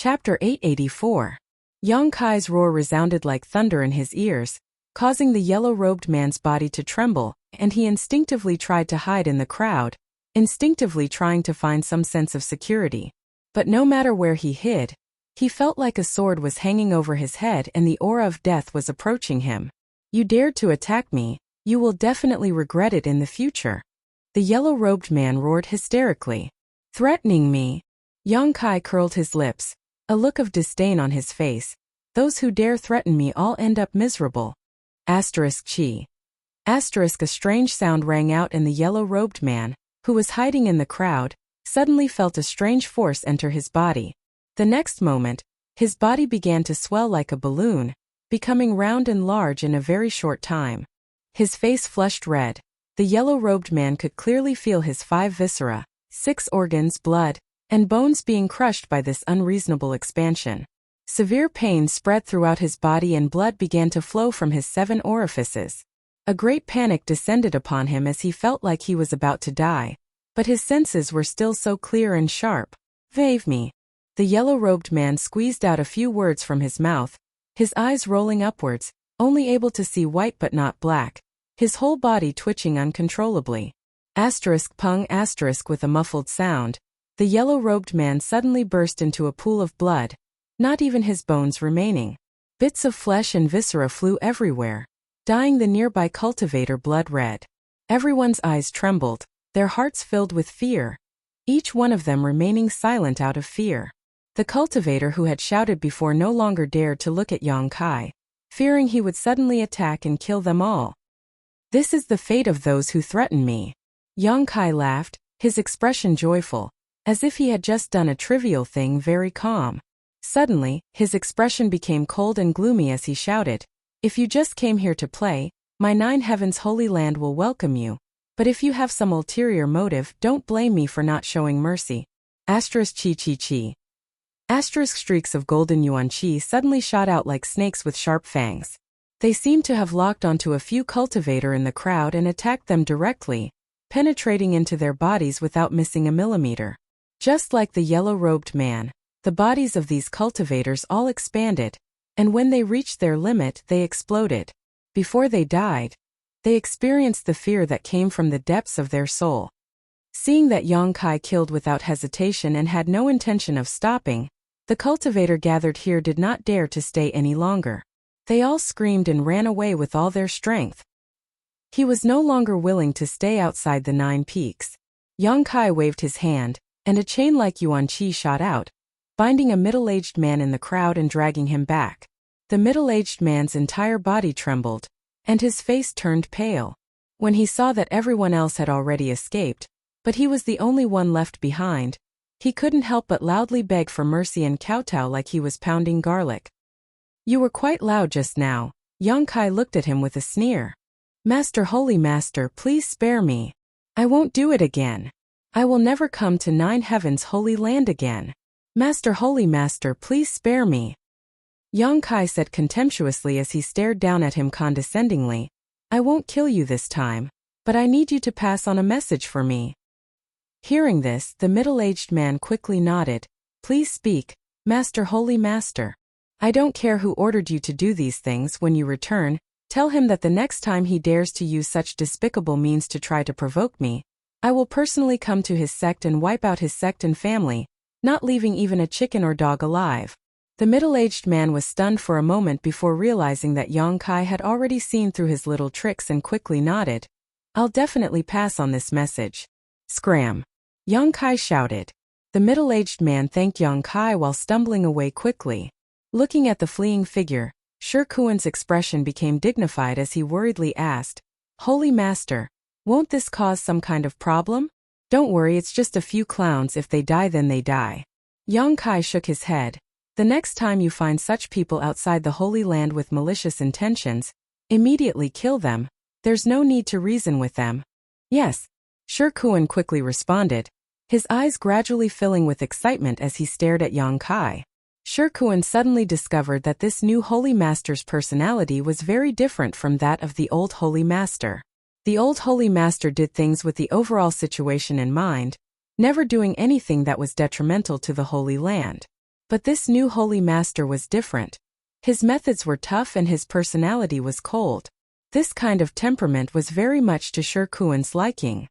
Chapter 884. Yang Kai's roar resounded like thunder in his ears, causing the yellow-robed man's body to tremble, and he instinctively tried to hide in the crowd, instinctively trying to find some sense of security. But no matter where he hid, he felt like a sword was hanging over his head and the aura of death was approaching him. "You dared to attack me, you will definitely regret it in the future." The yellow-robed man roared hysterically. "Threatening me?" Yang Kai curled his lips, a look of disdain on his face. "Those who dare threaten me all end up miserable." Chi. A strange sound rang out and the yellow-robed man, who was hiding in the crowd, suddenly felt a strange force enter his body. The next moment, his body began to swell like a balloon, becoming round and large in a very short time. His face flushed red. The yellow-robed man could clearly feel his 5 viscera, 6 organs, blood, and bones being crushed by this unreasonable expansion. Severe pain spread throughout his body and blood began to flow from his 7 orifices. A great panic descended upon him as he felt like he was about to die, but his senses were still so clear and sharp. "Save me." The yellow-robed man squeezed out a few words from his mouth, his eyes rolling upwards, only able to see white but not black, his whole body twitching uncontrollably. Pung with a muffled sound, the yellow-robed man suddenly burst into a pool of blood, not even his bones remaining. Bits of flesh and viscera flew everywhere, dyeing the nearby cultivator blood red. Everyone's eyes trembled, their hearts filled with fear, each one of them remaining silent out of fear. The cultivator who had shouted before no longer dared to look at Yang Kai, fearing he would suddenly attack and kill them all. "This is the fate of those who threaten me." Yang Kai laughed, his expression joyful, as if he had just done a trivial thing, very calm. Suddenly, his expression became cold and gloomy as he shouted, "If you just came here to play, my 9 heavens holy land will welcome you. But if you have some ulterior motive, don't blame me for not showing mercy." Chi. Streaks of golden yuan chi suddenly shot out like snakes with sharp fangs. They seemed to have locked onto a few cultivator in the crowd and attacked them directly, penetrating into their bodies without missing a millimeter. Just like the yellow-robed man, the bodies of these cultivators all expanded, and when they reached their limit, they exploded. Before they died, they experienced the fear that came from the depths of their soul. Seeing that Yang Kai killed without hesitation and had no intention of stopping, the cultivator gathered here did not dare to stay any longer. They all screamed and ran away with all their strength. He was no longer willing to stay outside the 9 peaks. Yang Kai waved his hand, and a chain like yuan chi shot out, binding a middle-aged man in the crowd and dragging him back. The middle-aged man's entire body trembled, and his face turned pale, when he saw that everyone else had already escaped, but he was the only one left behind. He couldn't help but loudly beg for mercy and kowtow like he was pounding garlic. "You were quite loud just now." Yang Kai looked at him with a sneer. "Master, holy master, please spare me. I won't do it again. I will never come to 9 heavens holy land again. Master, holy master, please spare me." Yang Kai said contemptuously as he stared down at him condescendingly, "I won't kill you this time, but I need you to pass on a message for me." Hearing this, the middle-aged man quickly nodded. "Please speak, Master, holy master. I don't care who ordered you to do these things. When you return, tell him that the next time he dares to use such despicable means to try to provoke me, I will personally come to his sect and wipe out his sect and family, not leaving even a chicken or dog alive." The middle-aged man was stunned for a moment before realizing that Yang Kai had already seen through his little tricks and quickly nodded. "I'll definitely pass on this message." Scram! Yang Kai shouted. The middle-aged man thanked Yang Kai while stumbling away quickly. Looking at the fleeing figure, Kuan's expression became dignified as he worriedly asked, "Holy master, won't this cause some kind of problem?" "Don't worry, it's just a few clowns. If they die, then they die." Yang Kai shook his head. "The next time you find such people outside the Holy Land with malicious intentions, immediately kill them. There's no need to reason with them." "Yes," Kuan quickly responded, his eyes gradually filling with excitement as he stared at Yang Kai. Kuan suddenly discovered that this new Holy Master's personality was very different from that of the old Holy Master. The old Holy Master did things with the overall situation in mind, never doing anything that was detrimental to the Holy Land. But this new holy master was different. His methods were tough and his personality was cold. This kind of temperament was very much to Shirkuan's liking.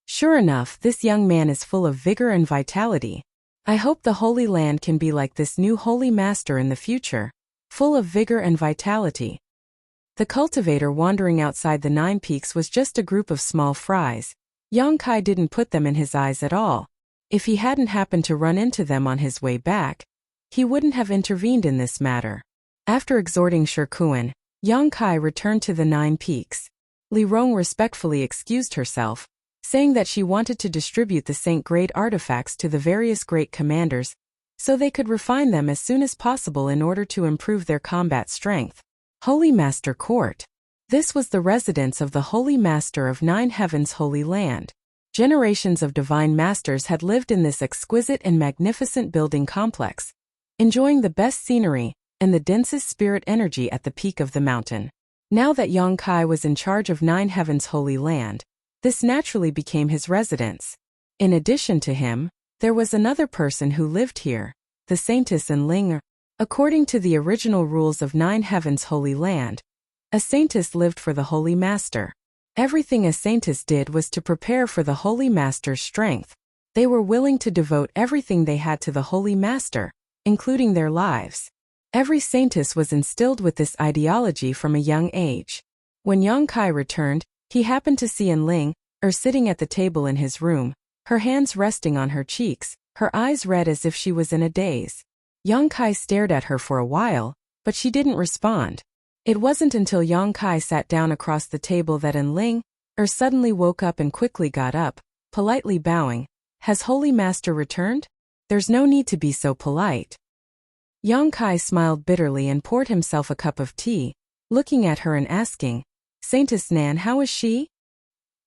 Sure enough, this young man is full of vigor and vitality. I hope the Holy Land can be like this new holy master in the future, full of vigor and vitality. The cultivator wandering outside the 9 Peaks was just a group of small fries. Yang Kai didn't put them in his eyes at all. If he hadn't happened to run into them on his way back, he wouldn't have intervened in this matter. After exhorting Shirkuan, Yang Kai returned to the 9 Peaks. Li Rong respectfully excused herself, saying that she wanted to distribute the Saint-grade artifacts to the various great commanders, so they could refine them as soon as possible in order to improve their combat strength. Holy Master Court. This was the residence of the Holy Master of 9 Heavens' Holy Land. Generations of divine masters had lived in this exquisite and magnificent building complex, enjoying the best scenery and the densest spirit energy at the peak of the mountain. Now that Yang Kai was in charge of 9 Heavens' Holy Land, this naturally became his residence. In addition to him, there was another person who lived here, the Saintess Enling. According to the original rules of 9 Heavens' Holy Land, a Saintess lived for the Holy Master. Everything a Saintess did was to prepare for the Holy Master's strength. They were willing to devote everything they had to the Holy Master, including their lives. Every Saintess was instilled with this ideology from a young age. When Yang Kai returned, he happened to see Enling, sitting at the table in his room, her hands resting on her cheeks, her eyes red as if she was in a daze. Yang Kai stared at her for a while, but she didn't respond. It wasn't until Yang Kai sat down across the table that Enling suddenly woke up and quickly got up, politely bowing. Has Holy Master returned? There's no need to be so polite. Yang Kai smiled bitterly and poured himself a cup of tea, looking at her and asking, Saintess Nan, how is she?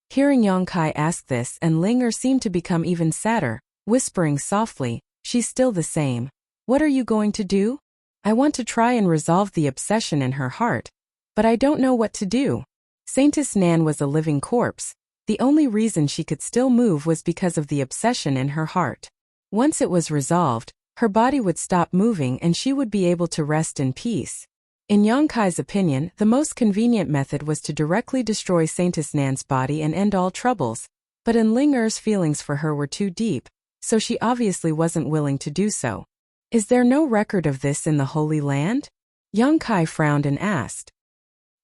Hearing Yang Kai ask this, Enling seemed to become even sadder, whispering softly, she's still the same. What are you going to do? I want to try and resolve the obsession in her heart, but I don't know what to do. Saintess Nan was a living corpse. The only reason she could still move was because of the obsession in her heart. Once it was resolved, her body would stop moving and she would be able to rest in peace. In Yang Kai's opinion, the most convenient method was to directly destroy Saintess Nan's body and end all troubles, but Enling feelings for her were too deep, so she obviously wasn't willing to do so. Is there no record of this in the Holy Land? Yang Kai frowned and asked.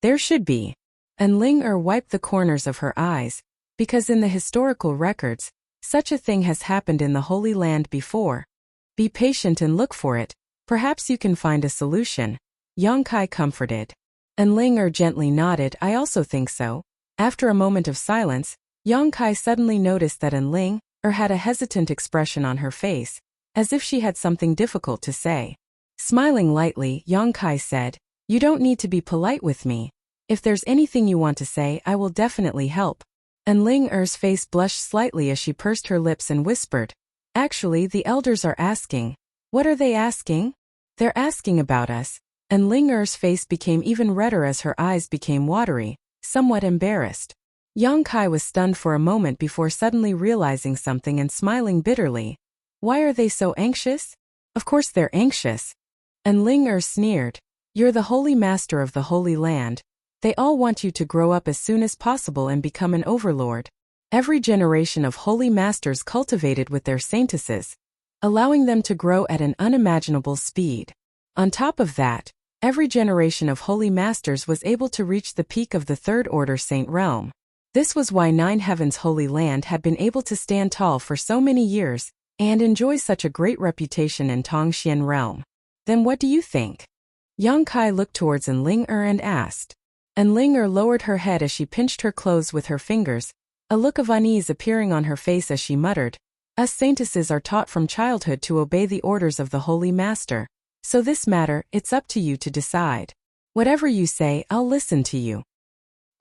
There should be. Enling wiped the corners of her eyes, because in the historical records, such a thing has happened in the Holy Land before. Be patient and look for it, perhaps you can find a solution. Yang Kai comforted. Enling gently nodded, I also think so. After a moment of silence, Yang Kai suddenly noticed that Enling had a hesitant expression on her face, as if she had something difficult to say. Smiling lightly, Yang Kai said, You don't need to be polite with me. If there's anything you want to say, I will definitely help. Enling's face blushed slightly as she pursed her lips and whispered, Actually, the elders are asking. What are they asking? They're asking about us. Enling's face became even redder as her eyes became watery, somewhat embarrassed. Yang Kai was stunned for a moment before suddenly realizing something and smiling bitterly. Why are they so anxious? Of course they're anxious. Enling sneered. You're the Holy Master of the Holy Land. They all want you to grow up as soon as possible and become an overlord. Every generation of Holy Masters cultivated with their saintesses, allowing them to grow at an unimaginable speed. On top of that, every generation of Holy Masters was able to reach the peak of the Third Order Saint Realm. This was why 9 Heavens Holy Land had been able to stand tall for so many years and enjoy such a great reputation in Tongxian Realm. Then what do you think? Yang Kai looked towards Enling and asked. Enling lowered her head as she pinched her clothes with her fingers, a look of unease appearing on her face as she muttered, Us saintesses are taught from childhood to obey the orders of the Holy Master, so this matter, it's up to you to decide. Whatever you say, I'll listen to you.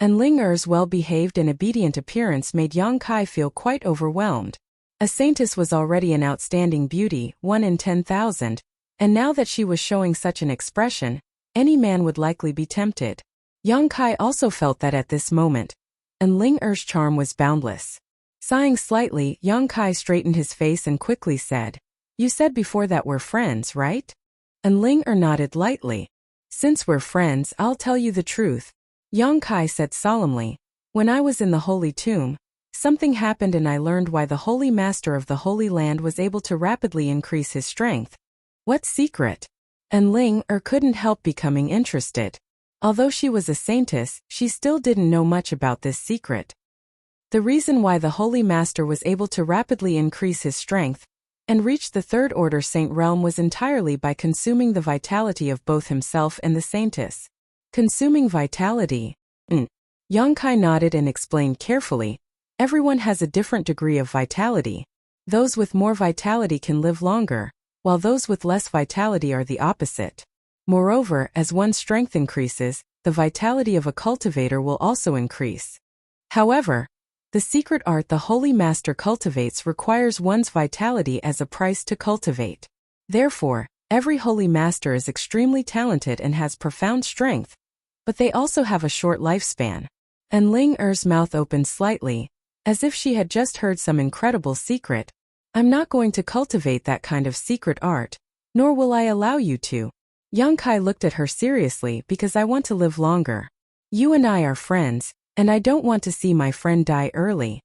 Enling's well-behaved and obedient appearance made Yang Kai feel quite overwhelmed. A saintess was already an outstanding beauty, 1 in 10,000, and now that she was showing such an expression, any man would likely be tempted. Yang Kai also felt that at this moment, Enling's charm was boundless. Sighing slightly, Yang Kai straightened his face and quickly said, You said before that we're friends, right? And Ling nodded lightly. Since we're friends, I'll tell you the truth, Yang Kai said solemnly. When I was in the Holy Tomb, something happened and I learned why the Holy Master of the Holy Land was able to rapidly increase his strength. What secret? And Ling couldn't help becoming interested. Although she was a saintess, she still didn't know much about this secret. The reason why the Holy Master was able to rapidly increase his strength and reach the Third Order Saint realm was entirely by consuming the vitality of both himself and the saintess. Consuming vitality? Yang Kai nodded and explained carefully. Everyone has a different degree of vitality. Those with more vitality can live longer, while those with less vitality are the opposite. Moreover, as one's strength increases, the vitality of a cultivator will also increase. However, the secret art the Holy Master cultivates requires one's vitality as a price to cultivate. Therefore, every Holy Master is extremely talented and has profound strength, but they also have a short lifespan. And Ling mouth opened slightly, as if she had just heard some incredible secret. I'm not going to cultivate that kind of secret art, nor will I allow you to. Yang Kai looked at her seriously because I want to live longer. You and I are friends, and I don't want to see my friend die early.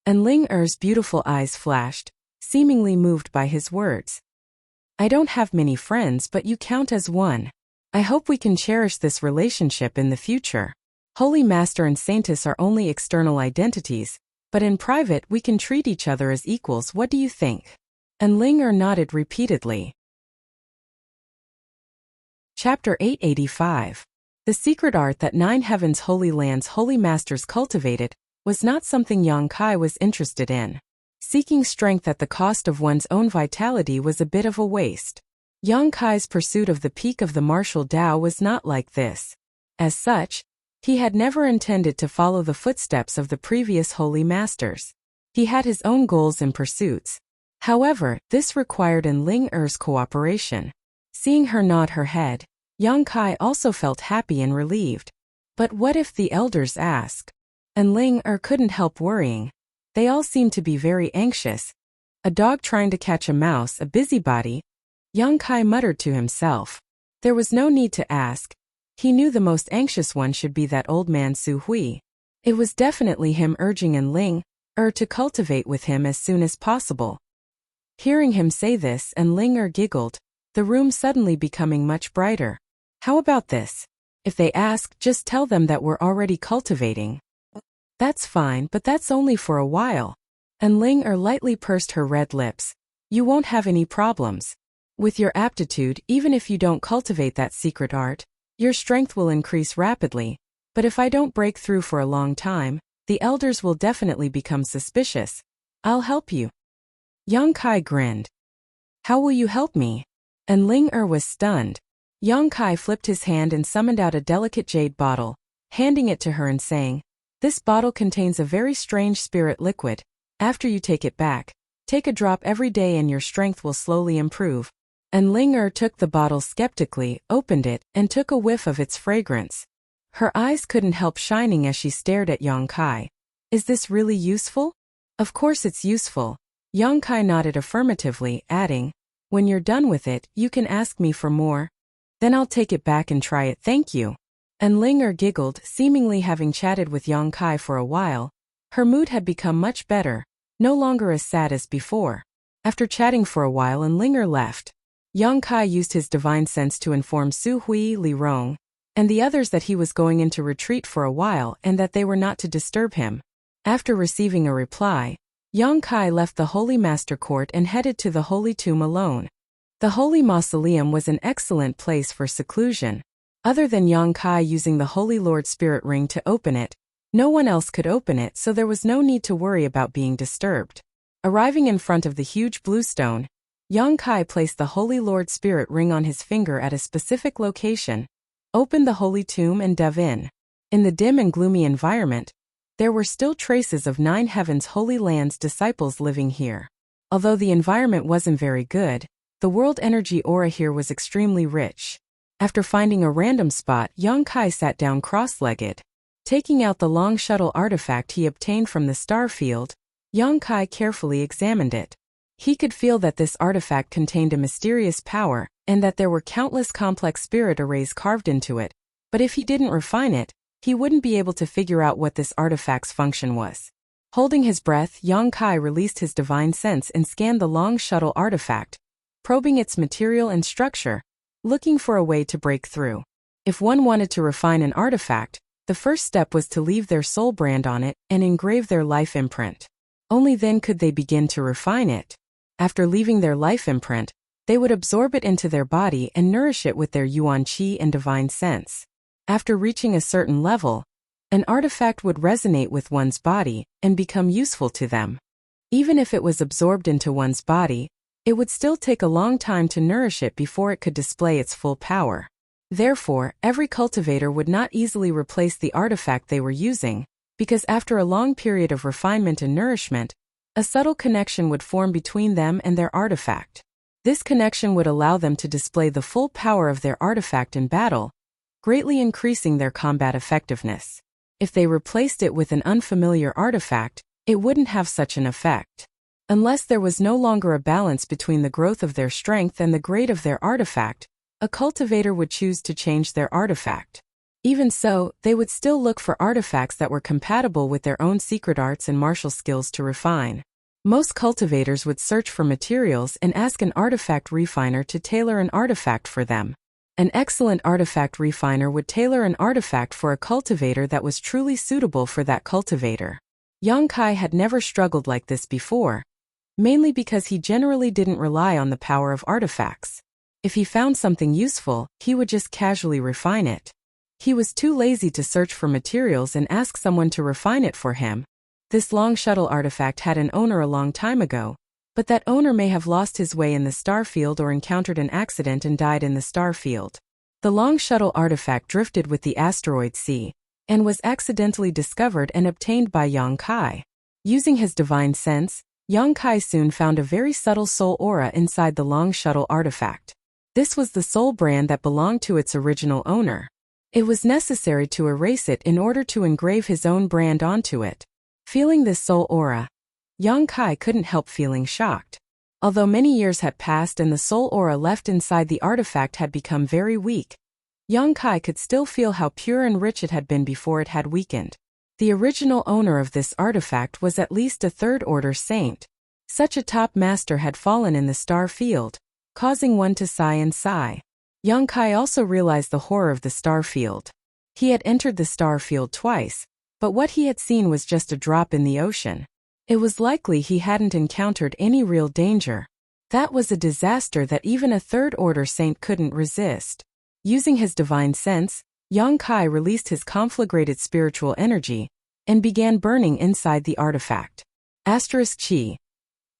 And Ling beautiful eyes flashed, seemingly moved by his words. I don't have many friends, but you count as one. I hope we can cherish this relationship in the future. Holy Master and Saintess are only external identities, but in private we can treat each other as equals. What do you think? And Ling nodded repeatedly. Chapter 885. The secret art that 9 Heavens Holy Lands Holy Masters cultivated was not something Yang Kai was interested in. Seeking strength at the cost of one's own vitality was a bit of a waste. Yang Kai's pursuit of the peak of the martial Tao was not like this. As such, he had never intended to follow the footsteps of the previous Holy Masters. He had his own goals and pursuits. However, this required Ling cooperation. Seeing her nod her head, Yang Kai also felt happy and relieved. But what if the elders ask? And Ling couldn't help worrying. They all seemed to be very anxious. A dog trying to catch a mouse, a busybody. Yang Kai muttered to himself. There was no need to ask. He knew the most anxious one should be that old man Su Hui. It was definitely him urging Ling to cultivate with him as soon as possible. Hearing him say this, Ling giggled, the room suddenly becoming much brighter. How about this? If they ask, just tell them that we're already cultivating. That's fine, but that's only for a while. And Ling lightly pursed her red lips. You won't have any problems. With your aptitude, even if you don't cultivate that secret art, your strength will increase rapidly. But if I don't break through for a long time, the elders will definitely become suspicious. I'll help you. Yang Kai grinned. How will you help me? And Ling was stunned. Yang Kai flipped his hand and summoned out a delicate jade bottle, handing it to her and saying, this bottle contains a very strange spirit liquid. After you take it back, take a drop every day and your strength will slowly improve. And Ling took the bottle skeptically, opened it, and took a whiff of its fragrance. Her eyes couldn't help shining as she stared at Yang Kai. Is this really useful? Of course it's useful. Yang Kai nodded affirmatively, adding, when you're done with it, you can ask me for more. Then I'll take it back and try it, thank you. And Ling giggled, seemingly having chatted with Yang Kai for a while. Her mood had become much better, no longer as sad as before. After chatting for a while Ling left. Yang Kai used his divine sense to inform Su Hui, Li Rong, and the others that he was going into retreat for a while and that they were not to disturb him. After receiving a reply, Yang Kai left the Holy Master Court and headed to the Holy Tomb alone. The Holy Mausoleum was an excellent place for seclusion. Other than Yang Kai using the Holy Lord Spirit Ring to open it, no one else could open it, so there was no need to worry about being disturbed. Arriving in front of the huge blue stone, Yang Kai placed the Holy Lord Spirit Ring on his finger at a specific location, opened the Holy Tomb and dove in. In the dim and gloomy environment, there were still traces of 9 Heavens Holy Lands disciples living here. Although the environment wasn't very good, the world energy aura here was extremely rich. After finding a random spot, Yang Kai sat down cross-legged. Taking out the long shuttle artifact he obtained from the star field, Yang Kai carefully examined it. He could feel that this artifact contained a mysterious power, and that there were countless complex spirit arrays carved into it, but if he didn't refine it, he wouldn't be able to figure out what this artifact's function was. Holding his breath, Yang Kai released his divine sense and scanned the long shuttle artifact, probing its material and structure, looking for a way to break through. If one wanted to refine an artifact, the first step was to leave their soul brand on it and engrave their life imprint. Only then could they begin to refine it. After leaving their life imprint, they would absorb it into their body and nourish it with their yuan qi and divine sense. After reaching a certain level, an artifact would resonate with one's body and become useful to them. Even if it was absorbed into one's body, it would still take a long time to nourish it before it could display its full power. Therefore, every cultivator would not easily replace the artifact they were using, because after a long period of refinement and nourishment, a subtle connection would form between them and their artifact. This connection would allow them to display the full power of their artifact in battle, greatly increasing their combat effectiveness. If they replaced it with an unfamiliar artifact, it wouldn't have such an effect. Unless there was no longer a balance between the growth of their strength and the grade of their artifact, a cultivator would choose to change their artifact. Even so, they would still look for artifacts that were compatible with their own secret arts and martial skills to refine. Most cultivators would search for materials and ask an artifact refiner to tailor an artifact for them. An excellent artifact refiner would tailor an artifact for a cultivator that was truly suitable for that cultivator. Yang Kai had never struggled like this before, mainly because he generally didn't rely on the power of artifacts. If he found something useful, he would just casually refine it. He was too lazy to search for materials and ask someone to refine it for him. This long shuttle artifact had an owner a long time ago, but that owner may have lost his way in the star field or encountered an accident and died in the star field. The long shuttle artifact drifted with the asteroid sea, and was accidentally discovered and obtained by Yang Kai. Using his divine sense, Yang Kai soon found a very subtle soul aura inside the long shuttle artifact. This was the soul brand that belonged to its original owner. It was necessary to erase it in order to engrave his own brand onto it. Feeling this soul aura, Yang Kai couldn't help feeling shocked. Although many years had passed and the soul aura left inside the artifact had become very weak, Yang Kai could still feel how pure and rich it had been before it had weakened. The original owner of this artifact was at least a third-order saint. Such a top master had fallen in the star field, causing one to sigh and sigh. Yang Kai also realized the horror of the star field. He had entered the star field twice, but what he had seen was just a drop in the ocean. It was likely he hadn't encountered any real danger. That was a disaster that even a third-order saint couldn't resist. Using his divine sense, Yang Kai released his conflagrated spiritual energy and began burning inside the artifact. Chi.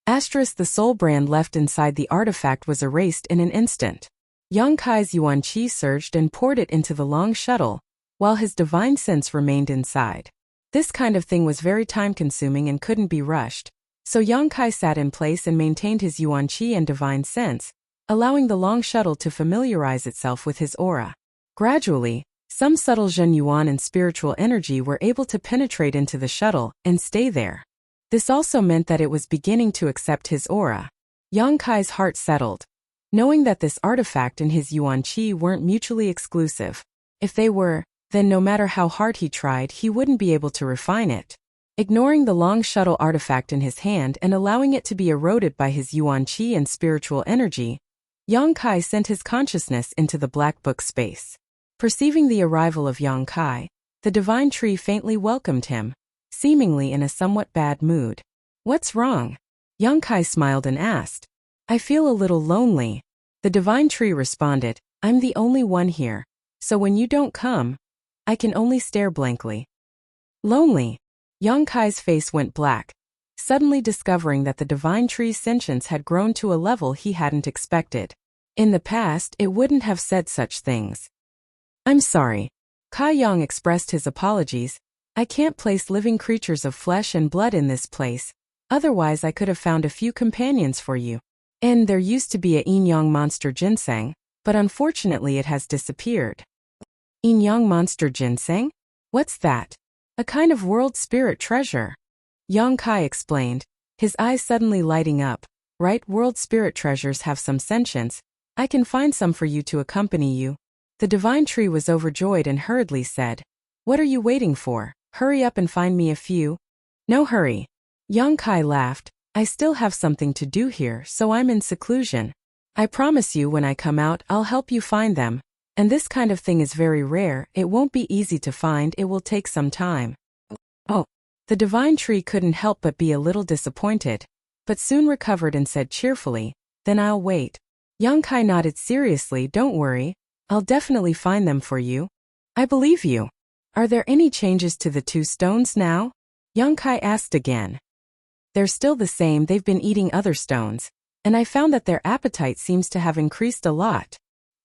The soul brand left inside the artifact was erased in an instant. Yang Kai's yuan qi surged and poured it into the long shuttle, while his divine sense remained inside. This kind of thing was very time-consuming and couldn't be rushed, so Yang Kai sat in place and maintained his yuan qi and divine sense, allowing the long shuttle to familiarize itself with his aura. Gradually, some subtle Zhen Yuan and spiritual energy were able to penetrate into the shuttle and stay there. This also meant that it was beginning to accept his aura. Yang Kai's heart settled, knowing that this artifact and his yuan qi weren't mutually exclusive. If they were, then no matter how hard he tried, he wouldn't be able to refine it. Ignoring the long shuttle artifact in his hand and allowing it to be eroded by his yuan qi and spiritual energy, Yang Kai sent his consciousness into the black book space. Perceiving the arrival of Yang Kai, the divine tree faintly welcomed him, seemingly in a somewhat bad mood. "What's wrong?" Yang Kai smiled and asked. "I feel a little lonely." The divine tree responded, "I'm the only one here, so when you don't come, I can only stare blankly." Lonely? Yang Kai's face went black, suddenly discovering that the divine tree's sentience had grown to a level he hadn't expected. In the past, it wouldn't have said such things. "I'm sorry." Kai Yang expressed his apologies. "I can't place living creatures of flesh and blood in this place, otherwise I could have found a few companions for you. And there used to be a yin-yang monster ginseng, but unfortunately it has disappeared." Yin-yang monster ginseng? What's that? "A kind of world spirit treasure," Yang Kai explained, his eyes suddenly lighting up. right? World spirit treasures have some sentience. I can find some for you to accompany you." The divine tree was overjoyed and hurriedly said, "What are you waiting for? Hurry up and find me a few." "No hurry." Yang Kai laughed. "I still have something to do here, so I'm in seclusion. I promise you when I come out, I'll help you find them. And this kind of thing is very rare, it won't be easy to find, it will take some time." Oh. The divine tree couldn't help but be a little disappointed, but soon recovered and said cheerfully, "Then I'll wait." Yang Kai nodded seriously. "Don't worry, I'll definitely find them for you. I believe you." "Are there any changes to the 2 stones now?" Yang Kai asked again. "They're still the same, they've been eating other stones, and I found that their appetite seems to have increased a lot."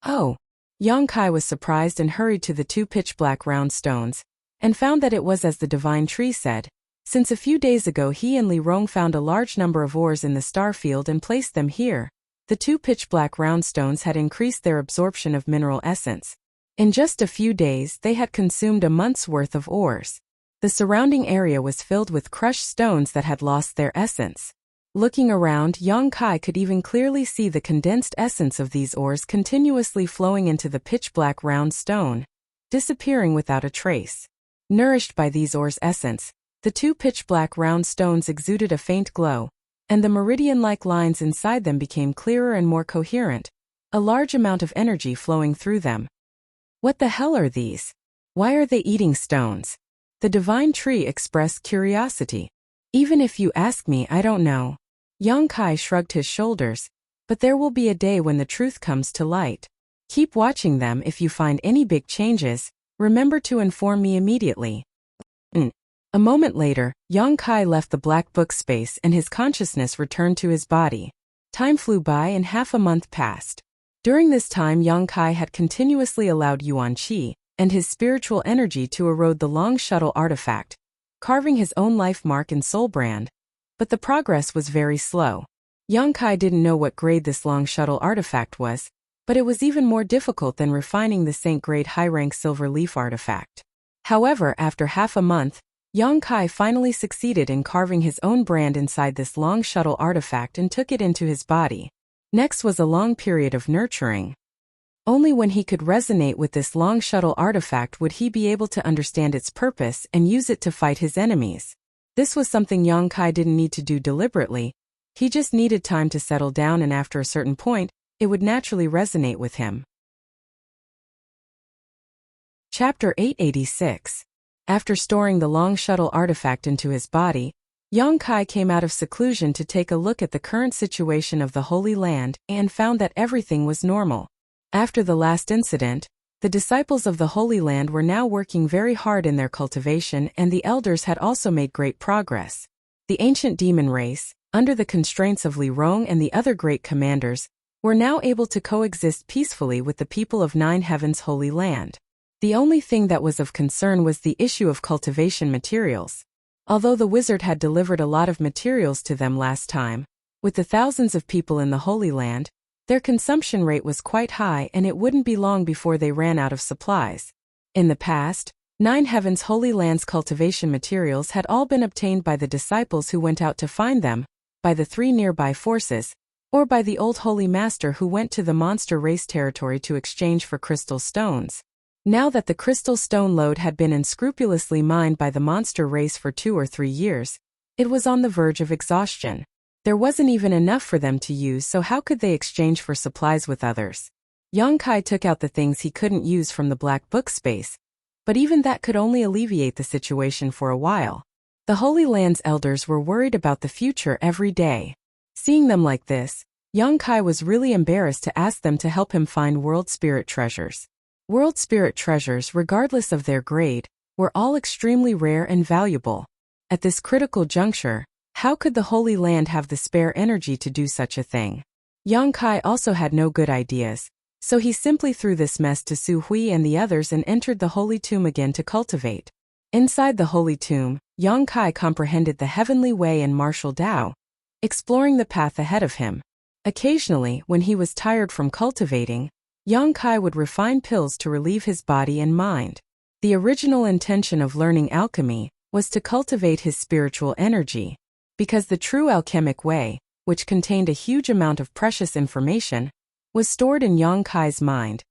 "Oh." Yang Kai was surprised and hurried to the 2 pitch-black round stones, and found that it was as the divine tree said, since a few days ago he and Li Rong found a large number of ores in the star field and placed them here. The 2 pitch-black round stones had increased their absorption of mineral essence. In just a few days they had consumed a month's worth of ores. The surrounding area was filled with crushed stones that had lost their essence. Looking around, Yang Kai could even clearly see the condensed essence of these ores continuously flowing into the pitch-black round stone, disappearing without a trace. Nourished by these ores' essence, the 2 pitch-black round stones exuded a faint glow, and the meridian-like lines inside them became clearer and more coherent, a large amount of energy flowing through them. "What the hell are these? Why are they eating stones?" The divine tree expressed curiosity. "Even if you ask me, I don't know." Yang Kai shrugged his shoulders, "But there will be a day when the truth comes to light. Keep watching them. If you find any big changes, remember to inform me immediately." A moment later, Yang Kai left the black book space and his consciousness returned to his body. Time flew by and half a month passed. During this time, Yang Kai had continuously allowed Yuan Qi and his spiritual energy to erode the long shuttle artifact, carving his own life mark and soul brand. But the progress was very slow. Yang Kai didn't know what grade this long shuttle artifact was, but it was even more difficult than refining the Saint-grade high-rank silver leaf artifact. However, after half a month, Yang Kai finally succeeded in carving his own brand inside this long shuttle artifact and took it into his body. Next was a long period of nurturing. Only when he could resonate with this long shuttle artifact would he be able to understand its purpose and use it to fight his enemies. This was something Yang Kai didn't need to do deliberately, he just needed time to settle down, and after a certain point, it would naturally resonate with him. Chapter 886. After storing the long shuttle artifact into his body, Yang Kai came out of seclusion to take a look at the current situation of the Holy Land and found that everything was normal. After the last incident, the disciples of the Holy Land were now working very hard in their cultivation, and the elders had also made great progress. The ancient demon race, under the constraints of Li Rong and the other great commanders, were now able to coexist peacefully with the people of Nine Heavens' Holy Land. The only thing that was of concern was the issue of cultivation materials. Although the wizard had delivered a lot of materials to them last time, with the thousands of people in the Holy Land, their consumption rate was quite high, and it wouldn't be long before they ran out of supplies. In the past, Nine Heavens' Holy Land's cultivation materials had all been obtained by the disciples who went out to find them, by the 3 nearby forces, or by the old Holy Master who went to the monster race territory to exchange for crystal stones. Now that the crystal stone lode had been unscrupulously mined by the monster race for 2 or 3 years, it was on the verge of exhaustion. There wasn't even enough for them to use, so how could they exchange for supplies with others? Yang Kai took out the things he couldn't use from the black book space, but even that could only alleviate the situation for a while. The Holy Land's elders were worried about the future every day. Seeing them like this, Yang Kai was really embarrassed to ask them to help him find world spirit treasures. World spirit treasures, regardless of their grade, were all extremely rare and valuable. At this critical juncture, how could the Holy Land have the spare energy to do such a thing? Yang Kai also had no good ideas, so he simply threw this mess to Su Hui and the others and entered the Holy Tomb again to cultivate. Inside the Holy Tomb, Yang Kai comprehended the heavenly way and martial Tao, exploring the path ahead of him. Occasionally, when he was tired from cultivating, Yang Kai would refine pills to relieve his body and mind. The original intention of learning alchemy was to cultivate his spiritual energy, because the true alchemic way, which contained a huge amount of precious information, was stored in Yang Kai's mind.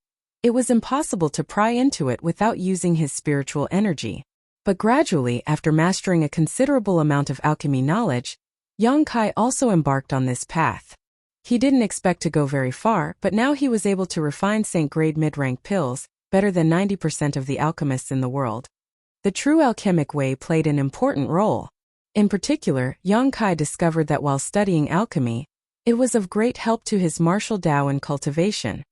It was impossible to pry into it without using his spiritual energy. But gradually, after mastering a considerable amount of alchemy knowledge, Yang Kai also embarked on this path. He didn't expect to go very far, but now he was able to refine Saint-grade mid-rank pills, better than 90% of the alchemists in the world. The true alchemic way played an important role. In particular, Yang Kai discovered that while studying alchemy, it was of great help to his martial Tao and cultivation.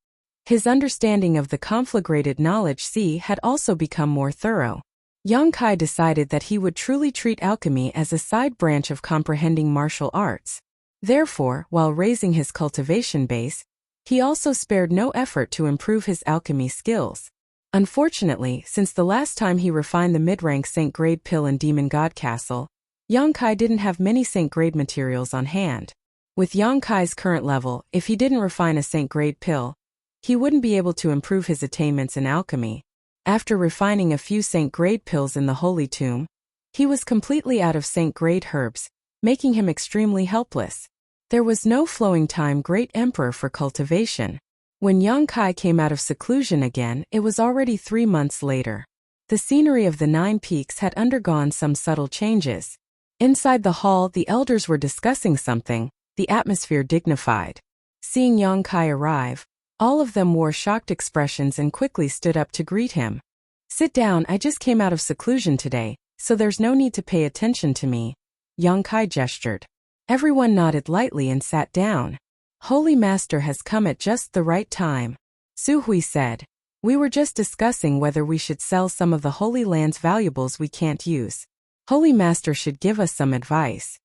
His understanding of the conflagrated knowledge C had also become more thorough. Yang Kai decided that he would truly treat alchemy as a side branch of comprehending martial arts. Therefore, while raising his cultivation base, he also spared no effort to improve his alchemy skills. Unfortunately, since the last time he refined the mid-rank Saint-grade pill in Demon God Castle, Yang Kai didn't have many Saint-grade materials on hand. With Yang Kai's current level, if he didn't refine a Saint-grade pill, he wouldn't be able to improve his attainments in alchemy. After refining a few Saint-grade pills in the Holy Tomb, he was completely out of Saint-grade herbs, making him extremely helpless. There was no flowing time, Great Emperor, for cultivation. When Yang Kai came out of seclusion again, it was already 3 months later. The scenery of the 9 peaks had undergone some subtle changes. Inside the hall, the elders were discussing something, the atmosphere dignified. Seeing Yang Kai arrive, all of them wore shocked expressions and quickly stood up to greet him. "Sit down, I just came out of seclusion today, so there's no need to pay attention to me," Yang Kai gestured. Everyone nodded lightly and sat down. "Holy Master has come at just the right time," Su Hui said. "We were just discussing whether we should sell some of the Holy Land's valuables we can't use. Holy Master should give us some advice."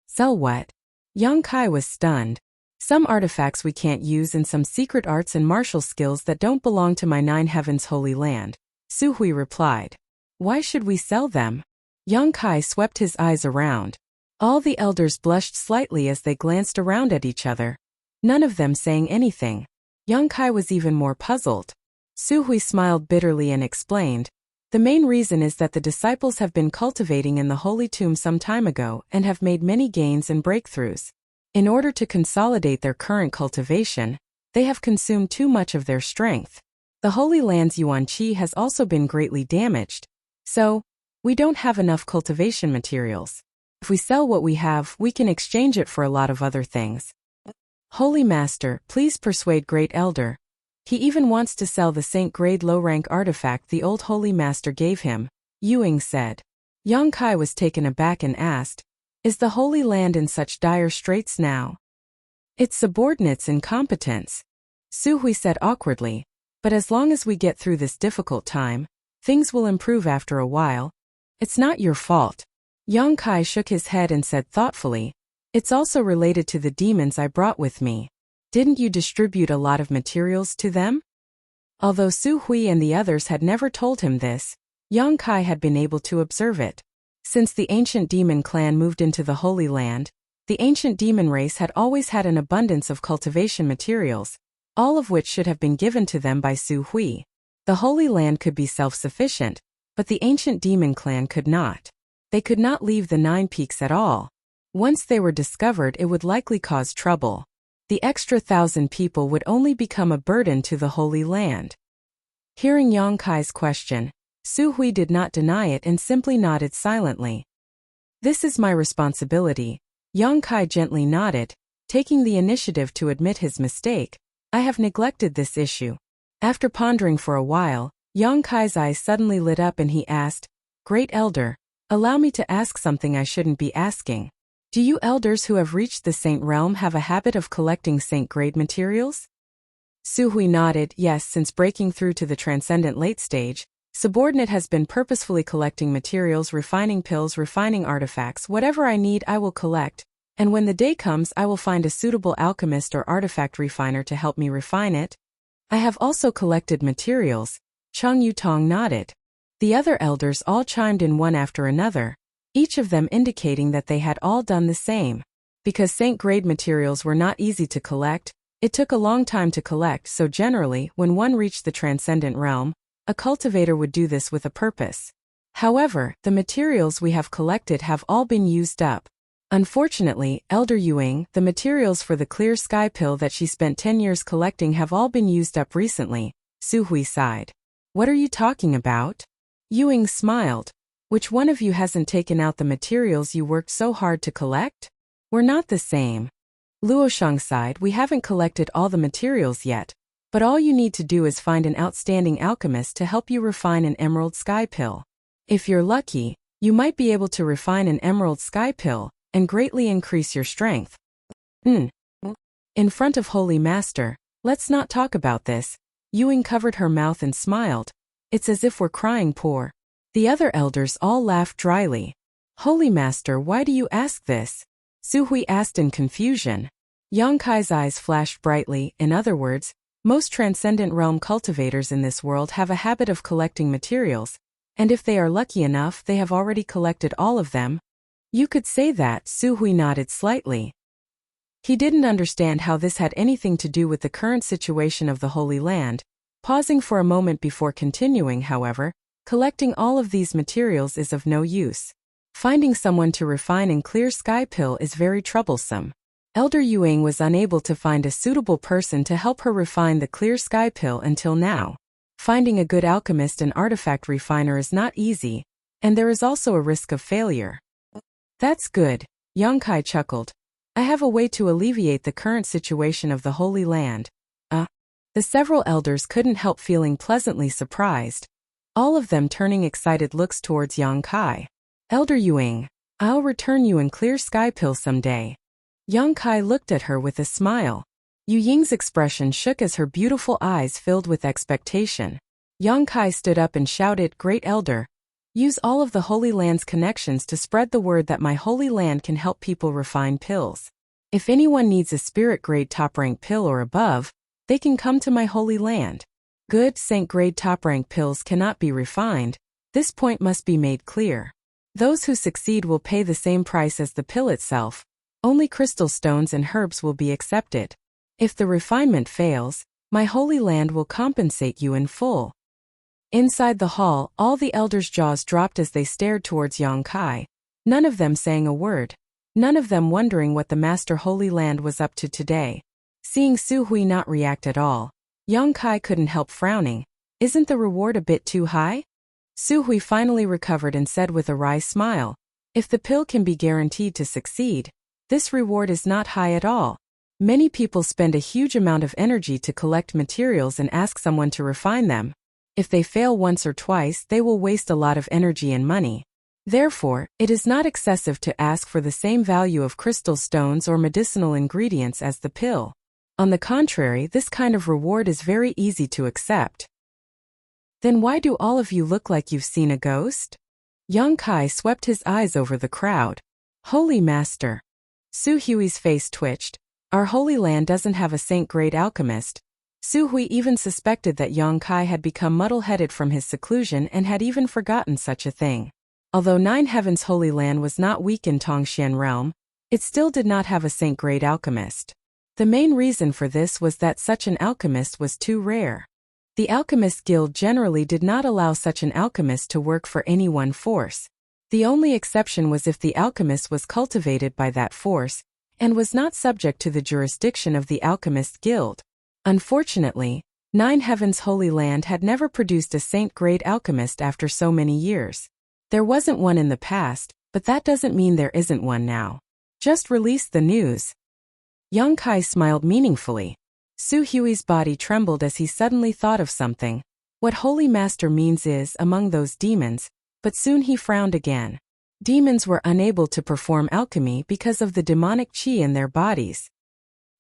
"Sell what?" Yang Kai was stunned. "Some artifacts we can't use and some secret arts and martial skills that don't belong to my 9 heavens Holy Land," Su Hui replied. "Why should we sell them?" Yang Kai swept his eyes around. All the elders blushed slightly as they glanced around at each other, none of them saying anything. Yang Kai was even more puzzled. Su Hui smiled bitterly and explained, "The main reason is that the disciples have been cultivating in the Holy Tomb some time ago and have made many gains and breakthroughs. In order to consolidate their current cultivation, they have consumed too much of their strength. The Holy Land's Yuan Qi has also been greatly damaged. So, we don't have enough cultivation materials. If we sell what we have, we can exchange it for a lot of other things. Holy Master, please persuade Great Elder. He even wants to sell the Saint-grade low-rank artifact the old Holy Master gave him," Yuing said. Yang Kai was taken aback and asked, "Is the Holy Land in such dire straits now?" "Its subordinates' incompetence," Su Hui said awkwardly. "But as long as we get through this difficult time, things will improve after a while. It's not your fault." Yang Kai shook his head and said thoughtfully, "It's also related to the demons I brought with me. Didn't you distribute a lot of materials to them?" Although Su Hui and the others had never told him this, Yang Kai had been able to observe it. Since the ancient demon clan moved into the Holy Land, the ancient demon race had always had an abundance of cultivation materials, all of which should have been given to them by Su Hui. The Holy Land could be self-sufficient, but the ancient demon clan could not. They could not leave the 9 peaks at all. Once they were discovered, it would likely cause trouble. The extra 1,000 people would only become a burden to the Holy Land. Hearing Yang Kai's question, Su Hui did not deny it and simply nodded silently. "This is my responsibility," Yang Kai gently nodded, taking the initiative to admit his mistake. "I have neglected this issue." After pondering for a while, Yang Kai's eyes suddenly lit up and he asked, "Great Elder, allow me to ask something I shouldn't be asking. Do you elders who have reached the Saint Realm have a habit of collecting Saint-grade materials?" Su Hui nodded, "Yes, since breaking through to the transcendent late stage, Subordinate has been purposefully collecting materials, refining pills, refining artifacts. Whatever I need I will collect, and when the day comes I will find a suitable alchemist or artifact refiner to help me refine it. I have also collected materials." Cheng Yutong nodded. The other elders all chimed in one after another, each of them indicating that they had all done the same. Because Saint-grade materials were not easy to collect, it took a long time to collect, so generally, when one reached the transcendent realm, a cultivator would do this with a purpose. However, the materials we have collected have all been used up. Unfortunately, Elder Yuing, the materials for the clear sky pill that she spent 10 years collecting have all been used up recently, Su Hui sighed. What are you talking about? Yuing smiled. Which one of you hasn't taken out the materials you worked so hard to collect? We're not the same. Luoshang sighed. We haven't collected all the materials yet, but all you need to do is find an outstanding alchemist to help you refine an emerald sky pill. If you're lucky, you might be able to refine an emerald sky pill and greatly increase your strength. In front of Holy Master, let's not talk about this. Yuing covered her mouth and smiled. It's as if we're crying poor. The other elders all laughed dryly. Holy Master, why do you ask this? Su Hui asked in confusion. Yang Kai's eyes flashed brightly. In other words, most transcendent realm cultivators in this world have a habit of collecting materials, and if they are lucky enough, they have already collected all of them. You could say that. Su Hui nodded slightly. He didn't understand how this had anything to do with the current situation of the Holy Land. Pausing for a moment before continuing, however, collecting all of these materials is of no use. Finding someone to refine and clear sky pill is very troublesome. Elder Yuing was unable to find a suitable person to help her refine the clear sky pill until now. Finding a good alchemist and artifact refiner is not easy, and there is also a risk of failure. That's good, Yang Kai chuckled. I have a way to alleviate the current situation of the Holy Land. The several elders couldn't help feeling pleasantly surprised, all of them turning excited looks towards Yang Kai. Elder Yuing, I'll return you in clear sky pill someday. Yang Kai looked at her with a smile. Yu Ying's expression shook as her beautiful eyes filled with expectation. Yang Kai stood up and shouted, Great Elder, use all of the Holy Land's connections to spread the word that my Holy Land can help people refine pills. If anyone needs a spirit-grade top-rank pill or above, they can come to my Holy Land. Good saint-grade top-rank pills cannot be refined. This point must be made clear. Those who succeed will pay the same price as the pill itself. Only crystal stones and herbs will be accepted. If the refinement fails, my Holy Land will compensate you in full. Inside the hall, all the elders' jaws dropped as they stared towards Yang Kai, none of them saying a word, none of them wondering what the Master Holy Land was up to today. Seeing Su Hui not react at all, Yang Kai couldn't help frowning. Isn't the reward a bit too high? Su Hui finally recovered and said with a wry smile, if the pill can be guaranteed to succeed, this reward is not high at all. Many people spend a huge amount of energy to collect materials and ask someone to refine them. If they fail once or twice, they will waste a lot of energy and money. Therefore, it is not excessive to ask for the same value of crystal stones or medicinal ingredients as the pill. On the contrary, this kind of reward is very easy to accept. Then why do all of you look like you've seen a ghost? Yang Kai swept his eyes over the crowd. Holy Master. Su Hui's face twitched. Our Holy Land doesn't have a saint-grade alchemist. Su Hui even suspected that Yang Kai had become muddle-headed from his seclusion and had even forgotten such a thing. Although Nine Heavens Holy Land was not weak in Tongxian realm, it still did not have a saint-grade alchemist. The main reason for this was that such an alchemist was too rare. The Alchemist Guild generally did not allow such an alchemist to work for any one force. The only exception was if the alchemist was cultivated by that force, and was not subject to the jurisdiction of the Alchemist Guild. Unfortunately, Nine Heavens Holy Land had never produced a saint-grade alchemist after so many years. There wasn't one in the past, but that doesn't mean there isn't one now. Just release the news. Yang Kai smiled meaningfully. Su Hui's body trembled as he suddenly thought of something. What Holy Master means is among those demons, but soon he frowned again. Demons were unable to perform alchemy because of the demonic qi in their bodies.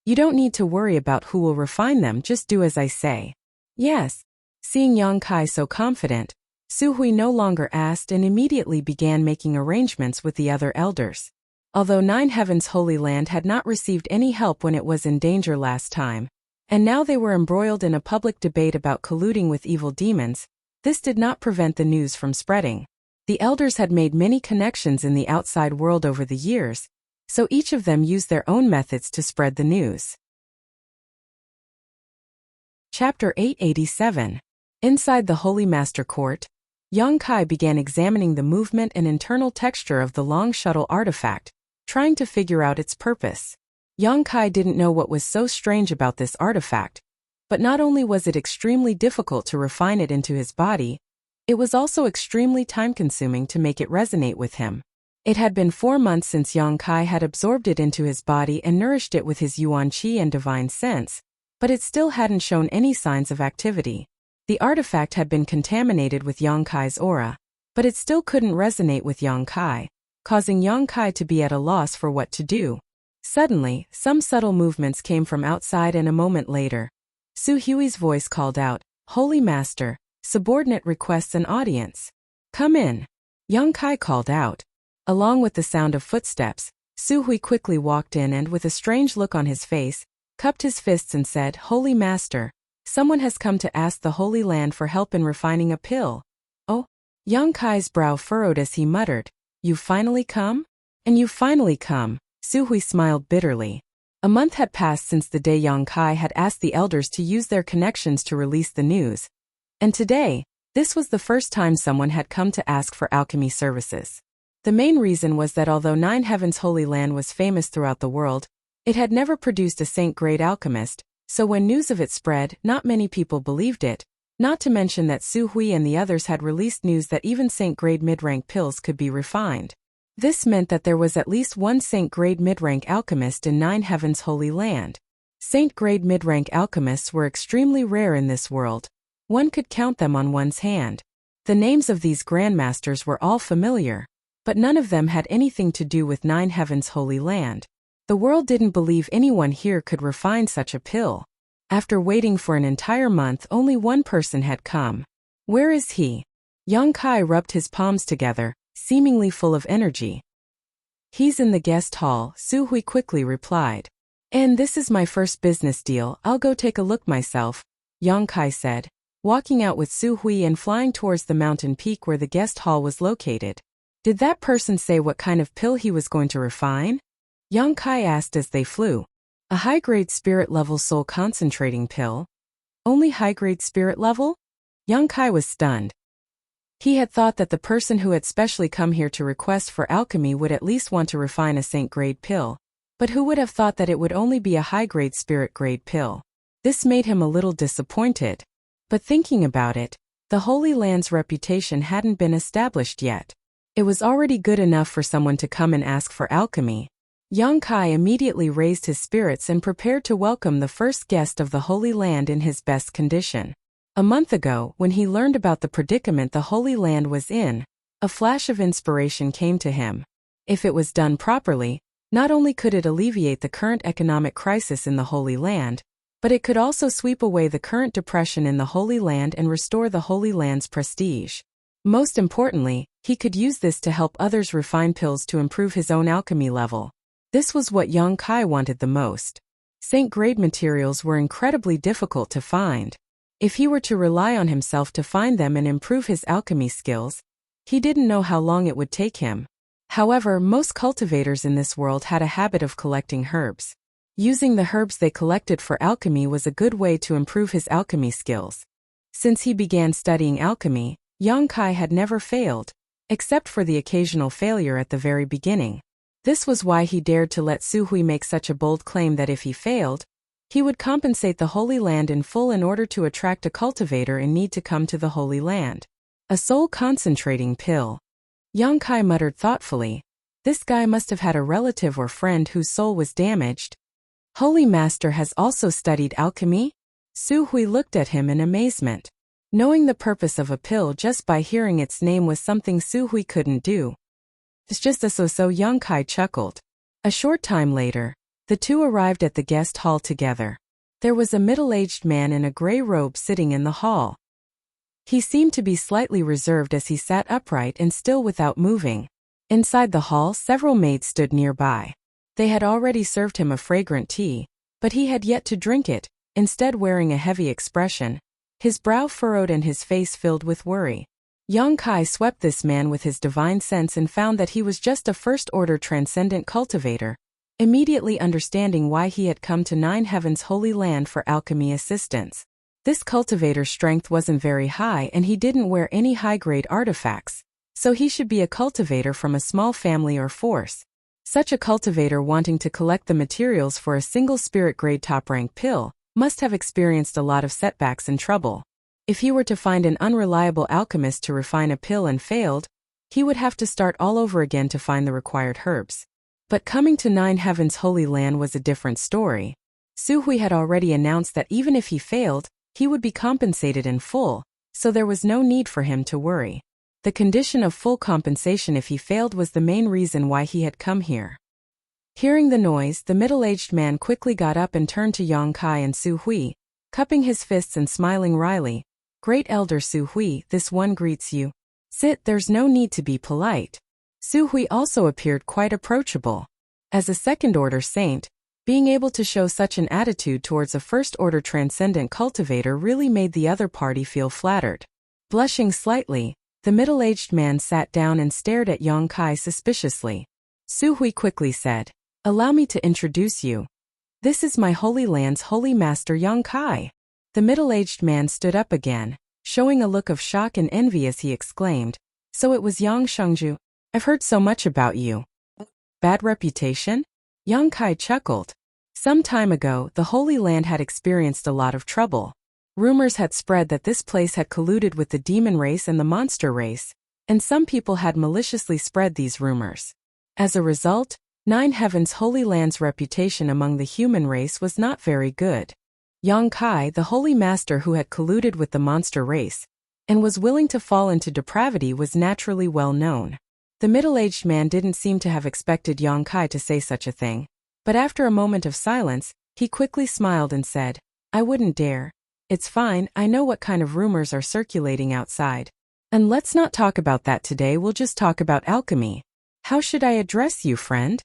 You don't need to worry about who will refine them, just do as I say. Yes. Seeing Yang Kai so confident, Su Hui no longer asked and immediately began making arrangements with the other elders. Although Nine Heavens Holy Land had not received any help when it was in danger last time, and now they were embroiled in a public debate about colluding with evil demons, this did not prevent the news from spreading. The elders had made many connections in the outside world over the years, so each of them used their own methods to spread the news. Chapter 887. Inside the Holy Master Court, Yang Kai began examining the movement and internal texture of the long shuttle artifact, trying to figure out its purpose. Yang Kai didn't know what was so strange about this artifact, but not only was it extremely difficult to refine it into his body, it was also extremely time-consuming to make it resonate with him. It had been 4 months since Yang Kai had absorbed it into his body and nourished it with his yuan qi and divine sense, but it still hadn't shown any signs of activity. The artifact had been contaminated with Yang Kai's aura, but it still couldn't resonate with Yang Kai, causing Yang Kai to be at a loss for what to do. Suddenly, some subtle movements came from outside, and a moment later, Su Hui's voice called out, "Holy Master, subordinate requests an audience. Come in." Yang Kai called out. Along with the sound of footsteps, Su Hui quickly walked in and, with a strange look on his face, cupped his fists and said, "Holy Master, someone has come to ask the Holy Land for help in refining a pill." "Oh?" Yang Kai's brow furrowed as he muttered, "You've finally come? And you've finally come." Su Hui smiled bitterly. A month had passed since the day Yang Kai had asked the elders to use their connections to release the news. And today, this was the first time someone had come to ask for alchemy services. The main reason was that although Nine Heavens Holy Land was famous throughout the world, it had never produced a saint-grade alchemist, so when news of it spread, not many people believed it, not to mention that Su Hui and the others had released news that even saint-grade mid-rank pills could be refined. This meant that there was at least one saint-grade mid-rank alchemist in Nine Heavens Holy Land. Saint-grade mid-rank alchemists were extremely rare in this world. One could count them on one's hand. The names of these grandmasters were all familiar, but none of them had anything to do with Nine Heavens Holy Land. The world didn't believe anyone here could refine such a pill. After waiting for an entire month, only one person had come. "Where is he?" Yang Kai rubbed his palms together, seemingly full of energy. "He's in the guest hall," Su Hui quickly replied. "And this is my first business deal, I'll go take a look myself," Yang Kai said, walking out with Su Hui and flying towards the mountain peak where the guest hall was located. "Did that person say what kind of pill he was going to refine?" Yang Kai asked as they flew. "A high-grade spirit-level soul concentrating pill? Only high-grade spirit level?" Yang Kai was stunned. He had thought that the person who had specially come here to request for alchemy would at least want to refine a saint-grade pill, but who would have thought that it would only be a high-grade spirit-grade pill? This made him a little disappointed. But thinking about it, the Holy Land's reputation hadn't been established yet. It was already good enough for someone to come and ask for alchemy. Yang Kai immediately raised his spirits and prepared to welcome the first guest of the Holy Land in his best condition. A month ago, when he learned about the predicament the Holy Land was in, a flash of inspiration came to him. If it was done properly, not only could it alleviate the current economic crisis in the Holy Land, but it could also sweep away the current depression in the Holy Land and restore the Holy Land's prestige. Most importantly, he could use this to help others refine pills to improve his own alchemy level. This was what Yang Kai wanted the most. Saint-grade materials were incredibly difficult to find. If he were to rely on himself to find them and improve his alchemy skills, he didn't know how long it would take him. However, most cultivators in this world had a habit of collecting herbs. Using the herbs they collected for alchemy was a good way to improve his alchemy skills. Since he began studying alchemy, Yang Kai had never failed, except for the occasional failure at the very beginning. This was why he dared to let Su Hui make such a bold claim that if he failed, he would compensate the Holy Land in full in order to attract a cultivator in need to come to the Holy Land. A soul concentrating pill. Yang Kai muttered thoughtfully. This guy must have had a relative or friend whose soul was damaged. Holy Master has also studied alchemy? Su Hui looked at him in amazement. Knowing the purpose of a pill just by hearing its name was something Su Hui couldn't do. It's just a so-so, Yang Kai chuckled. A short time later, the two arrived at the guest hall together. There was a middle-aged man in a gray robe sitting in the hall. He seemed to be slightly reserved as he sat upright and still without moving. Inside the hall, several maids stood nearby. They had already served him a fragrant tea, but he had yet to drink it, instead wearing a heavy expression, his brow furrowed and his face filled with worry. Yang Kai swept this man with his divine sense and found that he was just a first-order transcendent cultivator, immediately understanding why he had come to Nine Heavens Holy Land for alchemy assistance. This cultivator's strength wasn't very high and he didn't wear any high-grade artifacts, so he should be a cultivator from a small family or force. Such a cultivator wanting to collect the materials for a single spirit-grade top-ranked pill must have experienced a lot of setbacks and trouble. If he were to find an unreliable alchemist to refine a pill and failed, he would have to start all over again to find the required herbs. But coming to Nine Heaven's Holy Land was a different story. Su Hui had already announced that even if he failed, he would be compensated in full, so there was no need for him to worry. The condition of full compensation if he failed was the main reason why he had come here. Hearing the noise, the middle-aged man quickly got up and turned to Yang Kai and Su Hui, cupping his fists and smiling wryly. "Great Elder Su Hui, this one greets you. Sit, there's no need to be polite." Su Hui also appeared quite approachable. As a second-order saint, being able to show such an attitude towards a first-order transcendent cultivator really made the other party feel flattered. Blushing slightly, the middle-aged man sat down and stared at Yang Kai suspiciously. Su Hui quickly said, "Allow me to introduce you. This is my Holy Land's Holy Master Yang Kai." The middle-aged man stood up again, showing a look of shock and envy as he exclaimed, "So it was Yang Shengju? I've heard so much about you." "Bad reputation?" Yang Kai chuckled. Some time ago, the Holy Land had experienced a lot of trouble. Rumors had spread that this place had colluded with the demon race and the monster race, and some people had maliciously spread these rumors. As a result, Nine Heaven's Holy Land's reputation among the human race was not very good. Yang Kai, the Holy Master who had colluded with the monster race, and was willing to fall into depravity, was naturally well known. The middle-aged man didn't seem to have expected Yang Kai to say such a thing, but after a moment of silence, he quickly smiled and said, "I wouldn't dare. It's fine, I know what kind of rumors are circulating outside. And let's not talk about that today, we'll just talk about alchemy. How should I address you, friend?"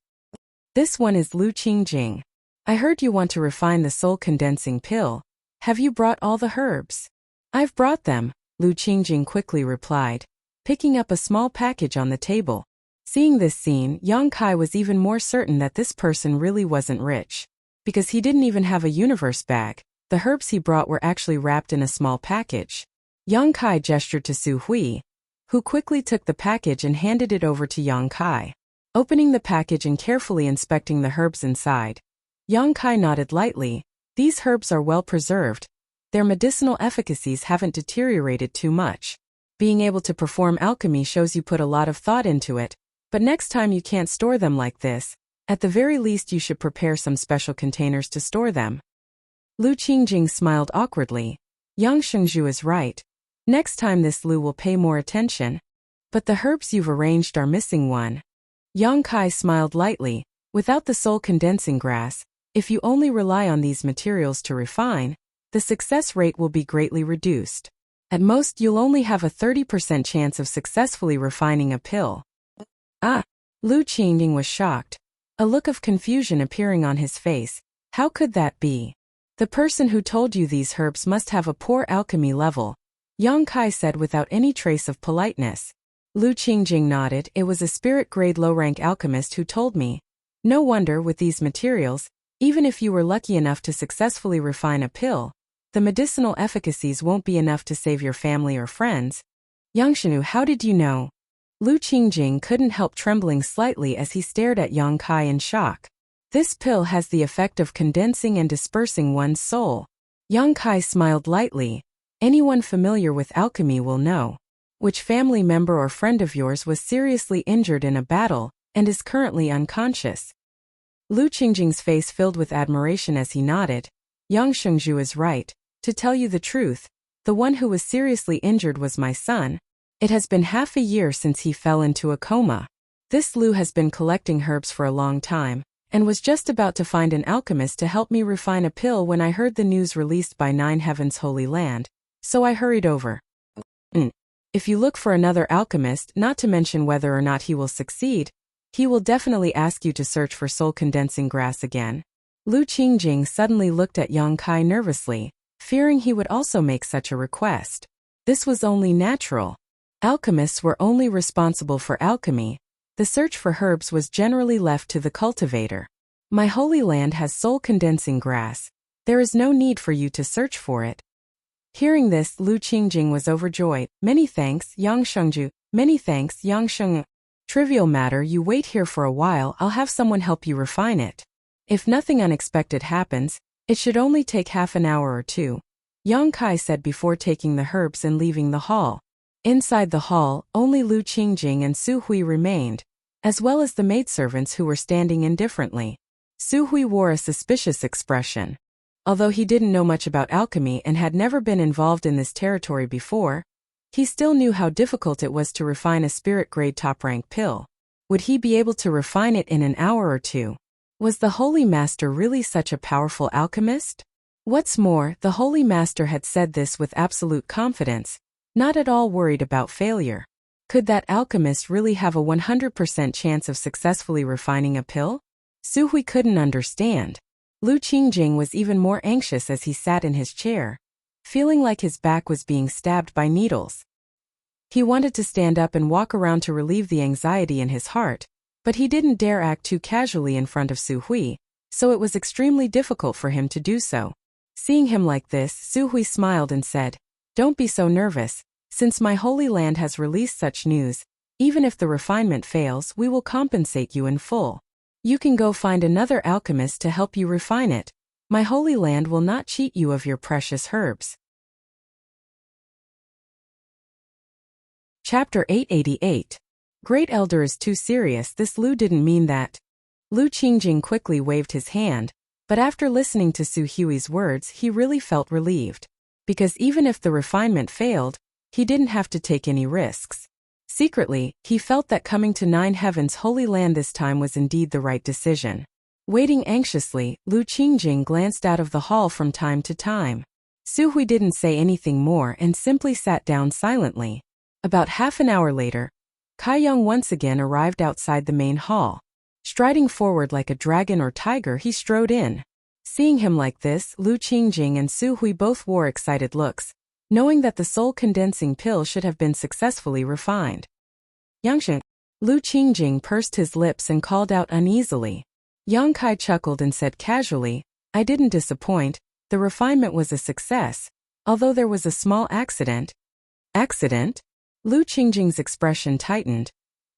"This one is Lu Qingjing. I heard you want to refine the soul-condensing pill. Have you brought all the herbs?" "I've brought them," Lu Qingjing quickly replied, picking up a small package on the table. Seeing this scene, Yang Kai was even more certain that this person really wasn't rich. Because he didn't even have a universe bag, the herbs he brought were actually wrapped in a small package. Yang Kai gestured to Su Hui, who quickly took the package and handed it over to Yang Kai. Opening the package and carefully inspecting the herbs inside, Yang Kai nodded lightly. "These herbs are well preserved. Their medicinal efficacies haven't deteriorated too much. Being able to perform alchemy shows you put a lot of thought into it, but next time you can't store them like this. At the very least you should prepare some special containers to store them." Lu Qingjing smiled awkwardly. Yang Shengju is right. Next time this Lu will pay more attention. "But the herbs you've arranged are missing one." Yang Kai smiled lightly. "Without the soul-condensing grass, if you only rely on these materials to refine, the success rate will be greatly reduced. At most you'll only have a 30% chance of successfully refining a pill." "Ah!" Lu Qingjing was shocked, a look of confusion appearing on his face. "How could that be? The person who told you these herbs must have a poor alchemy level," Yang Kai said without any trace of politeness. Lu Qingjing nodded. "It was a spirit-grade low-rank alchemist who told me. No wonder, with these materials, even if you were lucky enough to successfully refine a pill, the medicinal efficacies won't be enough to save your family or friends." "Yang Shenu, how did you know?" Lu Qingjing couldn't help trembling slightly as he stared at Yang Kai in shock. "This pill has the effect of condensing and dispersing one's soul." Yang Kai smiled lightly. "Anyone familiar with alchemy will know. Which family member or friend of yours was seriously injured in a battle and is currently unconscious?" Lu Qingjing's face filled with admiration as he nodded. "Yang Shengju is right. To tell you the truth, the one who was seriously injured was my son. It has been half a year since he fell into a coma. This Lu has been collecting herbs for a long time, and was just about to find an alchemist to help me refine a pill when I heard the news released by Nine Heaven's Holy Land, so I hurried over. If you look for another alchemist, not to mention whether or not he will succeed, he will definitely ask you to search for soul-condensing grass again." Lu Qingjing suddenly looked at Yang Kai nervously, fearing he would also make such a request. This was only natural. Alchemists were only responsible for alchemy. The search for herbs was generally left to the cultivator. "My Holy Land has soul-condensing grass. There is no need for you to search for it." Hearing this, Lu Qingjing was overjoyed. "Many thanks, Yang Shengju. Many thanks, Yang Sheng." Trivial matter, you wait here for a while, I'll have someone help you refine it. If nothing unexpected happens, it should only take half an hour or two, Yang Kai said before taking the herbs and leaving the hall. Inside the hall, only Lu Qingjing and Su Hui remained, as well as the maidservants who were standing indifferently. Su Hui wore a suspicious expression. Although he didn't know much about alchemy and had never been involved in this territory before, he still knew how difficult it was to refine a spirit-grade top-rank pill. Would he be able to refine it in an hour or two? Was the Holy Master really such a powerful alchemist? What's more, the Holy Master had said this with absolute confidence, not at all worried about failure. Could that alchemist really have a 100% chance of successfully refining a pill? Su Hui couldn't understand. Lu Qingjing was even more anxious as he sat in his chair, feeling like his back was being stabbed by needles. He wanted to stand up and walk around to relieve the anxiety in his heart, but he didn't dare act too casually in front of Su Hui, so it was extremely difficult for him to do so. Seeing him like this, Su Hui smiled and said, "Don't be so nervous. Since my holy land has released such news, even if the refinement fails, we will compensate you in full. You can go find another alchemist to help you refine it. My holy land will not cheat you of your precious herbs." Chapter 888. Great Elder is too serious. This Lu didn't mean that. Lu Qingjing quickly waved his hand, but after listening to Su Hui's words he really felt relieved. Because even if the refinement failed, he didn't have to take any risks. Secretly, he felt that coming to Nine Heaven's holy land this time was indeed the right decision. Waiting anxiously, Lu Qingjing glanced out of the hall from time to time. Su Hui didn't say anything more and simply sat down silently. About half an hour later, Kai Yang once again arrived outside the main hall. Striding forward like a dragon or tiger, he strode in. Seeing him like this, Lu Qingjing and Su Hui both wore excited looks, knowing that the soul-condensing pill should have been successfully refined. "Yangshen." Lu Qingjing pursed his lips and called out uneasily. Yang Kai chuckled and said casually, "I didn't disappoint, the refinement was a success, although there was a small accident." "Accident?" Lu Qingjing's expression tightened.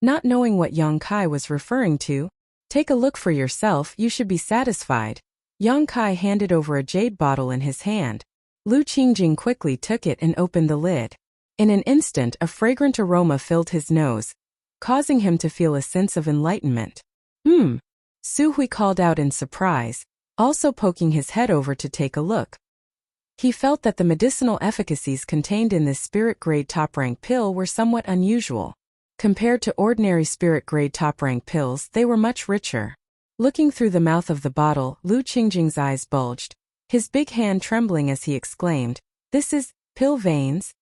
Not knowing what Yang Kai was referring to, "Take a look for yourself, you should be satisfied." Yang Kai handed over a jade bottle in his hand. Lu Qingjing quickly took it and opened the lid. In an instant a fragrant aroma filled his nose, causing him to feel a sense of enlightenment. Su Hui called out in surprise, also poking his head over to take a look. He felt that the medicinal efficacies contained in this spirit-grade top-rank pill were somewhat unusual. Compared to ordinary spirit-grade top-rank pills, they were much richer. Looking through the mouth of the bottle, Lu Qingjing's eyes bulged, his big hand trembling as he exclaimed, "This is pill veins?"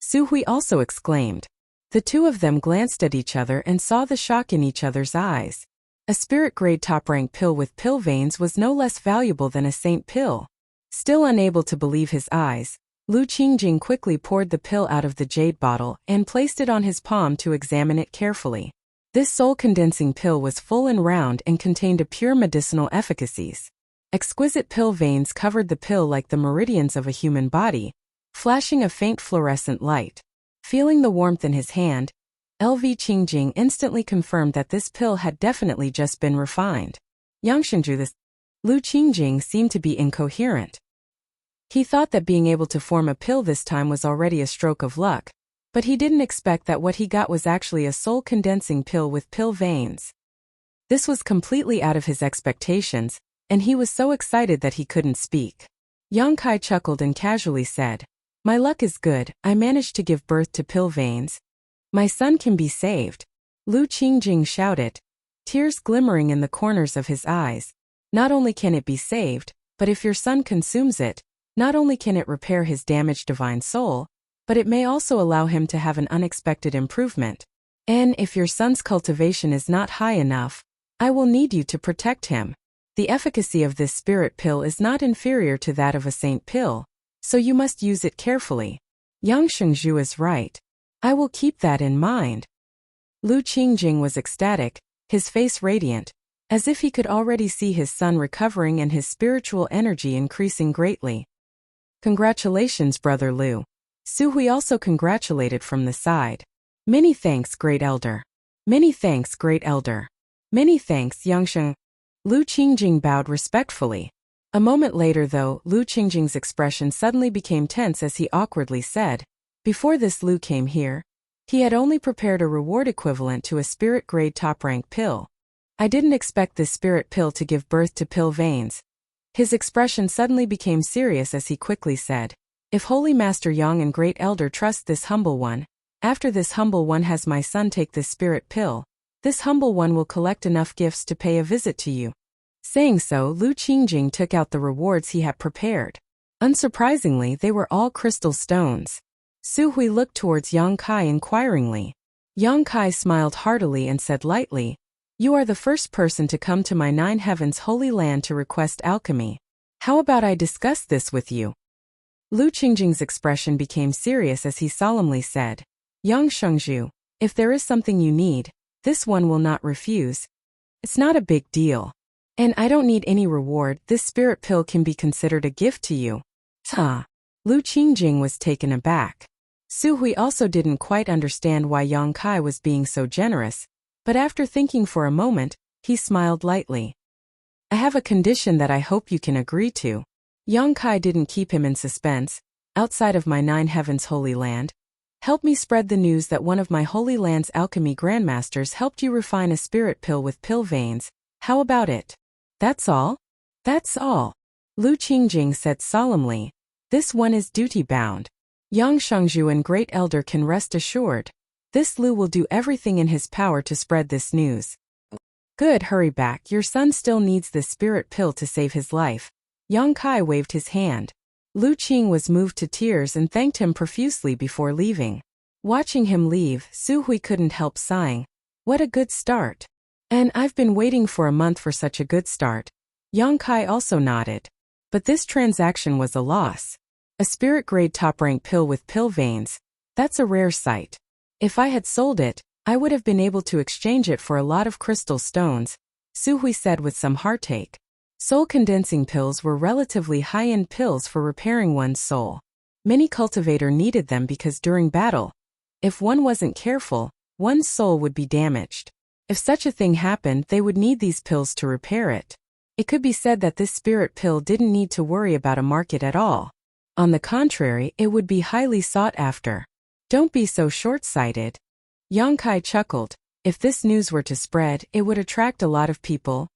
Su Hui also exclaimed. The two of them glanced at each other and saw the shock in each other's eyes. A spirit-grade top-rank pill with pill veins was no less valuable than a saint pill. Still unable to believe his eyes, Lu Qingjing quickly poured the pill out of the jade bottle and placed it on his palm to examine it carefully. This soul-condensing pill was full and round and contained a pure medicinal efficacies. Exquisite pill veins covered the pill like the meridians of a human body, flashing a faint fluorescent light. Feeling the warmth in his hand, L.V. Qingjing instantly confirmed that this pill had definitely just been refined. Yangshenju this. Lu Qingjing seemed to be incoherent. He thought that being able to form a pill this time was already a stroke of luck, but he didn't expect that what he got was actually a soul-condensing pill with pill veins. This was completely out of his expectations, and he was so excited that he couldn't speak. Yang Kai chuckled and casually said, "My luck is good, I managed to give birth to pill veins. My son can be saved." Lu Qingjing shouted, tears glimmering in the corners of his eyes. "Not only can it be saved, but if your son consumes it, not only can it repair his damaged divine soul, but it may also allow him to have an unexpected improvement. And if your son's cultivation is not high enough, I will need you to protect him. The efficacy of this spirit pill is not inferior to that of a saint pill, so you must use it carefully. Yang Shengzhu is right. I will keep that in mind." Lu Qingjing was ecstatic, his face radiant, as if he could already see his son recovering and his spiritual energy increasing greatly. "Congratulations, Brother Lu." Su Hui also congratulated from the side. "Many thanks, Great Elder." Many thanks, great elder. Many thanks, Yangsheng. Lu Qingjing bowed respectfully. A moment later, though, Lu Qingjing's expression suddenly became tense as he awkwardly said, "Before this Lu came here, he had only prepared a reward equivalent to a spirit-grade top-rank pill. I didn't expect this spirit pill to give birth to pill veins." His expression suddenly became serious as he quickly said, "If Holy Master Yang and Great Elder trust this humble one, after this humble one has my son take this spirit pill, this humble one will collect enough gifts to pay a visit to you." Saying so, Lu Qingjing took out the rewards he had prepared. Unsurprisingly, they were all crystal stones. Su Hui looked towards Yang Kai inquiringly. Yang Kai smiled heartily and said lightly, "You are the first person to come to my 9 heavens holy land to request alchemy. How about I discuss this with you?" Lu Qingjing's expression became serious as he solemnly said, "Yang Shengzhu, if there is something you need, this one will not refuse. It's not a big deal. And I don't need any reward, this spirit pill can be considered a gift to you." Lu Qingjing was taken aback. Su Hui also didn't quite understand why Yang Kai was being so generous, but after thinking for a moment, he smiled lightly. "I have a condition that I hope you can agree to." Yang Kai didn't keep him in suspense. "Outside of my 9 heavens holy land, help me spread the news that one of my holy land's alchemy grandmasters helped you refine a spirit pill with pill veins. How about it?" "That's all?" "That's all," Lu Qingjing said solemnly. "This one is duty-bound. Yang Shengzhu and Great Elder can rest assured. This Lu will do everything in his power to spread this news." "Good, hurry back, your son still needs this spirit pill to save his life." Yang Kai waved his hand. Lu Qing was moved to tears and thanked him profusely before leaving. Watching him leave, Su Hui couldn't help sighing. What a good start. "And I've been waiting for a month for such a good start." Yang Kai also nodded. But this transaction was a loss. A spirit-grade top-rank pill with pill veins, that's a rare sight. If I had sold it, I would have been able to exchange it for a lot of crystal stones, Su Hui said with some heartache. Soul-condensing pills were relatively high-end pills for repairing one's soul. Many cultivator needed them because during battle, if one wasn't careful, one's soul would be damaged. If such a thing happened, they would need these pills to repair it. It could be said that this spirit pill didn't need to worry about a market at all. On the contrary, it would be highly sought after. "Don't be so short-sighted." Yang Kai chuckled. "If this news were to spread, it would attract a lot of people.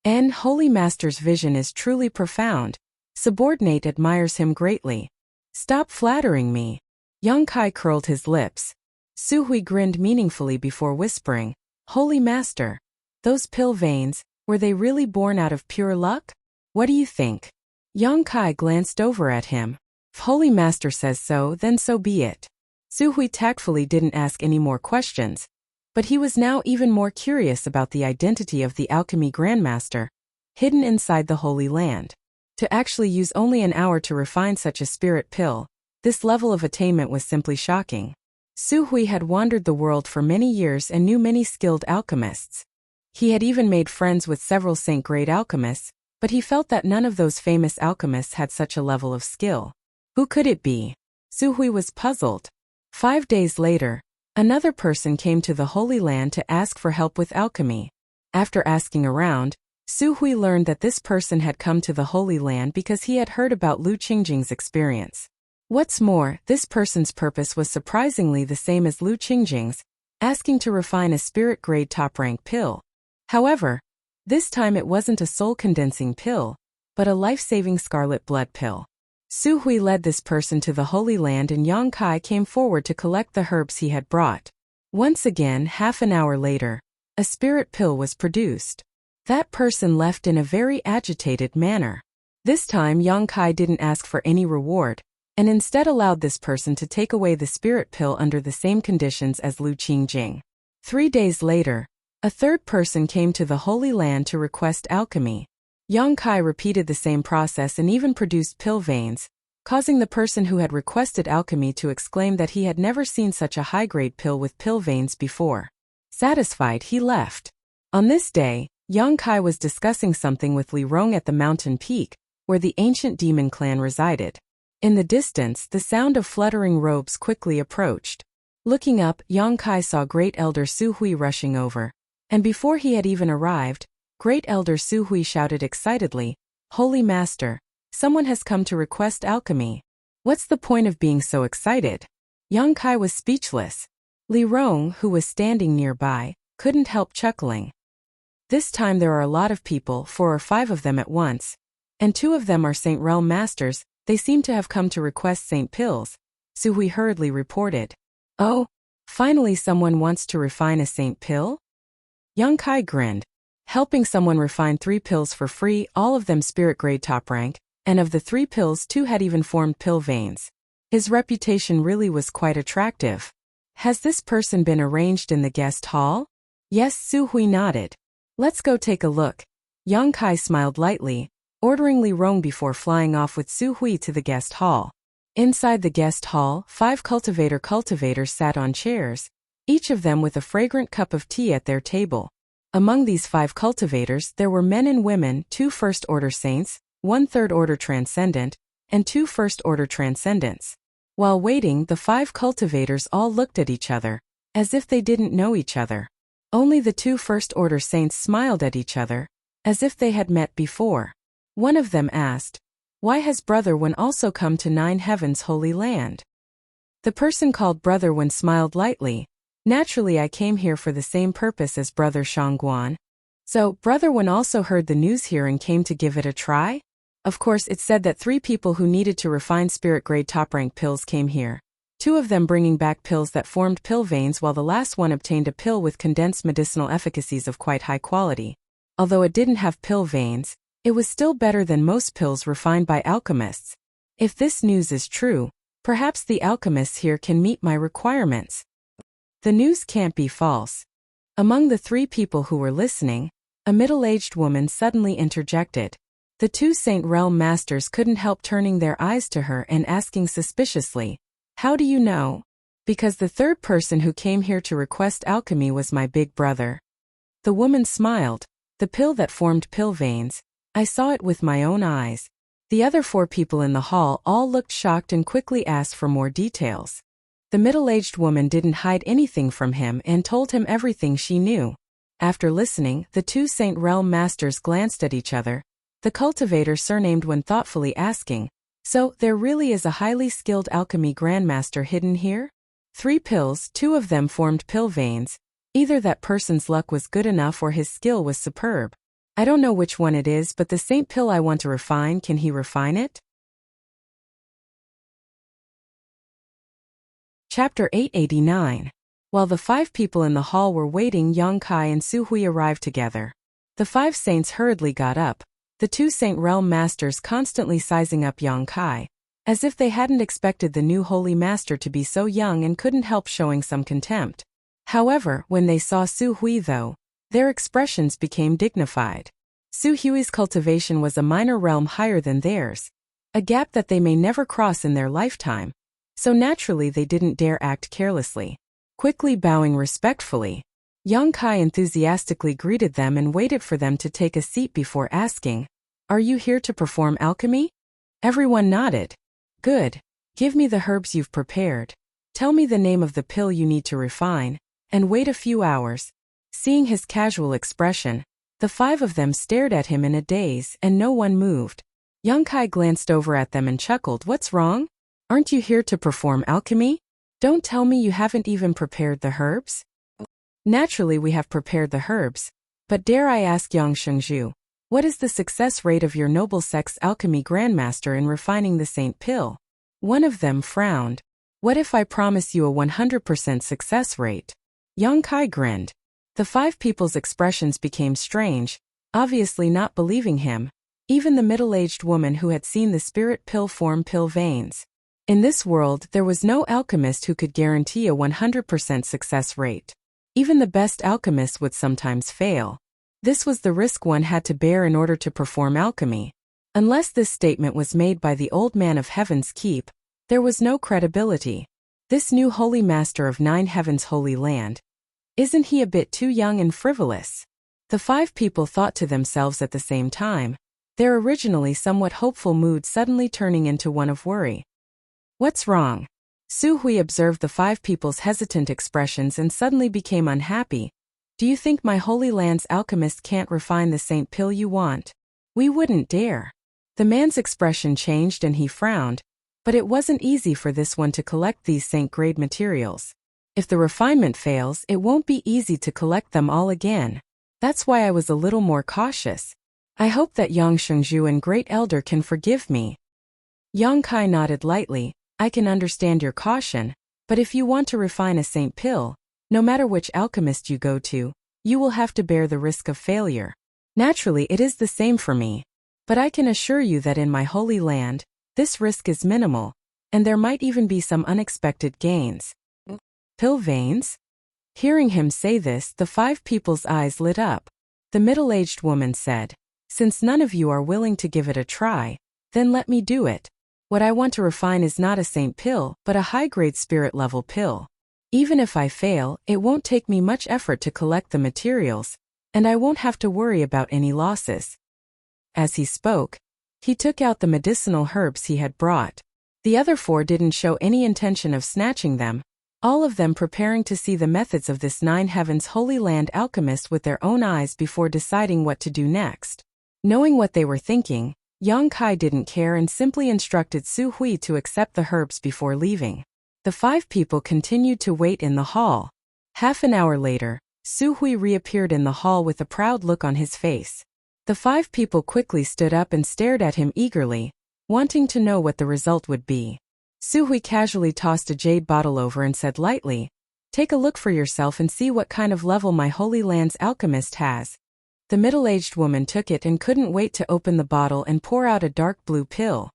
And Holy Master's vision is truly profound. Subordinate admires him greatly." "Stop flattering me." Yang Kai curled his lips. Su Hui grinned meaningfully before whispering, "Holy Master, those pill veins, were they really born out of pure luck? What do you think?" Yang Kai glanced over at him. "If Holy Master says so, then so be it." Su Hui tactfully didn't ask any more questions, but he was now even more curious about the identity of the alchemy grandmaster, hidden inside the Holy Land. To actually use only an hour to refine such a spirit pill, this level of attainment was simply shocking. Su Hui had wandered the world for many years and knew many skilled alchemists. He had even made friends with several saint-grade alchemists, but he felt that none of those famous alchemists had such a level of skill. Who could it be? Su Hui was puzzled. 5 days later, another person came to the Holy Land to ask for help with alchemy. After asking around, Su Hui learned that this person had come to the Holy Land because he had heard about Lu Qingjing's experience. What's more, this person's purpose was surprisingly the same as Lu Qingjing's, asking to refine a spirit-grade top-rank pill. However, this time it wasn't a soul-condensing pill, but a life-saving scarlet blood pill. Su Hui led this person to the Holy Land and Yang Kai came forward to collect the herbs he had brought. Once again, half an hour later, a spirit pill was produced. That person left in a very agitated manner. This time Yang Kai didn't ask for any reward, and instead allowed this person to take away the spirit pill under the same conditions as Lu Qingjing. 3 days later, a third person came to the Holy Land to request alchemy. Yang Kai repeated the same process and even produced pill veins, causing the person who had requested alchemy to exclaim that he had never seen such a high-grade pill with pill veins before. Satisfied, he left. On this day, Yang Kai was discussing something with Li Rong at the mountain peak, where the ancient demon clan resided. In the distance, the sound of fluttering robes quickly approached. Looking up, Yang Kai saw Great Elder Su Hui rushing over. And before he had even arrived, Great Elder Su Hui shouted excitedly, "Holy Master, someone has come to request alchemy." What's the point of being so excited? Yang Kai was speechless. Li Rong, who was standing nearby, couldn't help chuckling. This time there are a lot of people, 4 or 5 of them at once. And 2 of them are Saint Realm Masters. They seem to have come to request Saint Pills, Su Hui hurriedly reported. Oh, finally someone wants to refine a Saint Pill? Yang Kai grinned. Helping someone refine 3 pills for free, all of them spirit grade top rank, and of the 3 pills 2 had even formed pill veins. His reputation really was quite attractive. Has this person been arranged in the guest hall? Yes, Su Hui nodded. Let's go take a look. Yang Kai smiled lightly, ordering Li Rong before flying off with Su Hui to the guest hall. Inside the guest hall, 5 cultivators sat on chairs, each of them with a fragrant cup of tea at their table. Among these 5 cultivators there were men and women, 2 first-order saints, 1 third-order transcendent, and 2 first-order transcendents. While waiting, the 5 cultivators all looked at each other, as if they didn't know each other. Only the 2 first-order saints smiled at each other, as if they had met before. One of them asked, "Why has Brother Wen also come to 9 Heaven's holy land?" The person called Brother Wen smiled lightly. Naturally, I came here for the same purpose as Brother Shangguan. So, Brother Wen also heard the news here and came to give it a try? Of course, it said that 3 people who needed to refine spirit-grade top-rank pills came here. 2 of them bringing back pills that formed pill veins, while the last one obtained a pill with condensed medicinal efficacies of quite high quality. Although it didn't have pill veins, it was still better than most pills refined by alchemists. If this news is true, perhaps the alchemists here can meet my requirements. The news can't be false. Among the 3 people who were listening, a middle-aged woman suddenly interjected. The 2 Saint Realm Masters couldn't help turning their eyes to her and asking suspiciously, "How do you know?" "Because the 3rd person who came here to request alchemy was my big brother." The woman smiled. "The pill that formed pill veins. I saw it with my own eyes." The other 4 people in the hall all looked shocked and quickly asked for more details. The middle-aged woman didn't hide anything from him and told him everything she knew. After listening, the 2 Saint Realm Masters glanced at each other, the cultivator surnamed Wen thoughtfully asking, "So, there really is a highly skilled alchemy grandmaster hidden here? 3 pills, 2 of them formed pill veins. Either that person's luck was good enough or his skill was superb. I don't know which one it is, but the saint pill I want to refine, can he refine it?" Chapter 889. While the 5 people in the hall were waiting, Yang Kai and Su Hui arrived together. The 5 saints hurriedly got up, the 2 Saint Realm Masters constantly sizing up Yang Kai, as if they hadn't expected the new Holy Master to be so young and couldn't help showing some contempt. However, when they saw Su Hui though, their expressions became dignified. Su Hui's cultivation was a minor realm higher than theirs, a gap that they may never cross in their lifetime. So naturally they didn't dare act carelessly. Quickly bowing respectfully, Yang Kai enthusiastically greeted them and waited for them to take a seat before asking, "Are you here to perform alchemy?" Everyone nodded. "Good. Give me the herbs you've prepared. Tell me the name of the pill you need to refine, and wait a few hours." Seeing his casual expression, the 5 of them stared at him in a daze and no one moved. Yang Kai glanced over at them and chuckled, "What's wrong? Aren't you here to perform alchemy? Don't tell me you haven't even prepared the herbs?" "Naturally we have prepared the herbs, but dare I ask Yang Shengzhu, what is the success rate of your noble sex alchemy grandmaster in refining the saint pill?" One of them frowned. "What if I promise you a 100% success rate?" Yang Kai grinned. The 5 people's expressions became strange, obviously not believing him, even the middle-aged woman who had seen the spirit pill form pill veins. In this world there was no alchemist who could guarantee a 100% success rate. Even the best alchemists would sometimes fail. This was the risk one had to bear in order to perform alchemy. Unless this statement was made by the old man of Heaven's Keep, there was no credibility. This new holy master of 9 Heaven's holy land. Isn't he a bit too young and frivolous? The 5 people thought to themselves at the same time, their originally somewhat hopeful mood suddenly turning into one of worry. "What's wrong? Su Hui observed the 5 people's hesitant expressions and suddenly became unhappy. Do you think my Holy Land's alchemist can't refine the saint pill you want? We wouldn't dare. The man's expression changed and he frowned, but it wasn't easy for this one to collect these saint-grade materials. If the refinement fails, it won't be easy to collect them all again. That's why I was a little more cautious. I hope that Yang Shengzhu and Great Elder can forgive me. Yang Kai nodded lightly. I can understand your caution, but if you want to refine a saint pill, no matter which alchemist you go to, you will have to bear the risk of failure. Naturally, it is the same for me. But I can assure you that in my Holy Land, this risk is minimal, and there might even be some unexpected gains. Pill veins? Hearing him say this, the 5 people's eyes lit up. The middle-aged woman said, Since none of you are willing to give it a try, then let me do it. What I want to refine is not a saint pill, but a high-grade spirit-level pill. Even if I fail, it won't take me much effort to collect the materials, and I won't have to worry about any losses. As he spoke, he took out the medicinal herbs he had brought. The other 4 didn't show any intention of snatching them, all of them preparing to see the methods of this 9 Heavens Holy Land alchemist with their own eyes before deciding what to do next. Knowing what they were thinking, Yang Kai didn't care and simply instructed Su Hui to accept the herbs before leaving. The 5 people continued to wait in the hall. Half an hour later, Su Hui reappeared in the hall with a proud look on his face. The 5 people quickly stood up and stared at him eagerly, wanting to know what the result would be. Su Hui casually tossed a jade bottle over and said lightly, Take a look for yourself and see what kind of level my Holy Land's alchemist has. The middle-aged woman took it and couldn't wait to open the bottle and pour out a dark blue pill.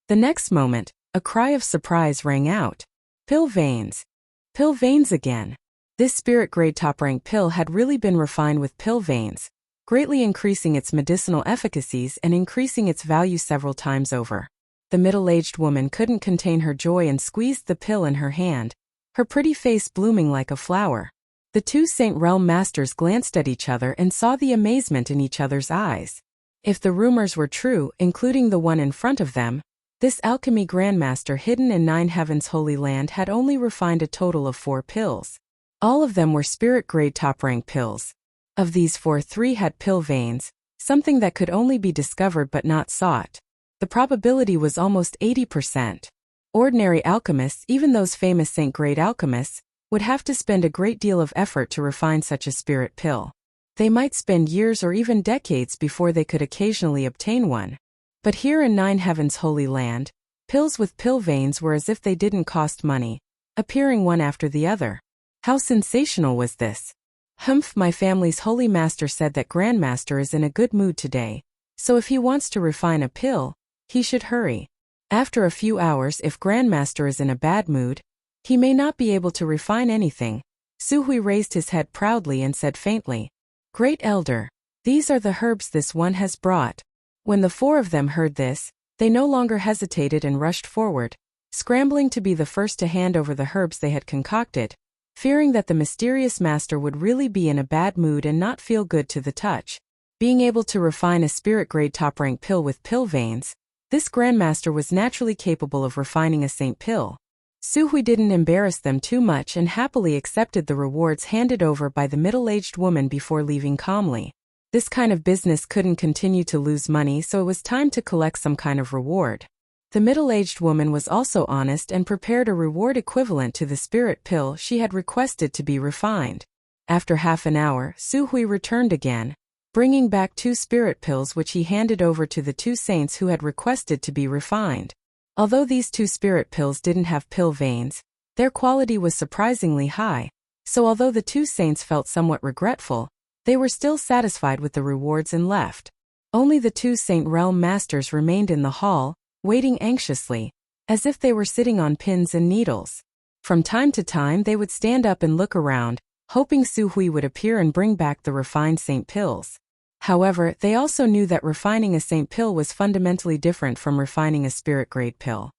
The next moment, a cry of surprise rang out. Pill veins. Pill veins again. This spirit-grade top-rank pill had really been refined with pill veins, greatly increasing its medicinal efficacies and increasing its value several times over. The middle-aged woman couldn't contain her joy and squeezed the pill in her hand, her pretty face blooming like a flower. The 2 Saint Realm Masters glanced at each other and saw the amazement in each other's eyes. If the rumors were true, including the one in front of them, this alchemy grandmaster hidden in 9 Heavens Holy Land had only refined a total of 4 pills. All of them were spirit-grade top-rank pills. Of these 4, 3 had pill veins, something that could only be discovered but not sought. The probability was almost 80%. Ordinary alchemists, even those famous saint-grade alchemists, would have to spend a great deal of effort to refine such a spirit pill. They might spend years or even decades before they could occasionally obtain one. But here in 9 Heavens Holy Land, pills with pill veins were as if they didn't cost money, appearing one after the other. How sensational was this? Humph, my family's holy master said that Grandmaster is in a good mood today, so if he wants to refine a pill, he should hurry. After a few hours, if Grandmaster is in a bad mood, he may not be able to refine anything. Su Hui raised his head proudly and said faintly, Great Elder, these are the herbs this one has brought. When the 4 of them heard this, they no longer hesitated and rushed forward, scrambling to be the first to hand over the herbs they had concocted, fearing that the mysterious master would really be in a bad mood and not feel good to the touch. Being able to refine a spirit-grade top-rank pill with pill veins, this grandmaster was naturally capable of refining a saint pill. Su Hui didn't embarrass them too much and happily accepted the rewards handed over by the middle-aged woman before leaving calmly. This kind of business couldn't continue to lose money, so it was time to collect some kind of reward. The middle-aged woman was also honest and prepared a reward equivalent to the spirit pill she had requested to be refined. After half an hour, Su Hui returned again, bringing back 2 spirit pills which he handed over to the 2 saints who had requested to be refined. Although these 2 spirit pills didn't have pill veins, their quality was surprisingly high, so although the 2 saints felt somewhat regretful, they were still satisfied with the rewards and left. Only the 2 Saint Realm Masters remained in the hall, waiting anxiously, as if they were sitting on pins and needles. From time to time they would stand up and look around, hoping Su Hui would appear and bring back the refined saint pills. However, they also knew that refining a saint pill was fundamentally different from refining a spirit-grade pill.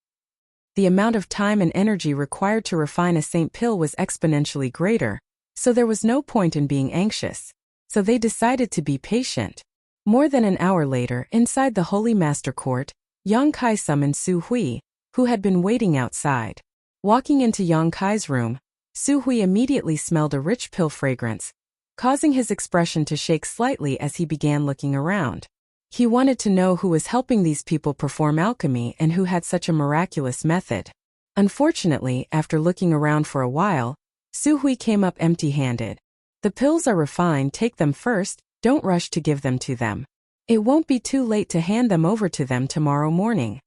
The amount of time and energy required to refine a saint pill was exponentially greater, so there was no point in being anxious. So they decided to be patient. More than an hour later, inside the Holy Master Court, Yang Kai summoned Su Hui, who had been waiting outside. Walking into Yang Kai's room, Su Hui immediately smelled a rich pill fragrance, causing his expression to shake slightly as he began looking around. He wanted to know who was helping these people perform alchemy and who had such a miraculous method. Unfortunately, after looking around for a while, Su Hui came up empty-handed. The pills are refined, take them first, don't rush to give them to them. It won't be too late to hand them over to them tomorrow morning.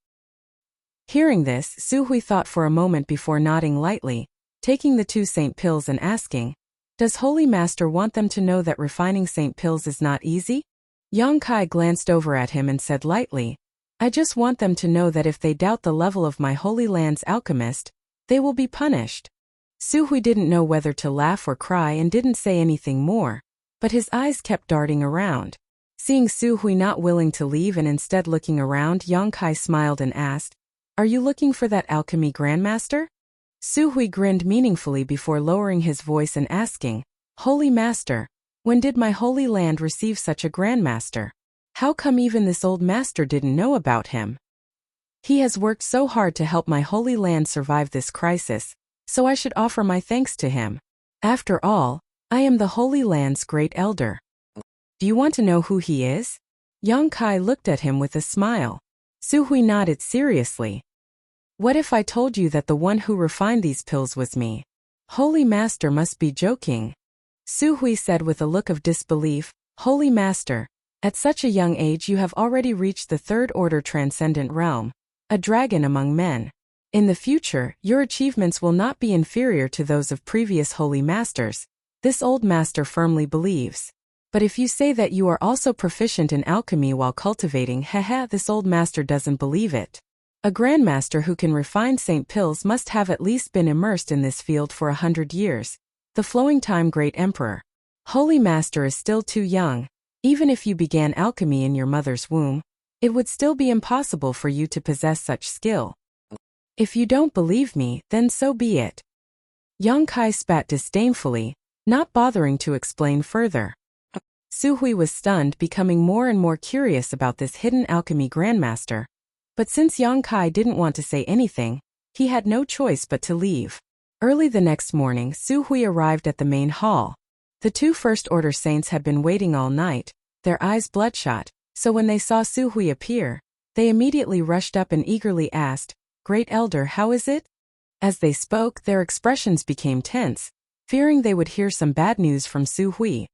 Hearing this, Su Hui thought for a moment before nodding lightly, taking the 2 saint pills and asking, "Does Holy Master want them to know that refining saint pills is not easy?" Yang Kai glanced over at him and said lightly, "I just want them to know that if they doubt the level of my Holy Land's alchemist, they will be punished." Su Hui didn't know whether to laugh or cry and didn't say anything more, but his eyes kept darting around. Seeing Su Hui not willing to leave and instead looking around, Yang Kai smiled and asked, "Are you looking for that alchemy grandmaster?" Su Hui grinned meaningfully before lowering his voice and asking, "Holy Master, when did my Holy Land receive such a grandmaster? How come even this old master didn't know about him? He has worked so hard to help my Holy Land survive this crisis, so I should offer my thanks to him. After all, I am the Holy Land's great elder. Do you want to know who he is?" Yang Kai looked at him with a smile. Su Hui nodded seriously. "What if I told you that the one who refined these pills was me? Holy Master must be joking." Su Hui said with a look of disbelief, "Holy Master, at such a young age you have already reached the 3rd order transcendent realm, a dragon among men. In the future, your achievements will not be inferior to those of previous holy masters, this old master firmly believes. But if you say that you are also proficient in alchemy while cultivating, this old master doesn't believe it. A grandmaster who can refine saint pills must have at least been immersed in this field for 100 years. The flowing time, great emperor. Holy Master is still too young. Even if you began alchemy in your mother's womb, it would still be impossible for you to possess such skill. If you don't believe me, then so be it." Yang Kai spat disdainfully, not bothering to explain further. Su Hui was stunned, becoming more and more curious about this hidden alchemy grandmaster. But since Yang Kai didn't want to say anything, he had no choice but to leave. Early the next morning, Su Hui arrived at the main hall. The 2 first-order saints had been waiting all night, their eyes bloodshot, so when they saw Su Hui appear, they immediately rushed up and eagerly asked, "Great Elder, how is it?" As they spoke, their expressions became tense, fearing they would hear some bad news from Su Hui.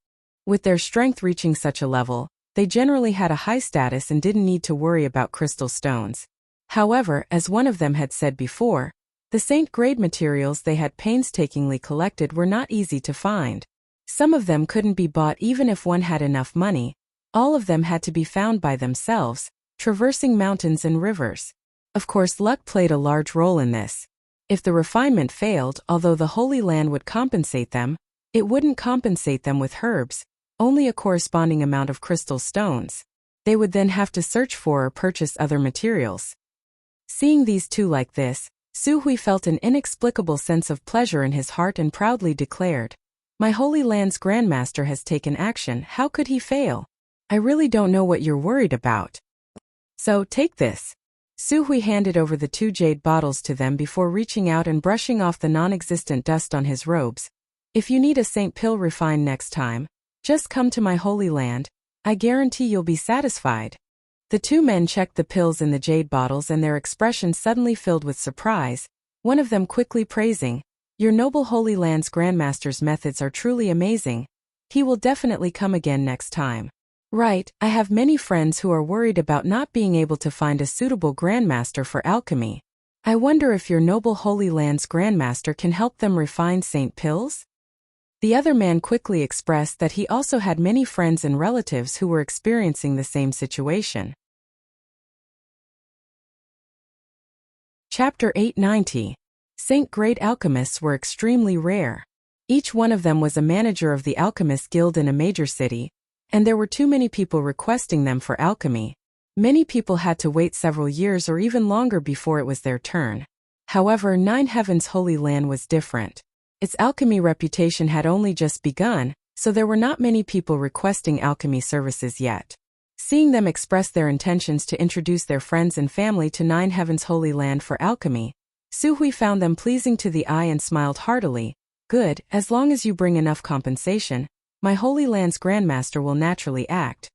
With their strength reaching such a level, they generally had a high status and didn't need to worry about crystal stones. However, as one of them had said before, the saint-grade materials they had painstakingly collected were not easy to find. Some of them couldn't be bought even if one had enough money. All of them had to be found by themselves, traversing mountains and rivers. Of course, luck played a large role in this. If the refinement failed, although the Holy Land would compensate them, it wouldn't compensate them with herbs, only a corresponding amount of crystal stones. They would then have to search for or purchase other materials. Seeing these 2 like this, Su Hui felt an inexplicable sense of pleasure in his heart and proudly declared, "My Holy Land's grandmaster has taken action, how could he fail? I really don't know what you're worried about. So, take this." Su Hui handed over the 2 jade bottles to them before reaching out and brushing off the non-existent dust on his robes. "If you need a saint pill refined next time, just come to my Holy Land. I guarantee you'll be satisfied." The 2 men checked the pills in the jade bottles and their expressions suddenly filled with surprise, one of them quickly praising, "Your noble Holy Land's grandmaster's methods are truly amazing. He will definitely come again next time." "Right, I have many friends who are worried about not being able to find a suitable grandmaster for alchemy. I wonder if your noble Holy Land's grandmaster can help them refine saint pills?" The other man quickly expressed that he also had many friends and relatives who were experiencing the same situation. Chapter 890. Saint-grade alchemists were extremely rare. Each one of them was a manager of the Alchemist Guild in a major city, and there were too many people requesting them for alchemy. Many people had to wait several years or even longer before it was their turn. However, Nine Heaven's Holy Land was different. Its alchemy reputation had only just begun, so there were not many people requesting alchemy services yet. Seeing them express their intentions to introduce their friends and family to Nine Heaven's Holy Land for alchemy, Suhui found them pleasing to the eye and smiled heartily. Good, as long as you bring enough compensation, my Holy Land's Grandmaster will naturally act.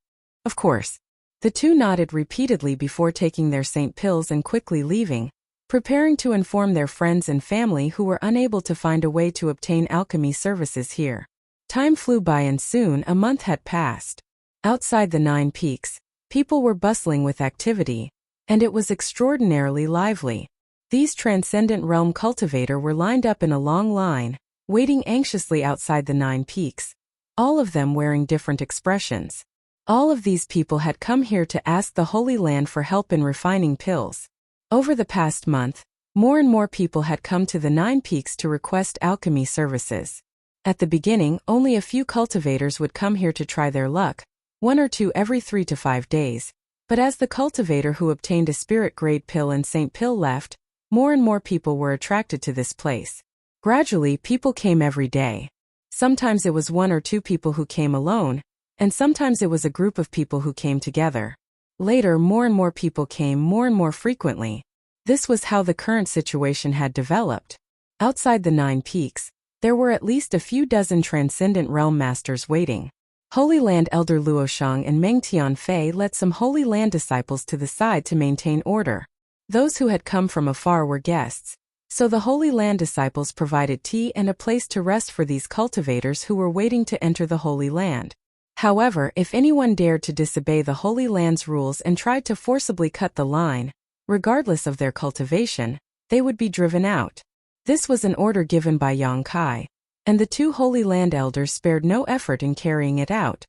Of course. The two nodded repeatedly before taking their saint pills and quickly leaving, preparing to inform their friends and family who were unable to find a way to obtain alchemy services here. Time flew by and soon a month had passed. Outside the 9 Peaks, people were bustling with activity, and it was extraordinarily lively. These Transcendent Realm cultivator were lined up in a long line, waiting anxiously outside the 9 Peaks, all of them wearing different expressions. All of these people had come here to ask the Holy Land for help in refining pills. Over the past month, more and more people had come to the 9 Peaks to request alchemy services. At the beginning, only a few cultivators would come here to try their luck, 1 or 2 every 3 to 5 days. But as the cultivator who obtained a spirit-grade pill and saint pill left, more and more people were attracted to this place. Gradually, people came every day. Sometimes it was 1 or 2 people who came alone, and sometimes it was a group of people who came together. Later, more and more people came more and more frequently. This was how the current situation had developed. Outside the 9 Peaks, there were at least a few dozen Transcendent Realm Masters waiting. Holy Land Elder Luoshang and Meng Tianfei led some Holy Land disciples to the side to maintain order. Those who had come from afar were guests, so the Holy Land disciples provided tea and a place to rest for these cultivators who were waiting to enter the Holy Land. However, if anyone dared to disobey the Holy Land's rules and tried to forcibly cut the line, regardless of their cultivation, they would be driven out. This was an order given by Yang Kai, and the 2 Holy Land elders spared no effort in carrying it out.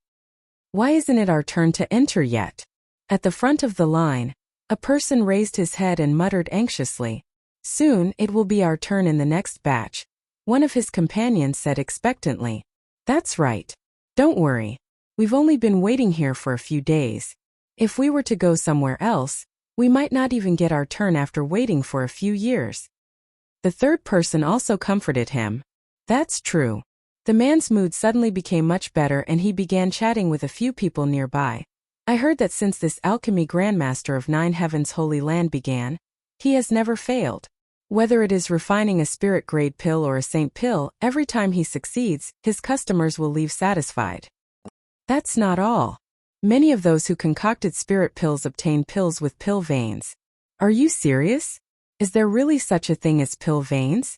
Why isn't it our turn to enter yet? At the front of the line, a person raised his head and muttered anxiously. Soon, it will be our turn in the next batch, one of his companions said expectantly. That's right. Don't worry. We've only been waiting here for a few days. If we were to go somewhere else, we might not even get our turn after waiting for a few years. The third person also comforted him. That's true. The man's mood suddenly became much better and he began chatting with a few people nearby. I heard that since this alchemy grandmaster of 9 Heavens Holy Land began, he has never failed. Whether it is refining a spirit-grade pill or a saint pill, every time he succeeds, his customers will leave satisfied. That's not all. Many of those who concocted spirit pills obtained pills with pill veins. Are you serious? Is there really such a thing as pill veins?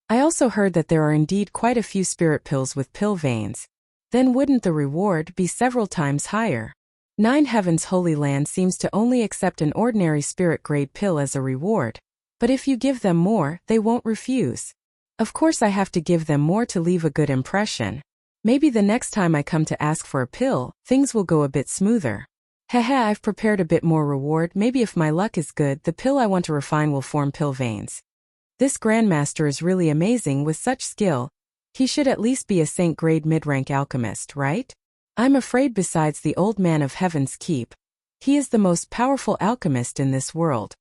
I also heard that there are indeed quite a few spirit pills with pill veins. Then wouldn't the reward be several times higher? 9 Heavens Holy Land seems to only accept an ordinary spirit-grade pill as a reward. But if you give them more, they won't refuse. Of course I have to give them more to leave a good impression. Maybe the next time I come to ask for a pill, things will go a bit smoother. Haha, I've prepared a bit more reward. Maybe if my luck is good, the pill I want to refine will form pill veins. This Grandmaster is really amazing with such skill. He should at least be a saint-grade mid-rank alchemist, right? I'm afraid besides the old man of Heaven's Keep, he is the most powerful alchemist in this world.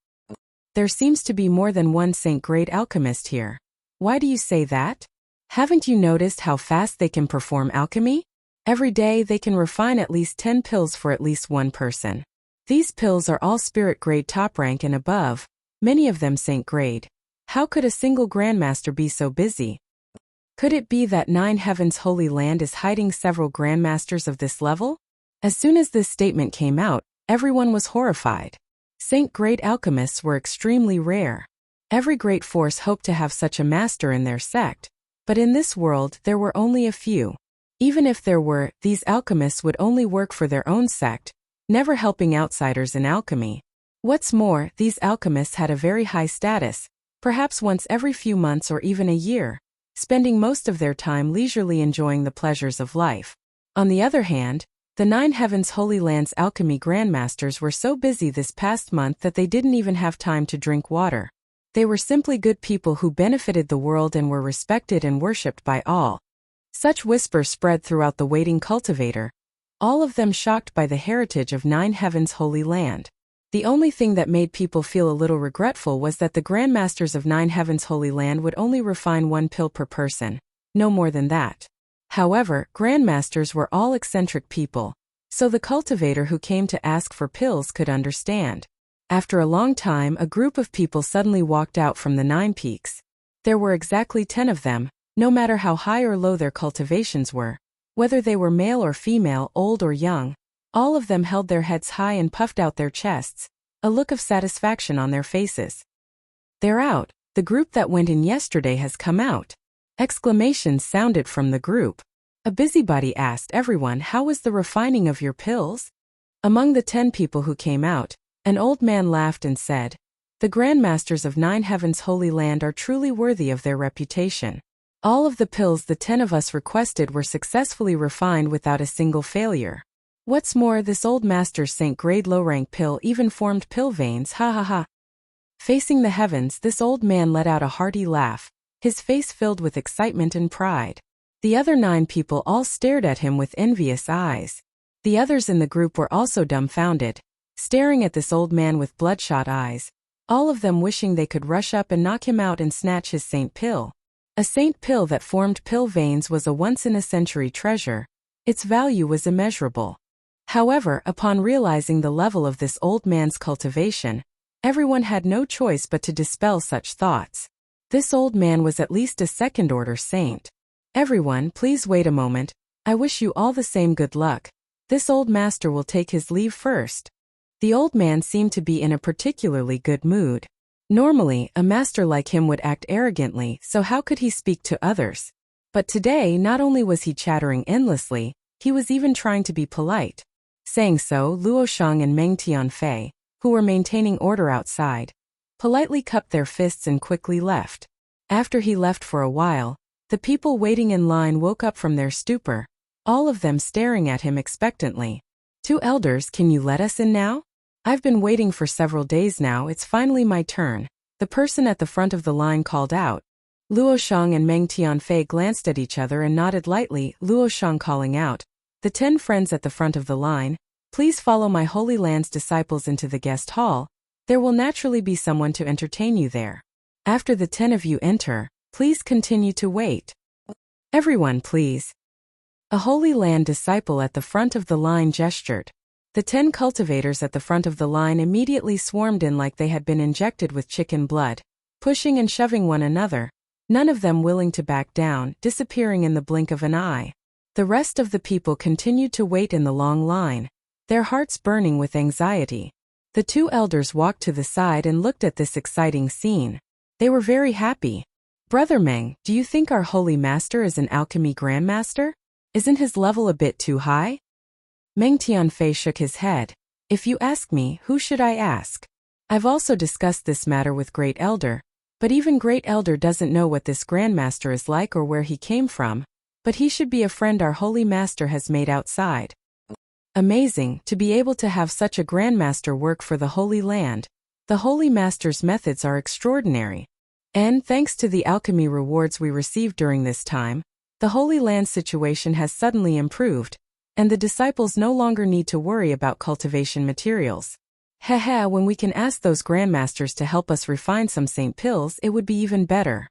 There seems to be more than one saint-grade alchemist here. Why do you say that? Haven't you noticed how fast they can perform alchemy? Every day they can refine at least 10 pills for at least one person. These pills are all spirit-grade top rank and above, many of them saint-grade. How could a single Grandmaster be so busy? Could it be that 9 Heavens Holy Land is hiding several Grandmasters of this level? As soon as this statement came out, everyone was horrified. Saint-grade alchemists were extremely rare. Every great force hoped to have such a master in their sect, but in this world there were only a few. Even if there were, these alchemists would only work for their own sect, never helping outsiders in alchemy. What's more, these alchemists had a very high status, perhaps once every few months or even a year, spending most of their time leisurely enjoying the pleasures of life. On the other hand, the 9 Heavens Holy Land's alchemy grandmasters were so busy this past month that they didn't even have time to drink water. They were simply good people who benefited the world and were respected and worshipped by all. Such whispers spread throughout the waiting cultivator, all of them shocked by the heritage of 9 Heavens Holy Land. The only thing that made people feel a little regretful was that the grandmasters of 9 Heavens Holy Land would only refine 1 pill per person, no more than that. However, grandmasters were all eccentric people, so the cultivator who came to ask for pills could understand. After a long time, a group of people suddenly walked out from the 9 peaks. There were exactly 10 of them, no matter how high or low their cultivations were. Whether they were male or female, old or young, all of them held their heads high and puffed out their chests, a look of satisfaction on their faces. "They're out. The group that went in yesterday has come out." Exclamations sounded from the group. A busybody asked everyone, "How was the refining of your pills?" Among the 10 people who came out, an old man laughed and said, "The grandmasters of 9 heavens' holy land are truly worthy of their reputation. All of the pills the 10 of us requested were successfully refined without a single failure. What's more, this old master's Saint-grade low-rank pill even formed pill veins, ha ha ha." Facing the heavens, this old man let out a hearty laugh, his face filled with excitement and pride. The other 9 people all stared at him with envious eyes. The others in the group were also dumbfounded, staring at this old man with bloodshot eyes, all of them wishing they could rush up and knock him out and snatch his saint pill. A saint pill that formed pill veins was a once-in-a-century treasure. Its value was immeasurable. However, upon realizing the level of this old man's cultivation, everyone had no choice but to dispel such thoughts. This old man was at least a second-order saint. "Everyone, please wait a moment. I wish you all the same good luck. This old master will take his leave first." The old man seemed to be in a particularly good mood. Normally, a master like him would act arrogantly, so how could he speak to others? But today, not only was he chattering endlessly, he was even trying to be polite. Saying so, Luo Shang and Meng Tianfei, who were maintaining order outside, politely cupped their fists and quickly left. After he left for a while, the people waiting in line woke up from their stupor, all of them staring at him expectantly. "Two elders, can you let us in now? I've been waiting for several days now, it's finally my turn," the person at the front of the line called out. Luo Shang and Meng Tianfei glanced at each other and nodded lightly, Luo Shang calling out, "The 10 friends at the front of the line, please follow my Holy Land's disciples into the guest hall. There will naturally be someone to entertain you there. After the 10 of you enter, please continue to wait. Everyone, please." A Holy Land disciple at the front of the line gestured. The 10 cultivators at the front of the line immediately swarmed in like they had been injected with chicken blood, pushing and shoving one another, none of them willing to back down, disappearing in the blink of an eye. The rest of the people continued to wait in the long line, their hearts burning with anxiety. The 2 elders walked to the side and looked at this exciting scene. They were very happy. "Brother Meng, do you think our holy master is an alchemy grandmaster? Isn't his level a bit too high?" Meng Tianfei shook his head. "If you ask me, who should I ask? I've also discussed this matter with Great Elder, but even Great Elder doesn't know what this grandmaster is like or where he came from, but he should be a friend our holy master has made outside." Amazing, to be able to have such a grandmaster work for the Holy Land. The Holy Master's methods are extraordinary. And, thanks to the alchemy rewards we received during this time, the Holy Land situation has suddenly improved, and the disciples no longer need to worry about cultivation materials. Haha, when we can ask those grandmasters to help us refine some saint pills, it would be even better.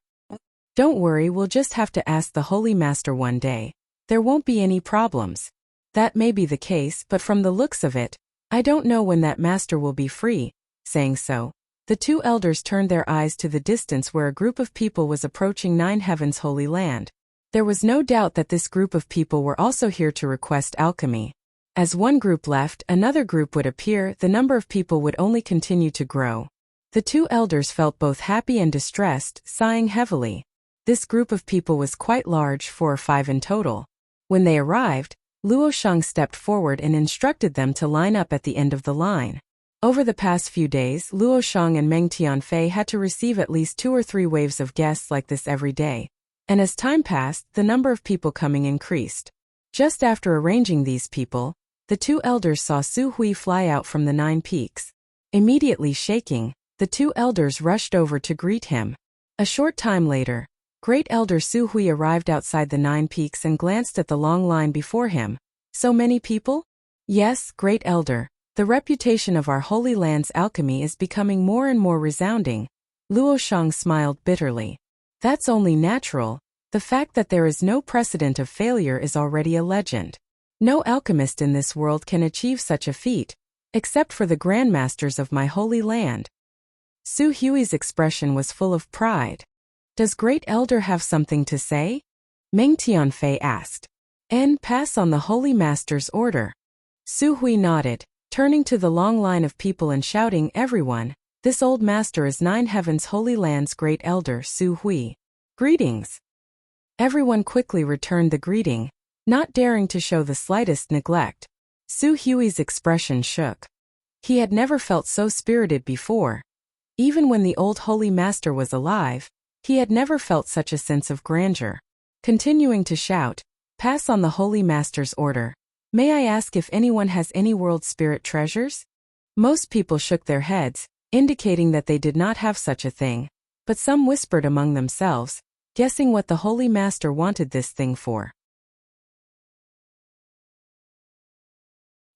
Don't worry, we'll just have to ask the Holy Master one day. There won't be any problems. That may be the case, but from the looks of it, I don't know when that master will be free. Saying so, the 2 elders turned their eyes to the distance where a group of people was approaching 9 heavens' holy land. There was no doubt that this group of people were also here to request alchemy. As one group left, another group would appear, the number of people would only continue to grow. The 2 elders felt both happy and distressed, sighing heavily. This group of people was quite large, 4 or 5 in total. When they arrived, Luo Shang stepped forward and instructed them to line up at the end of the line. Over the past few days, Luo Shang and Meng Tianfei had to receive at least 2 or 3 waves of guests like this every day. And as time passed, the number of people coming increased. Just after arranging these people, the 2 elders saw Su Hui fly out from the 9 peaks. Immediately shaking, the 2 elders rushed over to greet him. A short time later, Great Elder Su Hui arrived outside the 9 peaks and glanced at the long line before him. "So many people?" "Yes, Great Elder. The reputation of our Holy Land's alchemy is becoming more and more resounding." Luo Shang smiled bitterly. "That's only natural. The fact that there is no precedent of failure is already a legend. No alchemist in this world can achieve such a feat. except for the grandmasters of my holy land. Su Hui's expression was full of pride. Does Great Elder have something to say? Meng Tianfei asked. And pass on the Holy Master's order. Su Hui nodded, turning to the long line of people and shouting, everyone, this old master is Nine Heavens Holy Land's Great Elder Su Hui. Greetings. Everyone quickly returned the greeting, not daring to show the slightest neglect. Su Hui's expression shook. He had never felt so spirited before. Even when the old Holy Master was alive, he had never felt such a sense of grandeur. Continuing to shout, pass on the Holy Master's order. May I ask if anyone has any world spirit treasures? Most people shook their heads, indicating that they did not have such a thing, but some whispered among themselves, guessing what the Holy Master wanted this thing for.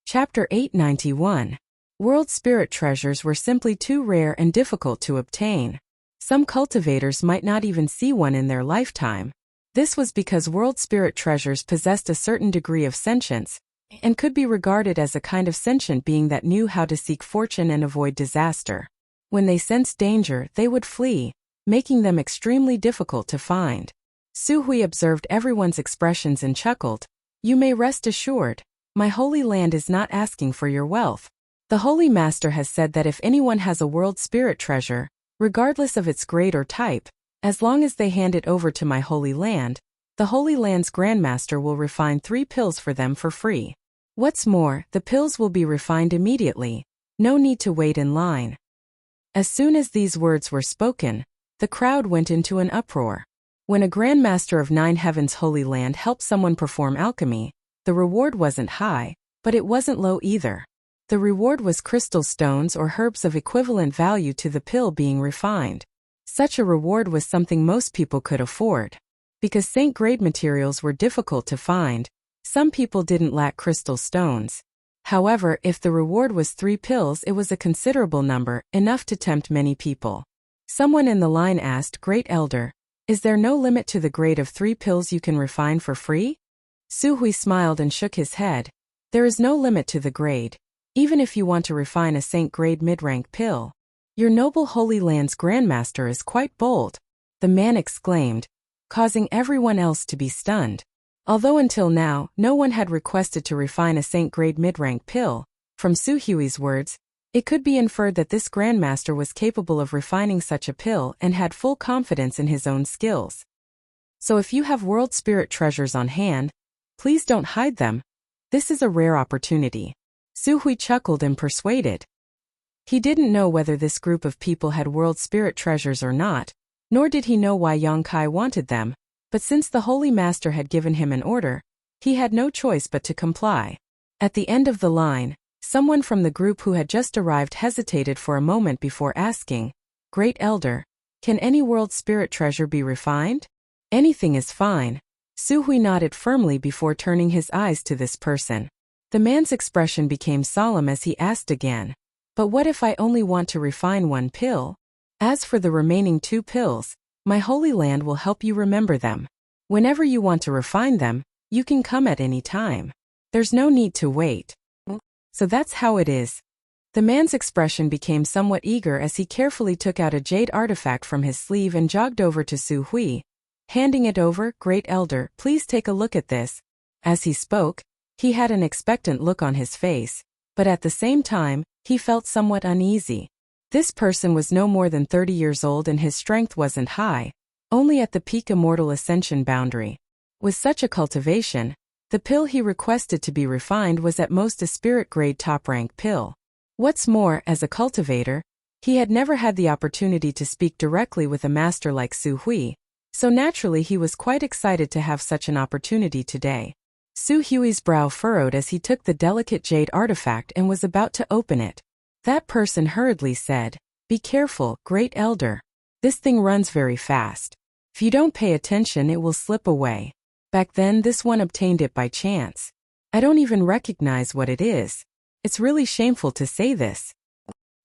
Chapter 891. World spirit treasures were simply too rare and difficult to obtain. Some cultivators might not even see one in their lifetime. This was because world spirit treasures possessed a certain degree of sentience, and could be regarded as a kind of sentient being that knew how to seek fortune and avoid disaster. When they sensed danger, they would flee, making them extremely difficult to find. Su Hui observed everyone's expressions and chuckled. You may rest assured, my holy land is not asking for your wealth. The Holy Master has said that if anyone has a world spirit treasure, regardless of its grade or type, as long as they hand it over to my holy land, the Holy Land's Grandmaster will refine 3 pills for them for free. What's more, the pills will be refined immediately. No need to wait in line. As soon as these words were spoken, the crowd went into an uproar. When a Grandmaster of Nine Heavens Holy Land helped someone perform alchemy, the reward wasn't high, but it wasn't low either. The reward was crystal stones or herbs of equivalent value to the pill being refined. Such a reward was something most people could afford. Because saint-grade materials were difficult to find, some people didn't lack crystal stones. However, if the reward was 3 pills, it was a considerable number, enough to tempt many people. Someone in the line asked, Great Elder, is there no limit to the grade of 3 pills you can refine for free? Su Hui smiled and shook his head. There is no limit to the grade. Even if you want to refine a saint-grade mid-rank pill. Your noble Holy Land's Grandmaster is quite bold, the man exclaimed, causing everyone else to be stunned. Although until now, no one had requested to refine a saint-grade mid-rank pill, from Su Hui's words, it could be inferred that this Grandmaster was capable of refining such a pill and had full confidence in his own skills. So if you have world spirit treasures on hand, please don't hide them. This is a rare opportunity. Su Hui chuckled and persuaded. He didn't know whether this group of people had world spirit treasures or not, nor did he know why Yang Kai wanted them, but since the Holy Master had given him an order, he had no choice but to comply. At the end of the line, someone from the group who had just arrived hesitated for a moment before asking, Great Elder, can any world spirit treasure be refined? Anything is fine. Su Hui nodded firmly before turning his eyes to this person. The man's expression became solemn as he asked again, but what if I only want to refine 1 pill? As for the remaining 2 pills, my holy land will help you remember them. Whenever you want to refine them, you can come at any time. There's no need to wait. So that's how it is. The man's expression became somewhat eager as he carefully took out a jade artifact from his sleeve and jogged over to Su Hui. Handing it over, Great Elder, please take a look at this. As he spoke, he had an expectant look on his face, but at the same time, he felt somewhat uneasy. This person was no more than 30 years old and his strength wasn't high, only at the peak immortal ascension boundary. With such a cultivation, the pill he requested to be refined was at most a spirit-grade top-rank pill. What's more, as a cultivator, he had never had the opportunity to speak directly with a master like Su Hui, so naturally he was quite excited to have such an opportunity today. Su Hui's brow furrowed as he took the delicate jade artifact and was about to open it. That person hurriedly said, Be careful, Great Elder. This thing runs very fast. If you don't pay attention, it will slip away. Back then, this one obtained it by chance. I don't even recognize what it is. It's really shameful to say this.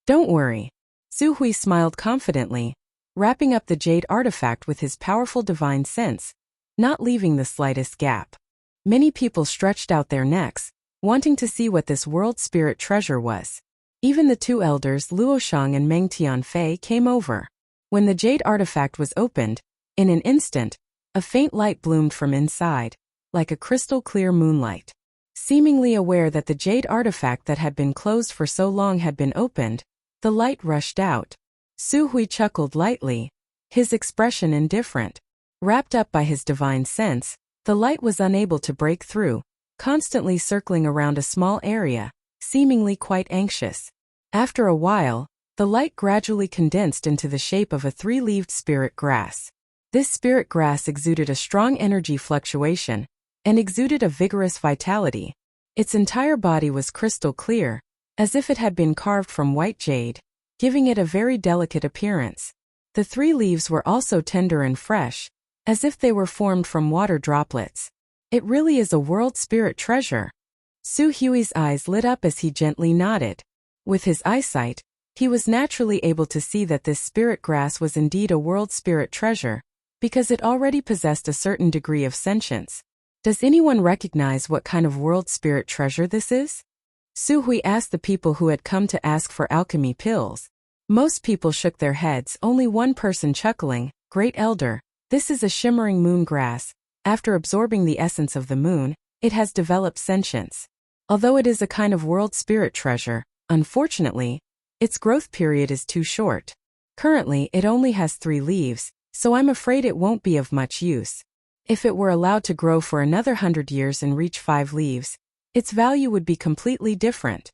Don't worry. Su Hui smiled confidently, wrapping up the jade artifact with his powerful divine sense, not leaving the slightest gap. Many people stretched out their necks, wanting to see what this world spirit treasure was. Even the two elders Luoshang and Meng Tianfei came over. When the jade artifact was opened, in an instant, a faint light bloomed from inside, like a crystal-clear moonlight. Seemingly aware that the jade artifact that had been closed for so long had been opened, the light rushed out. Su Hui chuckled lightly, his expression indifferent. Wrapped up by his divine sense, the light was unable to break through, constantly circling around a small area, seemingly quite anxious. After a while, the light gradually condensed into the shape of a three-leaved spirit grass. This spirit grass exuded a strong energy fluctuation, and exuded a vigorous vitality. Its entire body was crystal clear, as if it had been carved from white jade, giving it a very delicate appearance. The three leaves were also tender and fresh, as if they were formed from water droplets. It really is a world spirit treasure. Su Hui's eyes lit up as he gently nodded. With his eyesight, he was naturally able to see that this spirit grass was indeed a world spirit treasure, because it already possessed a certain degree of sentience. Does anyone recognize what kind of world spirit treasure this is? Su Hui asked the people who had come to ask for alchemy pills. Most people shook their heads, only one person chuckling, "Great Elder, this is a shimmering moon grass. After absorbing the essence of the moon, it has developed sentience. Although it is a kind of world spirit treasure, unfortunately, its growth period is too short. Currently, it only has 3 leaves, so I'm afraid it won't be of much use. If it were allowed to grow for another 100 years and reach 5 leaves, its value would be completely different."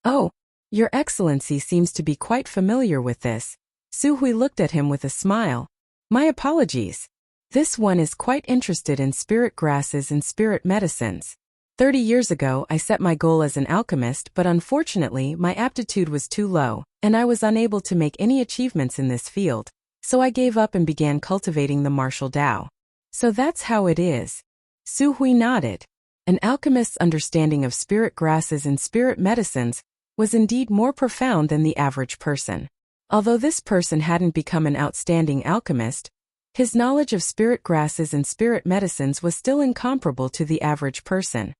"Oh, Your Excellency seems to be quite familiar with this." Su Hui looked at him with a smile. "My apologies. This one is quite interested in spirit grasses and spirit medicines. 30 years ago I set my goal as an alchemist, but unfortunately my aptitude was too low, and I was unable to make any achievements in this field, so I gave up and began cultivating the martial Tao." "So that's how it is." Su Hui nodded. An alchemist's understanding of spirit grasses and spirit medicines was indeed more profound than the average person. Although this person hadn't become an outstanding alchemist, his knowledge of spirit grasses and spirit medicines was still incomparable to the average person.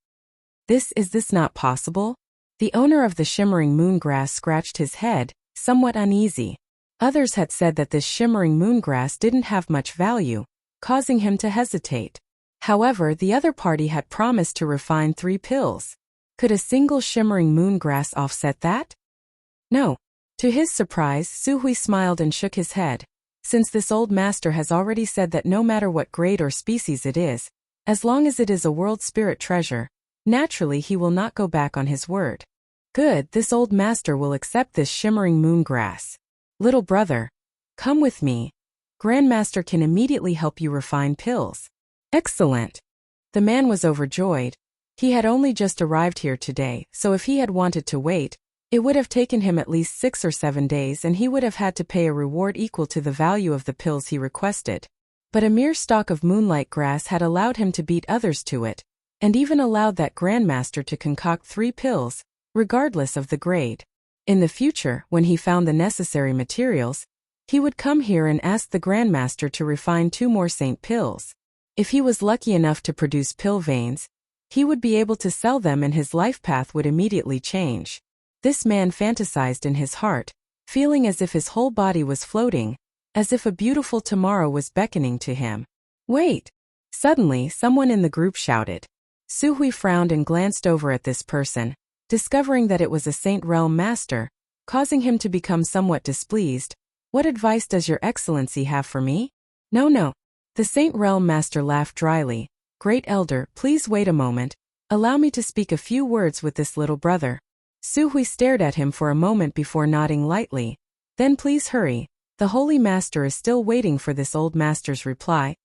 Is this not possible?" The owner of the shimmering moon grass scratched his head, somewhat uneasy. Others had said that this shimmering moon grass didn't have much value, causing him to hesitate. However, the other party had promised to refine 3 pills. Could a single shimmering moon grass offset that? No. To his surprise, Su Hui smiled and shook his head. Since this old master has already said that no matter what grade or species it is, as long as it is a world spirit treasure, naturally he will not go back on his word. Good, this old master will accept this shimmering moon grass. "Little brother, come with me. Grandmaster can immediately help you refine pills." "Excellent." The man was overjoyed. He had only just arrived here today, so if he had wanted to wait, it would have taken him at least 6 or 7 days and he would have had to pay a reward equal to the value of the pills he requested. But a mere stalk of moonlight grass had allowed him to beat others to it, and even allowed that grandmaster to concoct 3 pills, regardless of the grade. In the future, when he found the necessary materials, he would come here and ask the grandmaster to refine 2 more saint pills. If he was lucky enough to produce pill veins, he would be able to sell them and his life path would immediately change. This man fantasized in his heart, feeling as if his whole body was floating, as if a beautiful tomorrow was beckoning to him. "Wait!" Suddenly, someone in the group shouted. Su Hui frowned and glanced over at this person, discovering that it was a Saint Realm master, causing him to become somewhat displeased. "What advice does Your Excellency have for me?" No. The Saint Realm master laughed dryly. "Great Elder, please wait a moment. Allow me to speak a few words with this little brother." Su Hui stared at him for a moment before nodding lightly. "Then please hurry. The Holy Master is still waiting for this old master's reply."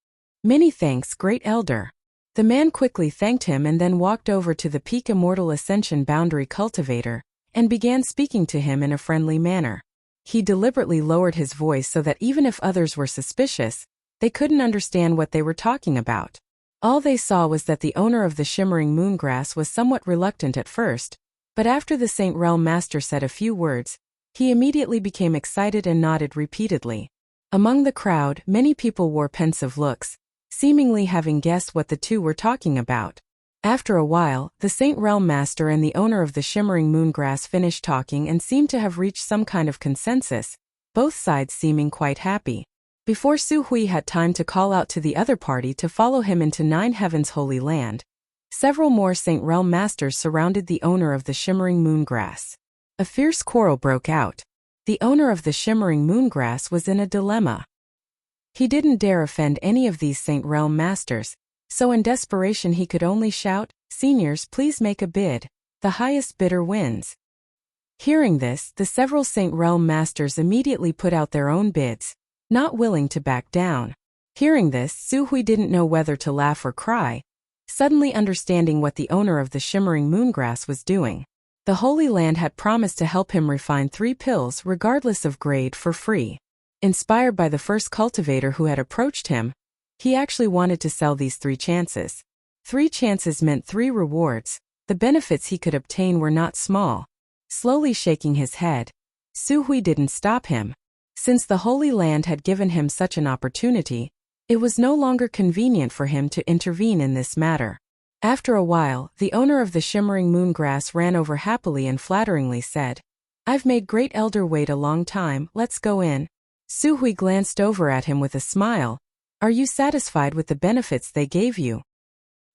"Many thanks, Great Elder." The man quickly thanked him and then walked over to the Peak Immortal Ascension Boundary Cultivator, and began speaking to him in a friendly manner. He deliberately lowered his voice so that even if others were suspicious, they couldn't understand what they were talking about. All they saw was that the owner of the shimmering moongrass was somewhat reluctant at first, but after the Saint Realm Master said a few words, he immediately became excited and nodded repeatedly. Among the crowd, many people wore pensive looks, seemingly having guessed what the two were talking about. After a while, the Saint Realm Master and the owner of the shimmering moongrass finished talking and seemed to have reached some kind of consensus, both sides seeming quite happy. Before Su Hui had time to call out to the other party to follow him into Nine Heavens' holy land, several more Saint Realm Masters surrounded the owner of the shimmering moongrass. A fierce quarrel broke out. The owner of the shimmering moongrass was in a dilemma. He didn't dare offend any of these Saint Realm Masters, so in desperation he could only shout, "Seniors, please make a bid. The highest bidder wins." Hearing this, the several Saint Realm Masters immediately put out their own bids, not willing to back down. Hearing this, Su Hui didn't know whether to laugh or cry, suddenly understanding what the owner of the shimmering moongrass was doing. The Holy Land had promised to help him refine 3 pills regardless of grade for free. Inspired by the first cultivator who had approached him, he actually wanted to sell these 3 chances. 3 chances meant 3 rewards. The benefits he could obtain were not small. Slowly shaking his head, Su Hui didn't stop him. Since the Holy Land had given him such an opportunity, it was no longer convenient for him to intervene in this matter. After a while, the owner of the shimmering moongrass ran over happily and flatteringly said, "I've made great elder wait a long time, let's go in." Su Hui glanced over at him with a smile. "Are you satisfied with the benefits they gave you?"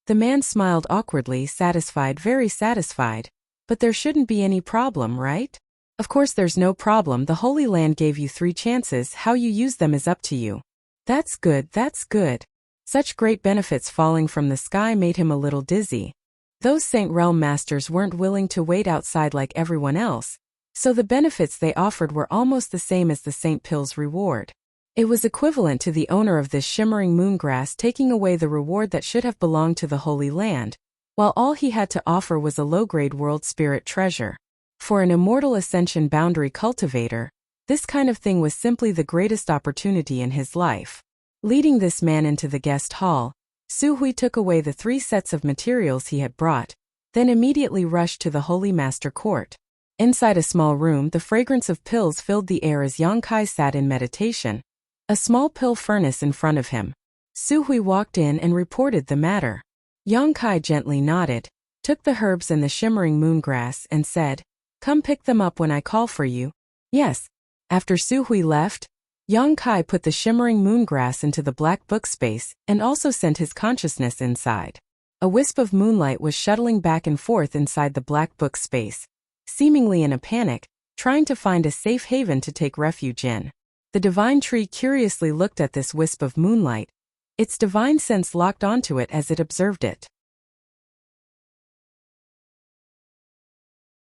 The man smiled awkwardly, satisfied, very satisfied. "But there shouldn't be any problem, right?" "Of course there's no problem. The Holy Land gave you 3 chances, how you use them is up to you." That's good, that's good." Such great benefits falling from the sky made him a little dizzy. Those Saint Realm Masters weren't willing to wait outside like everyone else, so the benefits they offered were almost the same as the Saint Pill's reward. It was equivalent to the owner of this shimmering moongrass taking away the reward that should have belonged to the Holy Land, while all he had to offer was a low-grade world spirit treasure. For an immortal ascension boundary cultivator, this kind of thing was simply the greatest opportunity in his life. Leading this man into the guest hall, Su Hui took away the 3 sets of materials he had brought, then immediately rushed to the Holy Master Court. Inside a small room, the fragrance of pills filled the air as Yang Kai sat in meditation, a small pill furnace in front of him. Su Hui walked in and reported the matter. Yang Kai gently nodded, took the herbs and the shimmering moongrass and said, "Come pick them up when I call for you." "Yes." After Su Hui left, Yang Kai put the shimmering moongrass into the black book space and also sent his consciousness inside. A wisp of moonlight was shuttling back and forth inside the black book space, seemingly in a panic, trying to find a safe haven to take refuge in. The divine tree curiously looked at this wisp of moonlight. Its divine sense locked onto it as it observed it.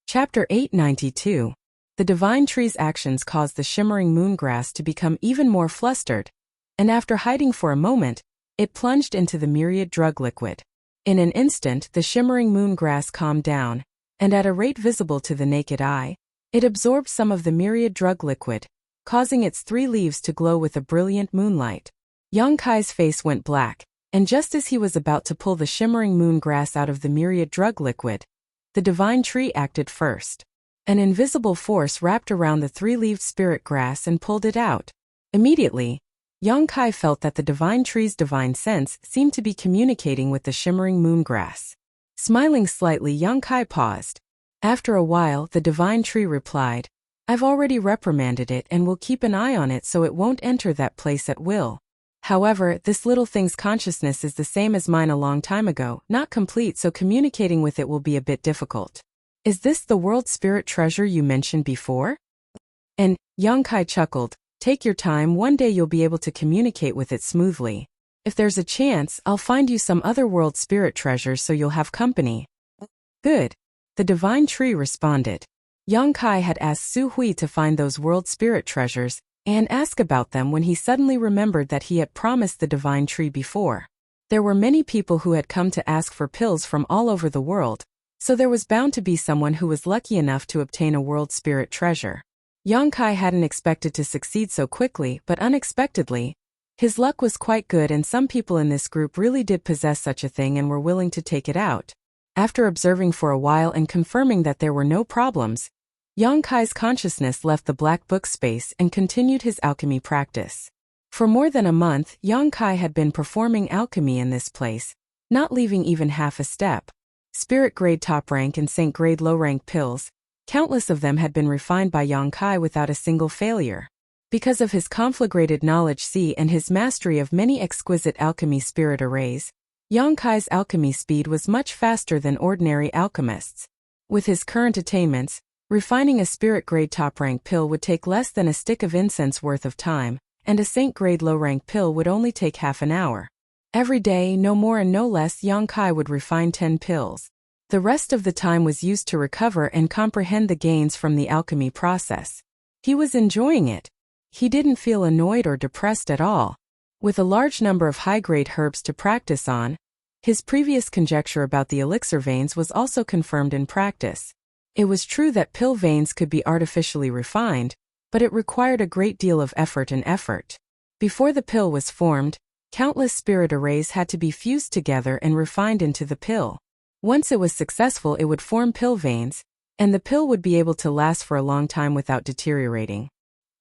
Chapter 892. The divine tree's actions caused the shimmering moongrass to become even more flustered, and after hiding for a moment, it plunged into the myriad drug liquid. In an instant, the shimmering moongrass calmed down, and at a rate visible to the naked eye, it absorbed some of the myriad drug liquid, causing its 3 leaves to glow with a brilliant moonlight. Yang Kai's face went black, and just as he was about to pull the shimmering moongrass out of the myriad drug liquid, the divine tree acted first. An invisible force wrapped around the 3-leaved spirit grass and pulled it out. Immediately, Yang Kai felt that the divine tree's divine sense seemed to be communicating with the shimmering moongrass. Smiling slightly, Yang Kai paused. After a while, the divine tree replied, "I've already reprimanded it and will keep an eye on it so it won't enter that place at will. However, this little thing's consciousness is the same as mine a long time ago, not complete, so communicating with it will be a bit difficult." "Is this the world spirit treasure you mentioned before?" And Yang Kai chuckled, "Take your time, one day you'll be able to communicate with it smoothly. If there's a chance, I'll find you some other world spirit treasures so you'll have company." "Good," the divine tree responded. Yang Kai had asked Su Hui to find those world spirit treasures and ask about them when he suddenly remembered that he had promised the divine tree before. There were many people who had come to ask for pills from all over the world, so there was bound to be someone who was lucky enough to obtain a world spirit treasure. Yang Kai hadn't expected to succeed so quickly, but unexpectedly, his luck was quite good, and some people in this group really did possess such a thing and were willing to take it out. After observing for a while and confirming that there were no problems, Yang Kai's consciousness left the black book space and continued his alchemy practice. For more than a month, Yang Kai had been performing alchemy in this place, not leaving even half a step. Spirit grade top rank and saint grade low rank pills, countless of them had been refined by Yang Kai without a single failure. Because of his conflagrated knowledge C and his mastery of many exquisite alchemy spirit arrays, Yang Kai's alchemy speed was much faster than ordinary alchemists. With his current attainments, refining a spirit grade top rank pill would take less than a stick of incense worth of time, and a saint grade low rank pill would only take half an hour. Every day, no more and no less, Yang Kai would refine 10 pills. The rest of the time was used to recover and comprehend the gains from the alchemy process. He was enjoying it. He didn't feel annoyed or depressed at all. With a large number of high-grade herbs to practice on, his previous conjecture about the elixir veins was also confirmed in practice. It was true that pill veins could be artificially refined, but it required a great deal of effort. Before the pill was formed, countless spirit arrays had to be fused together and refined into the pill. Once it was successful, it would form pill veins, and the pill would be able to last for a long time without deteriorating.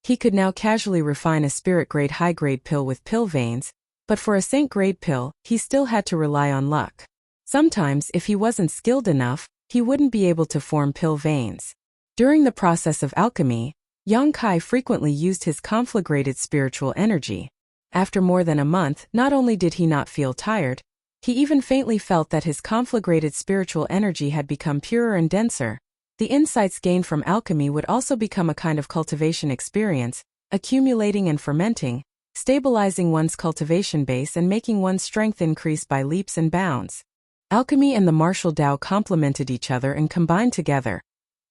He could now casually refine a spirit grade high grade pill with pill veins, but for a saint grade pill, he still had to rely on luck. Sometimes, if he wasn't skilled enough, he wouldn't be able to form pill veins. During the process of alchemy, Yang Kai frequently used his conflagrated spiritual energy. After more than a month, not only did he not feel tired, he even faintly felt that his conflagrated spiritual energy had become purer and denser. The insights gained from alchemy would also become a kind of cultivation experience, accumulating and fermenting, stabilizing one's cultivation base and making one's strength increase by leaps and bounds. Alchemy and the martial Tao complemented each other and combined together,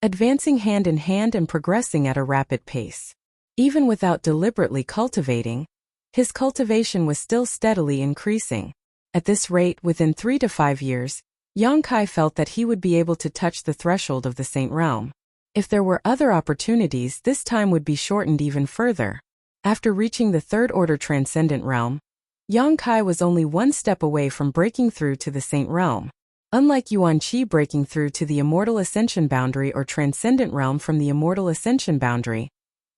advancing hand in hand and progressing at a rapid pace. Even without deliberately cultivating, his cultivation was still steadily increasing. At this rate, within 3 to 5 years, Yang Kai felt that he would be able to touch the threshold of the Saint Realm. If there were other opportunities, this time would be shortened even further. After reaching the third order transcendent realm, Yang Kai was only one step away from breaking through to the Saint Realm. Unlike Yuan Qi breaking through to the immortal ascension boundary or transcendent realm from the immortal ascension boundary,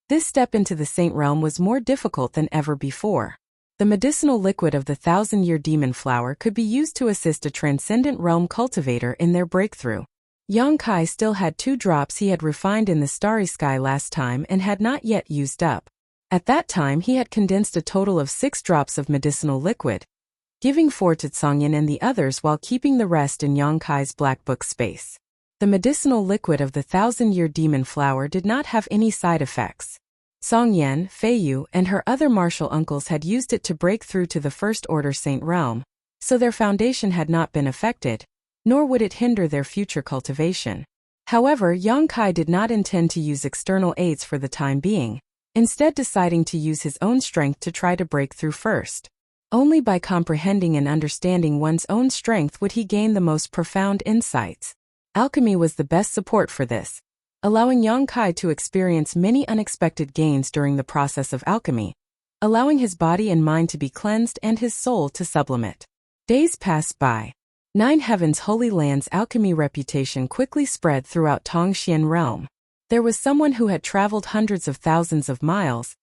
this step into the Saint Realm was more difficult than ever before. The medicinal liquid of the 1,000-year demon flower could be used to assist a transcendent realm cultivator in their breakthrough. Yang Kai still had 2 drops he had refined in the starry sky last time and had not yet used up. At that time he had condensed a total of 6 drops of medicinal liquid, giving 4 to Tsongyan and the others while keeping the rest in Yang Kai's black book space. The medicinal liquid of the 1,000-year demon flower did not have any side effects. Tsongyan, Feiyu, and her other martial uncles had used it to break through to the First Order Saint Realm, so their foundation had not been affected, nor would it hinder their future cultivation. However, Yang Kai did not intend to use external aids for the time being, instead deciding to use his own strength to try to break through first. Only by comprehending and understanding one's own strength would he gain the most profound insights. Alchemy was the best support for this, allowing Yang Kai to experience many unexpected gains during the process of alchemy, allowing his body and mind to be cleansed and his soul to sublimate. Days passed by. 9 Heavens Holy Land's alchemy reputation quickly spread throughout Tongxian realm. There was someone who had traveled hundreds of thousands of miles,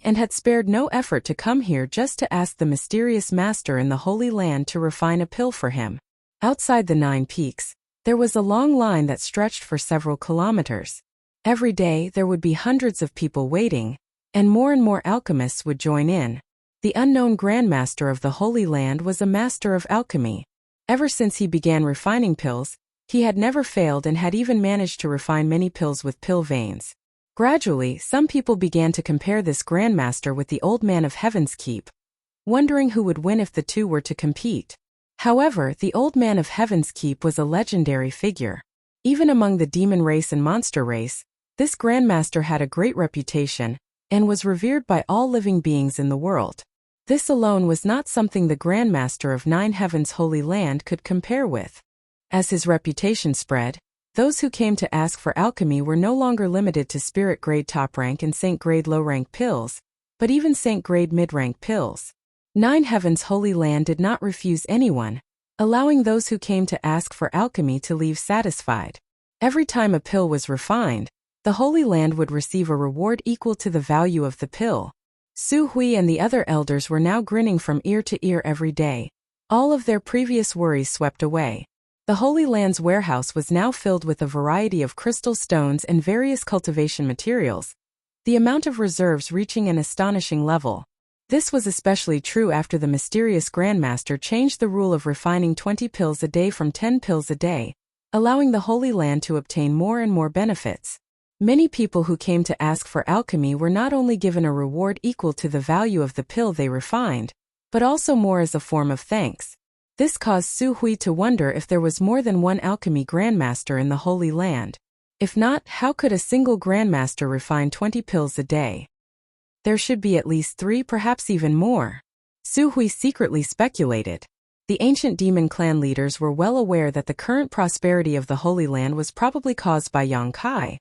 and had spared no effort to come here just to ask the mysterious master in the Holy Land to refine a pill for him. Outside the 9 peaks, there was a long line that stretched for several kilometers. Every day there would be hundreds of people waiting, and more alchemists would join in. The unknown Grandmaster of the Holy Land was a master of alchemy. Ever since he began refining pills, he had never failed and had even managed to refine many pills with pill veins. Gradually, some people began to compare this Grandmaster with the Old Man of Heaven's Keep, wondering who would win if the two were to compete. However, the Old Man of Heaven's Keep was a legendary figure. Even among the demon race and monster race, this Grandmaster had a great reputation, and was revered by all living beings in the world. This alone was not something the Grandmaster of 9 Heavens Holy Land could compare with. As his reputation spread, those who came to ask for alchemy were no longer limited to spirit grade top rank and saint grade low rank pills, but even saint grade mid rank pills. 9 Heavens Holy Land did not refuse anyone, allowing those who came to ask for alchemy to leave satisfied. Every time a pill was refined, the Holy Land would receive a reward equal to the value of the pill. Su Hui and the other elders were now grinning from ear to ear every day, All of their previous worries swept away. The Holy Land's warehouse was now filled with a variety of crystal stones and various cultivation materials, the amount of reserves reaching an astonishing level. This was especially true after the mysterious Grandmaster changed the rule of refining 20 pills a day from 10 pills a day, allowing the Holy Land to obtain more and more benefits. Many people who came to ask for alchemy were not only given a reward equal to the value of the pill they refined, but also more as a form of thanks. This caused Su Hui to wonder if there was more than one alchemy grandmaster in the Holy Land. If not, how could a single grandmaster refine 20 pills a day? There should be at least 3, perhaps even more. Su Hui secretly speculated. The ancient demon clan leaders were well aware that the current prosperity of the Holy Land was probably caused by Yang Kai,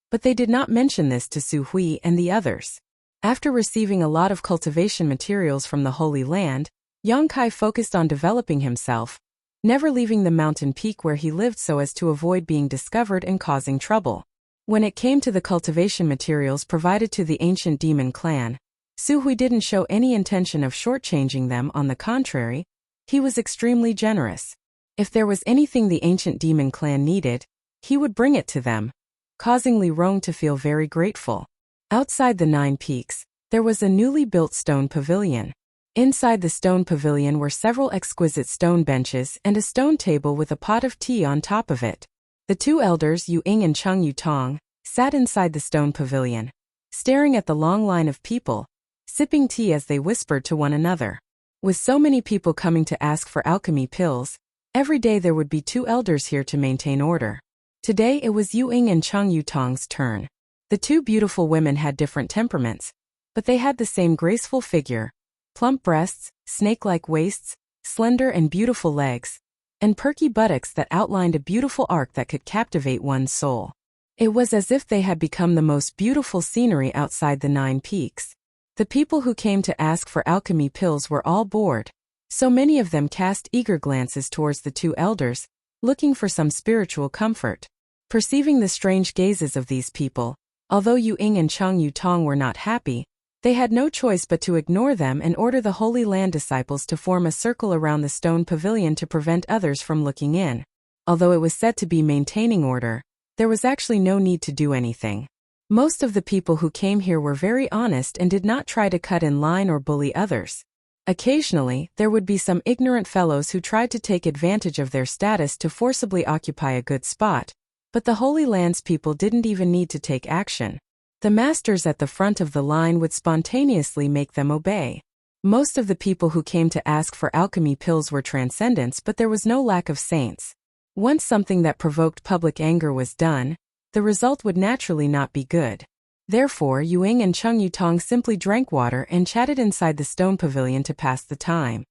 but they did not mention this to Su Hui and the others. After receiving a lot of cultivation materials from the Holy Land, Yang Kai focused on developing himself, never leaving the mountain peak where he lived so as to avoid being discovered and causing trouble. When it came to the cultivation materials provided to the ancient demon clan, Su Hui didn't show any intention of shortchanging them. On the contrary, he was extremely generous. If there was anything the ancient demon clan needed, he would bring it to them, causing Li Rong to feel very grateful. Outside the 9 peaks, there was a newly built stone pavilion. Inside the stone pavilion were several exquisite stone benches and a stone table with a pot of tea on top of it. The 2 elders, Yu Ying and Cheng Yutong, sat inside the stone pavilion, staring at the long line of people, sipping tea as they whispered to one another. With so many people coming to ask for alchemy pills, every day there would be 2 elders here to maintain order. Today it was Yu Ying and Cheng Yutong's turn. The 2 beautiful women had different temperaments, but they had the same graceful figure, plump breasts, snake-like waists, slender and beautiful legs, and perky buttocks that outlined a beautiful arc that could captivate one's soul. It was as if they had become the most beautiful scenery outside the 9 peaks. The people who came to ask for alchemy pills were all bored, so many of them cast eager glances towards the 2 elders, looking for some spiritual comfort. Perceiving the strange gazes of these people, although Yu Ying and Cheng Yutong were not happy, they had no choice but to ignore them and order the Holy Land disciples to form a circle around the stone pavilion to prevent others from looking in. Although it was said to be maintaining order, there was actually no need to do anything. Most of the people who came here were very honest and did not try to cut in line or bully others. Occasionally, there would be some ignorant fellows who tried to take advantage of their status to forcibly occupy a good spot, but the Holy Land's people didn't even need to take action. The masters at the front of the line would spontaneously make them obey. Most of the people who came to ask for alchemy pills were transcendents, but there was no lack of saints. Once something that provoked public anger was done, the result would naturally not be good. Therefore, Yu Ying and Cheng Yutong simply drank water and chatted inside the stone pavilion to pass the time.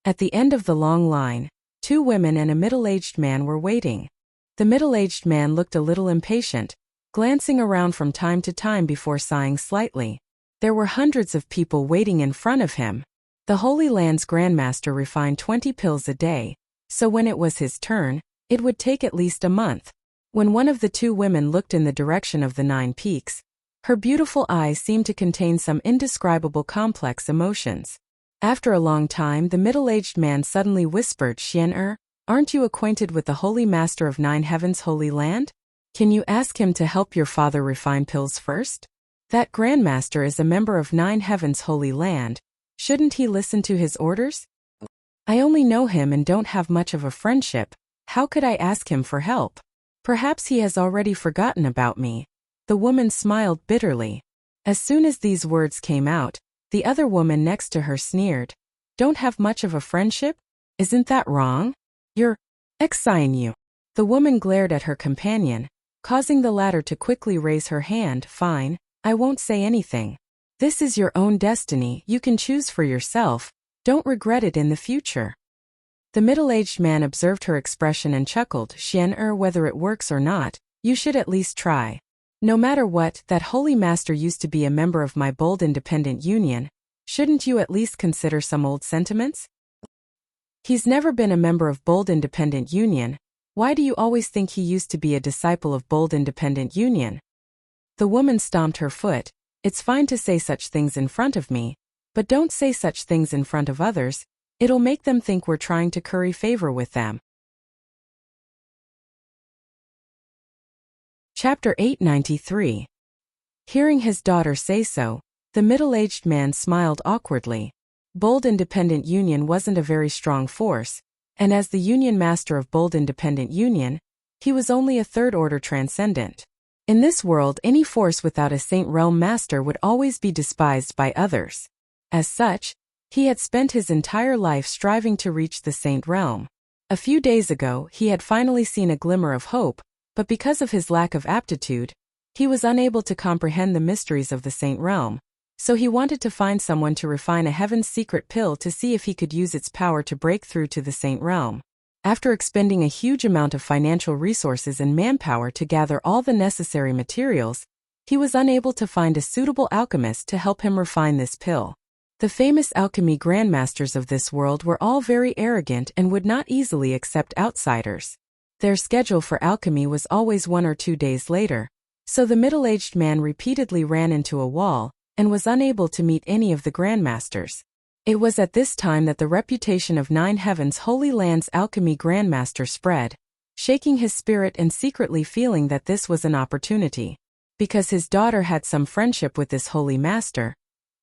At the end of the long line, 2 women and a middle-aged man were waiting. The middle-aged man looked a little impatient, glancing around from time to time before sighing slightly. There were hundreds of people waiting in front of him. The Holy Land's Grandmaster refined 20 pills a day, so when it was his turn, it would take at least a month. When one of the 2 women looked in the direction of the 9 peaks, her beautiful eyes seemed to contain some indescribable complex emotions. After a long time, the middle-aged man suddenly whispered, "Xian aren't you acquainted with the Holy Master of 9 Heavens' Holy Land? Can you ask him to help your father refine pills first? That Grandmaster is a member of 9 Heavens' Holy Land. Shouldn't he listen to his orders? I only know him and don't have much of a friendship. How could I ask him for help? Perhaps he has already forgotten about me." The woman smiled bitterly. As soon as these words came out, the other woman next to her sneered. "Don't have much of a friendship? Isn't that wrong? You're exciting you." The woman glared at her companion, causing the latter to quickly raise her hand. "Fine, I won't say anything. This is your own destiny, you can choose for yourself, don't regret it in the future." The middle-aged man observed her expression and chuckled. "Xian whether it works or not, you should at least try. No matter what, that Holy Master used to be a member of my bold independent union. Shouldn't you at least consider some old sentiments? He's never been a member of bold independent union. Why do you always think he used to be a disciple of bold independent union?" The woman stomped her foot. "It's fine to say such things in front of me, but don't say such things in front of others. It'll make them think we're trying to curry favor with them. Chapter 893. Hearing his daughter say so, the middle-aged man smiled awkwardly. Bold Independent Union wasn't a very strong force, and as the Union Master of Bold Independent Union, he was only a third-order transcendent. In this world, any force without a Saint Realm Master would always be despised by others. As such, he had spent his entire life striving to reach the Saint Realm. A few days ago, he had finally seen a glimmer of hope, but because of his lack of aptitude, he was unable to comprehend the mysteries of the Saint Realm, so he wanted to find someone to refine a heaven's secret pill to see if he could use its power to break through to the Saint Realm. After expending a huge amount of financial resources and manpower to gather all the necessary materials, he was unable to find a suitable alchemist to help him refine this pill. The famous alchemy grandmasters of this world were all very arrogant and would not easily accept outsiders. Their schedule for alchemy was always 1 or 2 days later, so the middle-aged man repeatedly ran into a wall and was unable to meet any of the grandmasters. It was at this time that the reputation of Nine Heavens Holy Land's alchemy grandmaster spread, shaking his spirit and secretly feeling that this was an opportunity. Because his daughter had some friendship with this holy master,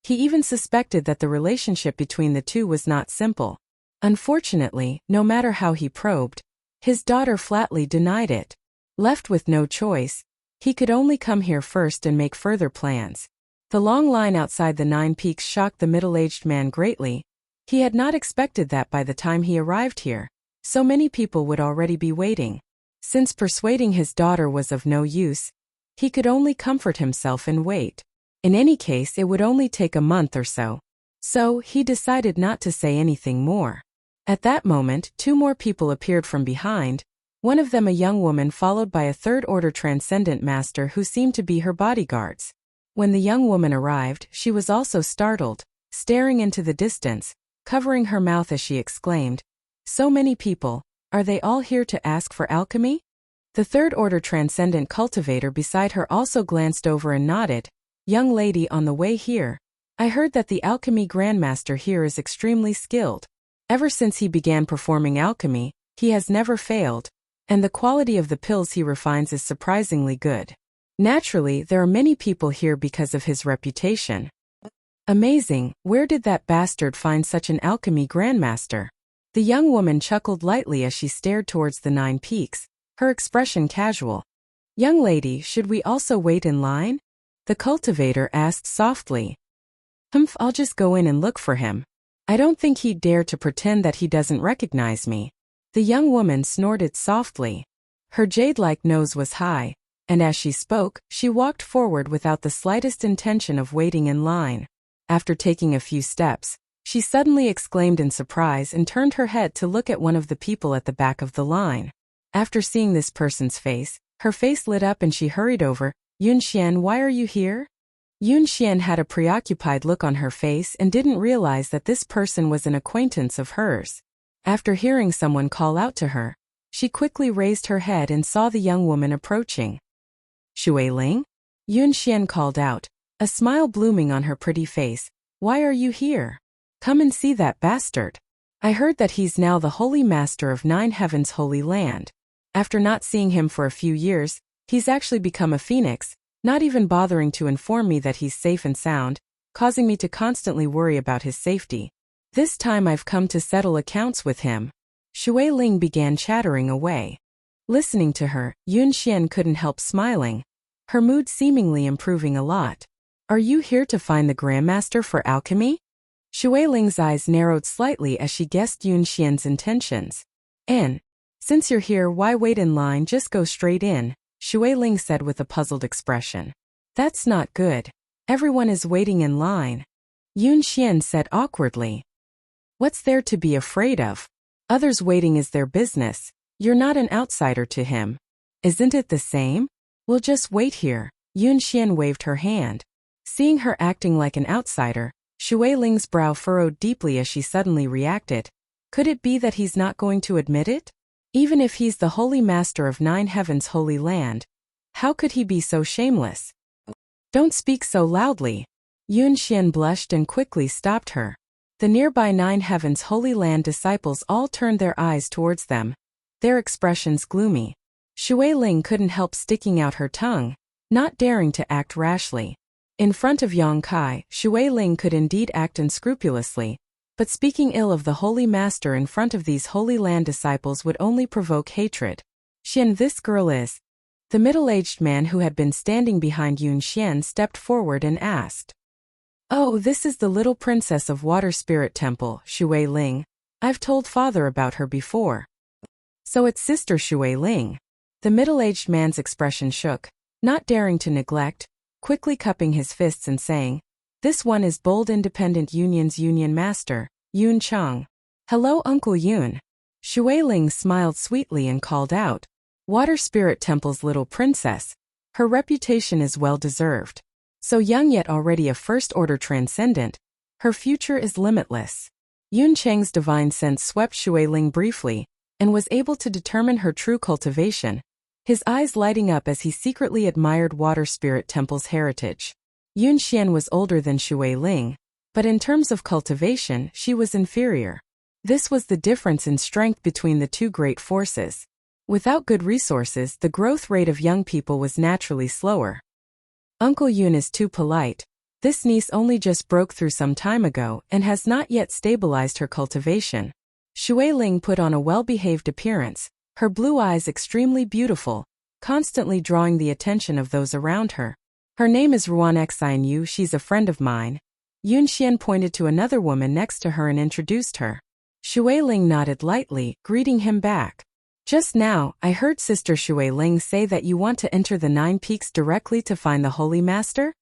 he even suspected that the relationship between the two was not simple. Unfortunately, no matter how he probed, his daughter flatly denied it. Left with no choice, he could only come here first and make further plans. The long line outside the 9 Peaks shocked the middle-aged man greatly. He had not expected that by the time he arrived here, so many people would already be waiting. Since persuading his daughter was of no use, he could only comfort himself and wait. In any case, it would only take a month or so. So, he decided not to say anything more. At that moment, 2 more people appeared from behind, one of them a young woman followed by a third-order transcendent master who seemed to be her bodyguards. When the young woman arrived, she was also startled, staring into the distance, covering her mouth as she exclaimed, "So many people, are they all here to ask for alchemy?" The third-order transcendent cultivator beside her also glanced over and nodded. "Young lady, on the way here, I heard that the alchemy grandmaster here is extremely skilled. Ever since he began performing alchemy, he has never failed, and the quality of the pills he refines is surprisingly good. Naturally, there are many people here because of his reputation." "Amazing, where did that bastard find such an alchemy grandmaster?" The young woman chuckled lightly as she stared towards the 9 Peaks, her expression casual. "Young lady, should we also wait in line?" the cultivator asked softly. I'll just go in and look for him. I don't think he'd dare to pretend that he doesn't recognize me." The young woman snorted softly. Her jade-like nose was high, and as she spoke, she walked forward without the slightest intention of waiting in line. After taking a few steps, she suddenly exclaimed in surprise and turned her head to look at one of the people at the back of the line. After seeing this person's face, her face lit up and she hurried over. "Yunxian, why are you here?" Yunxian had a preoccupied look on her face and didn't realize that this person was an acquaintance of hers. After hearing someone call out to her, she quickly raised her head and saw the young woman approaching. "Shuiling?" Yunxian called out, a smile blooming on her pretty face. "Why are you here? Come and see that bastard. I heard that he's now the holy master of 9 Heavens Holy Land. After not seeing him for a few years, he's actually become a phoenix, not even bothering to inform me that he's safe and sound, causing me to constantly worry about his safety. This time I've come to settle accounts with him." Shuiling began chattering away. Listening to her, Yunxian couldn't help smiling, her mood seemingly improving a lot. "Are you here to find the grandmaster for alchemy?" Shuiling's eyes narrowed slightly as she guessed Yunxian's intentions. Since you're here, why wait in line, just go straight in," Shuiling said with a puzzled expression. "That's not good. Everyone is waiting in line," Yunxian said awkwardly. "What's there to be afraid of? Others waiting is their business. You're not an outsider to him. Isn't it the same? We'll just wait here." Yunxian waved her hand. Seeing her acting like an outsider, Shuiling's brow furrowed deeply as she suddenly reacted. Could it be that he's not going to admit it? Even if he's the holy master of 9 Heavens Holy Land, how could he be so shameless? "Don't speak so loudly." Yunxian blushed and quickly stopped her. The nearby Nine Heavens Holy Land disciples all turned their eyes towards them, their expressions gloomy. Shui Ling couldn't help sticking out her tongue, not daring to act rashly. In front of Yang Kai, Shui Ling could indeed act unscrupulously, but speaking ill of the Holy Master in front of these Holy Land disciples would only provoke hatred. Xian, this girl is. The middle-aged man who had been standing behind Yun Xian stepped forward and asked. Oh, this is the little princess of Water Spirit Temple, Shui Ling. I've told father about her before. So it's Sister Shui Ling. The middle-aged man's expression shook, not daring to neglect, quickly cupping his fists and saying, this one is bold independent Union's Union Master, Yun Cheng. Hello Uncle Yun. Shui Ling smiled sweetly and called out, Water Spirit Temple's little princess. Her reputation is well deserved. So young yet already a first-order transcendent, her future is limitless. Yun Cheng's divine sense swept Shui Ling briefly, and was able to determine her true cultivation, his eyes lighting up as he secretly admired Water Spirit Temple's heritage. Yun Xian was older than Shui Ling, but in terms of cultivation she was inferior. This was the difference in strength between the two great forces. Without good resources, the growth rate of young people was naturally slower. Uncle Yun is too polite. This niece only just broke through some time ago and has not yet stabilized her cultivation. Shui Ling put on a well-behaved appearance, her blue eyes extremely beautiful, constantly drawing the attention of those around her. Her name is Ruan Xian Yu, she's a friend of mine. Yun Xian pointed to another woman next to her and introduced her. Shui Ling nodded lightly, greeting him back. Just now, I heard Sister Shui Ling say that you want to enter the 9 Peaks directly to find the Holy Master?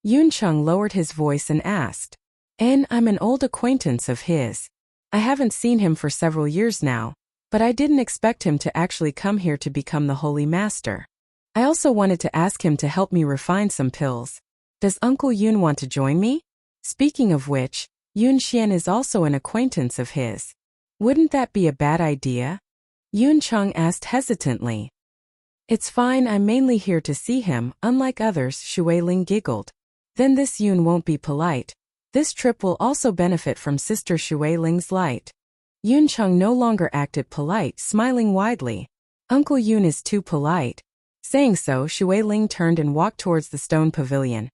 Yun Cheng lowered his voice and asked. I'm an old acquaintance of his. I haven't seen him for several years now, but I didn't expect him to actually come here to become the Holy Master. I also wanted to ask him to help me refine some pills. Does Uncle Yun want to join me? Speaking of which, Yun Xian is also an acquaintance of his. Wouldn't that be a bad idea? Yun Cheng asked hesitantly. It's fine, I'm mainly here to see him, unlike others, Shui Ling giggled. Then this Yun won't be polite. This trip will also benefit from Sister Shui Ling's light. Yun Cheng no longer acted polite, smiling widely. Uncle Yun is too polite. Saying so, Shui Ling turned and walked towards the stone pavilion.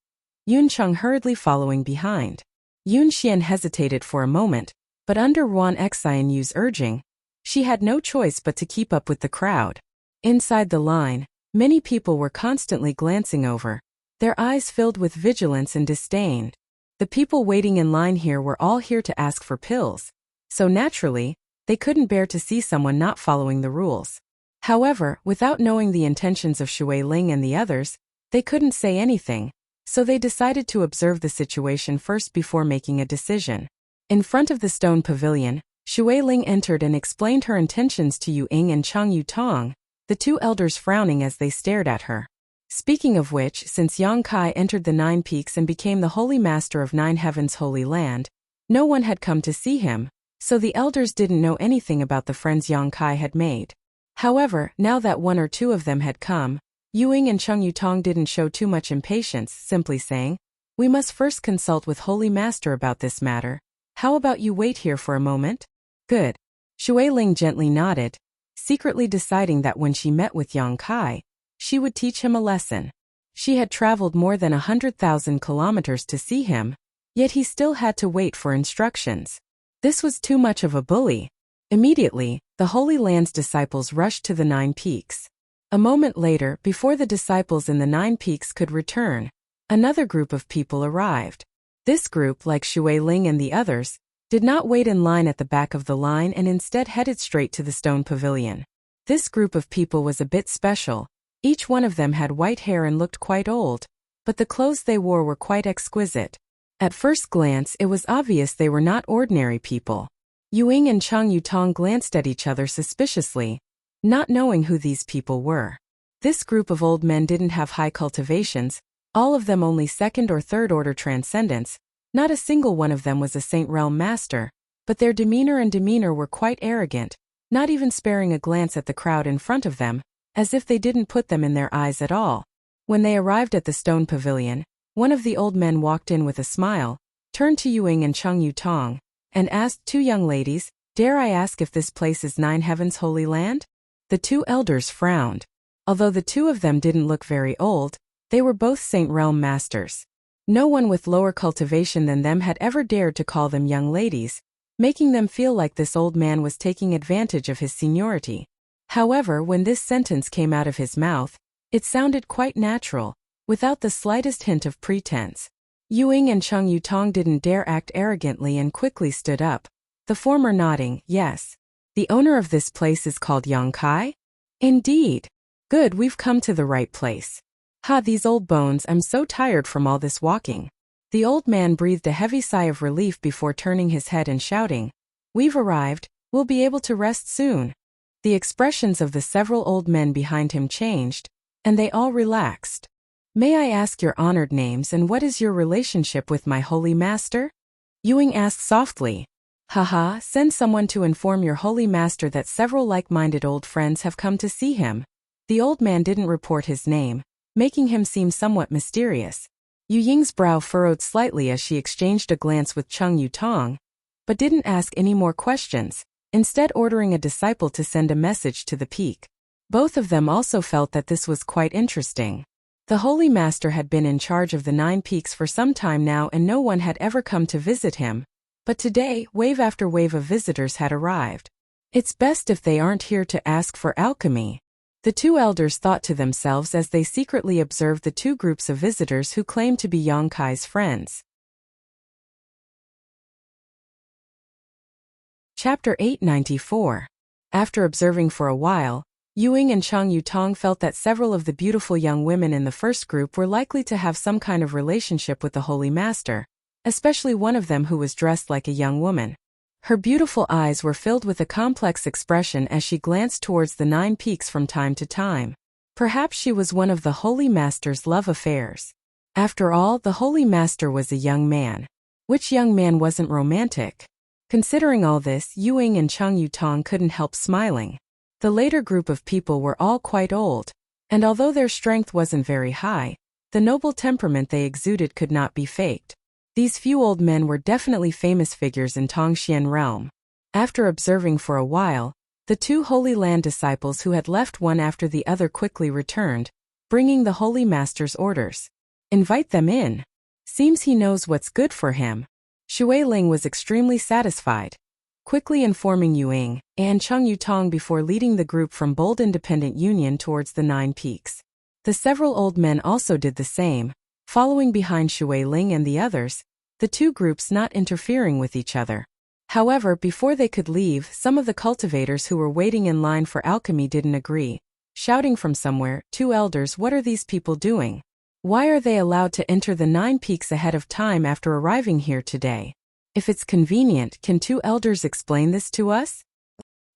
Yun Cheng hurriedly following behind. Yun Xian hesitated for a moment, but under Ruan Xian Yu's urging, she had no choice but to keep up with the crowd. Inside the line, many people were constantly glancing over, their eyes filled with vigilance and disdain. The people waiting in line here were all here to ask for pills, so naturally, they couldn't bear to see someone not following the rules. However, without knowing the intentions of Shui Ling and the others, they couldn't say anything, so they decided to observe the situation first before making a decision. In front of the stone pavilion, Shui Ling entered and explained her intentions to Yu Ying and Chang Yutong, the two elders frowning as they stared at her. Speaking of which, since Yang Kai entered the 9 Peaks and became the Holy Master of 9 Heavens Holy Land, no one had come to see him, so the elders didn't know anything about the friends Yang Kai had made. However, now that one or two of them had come, Yu Ying and Chang Yutong didn't show too much impatience, simply saying, We must first consult with Holy Master about this matter. How about you wait here for a moment? Good. Shui Ling gently nodded, secretly deciding that when she met with Yang Kai, she would teach him a lesson. She had traveled more than 100,000 kilometers to see him, yet he still had to wait for instructions. This was too much of a bully. Immediately, the Holy Land's disciples rushed to the 9 Peaks. A moment later, before the disciples in the 9 Peaks could return, another group of people arrived. This group, like Shui Ling and the others, did not wait in line at the back of the line and instead headed straight to the stone pavilion. This group of people was a bit special. Each one of them had white hair and looked quite old, but the clothes they wore were quite exquisite. At first glance, it was obvious they were not ordinary people. Yu Ying and Chang Yutong glanced at each other suspiciously, not knowing who these people were. This group of old men didn't have high cultivations, all of them only second or third order transcendents. Not a single one of them was a Saint Realm Master, but their demeanor were quite arrogant, not even sparing a glance at the crowd in front of them, as if they didn't put them in their eyes at all. When they arrived at the stone pavilion, one of the old men walked in with a smile, turned to Yu Ying and Chang Yutong. and asked 2 young ladies, "Dare I ask if this place is 9 Heaven's holy land?" The 2 elders frowned. Although the 2 of them didn't look very old, they were both Saint Realm masters. No one with lower cultivation than them had ever dared to call them young ladies, making them feel like this old man was taking advantage of his seniority. However, when this sentence came out of his mouth, it sounded quite natural, without the slightest hint of pretense. Ying and Chung Yutong didn't dare act arrogantly and quickly stood up, the former nodding, "Yes. The owner of this place is called Yongkai?" "Indeed. Good, we've come to the right place. Ha, these old bones, I'm so tired from all this walking." The old man breathed a heavy sigh of relief before turning his head and shouting, "We've arrived, we'll be able to rest soon." The expressions of the several old men behind him changed, and they all relaxed. "May I ask your honored names and what is your relationship with my holy master?" Ying asked softly. "Haha, send someone to inform your holy master that several like-minded old friends have come to see him." The old man didn't report his name, making him seem somewhat mysterious. Ying's brow furrowed slightly as she exchanged a glance with Chung Yutong, but didn't ask any more questions, instead ordering a disciple to send a message to the peak. Both of them also felt that this was quite interesting. The Holy Master had been in charge of the 9 peaks for some time now and no one had ever come to visit him, but today, wave after wave of visitors had arrived. It's best if they aren't here to ask for alchemy. The 2 elders thought to themselves as they secretly observed the 2 groups of visitors who claimed to be Yongkai's friends. Chapter 894. After observing for a while, Ying and Chung Yutong felt that several of the beautiful young women in the first group were likely to have some kind of relationship with the Holy Master, especially one of them who was dressed like a young woman. Her beautiful eyes were filled with a complex expression as she glanced towards the 9 peaks from time to time. Perhaps she was one of the Holy Master's love affairs. After all, the Holy Master was a young man. Which young man wasn't romantic? Considering all this, Ying and Chung Yutong couldn't help smiling. The later group of people were all quite old, and although their strength wasn't very high, the noble temperament they exuded could not be faked. These few old men were definitely famous figures in Tongxian realm. After observing for a while, the 2 Holy Land disciples who had left one after the other quickly returned, bringing the Holy Master's orders. "Invite them in. Seems he knows what's good for him." Shui Ling was extremely satisfied, quickly informing Ying and Chung Yutong before leading the group from Bold Independent Union towards the 9 peaks. The several old men also did the same, following behind Shui Ling and the others, the 2 groups not interfering with each other. However, before they could leave, some of the cultivators who were waiting in line for alchemy didn't agree, shouting from somewhere, "2 elders, what are these people doing? Why are they allowed to enter the 9 peaks ahead of time after arriving here today? If it's convenient, can 2 elders explain this to us?"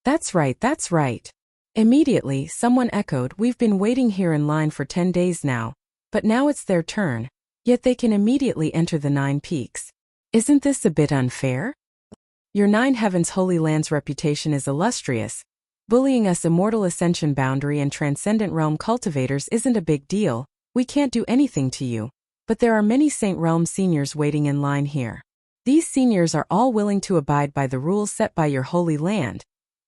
That's right, that's right. Immediately, someone echoed, "We've been waiting here in line for 10 days now, but now it's their turn, yet they can immediately enter the 9 peaks. Isn't this a bit unfair? Your 9 Heavens Holy Land's reputation is illustrious. Bullying us immortal ascension boundary and transcendent realm cultivators isn't a big deal, we can't do anything to you. But there are many Saint Realm seniors waiting in line here. These seniors are all willing to abide by the rules set by your holy land.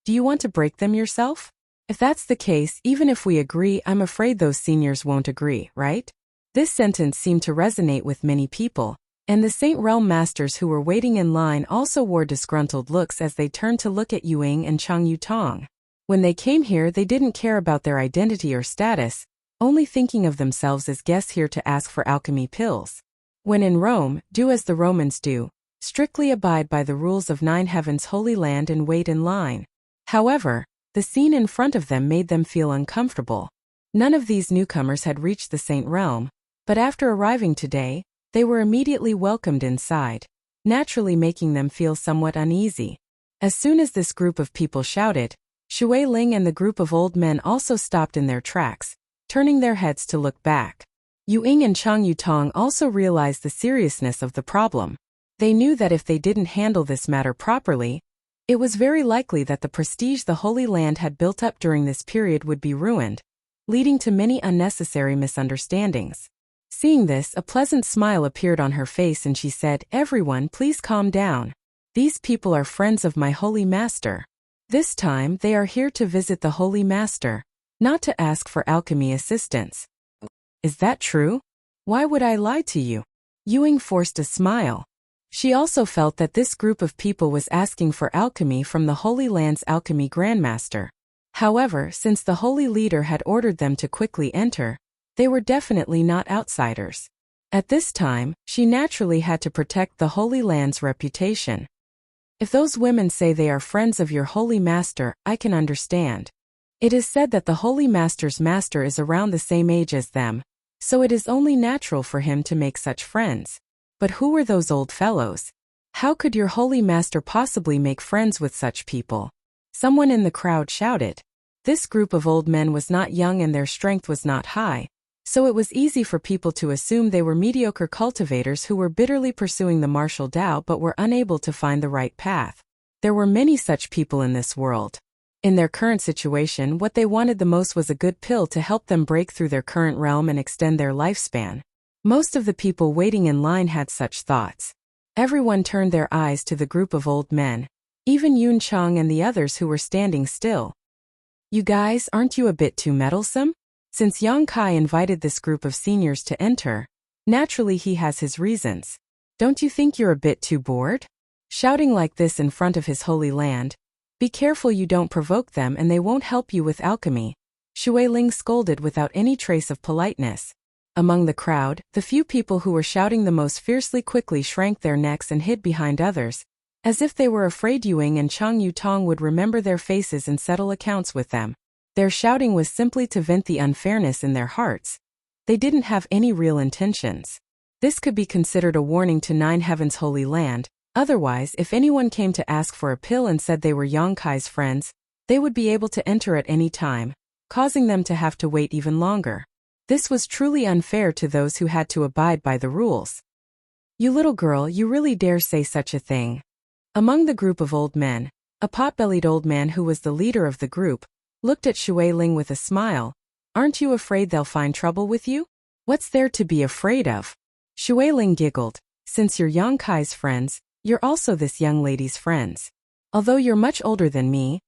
Do you want to break them yourself? If that's the case, even if we agree, I'm afraid those seniors won't agree, right?" This sentence seemed to resonate with many people, and the Saint Realm masters who were waiting in line also wore disgruntled looks as they turned to look at Ying and Chung Yutong. When they came here, they didn't care about their identity or status, only thinking of themselves as guests here to ask for alchemy pills. When in Rome, do as the Romans do, strictly abide by the rules of 9 Heavens Holy Land and wait in line. However, the scene in front of them made them feel uncomfortable. None of these newcomers had reached the Saint Realm, but after arriving today, they were immediately welcomed inside, naturally making them feel somewhat uneasy. As soon as this group of people shouted, Shui Ling and the group of old men also stopped in their tracks, turning their heads to look back. Ying and Chung Yutong also realized the seriousness of the problem. They knew that if they didn't handle this matter properly, it was very likely that the prestige the Holy Land had built up during this period would be ruined, leading to many unnecessary misunderstandings. Seeing this, a pleasant smile appeared on her face and she said, "Everyone, please calm down. These people are friends of my holy master. This time they are here to visit the holy master, not to ask for alchemy assistance. Is that true? Why would I lie to you? Ying forced a smile. She also felt that this group of people was asking for alchemy from the Holy Land's alchemy grandmaster. However, since the holy leader had ordered them to quickly enter, they were definitely not outsiders. At this time, she naturally had to protect the Holy Land's reputation. If those women say they are friends of your holy master, I can understand. It is said that the holy master's master is around the same age as them, so it is only natural for him to make such friends. But who were those old fellows? How could your holy master possibly make friends with such people? Someone in the crowd shouted. This group of old men was not young and their strength was not high, so it was easy for people to assume they were mediocre cultivators who were bitterly pursuing the martial Tao but were unable to find the right path. There were many such people in this world. In their current situation, what they wanted the most was a good pill to help them break through their current realm and extend their lifespan. Most of the people waiting in line had such thoughts. Everyone turned their eyes to the group of old men, even Yun Chang and the others who were standing still. You guys, aren't you a bit too meddlesome? Since Yang Kai invited this group of seniors to enter, naturally he has his reasons. Don't you think you're a bit too bored? Shouting like this in front of his holy land. Be careful you don't provoke them and they won't help you with alchemy. Shui Ling scolded without any trace of politeness. Among the crowd, the few people who were shouting the most fiercely quickly shrank their necks and hid behind others, as if they were afraid Ying and Chang Yutong would remember their faces and settle accounts with them. Their shouting was simply to vent the unfairness in their hearts. They didn't have any real intentions. This could be considered a warning to Nine Heaven's holy land. Otherwise, if anyone came to ask for a pill and said they were Yang Kai's friends, they would be able to enter at any time, causing them to have to wait even longer. This was truly unfair to those who had to abide by the rules. You little girl, you really dare say such a thing? Among the group of old men, a pot-bellied old man who was the leader of the group, looked at Shui Ling with a smile. Aren't you afraid they'll find trouble with you? What's there to be afraid of? Shui Ling giggled. Since you're Yang Kai's friends, you're also this young lady's friends. Although you're much older than me,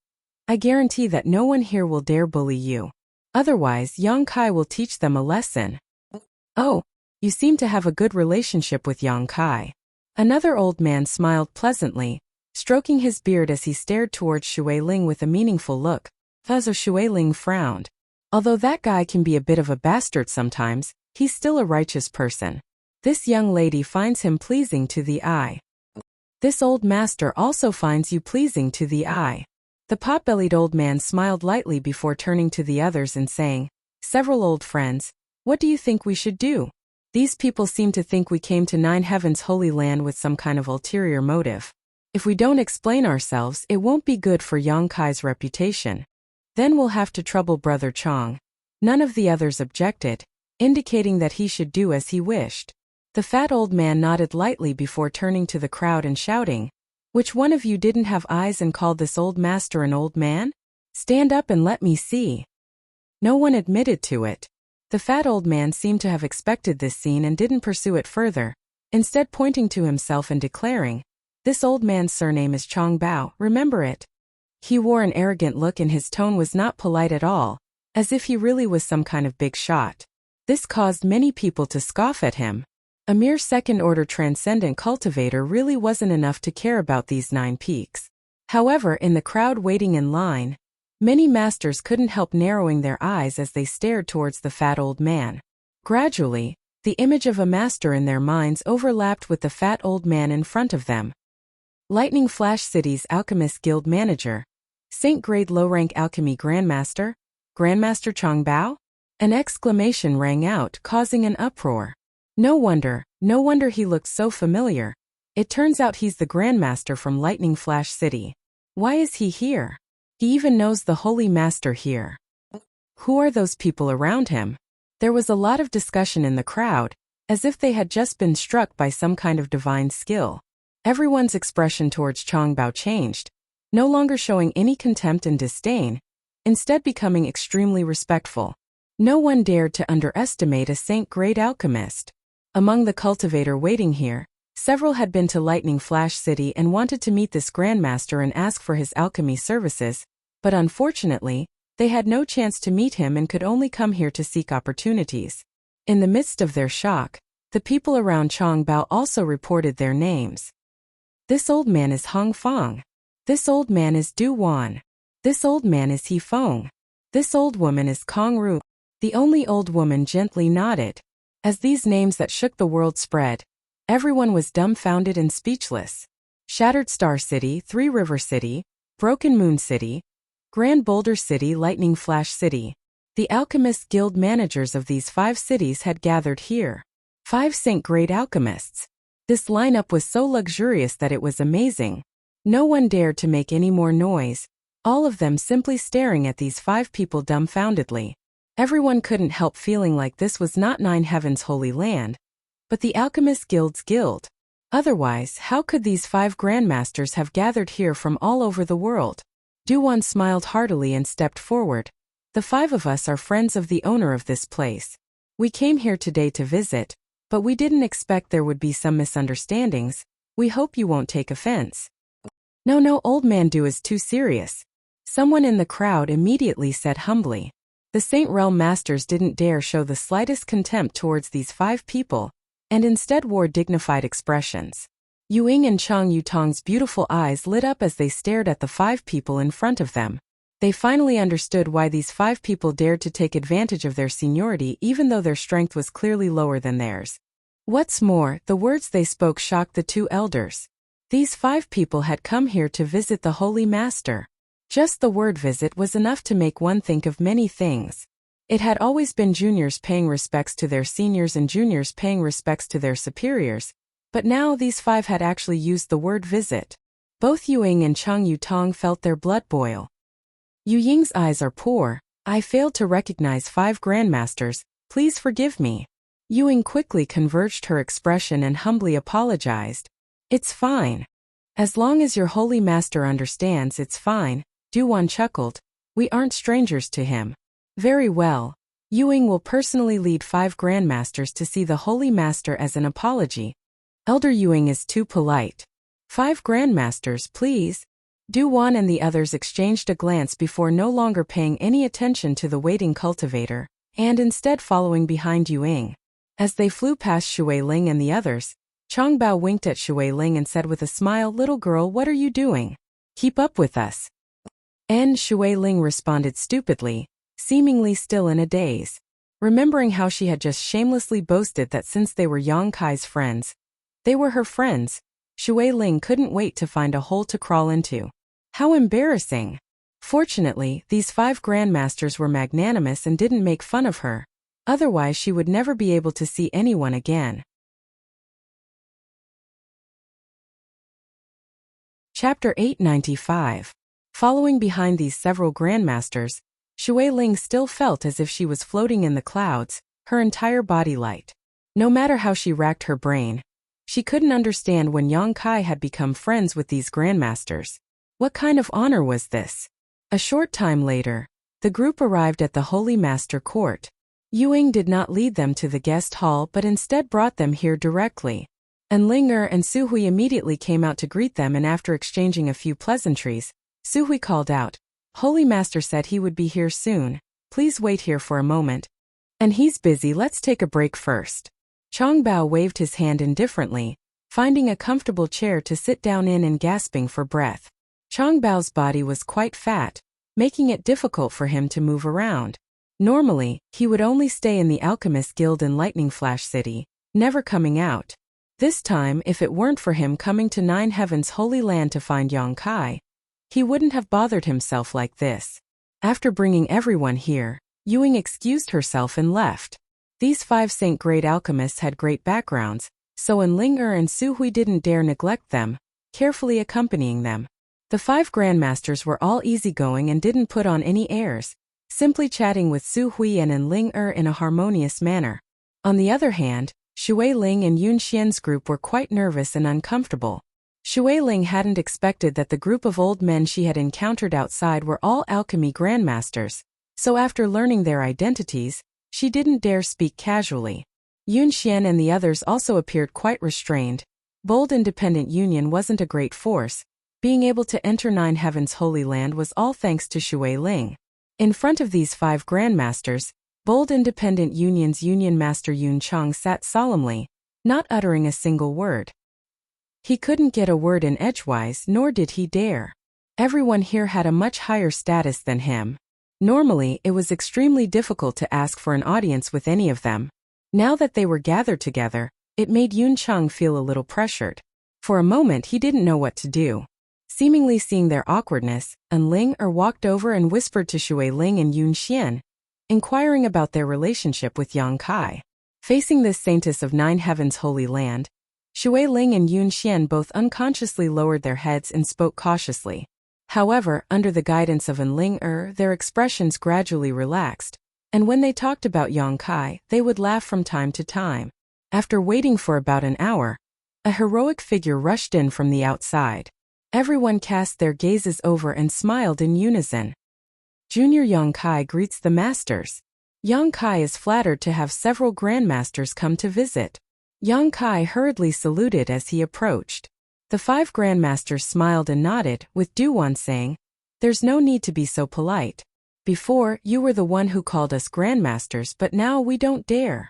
I guarantee that no one here will dare bully you. Otherwise, Yang Kai will teach them a lesson. Oh, you seem to have a good relationship with Yang Kai. Another old man smiled pleasantly, stroking his beard as he stared towards Shui Ling with a meaningful look. As Shui Ling frowned. Although that guy can be a bit of a bastard sometimes, he's still a righteous person. This young lady finds him pleasing to the eye. This old master also finds you pleasing to the eye. The pot-bellied old man smiled lightly before turning to the others and saying, Several old friends, what do you think we should do? These people seem to think we came to Nine Heaven's holy land with some kind of ulterior motive. If we don't explain ourselves, it won't be good for Yang Kai's reputation. Then we'll have to trouble Brother Chang. None of the others objected, indicating that he should do as he wished. The fat old man nodded lightly before turning to the crowd and shouting, Which one of you didn't have eyes and called this old master an old man? Stand up and let me see. No one admitted to it. The fat old man seemed to have expected this scene and didn't pursue it further, instead pointing to himself and declaring, This old man's surname is Chong Bao, remember it? He wore an arrogant look and his tone was not polite at all, as if he really was some kind of big shot. This caused many people to scoff at him. A mere second-order transcendent cultivator really wasn't enough to care about these 9 peaks. However, in the crowd waiting in line, many masters couldn't help narrowing their eyes as they stared towards the fat old man. Gradually, the image of a master in their minds overlapped with the fat old man in front of them. Lightning Flash City's Alchemist Guild Manager, Saint Grade Low-Rank Alchemy Grandmaster, Grandmaster Chong Bao? An exclamation rang out, causing an uproar. No wonder he looked so familiar. It turns out he's the Grandmaster from Lightning Flash City. Why is he here? He even knows the Holy Master here. Who are those people around him? There was a lot of discussion in the crowd, as if they had just been struck by some kind of divine skill. Everyone's expression towards Chong Bao changed, no longer showing any contempt and disdain, instead becoming extremely respectful. No one dared to underestimate a saint-grade alchemist. Among the cultivator waiting here, Several had been to Lightning Flash City and wanted to meet this grandmaster and ask for his alchemy services, but unfortunately, they had no chance to meet him and could only come here to seek opportunities. In the midst of their shock, the people around Chongbao also reported their names. This old man is Hong Fong. This old man is Du Wan. This old man is He Feng. This old woman is Kong Ru. The only old woman gently nodded. As these names that shook the world spread, everyone was dumbfounded and speechless. Shattered Star City, Three River City, Broken Moon City, Grand Boulder City, Lightning Flash City. The Alchemist Guild managers of these 5 cities had gathered here. 5 Saint-grade alchemists. This lineup was so luxurious that it was amazing. No one dared to make any more noise, all of them simply staring at these 5 people dumbfoundedly. Everyone couldn't help feeling like this was not Nine Heaven's holy land, but the Alchemist Guild's guild. Otherwise, how could these 5 grandmasters have gathered here from all over the world? Duwan smiled heartily and stepped forward. The 5 of us are friends of the owner of this place. We came here today to visit, but we didn't expect there would be some misunderstandings. We hope you won't take offense. No, old man Du is too serious. Someone in the crowd immediately said humbly. The Saint Realm Masters didn't dare show the slightest contempt towards these 5 people, and instead wore dignified expressions. Yuing and Chang Yutong's beautiful eyes lit up as they stared at the 5 people in front of them. They finally understood why these 5 people dared to take advantage of their seniority even though their strength was clearly lower than theirs. What's more, the words they spoke shocked the 2 elders. These 5 people had come here to visit the Holy Master. Just the word visit was enough to make one think of many things. It had always been juniors paying respects to their seniors and juniors paying respects to their superiors, but now these 5 had actually used the word visit. Both Yuing and Chang Yutong felt their blood boil. Yu Ying's eyes are poor. I failed to recognize 5 grandmasters, please forgive me. Yuing quickly converged her expression and humbly apologized. It's fine. As long as your holy master understands, it's fine. Duwan chuckled. We aren't strangers to him. Very well. Yuing will personally lead 5 grandmasters to see the holy master as an apology. Elder Yuing is too polite. 5 grandmasters, please. Duwan and the others exchanged a glance before no longer paying any attention to the waiting cultivator, and instead following behind Yuing. As they flew past Shui Ling and the others, Chongbao winked at Shui Ling and said with a smile, "Little girl, what are you doing? Keep up with us." And Shui Ling responded stupidly, seemingly still in a daze. Remembering how she had just shamelessly boasted that since they were Yang Kai's friends, they were her friends, Shui Ling couldn't wait to find a hole to crawl into. How embarrassing! Fortunately, these 5 grandmasters were magnanimous and didn't make fun of her. Otherwise she would never be able to see anyone again. Chapter 895. Following behind these several grandmasters, Shui Ling still felt as if she was floating in the clouds, her entire body light. No matter how she racked her brain, she couldn't understand when Yang Kai had become friends with these grandmasters. What kind of honor was this? A short time later, the group arrived at the Holy Master Court. Yuing did not lead them to the guest hall but instead brought them here directly. And Ling and Su Hui immediately came out to greet them, and after exchanging a few pleasantries, Su Hui called out, "Holy Master said he would be here soon. Please wait here for a moment. And he's busy, let's take a break first." Chongbao waved his hand indifferently, finding a comfortable chair to sit down in and gasping for breath. Chongbao's body was quite fat, making it difficult for him to move around. Normally, he would only stay in the Alchemist Guild in Lightning Flash City, never coming out. This time, if it weren't for him coming to Nine Heaven's holy land to find Yang Kai, he wouldn't have bothered himself like this. After bringing everyone here, Yuing excused herself and left. These 5 Saint-grade alchemists had great backgrounds, so Ling and Su Hui didn't dare neglect them, carefully accompanying them. The 5 grandmasters were all easygoing and didn't put on any airs, simply chatting with Su Hui and Ling in a harmonious manner. On the other hand, Shui Ling and Yun Xian's group were quite nervous and uncomfortable. Shui Ling hadn't expected that the group of old men she had encountered outside were all alchemy grandmasters, so after learning their identities, she didn't dare speak casually. Yun Xian and the others also appeared quite restrained, Bold independent union wasn't a great force. Being able to enter Nine Heavens' Holy Land was all thanks to Shui Ling. In front of these 5 grandmasters, Bold independent union's union master Yun Cheng sat solemnly, not uttering a single word. He couldn't get a word in edgewise, nor did he dare. Everyone here had a much higher status than him. Normally, it was extremely difficult to ask for an audience with any of them. Now that they were gathered together, it made Yun Cheng feel a little pressured. For a moment he didn't know what to do. Seemingly seeing their awkwardness, An Ling walked over and whispered to Shui Ling and Yun Xian, inquiring about their relationship with Yang Kai. Facing this saintess of Nine Heavens' Holy Land, Shui Ling and Yun Xian both unconsciously lowered their heads and spoke cautiously. However, under the guidance of An Ling their expressions gradually relaxed, and when they talked about Yang Kai, they would laugh from time to time. After waiting for about an hour, a heroic figure rushed in from the outside. Everyone cast their gazes over and smiled in unison. Junior Yang Kai greets the masters. Yang Kai is flattered to have several grandmasters come to visit. Yang Kai hurriedly saluted as he approached. The 5 grandmasters smiled and nodded, with Duwan saying, "There's no need to be so polite. Before, you were the one who called us grandmasters, but now we don't dare."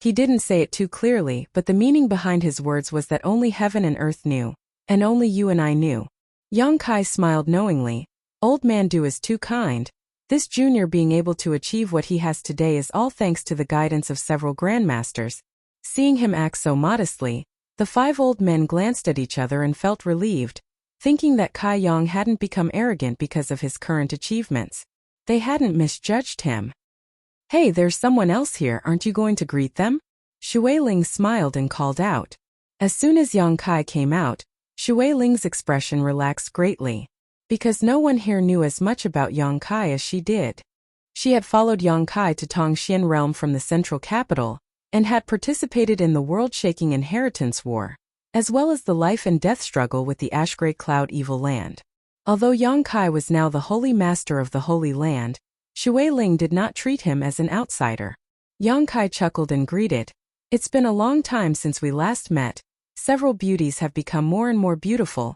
He didn't say it too clearly, but the meaning behind his words was that only heaven and earth knew, and only you and I knew. Yang Kai smiled knowingly. Old man Du is too kind. This junior being able to achieve what he has today is all thanks to the guidance of several grandmasters. Seeing him act so modestly, the 5 old men glanced at each other and felt relieved, thinking that Kai Yang hadn't become arrogant because of his current achievements. They hadn't misjudged him. "Hey, there's someone else here, aren't you going to greet them?" Shui Ling smiled and called out. As soon as Yang Kai came out, Shui Ling's expression relaxed greatly. Because no one here knew as much about Yang Kai as she did. She had followed Yang Kai to Tongxian realm from the central capital, and had participated in the world-shaking inheritance war, as well as the life and death struggle with the ash-gray cloud evil land. Although Yang Kai was now the holy master of the Holy Land, Shui Ling did not treat him as an outsider. Yang Kai chuckled and greeted, "It's been a long time since we last met. Several beauties have become more and more beautiful."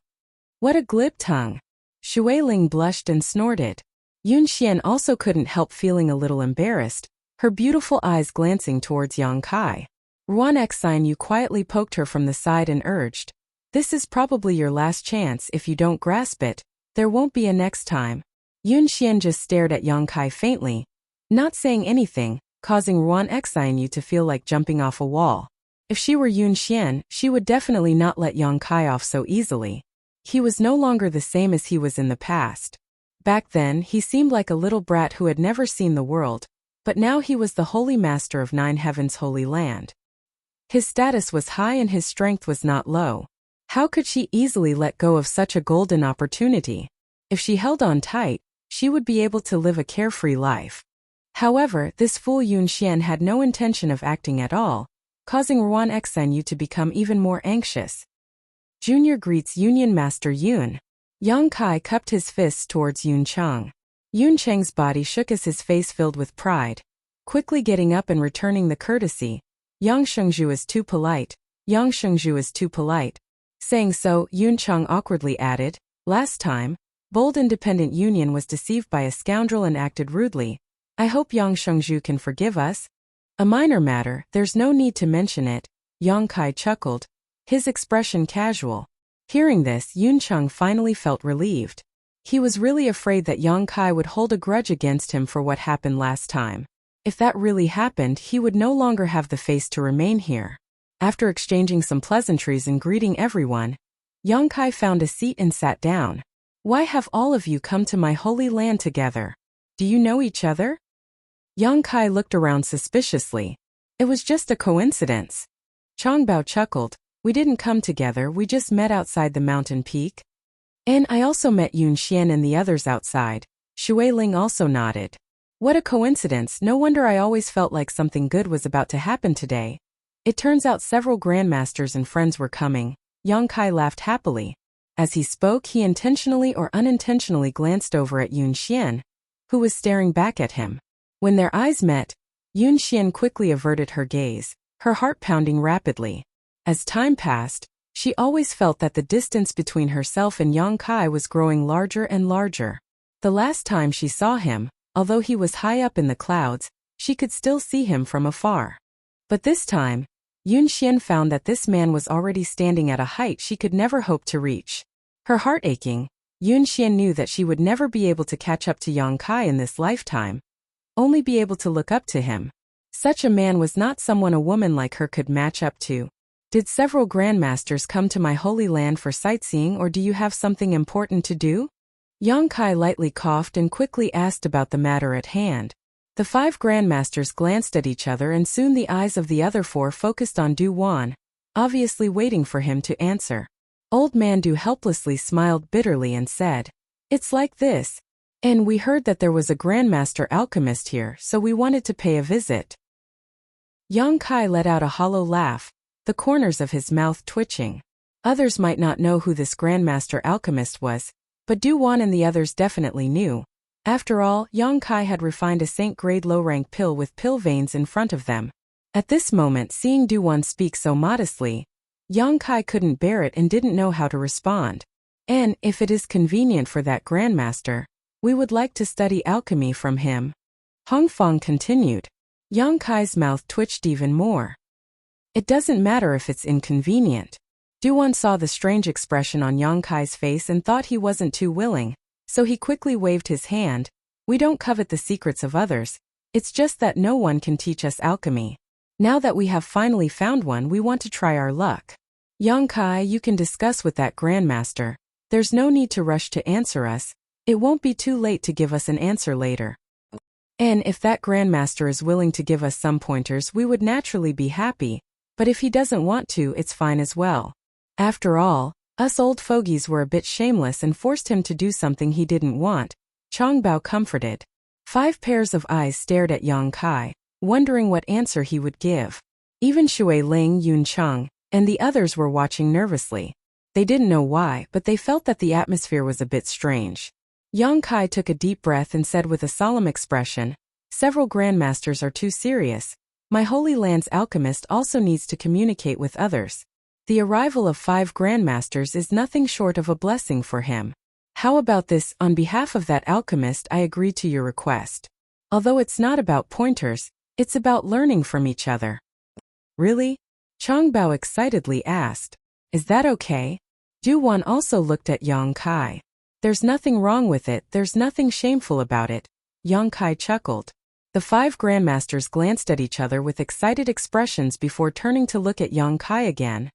"What a glib tongue." Shui Ling blushed and snorted. Yun Xian also couldn't help feeling a little embarrassed, her beautiful eyes glancing towards Yang Kai. Ruan Xinyu quietly poked her from the side and urged, "This is probably your last chance. If you don't grasp it, there won't be a next time." Yun Xian just stared at Yang Kai faintly, not saying anything, causing Ruan Xinyu to feel like jumping off a wall. If she were Yun Xian, she would definitely not let Yang Kai off so easily. He was no longer the same as he was in the past. Back then, he seemed like a little brat who had never seen the world, but now he was the holy master of Nine Heavens' Holy Land. His status was high and his strength was not low. How could she easily let go of such a golden opportunity? If she held on tight, she would be able to live a carefree life. However, this fool Yun Xian had no intention of acting at all, causing Ruan Xinyu to become even more anxious. Junior greets Union Master Yun. Yang Kai cupped his fists towards Yun Cheng. Yun Cheng's body shook as his face filled with pride. Quickly getting up and returning the courtesy, "Yang Shengzhu is too polite. Yang Shengzhu is too polite." Saying so, Yun Cheng awkwardly added, "Last time, Bold Independent Union was deceived by a scoundrel and acted rudely. I hope Yang Shengzhu can forgive us." "A minor matter, there's no need to mention it," Yang Kai chuckled, his expression casual. Hearing this, Yun Cheng finally felt relieved. He was really afraid that Yang Kai would hold a grudge against him for what happened last time. If that really happened, he would no longer have the face to remain here. After exchanging some pleasantries and greeting everyone, Yang Kai found a seat and sat down. "Why have all of you come to my holy land together? Do you know each other?" Yang Kai looked around suspiciously. It was just a coincidence. Changbao chuckled, "We didn't come together, we just met outside the mountain peak." "And I also met Yun Xian and the others outside." Shui Ling also nodded. "What a coincidence, no wonder I always felt like something good was about to happen today." It turns out several grandmasters and friends were coming. Yang Kai laughed happily. As he spoke, he intentionally or unintentionally glanced over at Yun Xian, who was staring back at him. When their eyes met, Yun Xian quickly averted her gaze, her heart pounding rapidly. As time passed, She always felt that the distance between herself and Yang Kai was growing larger and larger. The last time she saw him, although he was high up in the clouds, she could still see him from afar. But this time, Yun Xian found that this man was already standing at a height she could never hope to reach. Her heart aching, Yun Xian knew that she would never be able to catch up to Yang Kai in this lifetime, only be able to look up to him. Such a man was not someone a woman like her could match up to. Did several grandmasters come to my holy land for sightseeing, or do you have something important to do? Yang Kai lightly coughed and quickly asked about the matter at hand. The 5 grandmasters glanced at each other, and soon the eyes of the other 4 focused on Du Wan, obviously waiting for him to answer. Old man Du helplessly smiled bitterly and said, "It's like this. And we heard that there was a grandmaster alchemist here, so we wanted to pay a visit." Yang Kai let out a hollow laugh, the corners of his mouth twitching. Others might not know who this grandmaster alchemist was, but Du Wan and the others definitely knew. After all, Yang Kai had refined a Saint-grade low-rank pill with pill veins in front of them. At this moment, seeing Du Wan speak so modestly, Yang Kai couldn't bear it and didn't know how to respond. "And, if it is convenient for that grandmaster, we would like to study alchemy from him." Hong Fong continued. Yang Kai's mouth twitched even more. "It doesn't matter if it's inconvenient." Du Wan saw the strange expression on Yang Kai's face and thought he wasn't too willing, so he quickly waved his hand. "We don't covet the secrets of others, it's just that no one can teach us alchemy. Now that we have finally found one, we want to try our luck. Yang Kai, you can discuss with that grandmaster. There's no need to rush to answer us. It won't be too late to give us an answer later. And if that grandmaster is willing to give us some pointers, we would naturally be happy, but if he doesn't want to, it's fine as well. After all, us old fogies were a bit shameless and forced him to do something he didn't want," Chang Bao comforted. 5 pairs of eyes stared at Yang Kai, wondering what answer he would give. Even Shui Ling, Yun Cheng, and the others were watching nervously. They didn't know why, but they felt that the atmosphere was a bit strange. Yang Kai took a deep breath and said with a solemn expression, "Several grandmasters are too serious. My Holy Land's alchemist also needs to communicate with others. The arrival of 5 grandmasters is nothing short of a blessing for him. How about this? On behalf of that alchemist, I agree to your request. Although it's not about pointers, it's about learning from each other." "Really?" Chang Bao excitedly asked. "Is that okay?" Du Wan also looked at Yang Kai. "There's nothing wrong with it, there's nothing shameful about it," Yang Kai chuckled. The 5 grandmasters glanced at each other with excited expressions before turning to look at Yang Kai again.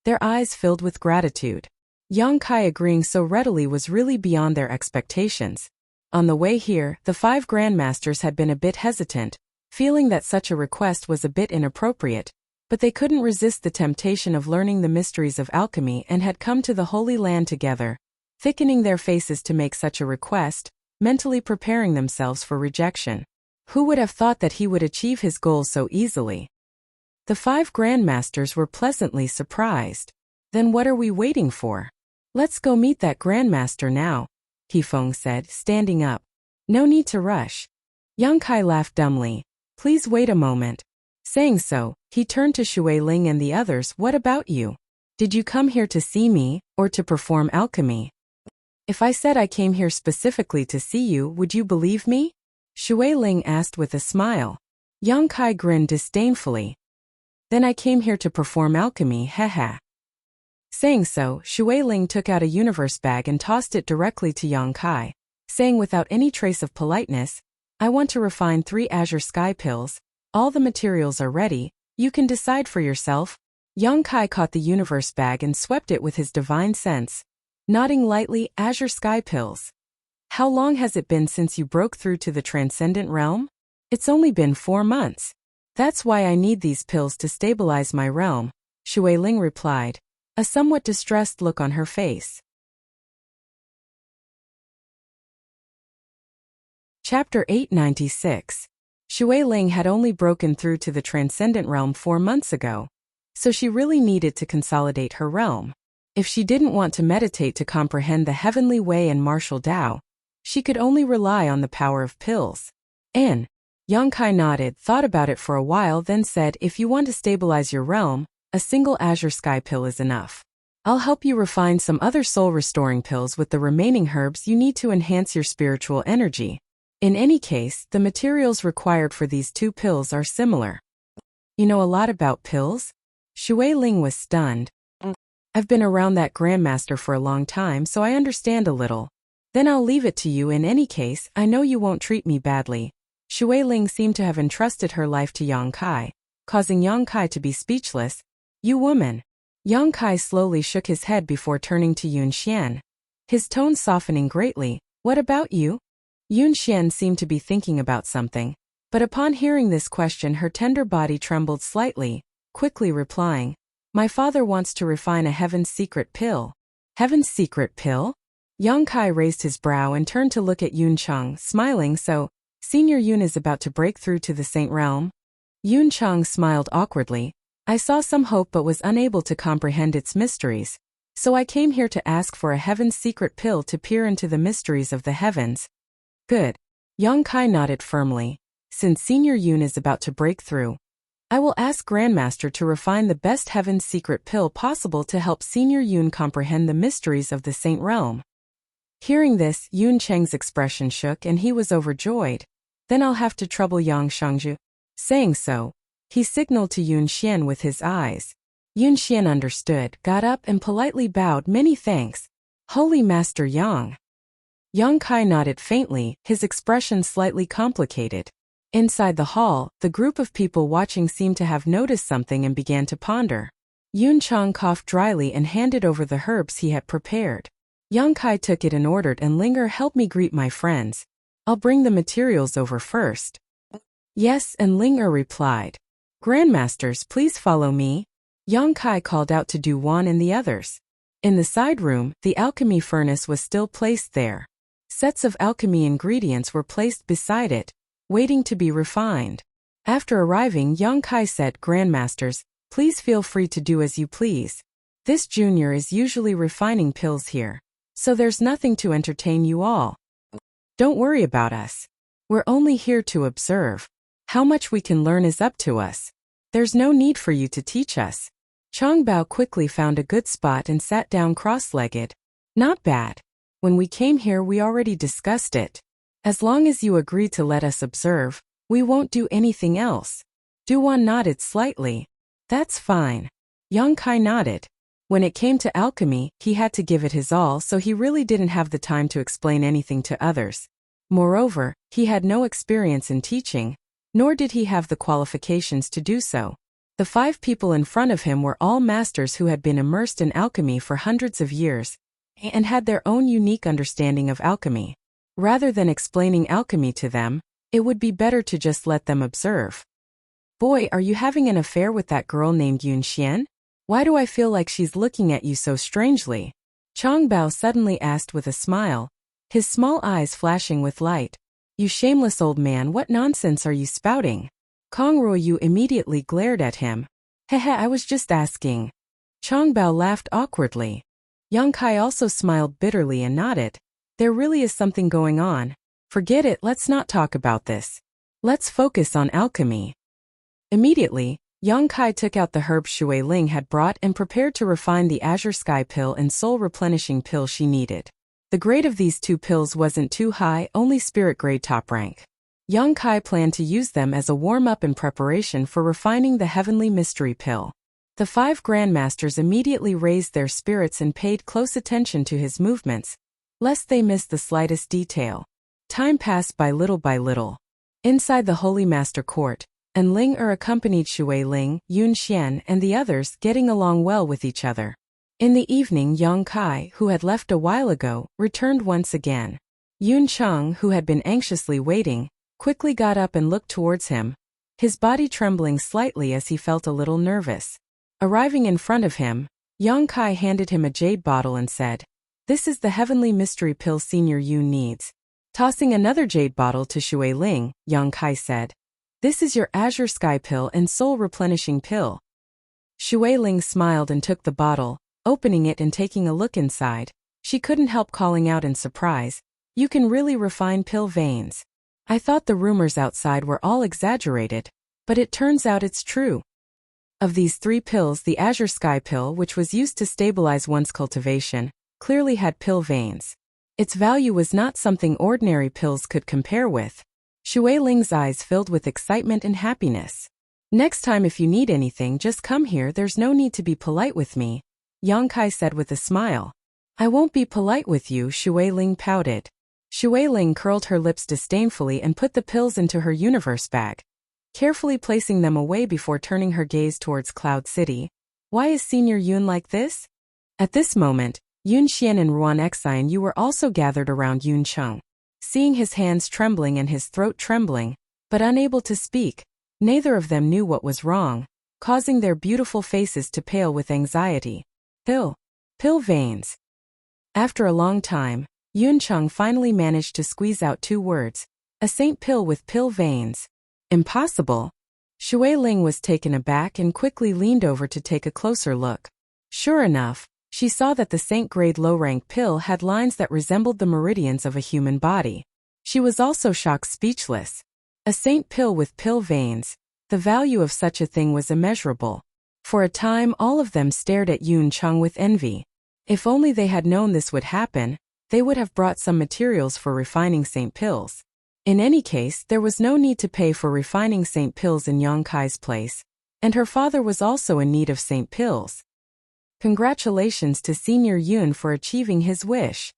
Their eyes filled with gratitude. Yang Kai agreeing so readily was really beyond their expectations. On the way here, the 5 grandmasters had been a bit hesitant, feeling that such a request was a bit inappropriate, but they couldn't resist the temptation of learning the mysteries of alchemy and had come to the Holy Land together, thickening their faces to make such a request, mentally preparing themselves for rejection. Who would have thought that he would achieve his goal so easily? The 5 grandmasters were pleasantly surprised. "Then what are we waiting for? Let's go meet that grandmaster now," Qifeng said, standing up. "No need to rush." Yang Kai laughed dumbly. "Please wait a moment." Saying so, he turned to Shui Ling and the others. "What about you? Did you come here to see me, or to perform alchemy? If I said I came here specifically to see you, would you believe me?" Shui Ling asked with a smile. Yang Kai grinned disdainfully. "Then I came here to perform alchemy, haha." Saying so, Shui Ling took out a universe bag and tossed it directly to Yang Kai, saying without any trace of politeness, "I want to refine 3 azure sky pills. All the materials are ready, you can decide for yourself." Yang Kai caught the universe bag and swept it with his divine sense. Nodding lightly, "Azure sky pills. How long has it been since you broke through to the transcendent realm?" "It's only been 4 months. That's why I need these pills to stabilize my realm," Shui Ling replied, a somewhat distressed look on her face. Chapter 896. Shui Ling had only broken through to the transcendent realm 4 months ago, so she really needed to consolidate her realm. If she didn't want to meditate to comprehend the heavenly way and martial Tao, she could only rely on the power of pills. Yang Kai nodded, thought about it for a while, then said, "If you want to stabilize your realm, a single azure sky pill is enough. I'll help you refine some other soul-restoring pills with the remaining herbs you need to enhance your spiritual energy. In any case, the materials required for these 2 pills are similar. You know a lot about pills? Shui Ling was stunned. I've been around that grandmaster for a long time, so I understand a little. Then I'll leave it to you. In any case, I know you won't treat me badly. Shui Ling seemed to have entrusted her life to Yang Kai, causing Yang Kai to be speechless. You woman. Yang Kai slowly shook his head before turning to Yun Xian, his tone softening greatly. What about you? Yun Xian seemed to be thinking about something, but upon hearing this question her tender body trembled slightly, quickly replying, My father wants to refine a heaven's secret pill. Heaven's secret pill? Yang Kai raised his brow and turned to look at Yun Cheng, smiling. So, Senior Yun is about to break through to the Saint Realm? Yun Cheng smiled awkwardly. I saw some hope but was unable to comprehend its mysteries, so I came here to ask for a heaven's secret pill to peer into the mysteries of the heavens. Good. Yang Kai nodded firmly. Since Senior Yun is about to break through, I will ask Grandmaster to refine the best heaven's secret pill possible to help Senior Yun comprehend the mysteries of the Saint Realm. Hearing this, Yun Cheng's expression shook and he was overjoyed. Then I'll have to trouble Yang Shangju. Saying so, he signaled to Yun Xian with his eyes. Yun Xian understood, got up and politely bowed. Many thanks, Holy Master Yang. Yang Kai nodded faintly, his expression slightly complicated. Inside the hall, the group of people watching seemed to have noticed something and began to ponder. Yun Cheng coughed dryly and handed over the herbs he had prepared. Yang Kai took it and ordered, and Linger, help me greet my friends. I'll bring the materials over first. Yes, and Linger replied. Grandmasters, please follow me. Yang Kai called out to Du Wan and the others. In the side room, the alchemy furnace was still placed there. Sets of alchemy ingredients were placed beside it, waiting to be refined. After arriving, Yang Kai said, Grandmasters, please feel free to do as you please. This junior is usually refining pills here, so there's nothing to entertain you all. Don't worry about us. We're only here to observe. How much we can learn is up to us. There's no need for you to teach us. Chang Bao quickly found a good spot and sat down cross-legged. Not bad. When we came here we already discussed it. As long as you agree to let us observe, we won't do anything else. Duan nodded slightly. That's fine. Yang Kai nodded. When it came to alchemy, he had to give it his all, so he really didn't have the time to explain anything to others. Moreover, he had no experience in teaching, nor did he have the qualifications to do so. The 5 people in front of him were all masters who had been immersed in alchemy for hundreds of years, and had their own unique understanding of alchemy. Rather than explaining alchemy to them, it would be better to just let them observe. Boy, are you having an affair with that girl named Yun Xian? Why do I feel like she's looking at you so strangely? Chang Bao suddenly asked with a smile, his small eyes flashing with light. You shameless old man, what nonsense are you spouting? Kong Ruoyu immediately glared at him. Hehe, I was just asking. Chang Bao laughed awkwardly. Yang Kai also smiled bitterly and nodded. There really is something going on. Forget it, let's not talk about this. Let's focus on alchemy. Immediately, Yang Kai took out the herb Shui Ling had brought and prepared to refine the Azure Sky pill and soul replenishing pill she needed. The grade of these 2 pills wasn't too high, only spirit grade top rank. Yang Kai planned to use them as a warm-up in preparation for refining the heavenly mystery pill. The 5 grandmasters immediately raised their spirits and paid close attention to his movements, lest they miss the slightest detail. Time passed by little. Inside the Holy Master Court, and Ling accompanied Shui Ling, Yun Xian, and the others, getting along well with each other. In the evening, Yang Kai, who had left a while ago, returned once again. Yun Cheng, who had been anxiously waiting, quickly got up and looked towards him, his body trembling slightly as he felt a little nervous. Arriving in front of him, Yang Kai handed him a jade bottle and said, This is the heavenly mystery pill Senior Yun needs. Tossing another jade bottle to Shui Ling, Yang Kai said, This is your Azure Sky pill and soul replenishing pill. Shui Ling smiled and took the bottle, opening it and taking a look inside. She couldn't help calling out in surprise, You can really refine pill veins. I thought the rumors outside were all exaggerated, but it turns out it's true. Of these 3 pills, the Azure Sky pill, which was used to stabilize one's cultivation, clearly had pill veins. Its value was not something ordinary pills could compare with. Shui Ling's eyes filled with excitement and happiness. Next time if you need anything, just come here, there's no need to be polite with me, Yang Kai said with a smile. I won't be polite with you, Shui Ling pouted. Shui Ling curled her lips disdainfully and put the pills into her universe bag, carefully placing them away before turning her gaze towards Cloud City. Why is Senior Yun like this? At this moment, Yun Xian and Ruan Exine Yu were also gathered around Yun Cheng. Seeing his hands trembling and his throat trembling, but unable to speak, neither of them knew what was wrong, causing their beautiful faces to pale with anxiety. Pill veins. After a long time, Yun Cheng finally managed to squeeze out 2 words. A saint pill with pill veins. Impossible. Shui Ling was taken aback and quickly leaned over to take a closer look. Sure enough, she saw that the saint-grade low-rank pill had lines that resembled the meridians of a human body. She was also shocked speechless. A saint pill with pill veins. The value of such a thing was immeasurable. For a time all of them stared at Yun Cheng with envy. If only they had known this would happen, they would have brought some materials for refining saint pills. In any case, there was no need to pay for refining saint pills in Yang Kai's place, and her father was also in need of saint pills. Congratulations to Senior Yun for achieving his wish.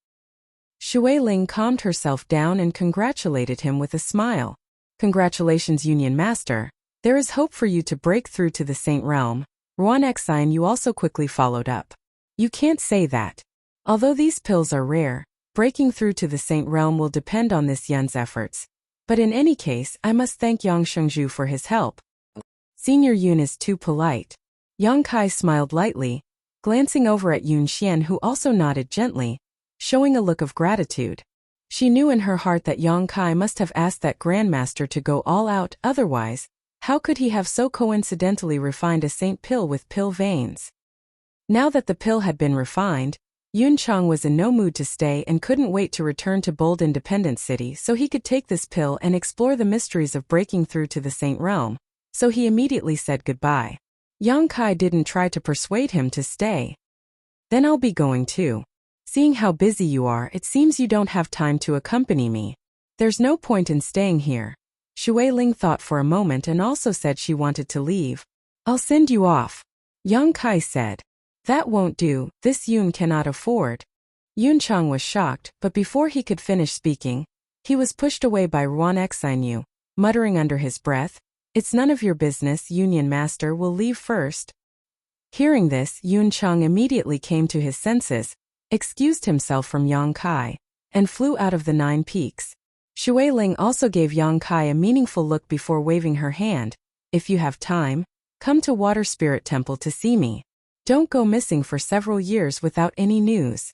Shui Ling calmed herself down and congratulated him with a smile. Congratulations, Union Master. There is hope for you to break through to the Saint Realm. Ruan Exine Yu also quickly followed up. You can't say that. Although these pills are rare, breaking through to the Saint Realm will depend on this Yun's efforts. But in any case, I must thank Yang Shengzhu for his help. Senior Yun is too polite. Yang Kai smiled lightly, glancing over at Yun Xian, who also nodded gently, showing a look of gratitude. She knew in her heart that Yang Kai must have asked that Grandmaster to go all out, otherwise, how could he have so coincidentally refined a saint pill with pill veins? Now that the pill had been refined, Yun Cheng was in no mood to stay and couldn't wait to return to Bold Independent City so he could take this pill and explore the mysteries of breaking through to the Saint Realm, so he immediately said goodbye. Yang Kai didn't try to persuade him to stay. Then I'll be going too. Seeing how busy you are, it seems you don't have time to accompany me. There's no point in staying here. Shui Ling thought for a moment and also said she wanted to leave. I'll send you off. Yang Kai said. That won't do, this Yun cannot afford. Yun Cheng was shocked, but before he could finish speaking, he was pushed away by Ruan Exine Yu, muttering under his breath, It's none of your business, Union Master will leave first. Hearing this, Yun Cheng immediately came to his senses, excused himself from Yang Kai, and flew out of the 9 peaks. Shui Ling also gave Yang Kai a meaningful look before waving her hand. If you have time, come to Water Spirit Temple to see me. Don't go missing for several years without any news.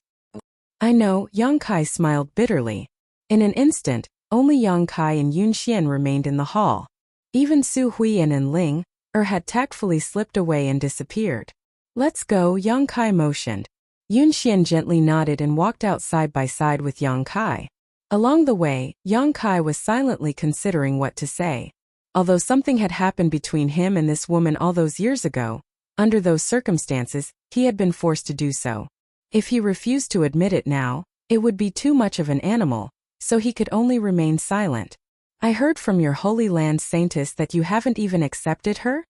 I know, Yang Kai smiled bitterly. In an instant, only Yang Kai and Yun Xian remained in the hall. Even Su Huiyan and Ling had tactfully slipped away and disappeared. Let's go, Yang Kai motioned. Yun Xian gently nodded and walked out side by side with Yang Kai. Along the way, Yang Kai was silently considering what to say. Although something had happened between him and this woman all those years ago, under those circumstances, he had been forced to do so. If he refused to admit it now, it would be too much of an animal, so he could only remain silent. I heard from your Holy Land Saintess that you haven't even accepted her?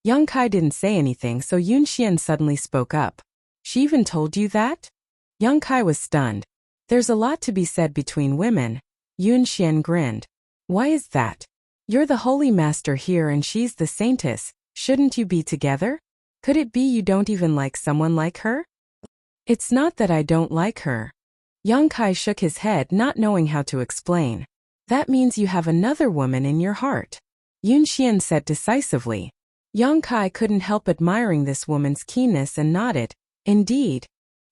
Yang Kai didn't say anything, so Yun Xian suddenly spoke up. She even told you that? Yang Kai was stunned. There's a lot to be said between women. Yun Xian grinned. Why is that? You're the Holy Master here and she's the Saintess, shouldn't you be together? Could it be you don't even like someone like her? It's not that I don't like her. Yang Kai shook his head, not knowing how to explain. That means you have another woman in your heart. Yun Xian said decisively. Yang Kai couldn't help admiring this woman's keenness and nodded. Indeed.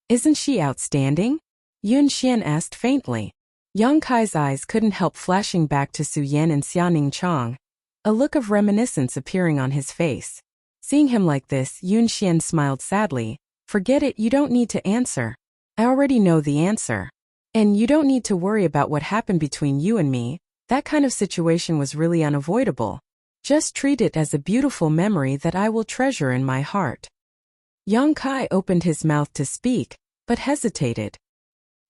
Isn't she outstanding? Yun Xian asked faintly. Yang Kai's eyes couldn't help flashing back to Su Yan and Xiaoning Chong, a look of reminiscence appearing on his face. Seeing him like this, Yun Xian smiled sadly. Forget it, you don't need to answer. I already know the answer. And you don't need to worry about what happened between you and me. That kind of situation was really unavoidable. Just treat it as a beautiful memory that I will treasure in my heart. Yang Kai opened his mouth to speak, but hesitated.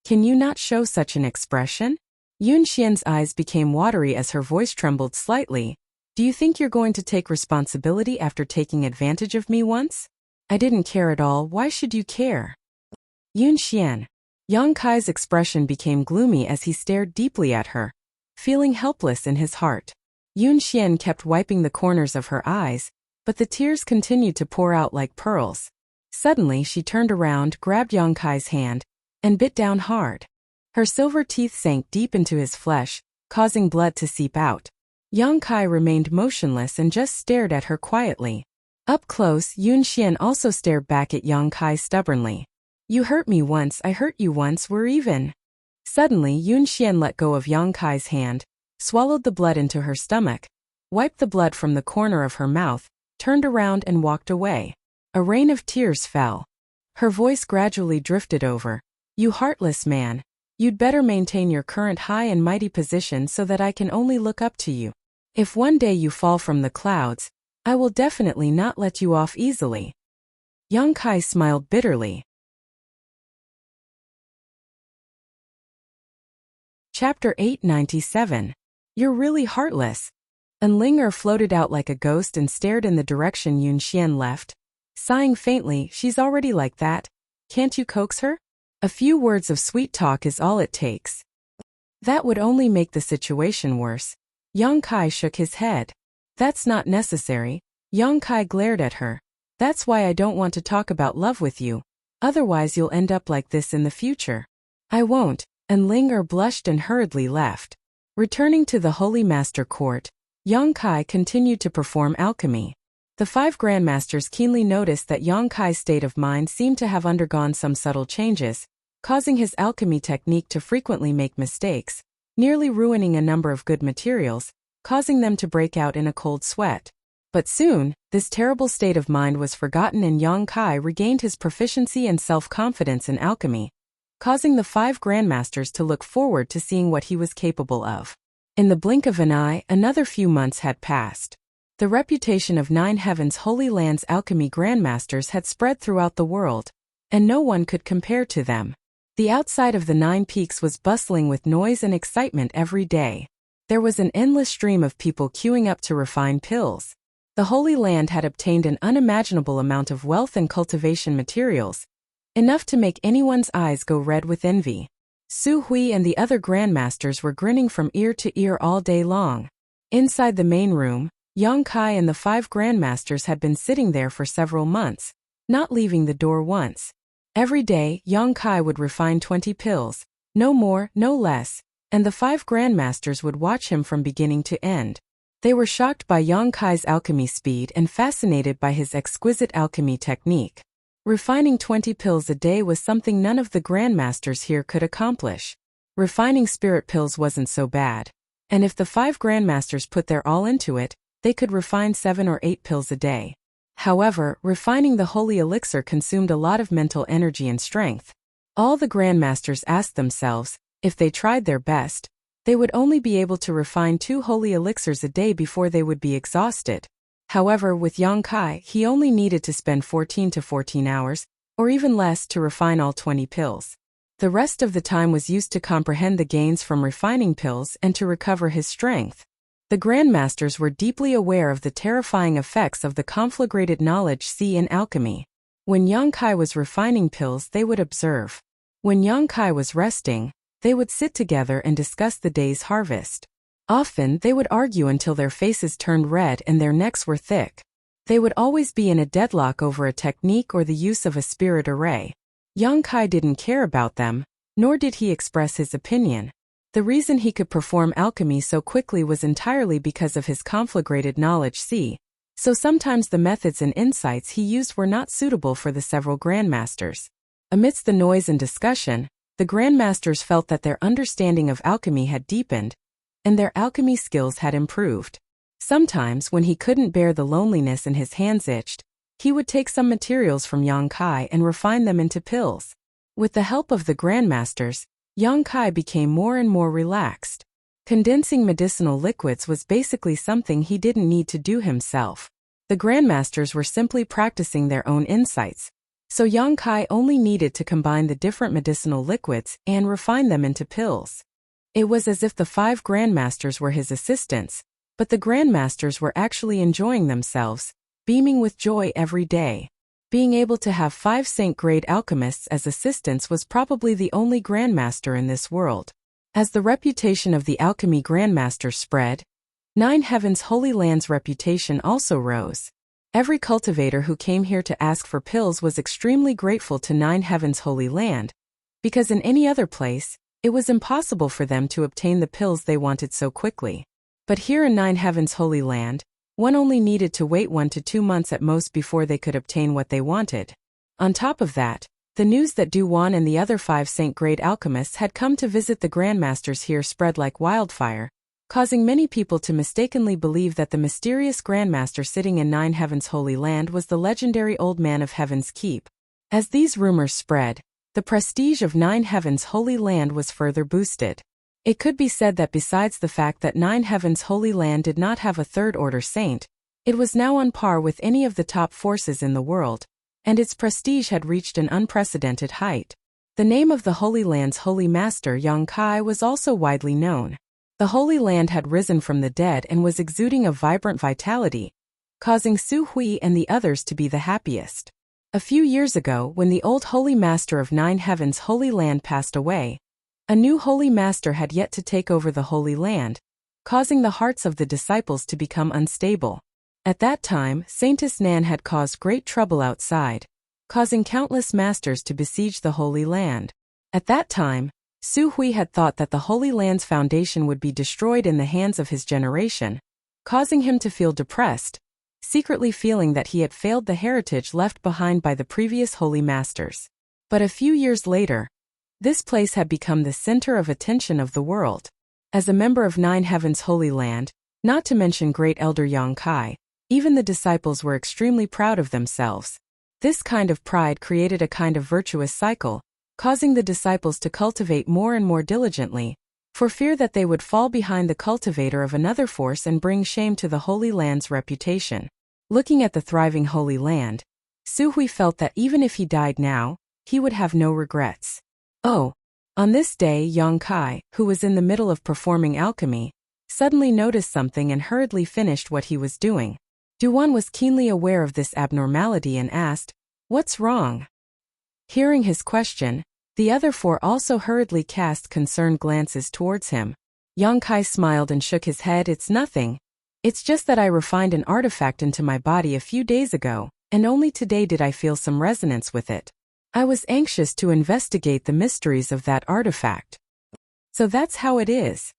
Can you not show such an expression? Yun Xian's eyes became watery as her voice trembled slightly. Do you think you're going to take responsibility after taking advantage of me once? I didn't care at all, why should you care? Yun Xian. Yang Kai's expression became gloomy as he stared deeply at her, feeling helpless in his heart. Yun Xian kept wiping the corners of her eyes, but the tears continued to pour out like pearls. Suddenly she turned around, grabbed Yang Kai's hand, and bit down hard. Her silver teeth sank deep into his flesh, causing blood to seep out. Yang Kai remained motionless and just stared at her quietly. Up close, Yun Xian also stared back at Yang Kai stubbornly. You hurt me once, I hurt you once, we're even. Suddenly Yun Xian let go of Yang Kai's hand, swallowed the blood into her stomach, wiped the blood from the corner of her mouth, turned around and walked away. A rain of tears fell. Her voice gradually drifted over. You heartless man. You'd better maintain your current high and mighty position so that I can only look up to you. If one day you fall from the clouds, I will definitely not let you off easily. Yang Kai smiled bitterly. Chapter 897. You're really heartless. Enlinger floated out like a ghost and stared in the direction Yun Xian left. Sighing faintly, she's already like that. Can't you coax her? A few words of sweet talk is all it takes. That would only make the situation worse. Yang Kai shook his head. That's not necessary. Yang Kai glared at her. That's why I don't want to talk about love with you. Otherwise you'll end up like this in the future. I won't. Enlinger blushed and hurriedly left. Returning to the Holy Master Court, Yang Kai continued to perform alchemy. The 5 grandmasters keenly noticed that Yang Kai's state of mind seemed to have undergone some subtle changes, causing his alchemy technique to frequently make mistakes, nearly ruining a number of good materials, causing them to break out in a cold sweat. But soon, this terrible state of mind was forgotten and Yang Kai regained his proficiency and self-confidence in alchemy, causing the 5 grandmasters to look forward to seeing what he was capable of. In the blink of an eye, another few months had passed. The reputation of 9 Heavens Holy Land's alchemy grandmasters had spread throughout the world, and no one could compare to them. The outside of the 9 peaks was bustling with noise and excitement every day. There was an endless stream of people queuing up to refine pills. The Holy Land had obtained an unimaginable amount of wealth and cultivation materials, enough to make anyone's eyes go red with envy. Su Hui and the other grandmasters were grinning from ear to ear all day long. Inside the main room, Yang Kai and the 5 grandmasters had been sitting there for several months, not leaving the door once. Every day, Yang Kai would refine 20 pills, no more, no less, and the 5 grandmasters would watch him from beginning to end. They were shocked by Yang Kai's alchemy speed and fascinated by his exquisite alchemy technique. Refining 20 pills a day was something none of the grandmasters here could accomplish. Refining spirit pills wasn't so bad, and if the 5 grandmasters put their all into it, they could refine 7 or 8 pills a day. However, refining the holy elixir consumed a lot of mental energy and strength. All the grandmasters asked themselves, if they tried their best, they would only be able to refine 2 holy elixirs a day before they would be exhausted. However, with Yang Kai, he only needed to spend 14 to 14 hours, or even less, to refine all 20 pills. The rest of the time was used to comprehend the gains from refining pills and to recover his strength. The grandmasters were deeply aware of the terrifying effects of the conflagrated knowledge sea in alchemy. When Yang Kai was refining pills, they would observe. When Yang Kai was resting, they would sit together and discuss the day's harvest. Often, they would argue until their faces turned red and their necks were thick. They would always be in a deadlock over a technique or the use of a spirit array. Yang Kai didn't care about them, nor did he express his opinion. The reason he could perform alchemy so quickly was entirely because of his conflagrated knowledge sea, so sometimes the methods and insights he used were not suitable for the several grandmasters. Amidst the noise and discussion, the grandmasters felt that their understanding of alchemy had deepened, and their alchemy skills had improved. Sometimes, when he couldn't bear the loneliness and his hands itched, he would take some materials from Yang Kai and refine them into pills. With the help of the grandmasters, Yang Kai became more and more relaxed. Condensing medicinal liquids was basically something he didn't need to do himself. The grandmasters were simply practicing their own insights, so Yang Kai only needed to combine the different medicinal liquids and refine them into pills. It was as if the 5 grandmasters were his assistants, but the grandmasters were actually enjoying themselves, beaming with joy every day. Being able to have 5 saint-grade alchemists as assistants was probably the only grandmaster in this world. As the reputation of the alchemy grandmasters spread, 9 Heavens Holy Land's reputation also rose. Every cultivator who came here to ask for pills was extremely grateful to 9 Heavens Holy Land, because in any other place, it was impossible for them to obtain the pills they wanted so quickly. But here in 9 Heavens Holy Land, one only needed to wait 1 to 2 months at most before they could obtain what they wanted. On top of that, the news that Duwan and the other 5 saint-grade alchemists had come to visit the grandmasters here spread like wildfire, causing many people to mistakenly believe that the mysterious grandmaster sitting in 9 Heavens Holy Land was the legendary Old Man of Heaven's Keep. As these rumors spread, the prestige of 9 Heavens Holy Land was further boosted. It could be said that besides the fact that 9 Heavens Holy Land did not have a third-order saint, it was now on par with any of the top forces in the world, and its prestige had reached an unprecedented height. The name of the Holy Land's Holy Master Yang Kai was also widely known. The Holy Land had risen from the dead and was exuding a vibrant vitality, causing Su Hui and the others to be the happiest. A few years ago, when the old Holy Master of 9 Heavens Holy Land passed away, a new Holy Master had yet to take over the Holy Land, causing the hearts of the disciples to become unstable. At that time, Saintess Nan had caused great trouble outside, causing countless masters to besiege the Holy Land. At that time, Su Hui had thought that the Holy Land's foundation would be destroyed in the hands of his generation, causing him to feel depressed, secretly feeling that he had failed the heritage left behind by the previous Holy Masters. But a few years later, this place had become the center of attention of the world. As a member of 9 Heavens Holy Land, not to mention Great Elder Yang Kai, even the disciples were extremely proud of themselves. This kind of pride created a kind of virtuous cycle, causing the disciples to cultivate more and more diligently, for fear that they would fall behind the cultivator of another force and bring shame to the Holy Land's reputation. Looking at the thriving Holy Land, Su Hui felt that even if he died now, he would have no regrets. Oh! On this day, Yang Kai, who was in the middle of performing alchemy, suddenly noticed something and hurriedly finished what he was doing. Duwan was keenly aware of this abnormality and asked, "What's wrong?" Hearing his question, the other 4 also hurriedly cast concerned glances towards him. Yang Kai smiled and shook his head. "It's nothing. It's just that I refined an artifact into my body a few days ago, and only today did I feel some resonance with it. I was anxious to investigate the mysteries of that artifact." "So that's how it is."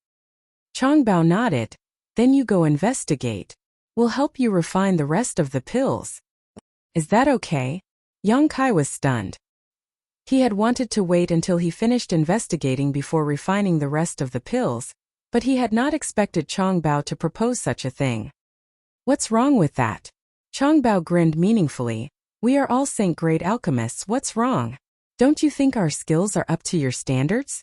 Chongbao nodded. "Then you go investigate. We'll help you refine the rest of the pills." "Is that okay?" Yang Kai was stunned. He had wanted to wait until he finished investigating before refining the rest of the pills, but he had not expected Chongbao to propose such a thing. "What's wrong with that?" Chongbao grinned meaningfully. "We are all saint-grade alchemists. What's wrong? Don't you think our skills are up to your standards?"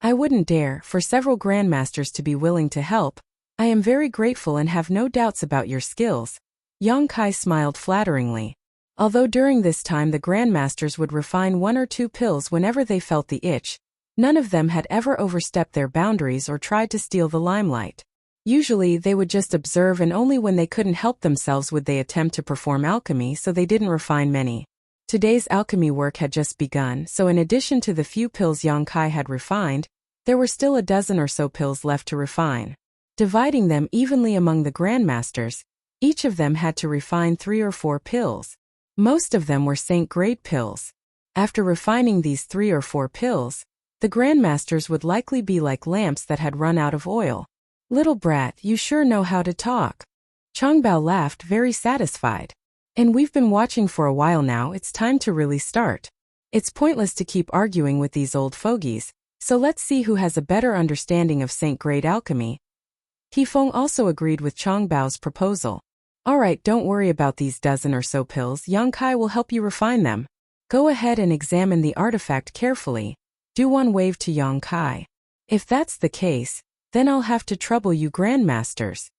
"I wouldn't dare for several grandmasters to be willing to help. I am very grateful and have no doubts about your skills." Yang Kai smiled flatteringly. Although during this time the grandmasters would refine 1 or 2 pills whenever they felt the itch, none of them had ever overstepped their boundaries or tried to steal the limelight. Usually they would just observe, and only when they couldn't help themselves would they attempt to perform alchemy, so they didn't refine many. Today's alchemy work had just begun, so in addition to the few pills Yang Kai had refined, there were still a dozen or so pills left to refine. Dividing them evenly among the grandmasters, each of them had to refine 3 or 4 pills. Most of them were saint-grade pills. After refining these 3 or 4 pills, the grandmasters would likely be like lamps that had run out of oil. "Little brat, you sure know how to talk." Chongbao laughed, very satisfied. "And we've been watching for a while now. It's time to really start. It's pointless to keep arguing with these old fogies, so let's see who has a better understanding of saint-grade alchemy." Hifeng also agreed with Chongbao's proposal. "Alright, don't worry about these dozen or so pills. Yang Kai will help you refine them. Go ahead and examine the artifact carefully." Duwan waved to Yang Kai. "If that's the case, Then I'll have to trouble you grandmasters.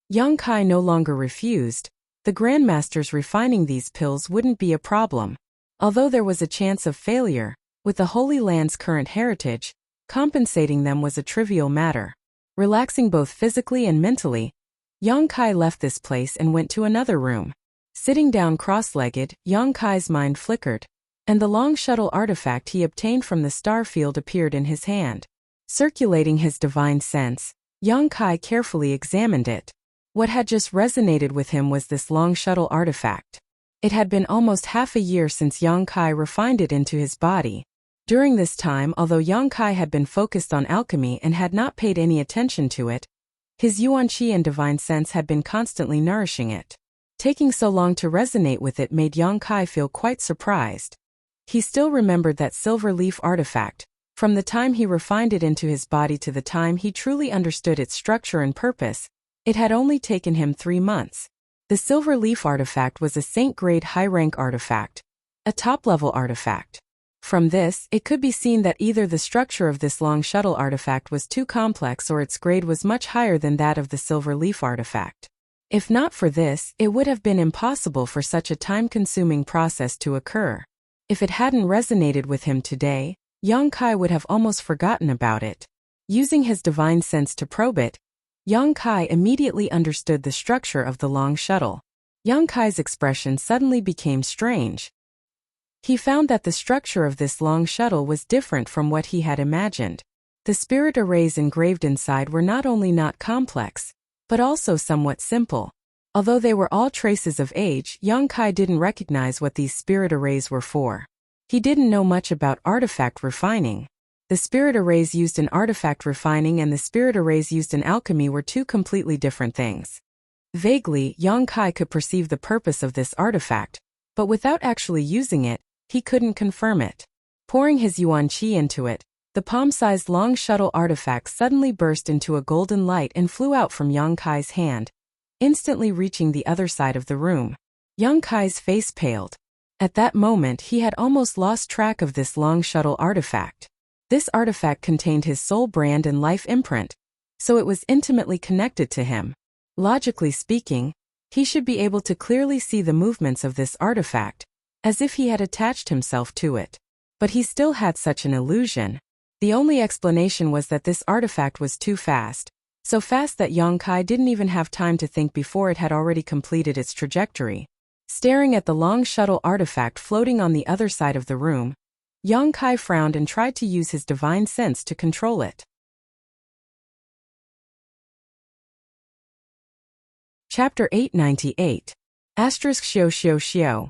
Young Kai no longer refused. The grandmasters refining these pills wouldn't be a problem. Although there was a chance of failure, with the Holy Land's current heritage, compensating them was a trivial matter. Relaxing both physically and mentally, Young Kai left this place and went to another room. Sitting down cross-legged, Young Kai's mind flickered, and the long shuttle artifact he obtained from the star field appeared in his hand. Circulating his divine sense, Young Kai carefully examined it. What had just resonated with him was this long shuttle artifact. It had been almost half a year since Young Kai refined it into his body. During this time, although Young Kai had been focused on alchemy and had not paid any attention to it, his yuan qi and divine sense had been constantly nourishing it. Taking so long to resonate with it made Young Kai feel quite surprised. He still remembered that silver leaf artifact. From the time he refined it into his body to the time he truly understood its structure and purpose, it had only taken him 3 months. The silver leaf artifact was a saint-grade high-rank artifact, a top-level artifact. From this, it could be seen that either the structure of this long shuttle artifact was too complex or its grade was much higher than that of the silver leaf artifact. If not for this, it would have been impossible for such a time-consuming process to occur. If it hadn't resonated with him today, Young Kai would have almost forgotten about it. Using his divine sense to probe it, Young Kai immediately understood the structure of the long shuttle. Young Kai's expression suddenly became strange. He found that the structure of this long shuttle was different from what he had imagined. The spirit arrays engraved inside were not only not complex, but also somewhat simple. Although they were all traces of age, Young Kai didn't recognize what these spirit arrays were for. He didn't know much about artifact refining. The spirit arrays used in artifact refining and the spirit arrays used in alchemy were two completely different things. Vaguely, Young Kai could perceive the purpose of this artifact, but without actually using it, he couldn't confirm it. Pouring his yuan qi into it, the palm-sized long shuttle artifact suddenly burst into a golden light and flew out from Young Kai's hand, instantly reaching the other side of the room. Young Kai's face paled. At that moment he had almost lost track of this long shuttle artifact. This artifact contained his soul brand and life imprint, so it was intimately connected to him. Logically speaking, he should be able to clearly see the movements of this artifact, as if he had attached himself to it. But he still had such an illusion. The only explanation was that this artifact was too fast, so fast that Young Kai didn't even have time to think before it had already completed its trajectory. Staring at the long shuttle artifact floating on the other side of the room, Young Kai frowned and tried to use his divine sense to control it. Chapter 898. Asterisk Xiao Xiao Xiao.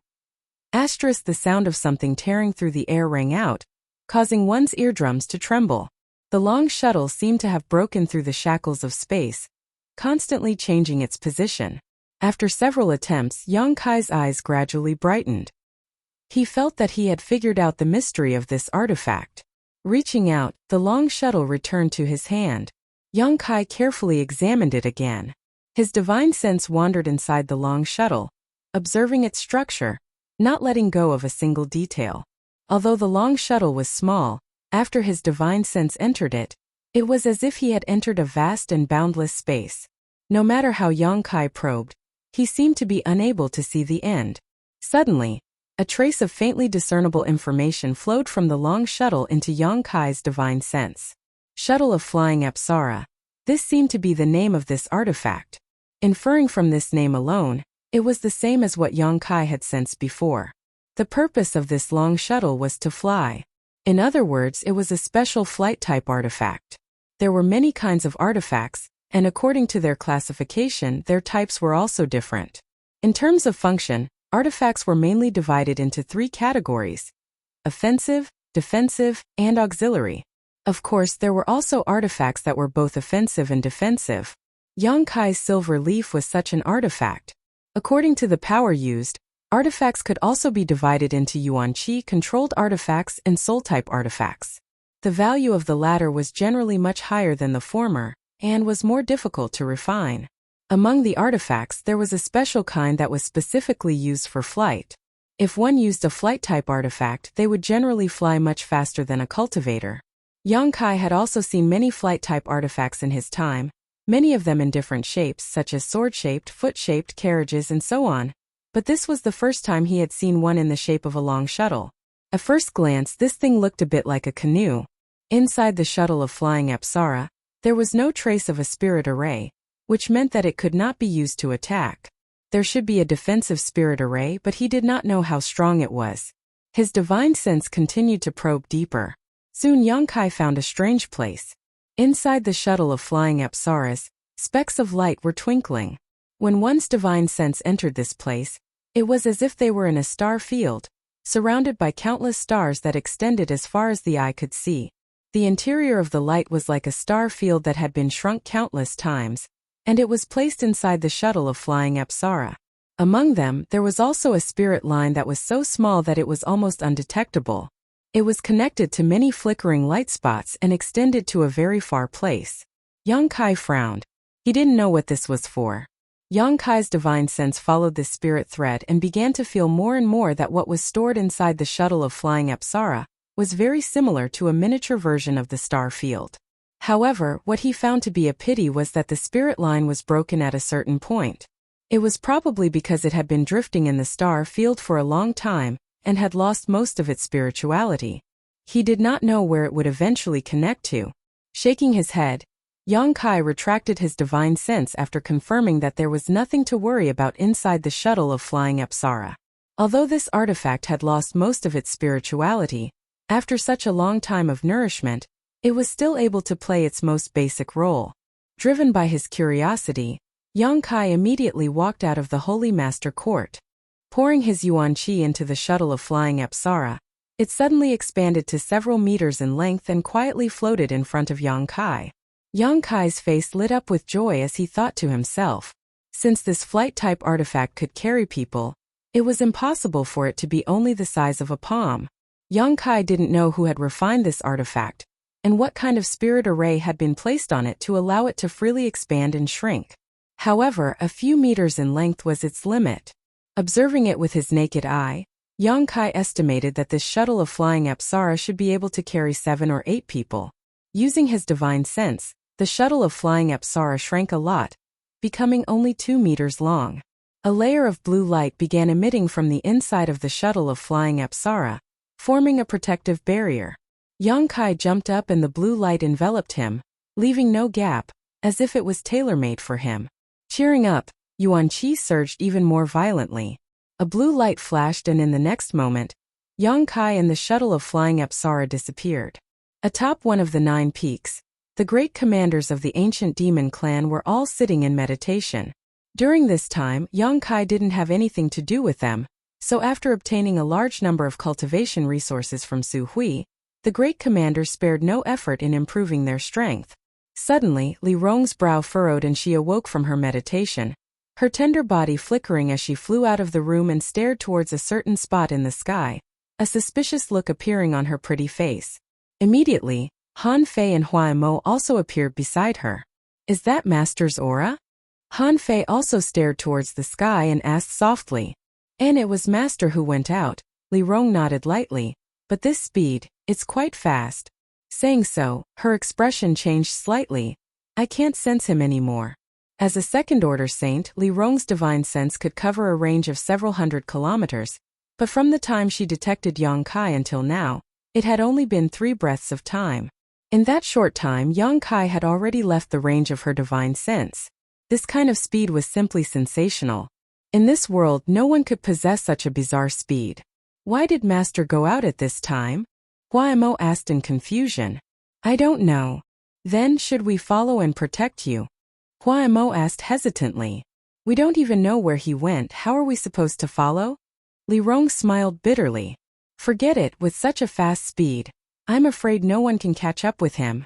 Asterisk the sound of something tearing through the air rang out, causing one's eardrums to tremble. The long shuttle seemed to have broken through the shackles of space, constantly changing its position. After several attempts, Young Kai's eyes gradually brightened. He felt that he had figured out the mystery of this artifact. Reaching out, the long shuttle returned to his hand. Young Kai carefully examined it again. His divine sense wandered inside the long shuttle, observing its structure, not letting go of a single detail. Although the long shuttle was small, after his divine sense entered it, it was as if he had entered a vast and boundless space. No matter how Young Kai probed, he seemed to be unable to see the end. Suddenly, a trace of faintly discernible information flowed from the long shuttle into Young Kai's divine sense. Shuttle of Flying Apsara. This seemed to be the name of this artifact. Inferring from this name alone, it was the same as what Young Kai had sensed before. The purpose of this long shuttle was to fly. In other words, it was a special flight-type artifact. There were many kinds of artifacts, and according to their classification, their types were also different. In terms of function, artifacts were mainly divided into 3 categories: offensive, defensive, and auxiliary. Of course, there were also artifacts that were both offensive and defensive. Young Kai's silver leaf was such an artifact. According to the power used, artifacts could also be divided into yuan qi-controlled artifacts and soul-type artifacts. The value of the latter was generally much higher than the former, and was more difficult to refine. Among the artifacts, there was a special kind that was specifically used for flight. If one used a flight-type artifact, they would generally fly much faster than a cultivator. Yang Kai had also seen many flight-type artifacts in his time, many of them in different shapes such as sword-shaped, foot-shaped carriages and so on. But this was the first time he had seen one in the shape of a long shuttle. At first glance, this thing looked a bit like a canoe. Inside the shuttle of flying Apsara, there was no trace of a spirit array, which meant that it could not be used to attack. There should be a defensive spirit array, but he did not know how strong it was. His divine sense continued to probe deeper. Soon Yang Kai found a strange place. Inside the shuttle of flying Apsaras, specks of light were twinkling. When one's divine sense entered this place, it was as if they were in a star field, surrounded by countless stars that extended as far as the eye could see. The interior of the light was like a star field that had been shrunk countless times, and it was placed inside the shuttle of flying Apsara. Among them, there was also a spirit line that was so small that it was almost undetectable. It was connected to many flickering light spots and extended to a very far place. Yang Kai frowned. He didn't know what this was for. Yang Kai's divine sense followed this spirit thread and began to feel more and more that what was stored inside the shuttle of flying Apsara was very similar to a miniature version of the star field. However, what he found to be a pity was that the spirit line was broken at a certain point. It was probably because it had been drifting in the star field for a long time and had lost most of its spirituality. He did not know where it would eventually connect to. Shaking his head, Yang Kai retracted his divine sense after confirming that there was nothing to worry about inside the shuttle of flying Apsara. Although this artifact had lost most of its spirituality, after such a long time of nourishment, it was still able to play its most basic role. Driven by his curiosity, Yang Kai immediately walked out of the Holy Master Court. Pouring his yuan qi into the shuttle of flying Apsara, it suddenly expanded to several meters in length and quietly floated in front of Yang Kai. Yang Kai's face lit up with joy as he thought to himself, since this flight-type artifact could carry people, it was impossible for it to be only the size of a palm. Yang Kai didn't know who had refined this artifact, and what kind of spirit array had been placed on it to allow it to freely expand and shrink. However, a few meters in length was its limit. Observing it with his naked eye, Yang Kai estimated that this shuttle of flying Apsara should be able to carry 7 or 8 people. Using his divine sense, the shuttle of flying Apsara shrank a lot, becoming only 2 meters long. A layer of blue light began emitting from the inside of the shuttle of flying Apsara, forming a protective barrier. Yang Kai jumped up and the blue light enveloped him, leaving no gap, as if it was tailor-made for him. Cheering up, yuan qi surged even more violently. A blue light flashed and in the next moment, Yang Kai and the shuttle of flying Apsara disappeared. Atop one of the 9 peaks, the great commanders of the ancient demon clan were all sitting in meditation. During this time, Yang Kai didn't have anything to do with them, so after obtaining a large number of cultivation resources from Su Hui, the great commanders spared no effort in improving their strength. Suddenly, Li Rong's brow furrowed and she awoke from her meditation, her tender body flickering as she flew out of the room and stared towards a certain spot in the sky, a suspicious look appearing on her pretty face. Immediately, Han Fei and Hua Mo also appeared beside her. "Is that Master's aura?" Han Fei also stared towards the sky and asked softly. "And it was Master who went out." Li Rong nodded lightly. "But this speed, it's quite fast." Saying so, her expression changed slightly. "I can't sense him anymore." As a second-order saint, Li Rong's divine sense could cover a range of several hundred kilometers, but from the time she detected Yang Kai until now, it had only been 3 breaths of time. In that short time, Yang Kai had already left the range of her divine sense. This kind of speed was simply sensational. In this world, no one could possess such a bizarre speed. "Why did Master go out at this time?" Hua Mo asked in confusion. "I don't know." "Then, should we follow and protect you?" Hua Mo asked hesitantly. "We don't even know where he went, how are we supposed to follow?" Li Rong smiled bitterly. "Forget it, with such a fast speed. I'm afraid no one can catch up with him."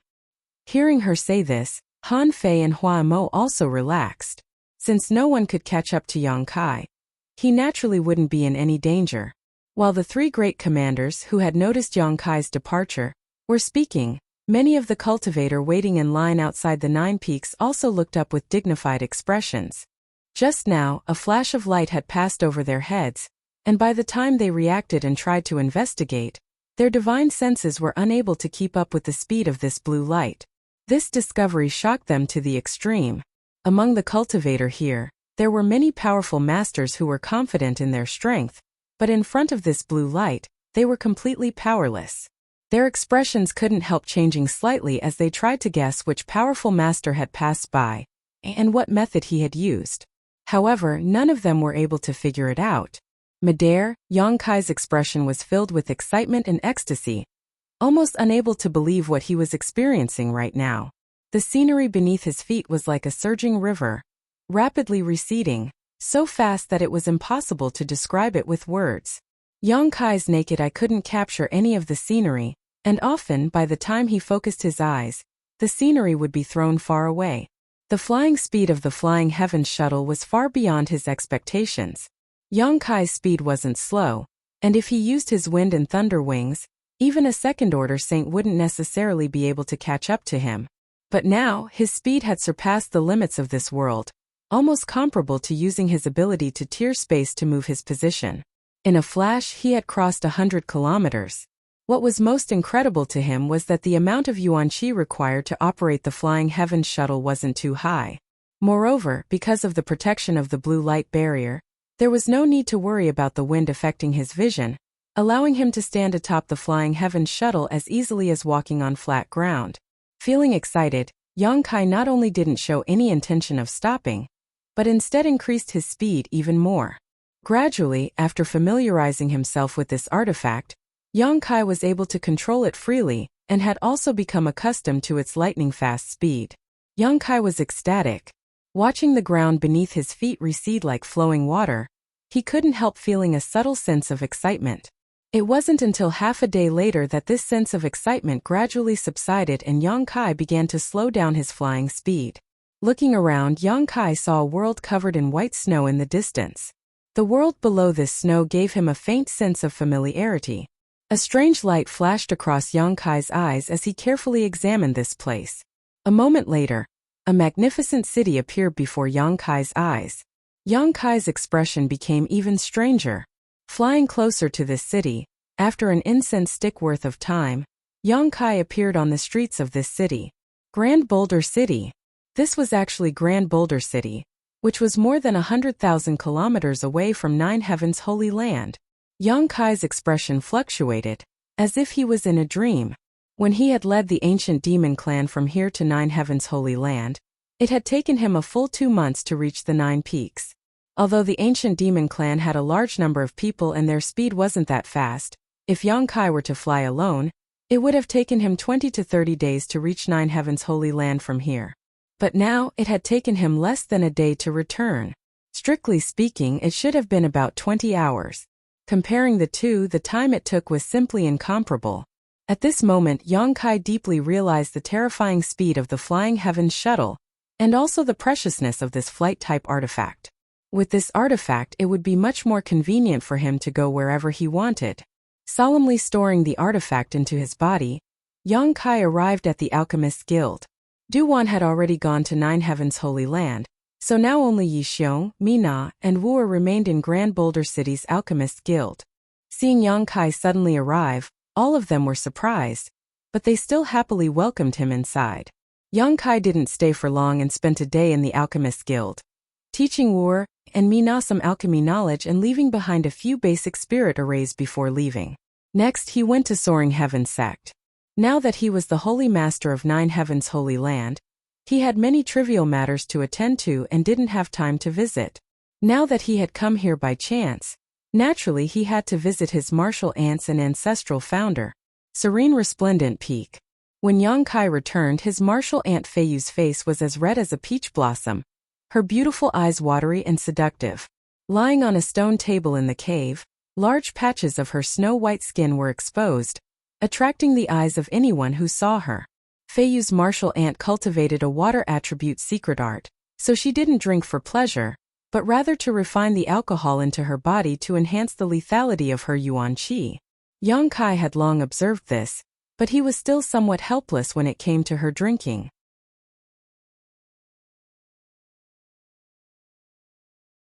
Hearing her say this, Han Fei and Hua Mo also relaxed. Since no one could catch up to Yang Kai, he naturally wouldn't be in any danger. While the 3 great commanders who had noticed Yang Kai's departure were speaking, many of the cultivator waiting in line outside the 9 peaks also looked up with dignified expressions. Just now, a flash of light had passed over their heads, and by the time they reacted and tried to investigate, Their divine senses were unable to keep up with the speed of this blue light. This discovery shocked them to the extreme. Among the cultivator here, there were many powerful masters who were confident in their strength, but in front of this blue light, they were completely powerless. Their expressions couldn't help changing slightly as they tried to guess which powerful master had passed by, and what method he had used. However, none of them were able to figure it out. Midair, Yang Kai's expression was filled with excitement and ecstasy, almost unable to believe what he was experiencing right now. The scenery beneath his feet was like a surging river, rapidly receding, so fast that it was impossible to describe it with words. Yang Kai's naked eye couldn't capture any of the scenery, and often, by the time he focused his eyes, the scenery would be thrown far away. The flying speed of the Flying Heavens shuttle was far beyond his expectations. Yang Kai's speed wasn't slow, and if he used his wind and thunder wings, even a second-order saint wouldn't necessarily be able to catch up to him. But now, his speed had surpassed the limits of this world, almost comparable to using his ability to tear space to move his position. In a flash, he had crossed 100 kilometers. What was most incredible to him was that the amount of yuan qi required to operate the Flying Heavens shuttle wasn't too high. Moreover, because of the protection of the blue light barrier, there was no need to worry about the wind affecting his vision, allowing him to stand atop the Flying Heavens shuttle as easily as walking on flat ground. Feeling excited, Yang Kai not only didn't show any intention of stopping, but instead increased his speed even more. Gradually, after familiarizing himself with this artifact, Yang Kai was able to control it freely, and had also become accustomed to its lightning-fast speed. Yang Kai was ecstatic. Watching the ground beneath his feet recede like flowing water, he couldn't help feeling a subtle sense of excitement. It wasn't until half a day later that this sense of excitement gradually subsided and Yang Kai began to slow down his flying speed. Looking around, Yang Kai saw a world covered in white snow in the distance. The world below this snow gave him a faint sense of familiarity. A strange light flashed across Yang Kai's eyes as he carefully examined this place. A moment later, a magnificent city appeared before Yang Kai's eyes. Yang Kai's expression became even stranger. Flying closer to this city, after an incense stick worth of time, Yang Kai appeared on the streets of this city. Grand Boulder City. This was actually Grand Boulder City, which was more than 100,000 kilometers away from Nine Heavens' Holy Land. Yang Kai's expression fluctuated, as if he was in a dream. When he had led the ancient demon clan from here to Nine Heavens' Holy Land, it had taken him a full 2 months to reach the 9 peaks. Although the ancient demon clan had a large number of people and their speed wasn't that fast, if Yang Kai were to fly alone, it would have taken him 20 to 30 days to reach Nine Heavens' Holy Land from here. But now, it had taken him less than a day to return. Strictly speaking, it should have been about 20 hours. Comparing the two, the time it took was simply incomparable. At this moment, Yang Kai deeply realized the terrifying speed of the Flying Heavens shuttle, and also the preciousness of this flight-type artifact. With this artifact, it would be much more convenient for him to go wherever he wanted. Solemnly storing the artifact into his body, Yang Kai arrived at the Alchemist's Guild. Duwan had already gone to Nine Heavens' Holy Land, so now only Yixiong, Mina, and Wu remained in Grand Boulder City's Alchemist Guild. Seeing Yang Kai suddenly arrive, all of them were surprised, but they still happily welcomed him inside. Yang Kai didn't stay for long and spent a day in the Alchemist Guild, teaching Wu and Mina some alchemy knowledge and leaving behind a few basic spirit arrays before leaving. Next, he went to Soaring Heaven sect. Now that he was the Holy Master of Nine Heavens' Holy Land, he had many trivial matters to attend to and didn't have time to visit. Now that he had come here by chance, naturally he had to visit his martial aunts and ancestral founder, Serene Resplendent Peak. When Yang Kai returned, his martial aunt Feiyu's face was as red as a peach blossom, her beautiful eyes watery and seductive. Lying on a stone table in the cave, large patches of her snow-white skin were exposed, attracting the eyes of anyone who saw her. Feiyu's martial aunt cultivated a water attribute secret art, so she didn't drink for pleasure, but rather to refine the alcohol into her body to enhance the lethality of her yuan qi. Yang Kai had long observed this, but he was still somewhat helpless when it came to her drinking.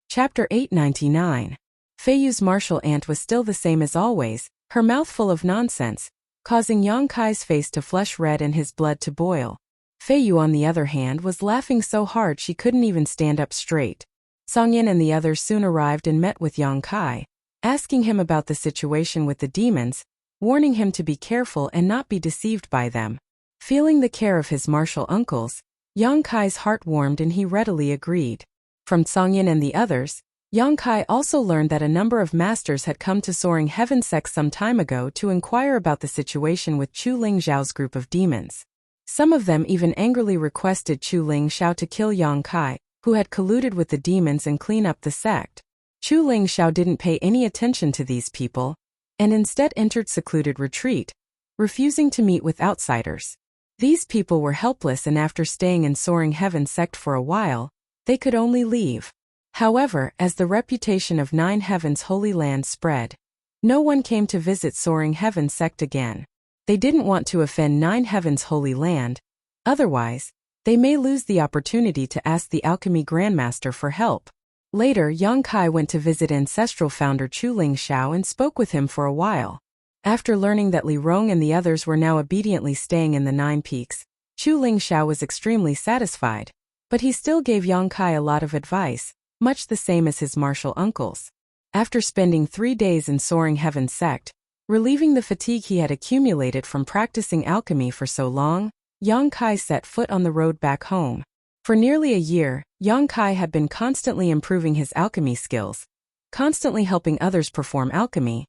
Chapter 899. Feiyu's martial aunt was still the same as always, her mouth full of nonsense, causing Yang Kai's face to flush red and his blood to boil. Fei Yu, on the other hand, was laughing so hard she couldn't even stand up straight. Song Yin and the others soon arrived and met with Yang Kai, asking him about the situation with the demons, warning him to be careful and not be deceived by them. Feeling the care of his martial uncles, Yang Kai's heart warmed and he readily agreed. From Song Yin and the others, Yang Kai also learned that a number of masters had come to Soaring Heaven Sect some time ago to inquire about the situation with Chu Ling Zhao's group of demons. Some of them even angrily requested Chu Ling Zhao to kill Yang Kai, who had colluded with the demons, and clean up the sect. Chu Ling Zhao didn't pay any attention to these people, and instead entered secluded retreat, refusing to meet with outsiders. These people were helpless, and after staying in Soaring Heaven Sect for a while, they could only leave. However, as the reputation of Nine Heavens Holy Land spread, no one came to visit Soaring Heaven Sect again. They didn't want to offend Nine Heavens Holy Land, otherwise, they may lose the opportunity to ask the Alchemy Grandmaster for help. Later, Yang Kai went to visit ancestral founder Chu Ling Zhao and spoke with him for a while. After learning that Li Rong and the others were now obediently staying in the Nine Peaks, Chu Ling Zhao was extremely satisfied, but he still gave Yang Kai a lot of advice, much the same as his martial uncles. After spending 3 days in Soaring Heaven Sect, relieving the fatigue he had accumulated from practicing alchemy for so long, Yang Kai set foot on the road back home. For nearly a year, Yang Kai had been constantly improving his alchemy skills, constantly helping others perform alchemy,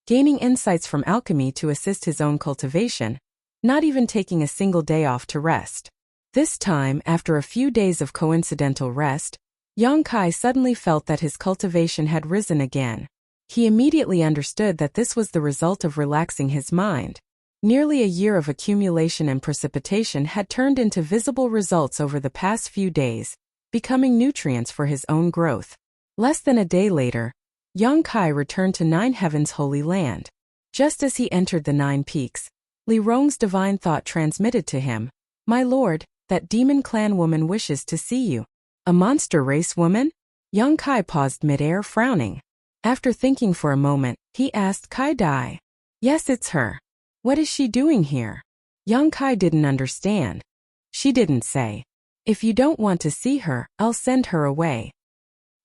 gaining insights from alchemy to assist his own cultivation, not even taking a single day off to rest. This time, after a few days of coincidental rest, Yang Kai suddenly felt that his cultivation had risen again. He immediately understood that this was the result of relaxing his mind. Nearly a year of accumulation and precipitation had turned into visible results over the past few days, becoming nutrients for his own growth. Less than a day later, Yang Kai returned to Nine Heavens Holy Land. Just as he entered the Nine Peaks, Li Rong's divine thought transmitted to him, "My lord, that demon clan woman wishes to see you." A monster race woman? Yang Kai paused mid-air, frowning. After thinking for a moment, he asked Kai Dai. "Yes, it's her. What is she doing here?" Yang Kai didn't understand. She didn't say, "If you don't want to see her, I'll send her away."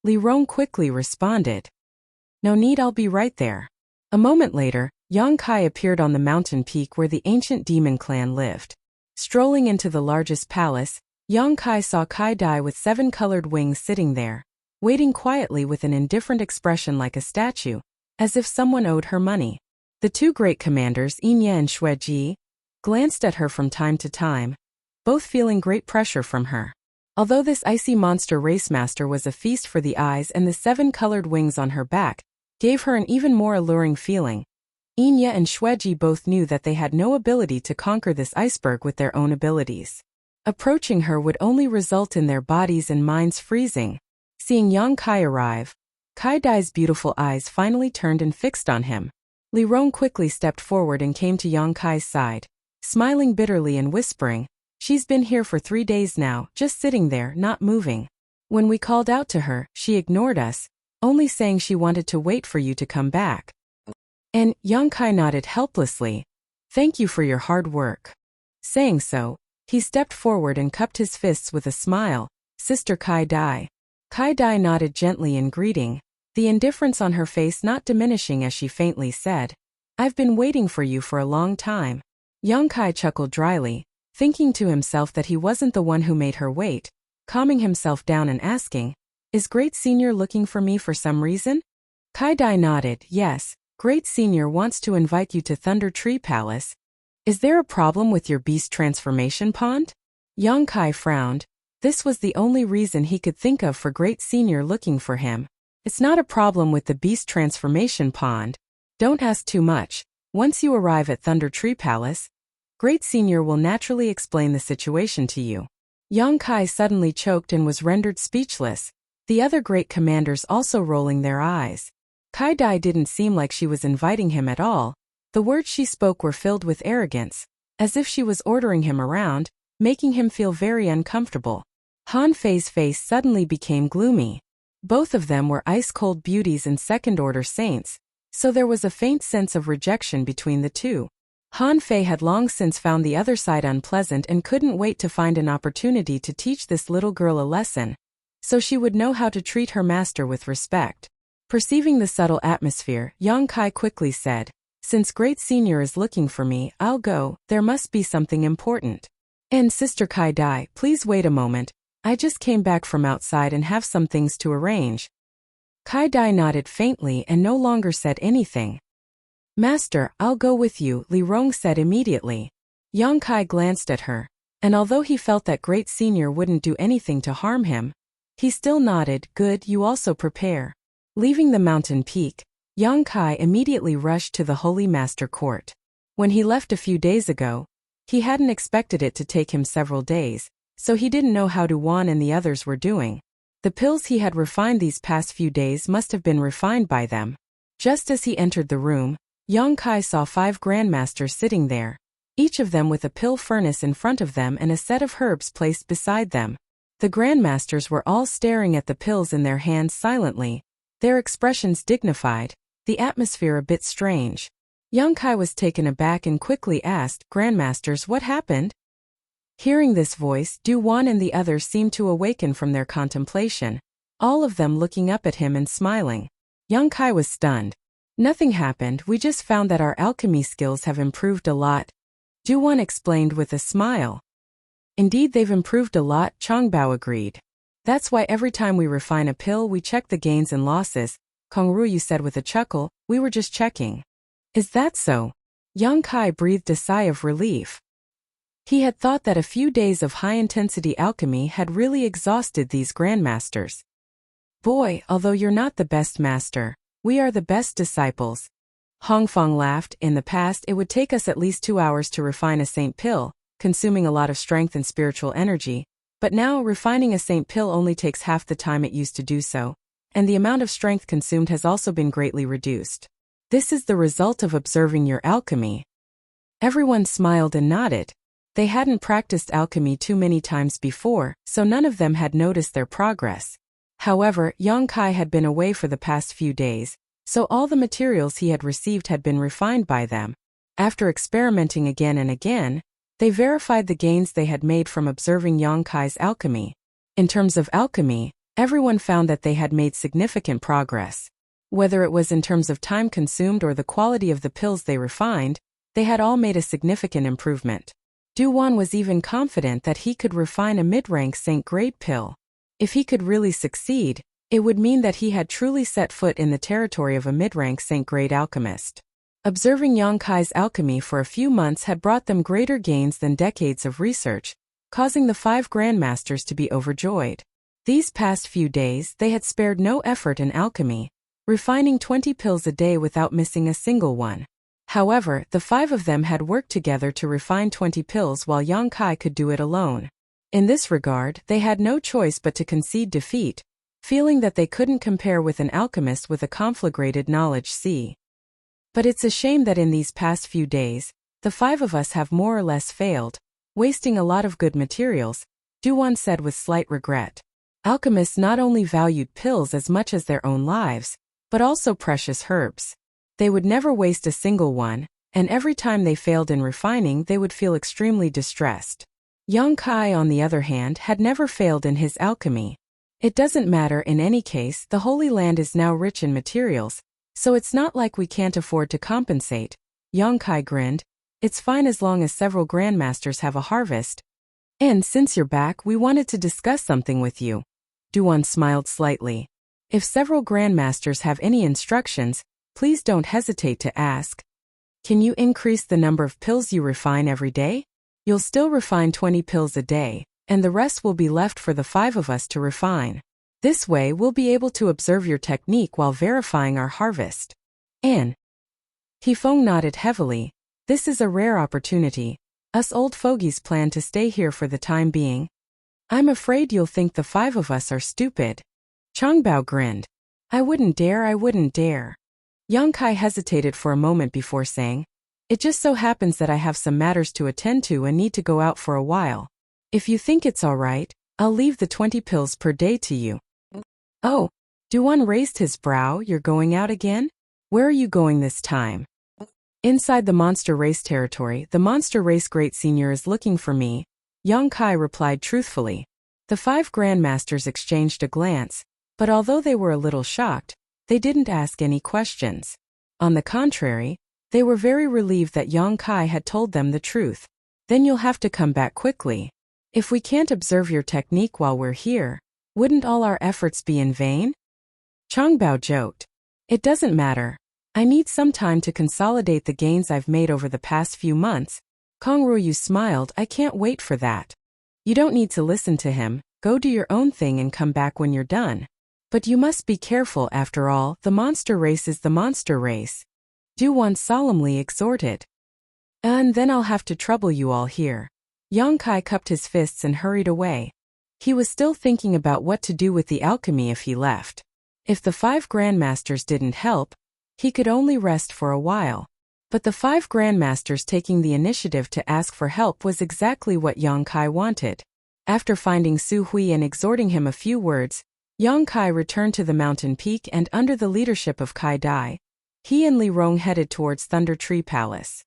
Li Rong quickly responded, "No need, I'll be right there." A moment later, Yang Kai appeared on the mountain peak where the ancient demon clan lived. Strolling into the largest palace, Yang Kai saw Kai Dai with 7 colored wings sitting there, waiting quietly with an indifferent expression like a statue, as if someone owed her money. The 2 great commanders, Yinya and Xueji, glanced at her from time to time, both feeling great pressure from her. Although this icy monster race master was a feast for the eyes, and the 7 colored wings on her back gave her an even more alluring feeling, Yinya and Xueji both knew that they had no ability to conquer this iceberg with their own abilities. Approaching her would only result in their bodies and minds freezing. Seeing Yang Kai arrive, Kai Dai's beautiful eyes finally turned and fixed on him. Li Rong quickly stepped forward and came to Yang Kai's side, smiling bitterly and whispering, "She's been here for 3 days now, just sitting there, not moving. When we called out to her, she ignored us, only saying she wanted to wait for you to come back." And Yang Kai nodded helplessly. "Thank you for your hard work." Saying so, he stepped forward and cupped his fists with a smile. "Sister Kai Dai." Kai Dai nodded gently in greeting, the indifference on her face not diminishing as she faintly said, "I've been waiting for you for a long time." Yang Kai chuckled dryly, thinking to himself that he wasn't the one who made her wait, calming himself down and asking, "Is Great Senior looking for me for some reason?" Kai Dai nodded, "Yes, Great Senior wants to invite you to Thunder Tree Palace. Is there a problem with your beast transformation pond?" Yang Kai frowned. This was the only reason he could think of for Great Senior looking for him. "It's not a problem with the beast transformation pond. Don't ask too much. Once you arrive at Thunder Tree Palace, Great Senior will naturally explain the situation to you." Yang Kai suddenly choked and was rendered speechless, the other great commanders also rolling their eyes. Kai Dai didn't seem like she was inviting him at all. The words she spoke were filled with arrogance, as if she was ordering him around, making him feel very uncomfortable. Han Fei's face suddenly became gloomy. Both of them were ice-cold beauties and second-order saints, so there was a faint sense of rejection between the two. Han Fei had long since found the other side unpleasant and couldn't wait to find an opportunity to teach this little girl a lesson, so she would know how to treat her master with respect. Perceiving the subtle atmosphere, Yang Kai quickly said, "Since Great Senior is looking for me, I'll go, there must be something important." "And Sister Kai Dai, please wait a moment, I just came back from outside and have some things to arrange." Kai Dai nodded faintly and no longer said anything. "Master, I'll go with you," Li Rong said immediately. Yang Kai glanced at her, and although he felt that Great Senior wouldn't do anything to harm him, he still nodded. "Good, you also prepare." Leaving the mountain peak, Yang Kai immediately rushed to the Holy Master Court. When he left a few days ago, he hadn't expected it to take him several days, so he didn't know how Du Wan and the others were doing. The pills he had refined these past few days must have been refined by them. Just as he entered the room, Yang Kai saw 5 grandmasters sitting there, each of them with a pill furnace in front of them and a set of herbs placed beside them. The grandmasters were all staring at the pills in their hands silently, their expressions dignified, the atmosphere a bit strange. Yang Kai was taken aback and quickly asked, "Grandmasters, what happened?" Hearing this voice, Du Wan and the others seemed to awaken from their contemplation, all of them looking up at him and smiling. Yang Kai was stunned. "Nothing happened, we just found that our alchemy skills have improved a lot," Du Wan explained with a smile. "Indeed, they've improved a lot," Changbao agreed. "That's why every time we refine a pill we check the gains and losses," Kong Ruyu said with a chuckle. "We were just checking." "Is that so?" Yang Kai breathed a sigh of relief. He had thought that a few days of high-intensity alchemy had really exhausted these grandmasters. "Boy, although you're not the best master, we are the best disciples." Hongfang laughed. "In the past it would take us at least 2 hours to refine a saint pill, consuming a lot of strength and spiritual energy, but now refining a saint pill only takes half the time it used to do so, and the amount of strength consumed has also been greatly reduced. This is the result of observing your alchemy." Everyone smiled and nodded. They hadn't practiced alchemy too many times before, so none of them had noticed their progress. However, Yang Kai had been away for the past few days, so all the materials he had received had been refined by them. After experimenting again and again, they verified the gains they had made from observing Yang Kai's alchemy. In terms of alchemy, everyone found that they had made significant progress. Whether it was in terms of time consumed or the quality of the pills they refined, they had all made a significant improvement. Du Wan was even confident that he could refine a mid-rank saint-grade pill. If he could really succeed, it would mean that he had truly set foot in the territory of a mid-rank saint-grade alchemist. Observing Yang Kai's alchemy for a few months had brought them greater gains than decades of research, causing the 5 grandmasters to be overjoyed. These past few days they had spared no effort in alchemy, refining 20 pills a day without missing a single one. However, the 5 of them had worked together to refine 20 pills while Yang Kai could do it alone. In this regard, they had no choice but to concede defeat, feeling that they couldn't compare with an alchemist with a conflagrated knowledge. "But it's a shame that in these past few days, the 5 of us have more or less failed, wasting a lot of good materials," Du Wan said with slight regret. Alchemists not only valued pills as much as their own lives, but also precious herbs. They would never waste a single one, and every time they failed in refining they would feel extremely distressed. Yang Kai, on the other hand, had never failed in his alchemy. "It doesn't matter in any case, the Holy Land is now rich in materials, so it's not like we can't afford to compensate." Yang Kai grinned. "It's fine as long as several grandmasters have a harvest. And since you're back, we wanted to discuss something with you." Du Wan smiled slightly. "If several grandmasters have any instructions, please don't hesitate to ask. Can you increase the number of pills you refine every day? You'll still refine 20 pills a day, and the rest will be left for the 5 of us to refine. This way we'll be able to observe your technique while verifying our harvest." "And?" Hifeng nodded heavily. "This is a rare opportunity. Us old fogies plan to stay here for the time being." "I'm afraid you'll think the 5 of us are stupid." Changbao grinned. I wouldn't dare." Yang Kai hesitated for a moment before saying, "It just so happens that I have some matters to attend to and need to go out for a while. If you think it's all right, I'll leave the 20 pills per day to you." "Oh." Du Wan raised his brow. "You're going out again?" Where are you going this time? Inside the monster race territory, the monster race great senior is looking for me, Yang Kai replied truthfully. The 5 grandmasters exchanged a glance, but although they were a little shocked, they didn't ask any questions. On the contrary, they were very relieved that Yang Kai had told them the truth. Then you'll have to come back quickly. If we can't observe your technique while we're here, wouldn't all our efforts be in vain? Changbao joked. It doesn't matter. I need some time to consolidate the gains I've made over the past few months. Kong Ruoyu smiled. I can't wait for that. You don't need to listen to him, go do your own thing and come back when you're done. But you must be careful, after all, the monster race is the monster race. Du-Wan solemnly exhorted. And then I'll have to trouble you all here. Yang Kai cupped his fists and hurried away. He was still thinking about what to do with the alchemy if he left. If the 5 grandmasters didn't help, he could only rest for a while. But the 5 grandmasters taking the initiative to ask for help was exactly what Yang Kai wanted. After finding Su Hui and exhorting him a few words, Yang Kai returned to the mountain peak and under the leadership of Kai Dai, he and Li Rong headed towards Thunder Tree Palace.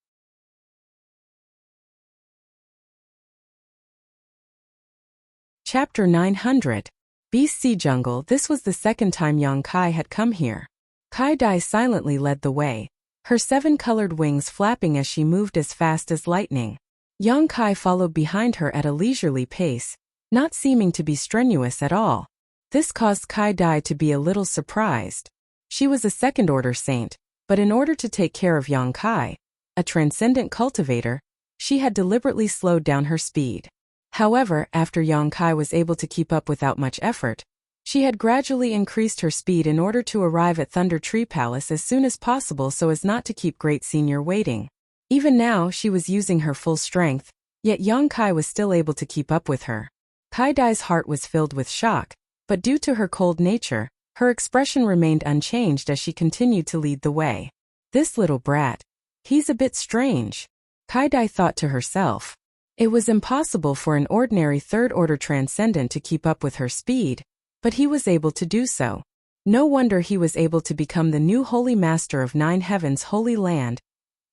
Chapter 900. Beast Sea Jungle. This was the second time Yang Kai had come here. Kai Dai silently led the way, her 7-colored wings flapping as she moved as fast as lightning. Yang Kai followed behind her at a leisurely pace, not seeming to be strenuous at all. This caused Kai Dai to be a little surprised. She was a second-order saint, but in order to take care of Yang Kai, a transcendent cultivator, she had deliberately slowed down her speed. However, after Yang Kai was able to keep up without much effort, she had gradually increased her speed in order to arrive at Thunder Tree Palace as soon as possible so as not to keep Great Senior waiting. Even now, she was using her full strength, yet Yang Kai was still able to keep up with her. Kai Dai's heart was filled with shock, but due to her cold nature, her expression remained unchanged as she continued to lead the way. This little brat. He's a bit strange, Kai Dai thought to herself. It was impossible for an ordinary third-order transcendent to keep up with her speed, but he was able to do so. No wonder he was able to become the new Holy Master of 9 Heavens' Holy Land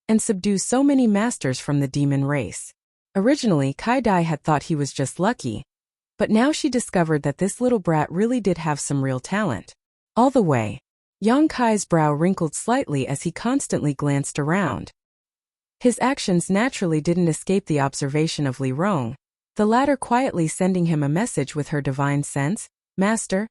and subdue so many masters from the demon race. Originally, Kai Dai had thought he was just lucky, but now she discovered that this little brat really did have some real talent. All the way, Yang Kai's brow wrinkled slightly as he constantly glanced around. His actions naturally didn't escape the observation of Li Rong, the latter quietly sending him a message with her divine sense. Master,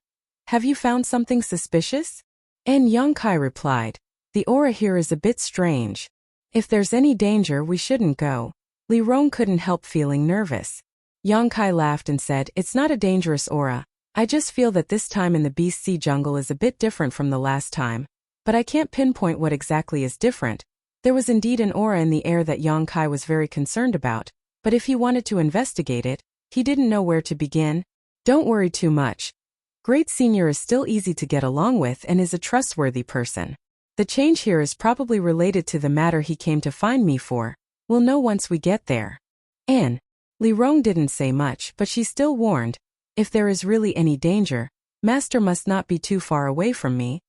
have you found something suspicious? And Yang Kai replied, the aura here is a bit strange. If there's any danger, we shouldn't go. Li Rong couldn't help feeling nervous. Yang Kai laughed and said, it's not a dangerous aura. I just feel that this time in the Beast Sea Jungle is a bit different from the last time, but I can't pinpoint what exactly is different. There was indeed an aura in the air that Yang Kai was very concerned about, but if he wanted to investigate it, he didn't know where to begin. Don't worry too much. Great Senior is still easy to get along with and is a trustworthy person. The change here is probably related to the matter he came to find me for. We'll know once we get there. Anne. Li Rong didn't say much, but she still warned, if there is really any danger, Master must not be too far away from me.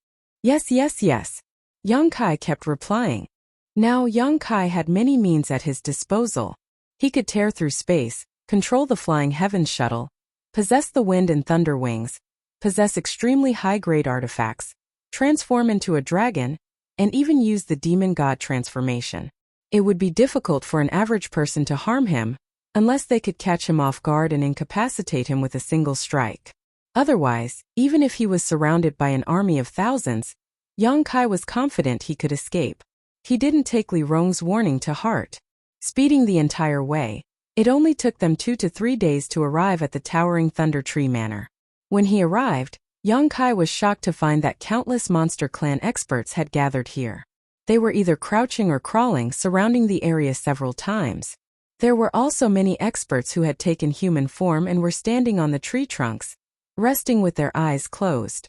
Yes, yes, yes. Yang Kai kept replying. Now Yang Kai had many means at his disposal. He could tear through space, control the flying heavens shuttle, possess the wind and thunder wings, possess extremely high-grade artifacts, transform into a dragon, and even use the demon god transformation. It would be difficult for an average person to harm him, unless they could catch him off guard and incapacitate him with a single strike. Otherwise, even if he was surrounded by an army of thousands, Yang Kai was confident he could escape. He didn't take Li Rong's warning to heart. Speeding the entire way, it only took them 2 to 3 days to arrive at the towering Thunder Tree Manor. When he arrived, Yang Kai was shocked to find that countless Monster Clan experts had gathered here. They were either crouching or crawling, surrounding the area several times. There were also many experts who had taken human form and were standing on the tree trunks, resting with their eyes closed.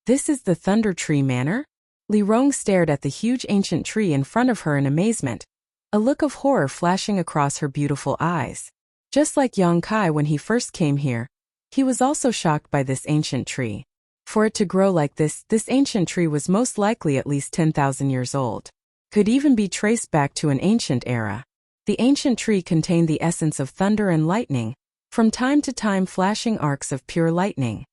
This is the Thunder Tree Manor? Li Rong stared at the huge ancient tree in front of her in amazement, a look of horror flashing across her beautiful eyes. Just like Yang Kai when he first came here, he was also shocked by this ancient tree. For it to grow like this ancient tree was most likely at least 10,000 years old. Could even be traced back to an ancient era. The ancient tree contained the essence of thunder and lightning, from time to time flashing arcs of pure lightning.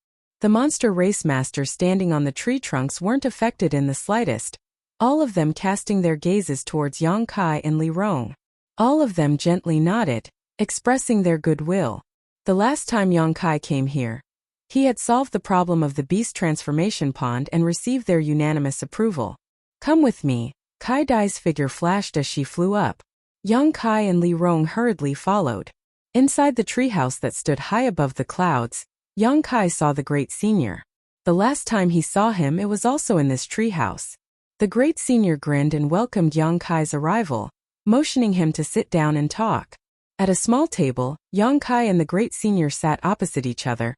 The monster race masters standing on the tree trunks weren't affected in the slightest, all of them casting their gazes towards Yang Kai and Li Rong. All of them gently nodded, expressing their goodwill. The last time Yang Kai came here, he had solved the problem of the beast transformation pond and received their unanimous approval. Come with me, Kai Dai's figure flashed as she flew up. Yang Kai and Li Rong hurriedly followed. Inside the treehouse that stood high above the clouds, Yang Kai saw the Great Senior. The last time he saw him, it was also in this treehouse. The Great Senior grinned and welcomed Yang Kai's arrival, motioning him to sit down and talk. At a small table, Yang Kai and the Great Senior sat opposite each other,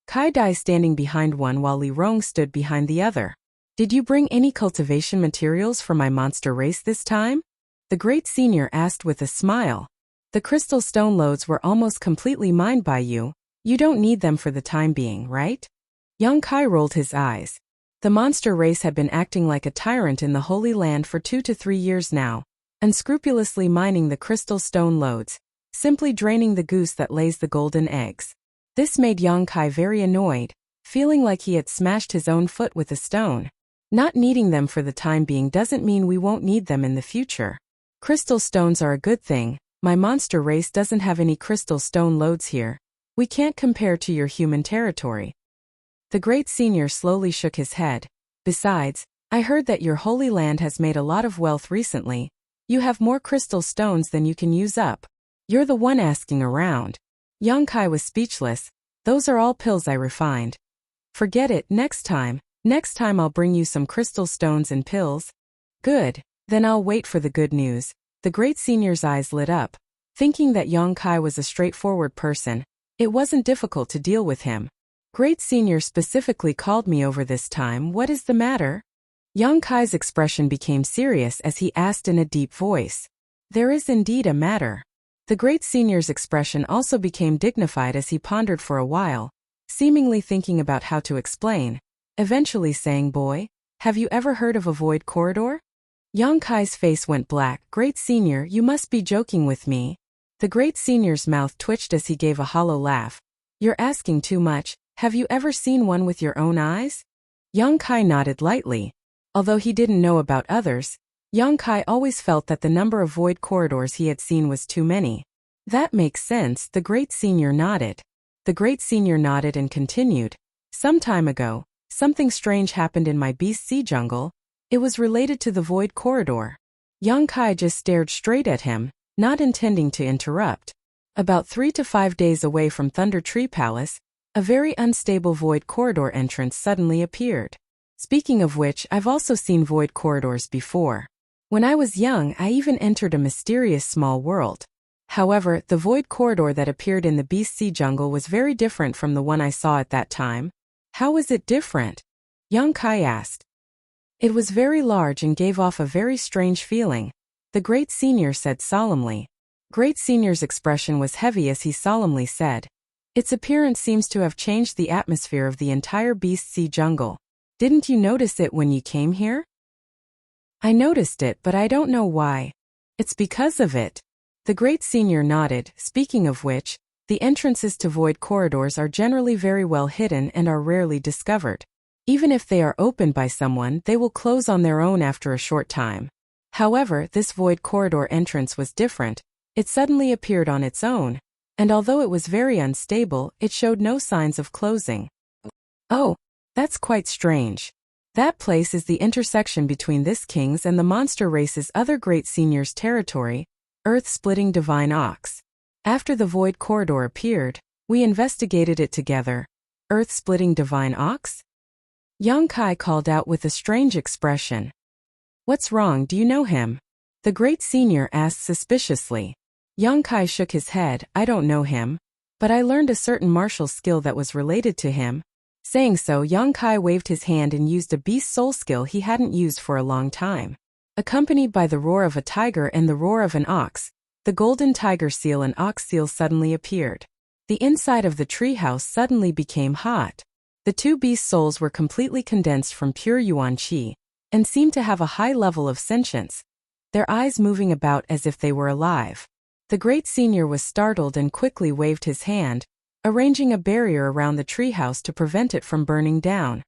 Kai Dai standing behind one while Li Rong stood behind the other. Did you bring any cultivation materials for my monster race this time? The Great Senior asked with a smile. The crystal stone loads were almost completely mined by you. You don't need them for the time being, right? Yang Kai rolled his eyes. The monster race had been acting like a tyrant in the Holy Land for 2 to 3 years now, unscrupulously mining the crystal stone loads, simply draining the goose that lays the golden eggs. This made Yang Kai very annoyed, feeling like he had smashed his own foot with a stone. Not needing them for the time being doesn't mean we won't need them in the future. Crystal stones are a good thing. My monster race doesn't have any crystal stone loads here. We can't compare to your human territory. The Great Senior slowly shook his head. Besides, I heard that your Holy Land has made a lot of wealth recently. You have more crystal stones than you can use up. You're the one asking around. Yang Kai was speechless. Those are all pills I refined. Forget it, next time I'll bring you some crystal stones and pills. Good, then I'll wait for the good news. The Great Senior's eyes lit up. Thinking that Yang Kai was a straightforward person, it wasn't difficult to deal with him. Great Senior specifically called me over this time. What is the matter? Yang Kai's expression became serious as he asked in a deep voice. There is indeed a matter. The Great Senior's expression also became dignified as he pondered for a while, seemingly thinking about how to explain, eventually saying, Boy, have you ever heard of a void corridor? Yang Kai's face went black. Great Senior, you must be joking with me. The Great Senior's mouth twitched as he gave a hollow laugh. You're asking too much. Have you ever seen one with your own eyes? Yang Kai nodded lightly. Although he didn't know about others, Yang Kai always felt that the number of void corridors he had seen was too many. That makes sense, the Great Senior nodded. The Great Senior nodded and continued. Some time ago, something strange happened in my Beast Sea jungle. It was related to the void corridor. Yang Kai just stared straight at him, not intending to interrupt. About 3 to 5 days away from Thunder Tree Palace, a very unstable void corridor entrance suddenly appeared. Speaking of which, I've also seen void corridors before. When I was young, I even entered a mysterious small world. However, the void corridor that appeared in the Beast Sea jungle was very different from the one I saw at that time. How was it different? Yang Kai asked. It was very large and gave off a very strange feeling, the Great Senior said solemnly. Great Senior's expression was heavy as he solemnly said. Its appearance seems to have changed the atmosphere of the entire Beast Sea jungle. Didn't you notice it when you came here? I noticed it, but I don't know why. It's because of it. The Great Senior nodded. Speaking of which, the entrances to void corridors are generally very well hidden and are rarely discovered. Even if they are opened by someone, they will close on their own after a short time. However, this void corridor entrance was different. It suddenly appeared on its own, and although it was very unstable, it showed no signs of closing. Oh, that's quite strange. That place is the intersection between this king's and the monster race's other Great Senior's territory, Earth-splitting Divine Ox. After the void corridor appeared, we investigated it together. Earth-splitting Divine Ox? Yang Kai called out with a strange expression. What's wrong, do you know him? The Great Senior asked suspiciously. Yang Kai shook his head. I don't know him, but I learned a certain martial skill that was related to him. Saying so, Yang Kai waved his hand and used a beast soul skill he hadn't used for a long time. Accompanied by the roar of a tiger and the roar of an ox, the golden tiger seal and ox seal suddenly appeared. The inside of the treehouse suddenly became hot. The two beast souls were completely condensed from pure yuan qi, and seemed to have a high level of sentience, their eyes moving about as if they were alive. The great senior was startled and quickly waved his hand, arranging a barrier around the treehouse to prevent it from burning down.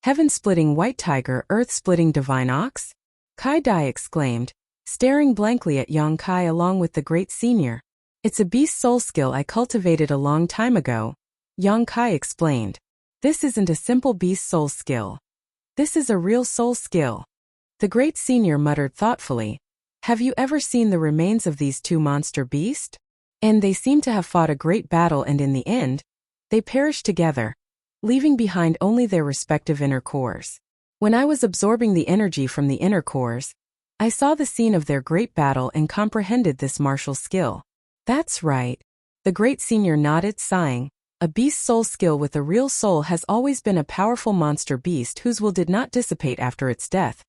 Heaven-splitting white tiger, earth-splitting divine ox? Kai Dai exclaimed, staring blankly at Yang Kai along with the great senior. It's a beast soul skill I cultivated a long time ago, Yang Kai explained. This isn't a simple beast soul skill. This is a real soul skill. The great senior muttered thoughtfully. Have you ever seen the remains of these two monster beasts? And they seem to have fought a great battle, and in the end, they perished together, leaving behind only their respective inner cores. When I was absorbing the energy from the inner cores, I saw the scene of their great battle and comprehended this martial skill. That's right. The great senior nodded, sighing. A beast soul skill with a real soul has always been a powerful monster beast whose will did not dissipate after its death,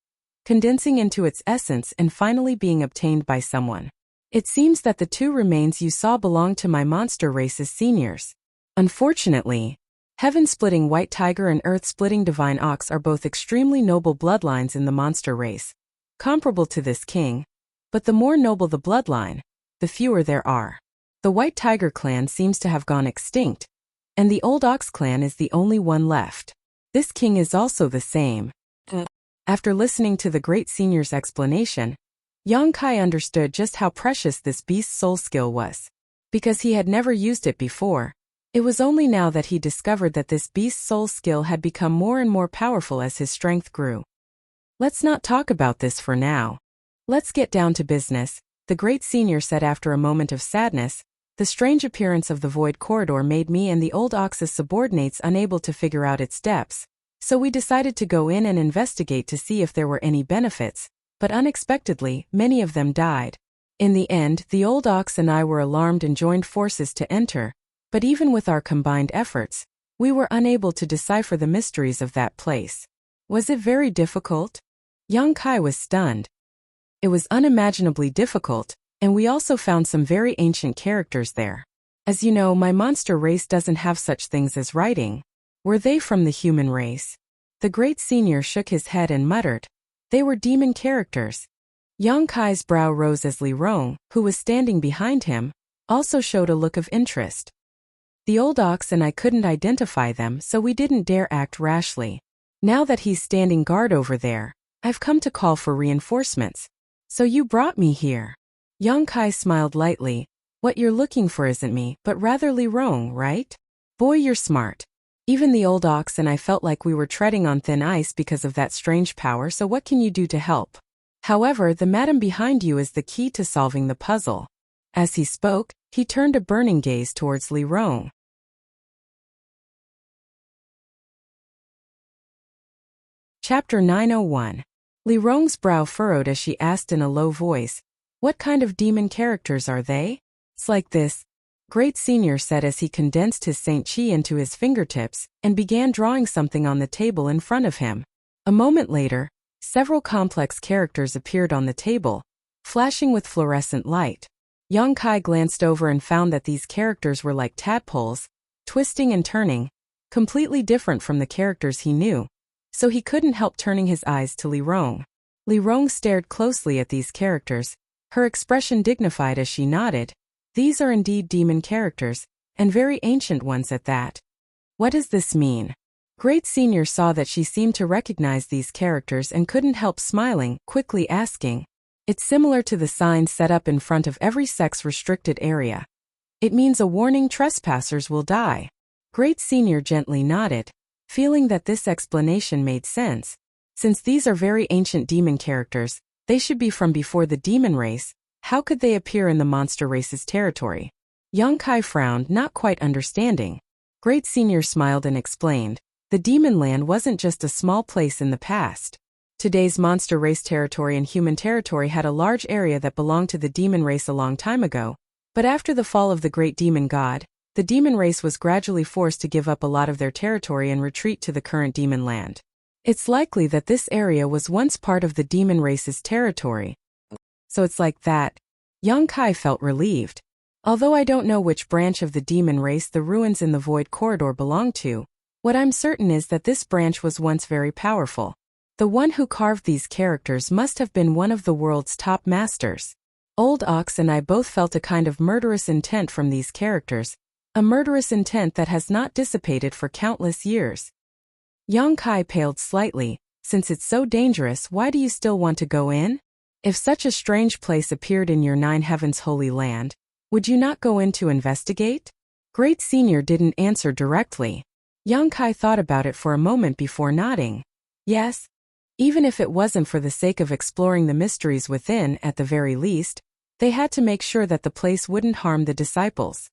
condensing into its essence and finally being obtained by someone. It seems that the two remains you saw belong to my monster race's seniors. Unfortunately, heaven-splitting white tiger and earth-splitting divine ox are both extremely noble bloodlines in the monster race, comparable to this king, but the more noble the bloodline, the fewer there are. The white tiger clan seems to have gone extinct, and the old ox clan is the only one left. This king is also the same. After listening to the great senior's explanation, Yang Kai understood just how precious this beast soul skill was. Because he had never used it before, it was only now that he discovered that this beast soul skill had become more and more powerful as his strength grew. Let's not talk about this for now. Let's get down to business, the great senior said after a moment of sadness. The strange appearance of the void corridor made me and the old ox's subordinates unable to figure out its depths, so we decided to go in and investigate to see if there were any benefits, but unexpectedly, many of them died. In the end, the old ox and I were alarmed and joined forces to enter, but even with our combined efforts, we were unable to decipher the mysteries of that place. Was it very difficult? Yang Kai was stunned. It was unimaginably difficult, and we also found some very ancient characters there. As you know, my monster race doesn't have such things as writing. Were they from the human race? The great senior shook his head and muttered. They were demon characters. Yang Kai's brow rose as Li Rong, who was standing behind him, also showed a look of interest. The old ox and I couldn't identify them, so we didn't dare act rashly. Now that he's standing guard over there, I've come to call for reinforcements. So you brought me here. Yang Kai smiled lightly. What you're looking for isn't me, but rather Li Rong, right? Boy, you're smart. Even the old ox and I felt like we were treading on thin ice because of that strange power, so what can you do to help? However, the madam behind you is the key to solving the puzzle. As he spoke, he turned a burning gaze towards Li Rong. Chapter 901. Li Rong's brow furrowed as she asked in a low voice, what kind of demon characters are they? It's like this, great senior said as he condensed his Saint Chi into his fingertips and began drawing something on the table in front of him. A moment later, several complex characters appeared on the table, flashing with fluorescent light. Yang Kai glanced over and found that these characters were like tadpoles, twisting and turning, completely different from the characters he knew, so he couldn't help turning his eyes to Li Rong. Li Rong stared closely at these characters, her expression dignified as she nodded. These are indeed demon characters, and very ancient ones at that. What does this mean? Great Senior saw that she seemed to recognize these characters and couldn't help smiling, quickly asking. It's similar to the signs set up in front of every sex-restricted area. It means a warning: trespassers will die. Great Senior gently nodded, feeling that this explanation made sense. Since these are very ancient demon characters, they should be from before the demon race. How could they appear in the monster race's territory? Yang Kai frowned, not quite understanding. Great Senior smiled and explained. The demon land wasn't just a small place in the past. Today's monster race territory and human territory had a large area that belonged to the demon race a long time ago. But after the fall of the great demon god, the demon race was gradually forced to give up a lot of their territory and retreat to the current demon land. It's likely that this area was once part of the demon race's territory. So it's like that. Yang Kai felt relieved. Although I don't know which branch of the demon race the ruins in the void corridor belong to, What I'm certain is that this branch was once very powerful. The one who carved these characters must have been one of the world's top masters. Old Ox and I both felt a kind of murderous intent from these characters, a murderous intent that has not dissipated for countless years. Yang Kai paled slightly. Since it's so dangerous, why do you still want to go in? If such a strange place appeared in your Nine Heavens holy land, would you not go in to investigate? Great Senior didn't answer directly. Yang Kai thought about it for a moment before nodding. Yes. Even if it wasn't for the sake of exploring the mysteries within, at the very least, they had to make sure that the place wouldn't harm the disciples.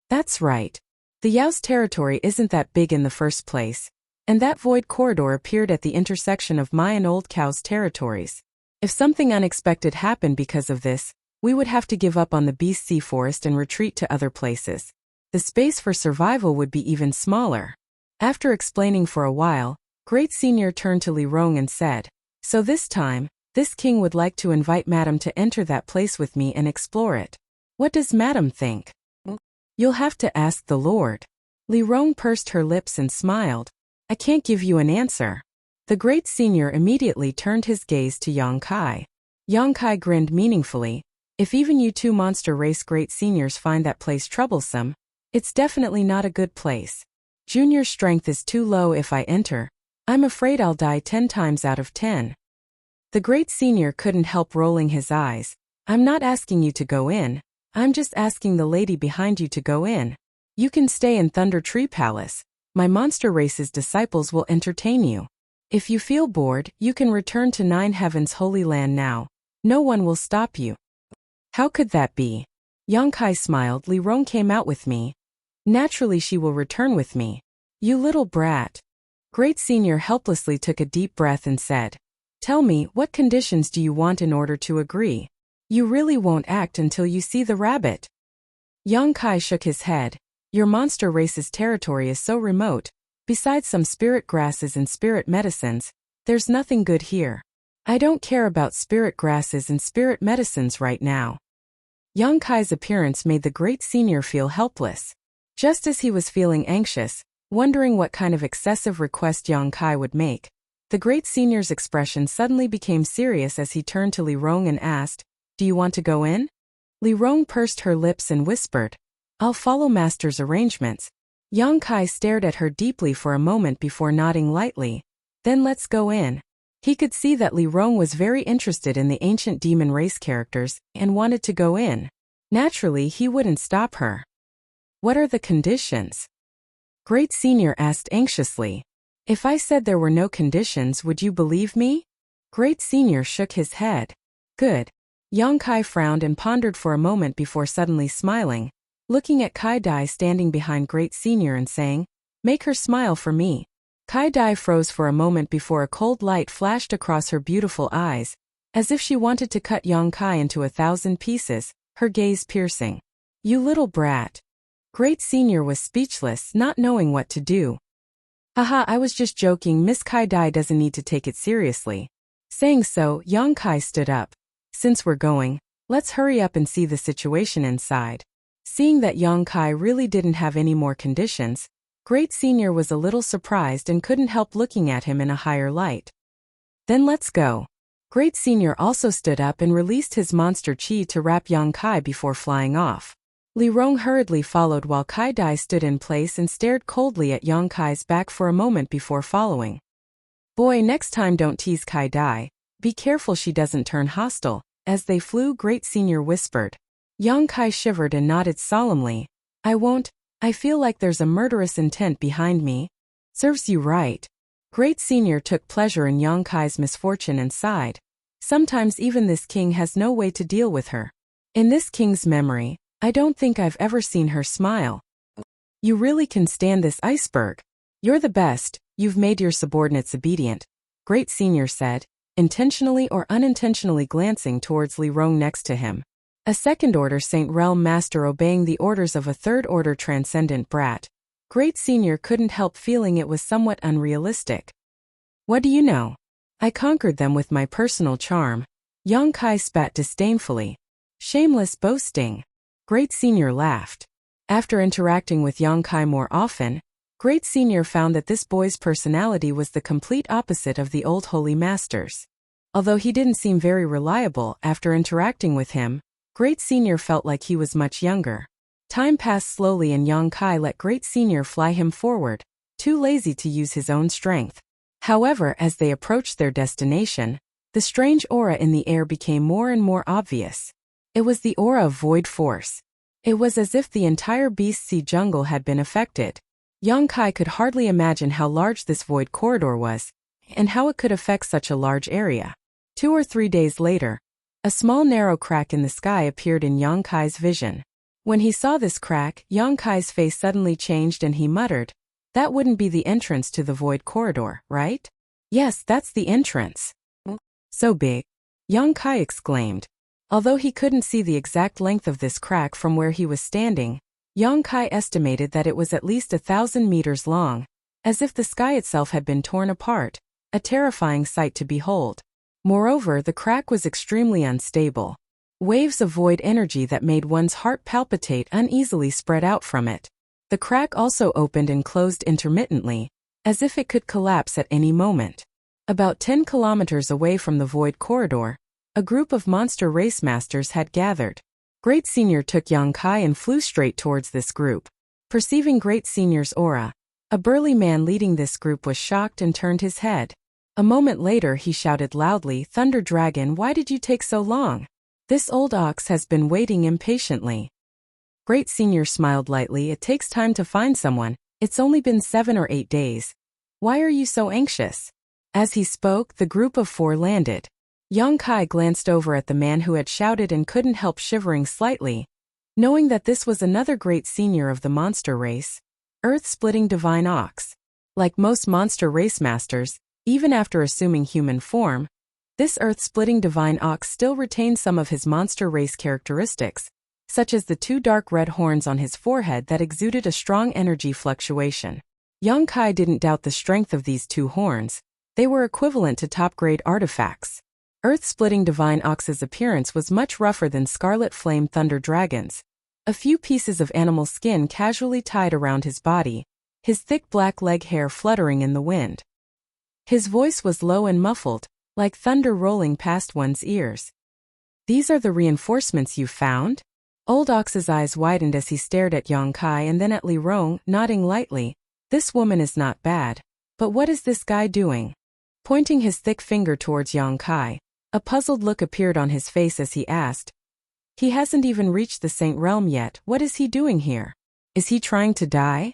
That's right. The Yao's territory isn't that big in the first place, and that void corridor appeared at the intersection of my and Old Cow's territories. If something unexpected happened because of this, we would have to give up on the Beast Sea Forest and retreat to other places. The space for survival would be even smaller. After explaining for a while, Great Senior turned to Li Rong and said, "So this time, this king would like to invite Madam to enter that place with me and explore it. What does Madam think?" "You'll have to ask the Lord." Li Rong pursed her lips and smiled. "I can't give you an answer." The Great Senior immediately turned his gaze to Yang Kai. Yang Kai grinned meaningfully. "If even you two monster race Great Seniors find that place troublesome, it's definitely not a good place. Junior's strength is too low if I enter. I'm afraid I'll die 10 times out of 10. The Great Senior couldn't help rolling his eyes. "I'm not asking you to go in. I'm just asking the lady behind you to go in. You can stay in Thunder Tree Palace. My monster race's disciples will entertain you. If you feel bored, you can return to Nine Heavens Holy Land now. No one will stop you." "How could that be?" Yang Kai smiled. "Li Rong came out with me. Naturally she will return with me." "You little brat." Great Senior helplessly took a deep breath and said, "Tell me, what conditions do you want in order to agree? You really won't act until you see the rabbit." Yang Kai shook his head. "Your monster race's territory is so remote. Besides some spirit grasses and spirit medicines, there's nothing good here. I don't care about spirit grasses and spirit medicines right now." Yang Kai's appearance made the Great Senior feel helpless. Just as he was feeling anxious, wondering what kind of excessive request Yang Kai would make, the Great Senior's expression suddenly became serious as he turned to Li Rong and asked, "Do you want to go in?" Li Rong pursed her lips and whispered, "I'll follow Master's arrangements." Yang Kai stared at her deeply for a moment before nodding lightly. "Then let's go in." He could see that Li Rong was very interested in the ancient demon race characters and wanted to go in. Naturally, he wouldn't stop her. "What are the conditions?" Great Senior asked anxiously. "If I said there were no conditions, would you believe me?" Great Senior shook his head. "Good." Yang Kai frowned and pondered for a moment before suddenly smiling, looking at Kai Dai standing behind Great Senior and saying, "Make her smile for me." Kai Dai froze for a moment before a cold light flashed across her beautiful eyes, as if she wanted to cut Yang Kai into 1,000 pieces, her gaze piercing. "You little brat." Great Senior was speechless, not knowing what to do. "Haha, I was just joking. Miss Kai Dai doesn't need to take it seriously." Saying so, Yang Kai stood up. "Since we're going, let's hurry up and see the situation inside." Seeing that Yang Kai really didn't have any more conditions, Great Senior was a little surprised and couldn't help looking at him in a higher light. "Then let's go." Great Senior also stood up and released his monster chi to wrap Yang Kai before flying off. Li Rong hurriedly followed while Kai Dai stood in place and stared coldly at Yang Kai's back for a moment before following. "Boy, next time don't tease Kai Dai. Be careful she doesn't turn hostile." As they flew, Great Senior whispered. Yang Kai shivered and nodded solemnly. "I won't. I feel like there's a murderous intent behind me." "Serves you right." Great Senior took pleasure in Yang Kai's misfortune and sighed. Sometimes even this king has no way to deal with her. In this king's memory, I don't think I've ever seen her smile. "You really can stand this iceberg. You're the best. You've made your subordinates obedient," Great Senior said, intentionally or unintentionally glancing towards Li Rong next to him. A second-order Saint Realm master obeying the orders of a third-order transcendent brat. Great Senior couldn't help feeling it was somewhat unrealistic. "What do you know? I conquered them with my personal charm." Yang Kai spat disdainfully. "Shameless boasting." Great Senior laughed. After interacting with Yang Kai more often, Great Senior found that this boy's personality was the complete opposite of the old Holy Master's. Although he didn't seem very reliable after interacting with him, Great Senior felt like he was much younger. Time passed slowly and Yang Kai let Great Senior fly him forward, too lazy to use his own strength. However, as they approached their destination, the strange aura in the air became more and more obvious. It was the aura of void force. It was as if the entire Beast Sea jungle had been affected. Yang Kai could hardly imagine how large this void corridor was, and how it could affect such a large area. 2 or 3 days later, a small narrow crack in the sky appeared in Yang Kai's vision. When he saw this crack, Yang Kai's face suddenly changed and he muttered, "That wouldn't be the entrance to the void corridor, right?" "Yes, that's the entrance." "So big?" Yang Kai exclaimed. Although he couldn't see the exact length of this crack from where he was standing, Yang Kai estimated that it was at least 1,000 meters long, as if the sky itself had been torn apart, a terrifying sight to behold. Moreover, the crack was extremely unstable. Waves of void energy that made one's heart palpitate uneasily spread out from it. The crack also opened and closed intermittently, as if it could collapse at any moment. About 10 kilometers away from the void corridor, a group of monster race masters had gathered. Great Senior took Yang Kai and flew straight towards this group. Perceiving Great Senior's aura, a burly man leading this group was shocked and turned his head. A moment later he shouted loudly, "Thunder Dragon, why did you take so long? This old ox has been waiting impatiently." Great Senior smiled lightly. "It takes time to find someone, it's only been 7 or 8 days. Why are you so anxious?" As he spoke, the group of 4 landed. Yang Kai glanced over at the man who had shouted and couldn't help shivering slightly, knowing that this was another Great Senior of the monster race, Earth-Splitting Divine Ox. Like most monster race masters, even after assuming human form, this Earth-Splitting Divine Ox still retained some of his monster race characteristics, such as the 2 dark red horns on his forehead that exuded a strong energy fluctuation. Yang Kai didn't doubt the strength of these 2 horns. They were equivalent to top-grade artifacts. Earth-Splitting Divine Ox's appearance was much rougher than Scarlet Flame Thunder Dragon's. A few pieces of animal skin casually tied around his body, his thick black leg hair fluttering in the wind. His voice was low and muffled, like thunder rolling past one's ears. "These are the reinforcements you found?" Old Ox's eyes widened as he stared at Yang Kai and then at Li Rong, nodding lightly. "This woman is not bad. But what is this guy doing?" Pointing his thick finger towards Yang Kai, a puzzled look appeared on his face as he asked, "He hasn't even reached the Saint Realm yet. What is he doing here? Is he trying to die?"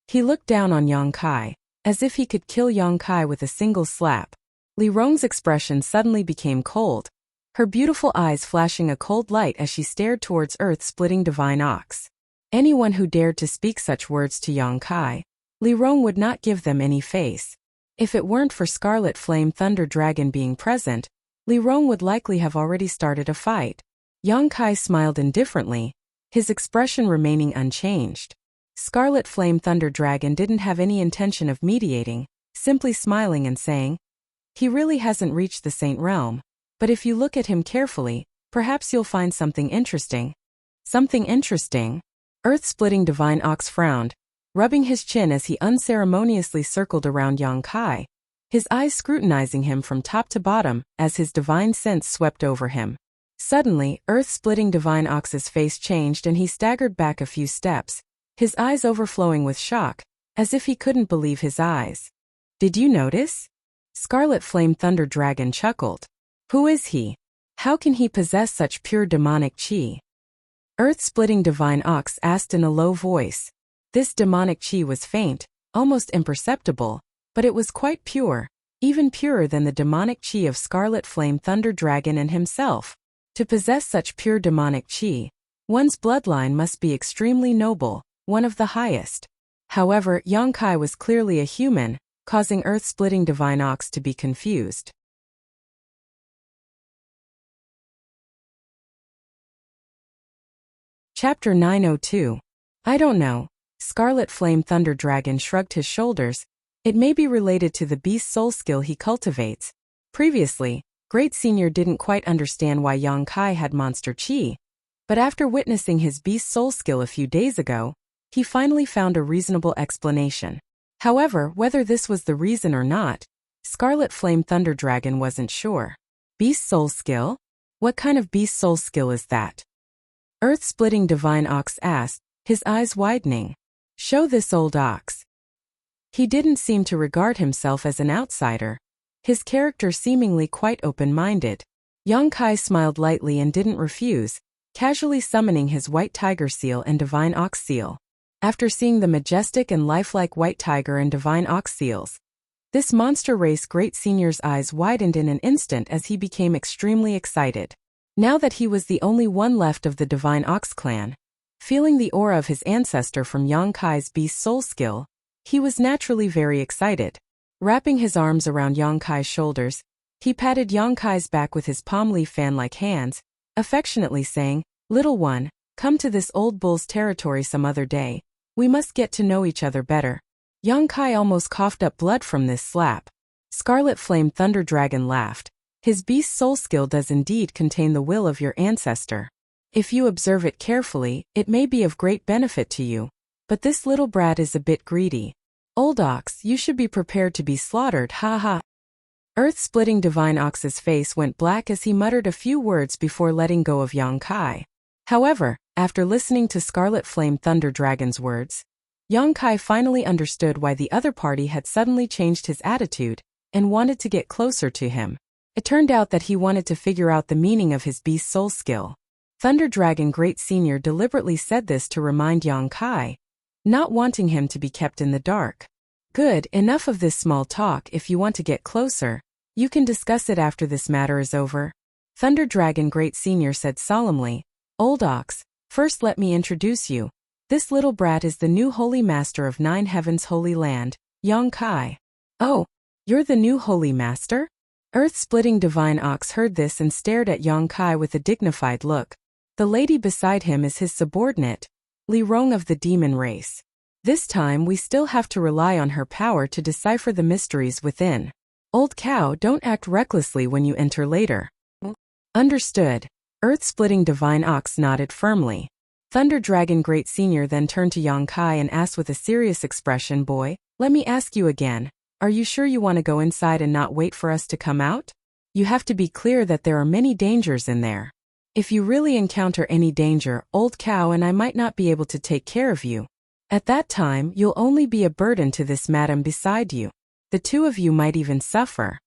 He looked down on Yang Kai, as if he could kill Yang Kai with a single slap. Li Rong's expression suddenly became cold, her beautiful eyes flashing a cold light as she stared towards Earth-Splitting Divine Ox. Anyone who dared to speak such words to Yang Kai, Li Rong would not give them any face. If it weren't for Scarlet Flame Thunder Dragon being present, Li Rong would likely have already started a fight. Yang Kai smiled indifferently, his expression remaining unchanged. Scarlet Flame Thunder Dragon didn't have any intention of mediating, simply smiling and saying, "He really hasn't reached the Saint Realm, but if you look at him carefully, perhaps you'll find something interesting." "Something interesting?" Earth-Splitting Divine Ox frowned, rubbing his chin as he unceremoniously circled around Yang Kai, his eyes scrutinizing him from top to bottom as his divine sense swept over him. Suddenly, Earth-Splitting Divine Ox's face changed and he staggered back a few steps, his eyes overflowing with shock, as if he couldn't believe his eyes. "Did you notice?" Scarlet Flame Thunder Dragon chuckled. "Who is he? How can he possess such pure demonic chi?" Earth-Splitting Divine Ox asked in a low voice. This demonic chi was faint, almost imperceptible, but it was quite pure, even purer than the demonic chi of Scarlet Flame Thunder Dragon and himself. To possess such pure demonic chi, one's bloodline must be extremely noble, one of the highest. However, Yang Kai was clearly a human, causing Earth-Splitting Divine Ox to be confused. Chapter 902. I don't know. Scarlet Flame Thunder Dragon shrugged his shoulders. It may be related to the beast soul skill he cultivates. Previously, Great Senior didn't quite understand why Yang Kai had monster chi, but after witnessing his beast soul skill a few days ago, he finally found a reasonable explanation. However, whether this was the reason or not, Scarlet Flame Thunder Dragon wasn't sure. Beast Soul Skill? What kind of Beast Soul Skill is that? Earth-splitting Divine Ox asked, his eyes widening. Show this old ox. He didn't seem to regard himself as an outsider, his character seemingly quite open-minded. Yongkai smiled lightly and didn't refuse, casually summoning his White Tiger Seal and Divine Ox Seal. After seeing the majestic and lifelike White Tiger and Divine Ox Seals, this monster race great senior's eyes widened in an instant as he became extremely excited. Now that he was the only one left of the Divine Ox clan, feeling the aura of his ancestor from Yongkai's Beast Soul Skill, he was naturally very excited. Wrapping his arms around Yongkai's shoulders, he patted Yongkai's back with his palm leaf fan-like hands, affectionately saying, "Little one, come to this old bull's territory some other day. We must get to know each other better." Yongkai almost coughed up blood from this slap. Scarlet Flame Thunder Dragon laughed. His Beast Soul Skill does indeed contain the will of your ancestor. If you observe it carefully, it may be of great benefit to you. But this little brat is a bit greedy. Old ox, you should be prepared to be slaughtered, ha ha. Earth-splitting Divine Ox's face went black as he muttered a few words before letting go of Yongkai. However, after listening to Scarlet Flame Thunder Dragon's words, Yongkai finally understood why the other party had suddenly changed his attitude and wanted to get closer to him. It turned out that he wanted to figure out the meaning of his Beast Soul Skill. Thunder Dragon Great Senior deliberately said this to remind Yongkai, not wanting him to be kept in the dark. Good, enough of this small talk. If you want to get closer, you can discuss it after this matter is over. Thunder Dragon Great Senior said solemnly, Old Ox, first let me introduce you. This little brat is the new Holy Master of Nine Heavens Holy Land, Yongkai. Oh, you're the new Holy Master? Earth-splitting Divine Ox heard this and stared at Yongkai with a dignified look. The lady beside him is his subordinate, Li Rong of the demon race. This time we still have to rely on her power to decipher the mysteries within. Old cow, don't act recklessly when you enter later. Understood. Earth-splitting Divine Ox nodded firmly. Thunder Dragon Great Senior then turned to Yongkai and asked with a serious expression, Boy, let me ask you again. Are you sure you want to go inside and not wait for us to come out? You have to be clear that there are many dangers in there. If you really encounter any danger, old cow and I might not be able to take care of you. At that time, you'll only be a burden to this madam beside you. The two of you might even suffer.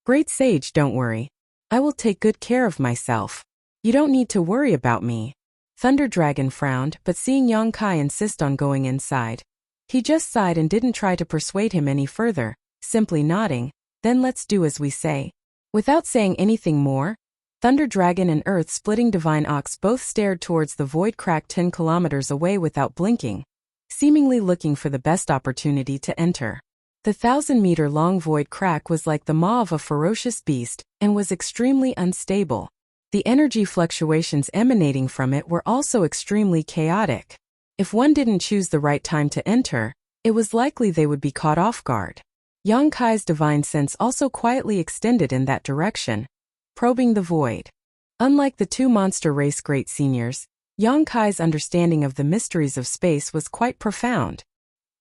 Great sage, don't worry. I will take good care of myself. You don't need to worry about me. Thunder Dragon frowned, but seeing Yongkai insist on going inside, he just sighed and didn't try to persuade him any further, simply nodding, then let's do as we say. Without saying anything more, Thunder Dragon and Earth-splitting Divine Ox both stared towards the void crack 10 kilometers away without blinking, seemingly looking for the best opportunity to enter. The 1,000-meter-long void crack was like the maw of a ferocious beast and was extremely unstable. The energy fluctuations emanating from it were also extremely chaotic. If one didn't choose the right time to enter, it was likely they would be caught off guard. Yongkai's divine sense also quietly extended in that direction, probing the void. Unlike the two monster race great seniors, Yongkai's understanding of the mysteries of space was quite profound.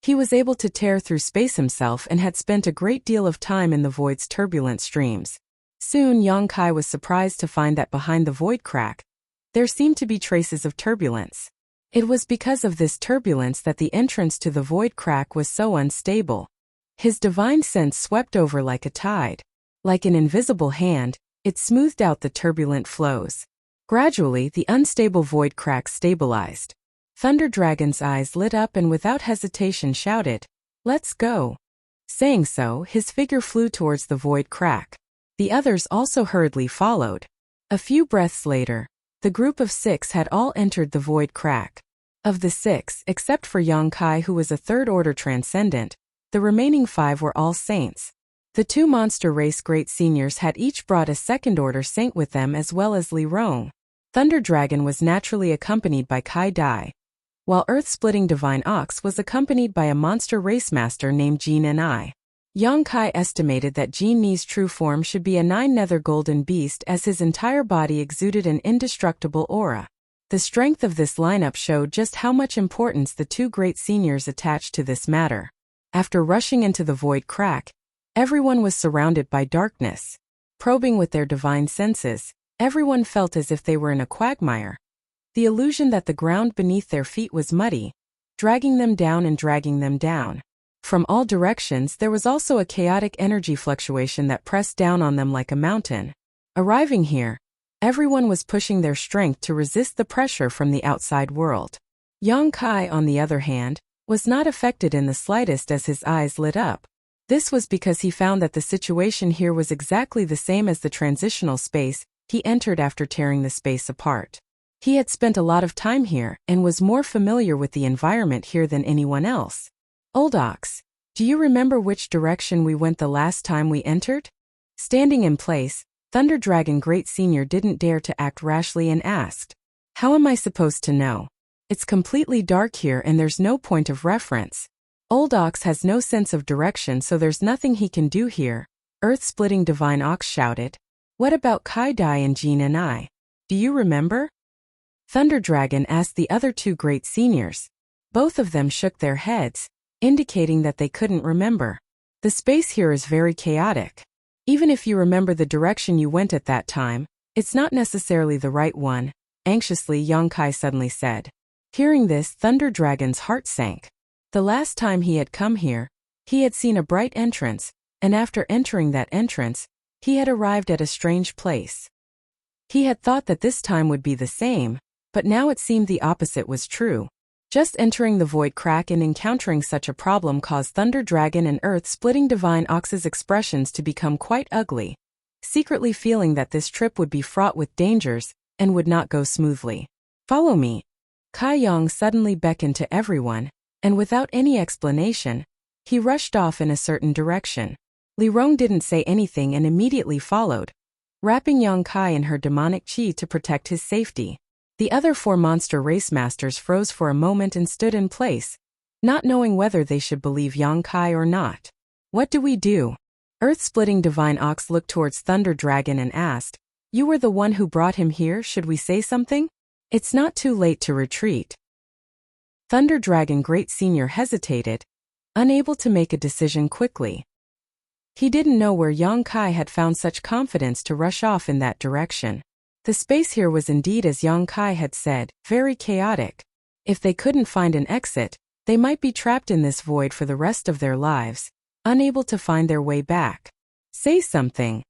He was able to tear through space himself and had spent a great deal of time in the void's turbulent streams. Soon Yongkai was surprised to find that behind the void crack, there seemed to be traces of turbulence. It was because of this turbulence that the entrance to the void crack was so unstable. His divine sense swept over like a tide. Like an invisible hand, it smoothed out the turbulent flows. Gradually, the unstable void crack stabilized. Thunder Dragon's eyes lit up and without hesitation shouted, "Let's go." Saying so, his figure flew towards the void crack. The others also hurriedly followed. A few breaths later, the group of 6 had all entered the void crack. Of the 6, except for Yongkai who was a third-order transcendent, the remaining 5 were all saints. The two monster race great seniors had each brought a second-order saint with them as well as Li Rong. Thunder Dragon was naturally accompanied by Kai Dai, while Earth-splitting Divine Ox was accompanied by a monster race master named Jin Ni. Yongkai estimated that Jin Ni's true form should be a 9-nether golden beast as his entire body exuded an indestructible aura. The strength of this lineup showed just how much importance the two great seniors attached to this matter. After rushing into the void crack, everyone was surrounded by darkness. Probing with their divine senses, everyone felt as if they were in a quagmire. The illusion that the ground beneath their feet was muddy, dragging them down and dragging them down. From all directions there was also a chaotic energy fluctuation that pressed down on them like a mountain. Arriving here, everyone was pushing their strength to resist the pressure from the outside world. Yang Kai, on the other hand, was not affected in the slightest as his eyes lit up. This was because he found that the situation here was exactly the same as the transitional space he entered after tearing the space apart. He had spent a lot of time here and was more familiar with the environment here than anyone else. Old Ox, do you remember which direction we went the last time we entered? Standing in place, Thunder Dragon Great Senior didn't dare to act rashly and asked, "How am I supposed to know? It's completely dark here and there's no point of reference." Old Ox has no sense of direction, so there's nothing he can do here, Earth-splitting Divine Ox shouted. "What about Kai Dai and Jean and I? Do you remember?" Thunder Dragon asked the other two great seniors. Both of them shook their heads, indicating that they couldn't remember. The space here is very chaotic. Even if you remember the direction you went at that time, it's not necessarily the right one, anxiously Yang Kai suddenly said. Hearing this, Thunder Dragon's heart sank. The last time he had come here, he had seen a bright entrance, and after entering that entrance, he had arrived at a strange place. He had thought that this time would be the same, but now it seemed the opposite was true. Just entering the void crack and encountering such a problem caused Thunder Dragon and Earth-splitting Divine Ox's expressions to become quite ugly, secretly feeling that this trip would be fraught with dangers and would not go smoothly. "Follow me." Kai Yang suddenly beckoned to everyone, and without any explanation, he rushed off in a certain direction. Li Rong didn't say anything and immediately followed, wrapping Yang Kai in her demonic chi to protect his safety. The other four monster race masters froze for a moment and stood in place, not knowing whether they should believe Yang Kai or not. "What do we do?" Earth-splitting Divine Ox looked towards Thunder Dragon and asked, "You were the one who brought him here, should we say something?" "It's not too late to retreat." Thunder Dragon Great Senior hesitated, unable to make a decision quickly. He didn't know where Yang Kai had found such confidence to rush off in that direction. The space here was indeed, as Yang Kai had said, very chaotic. If they couldn't find an exit, they might be trapped in this void for the rest of their lives, unable to find their way back. "Say something."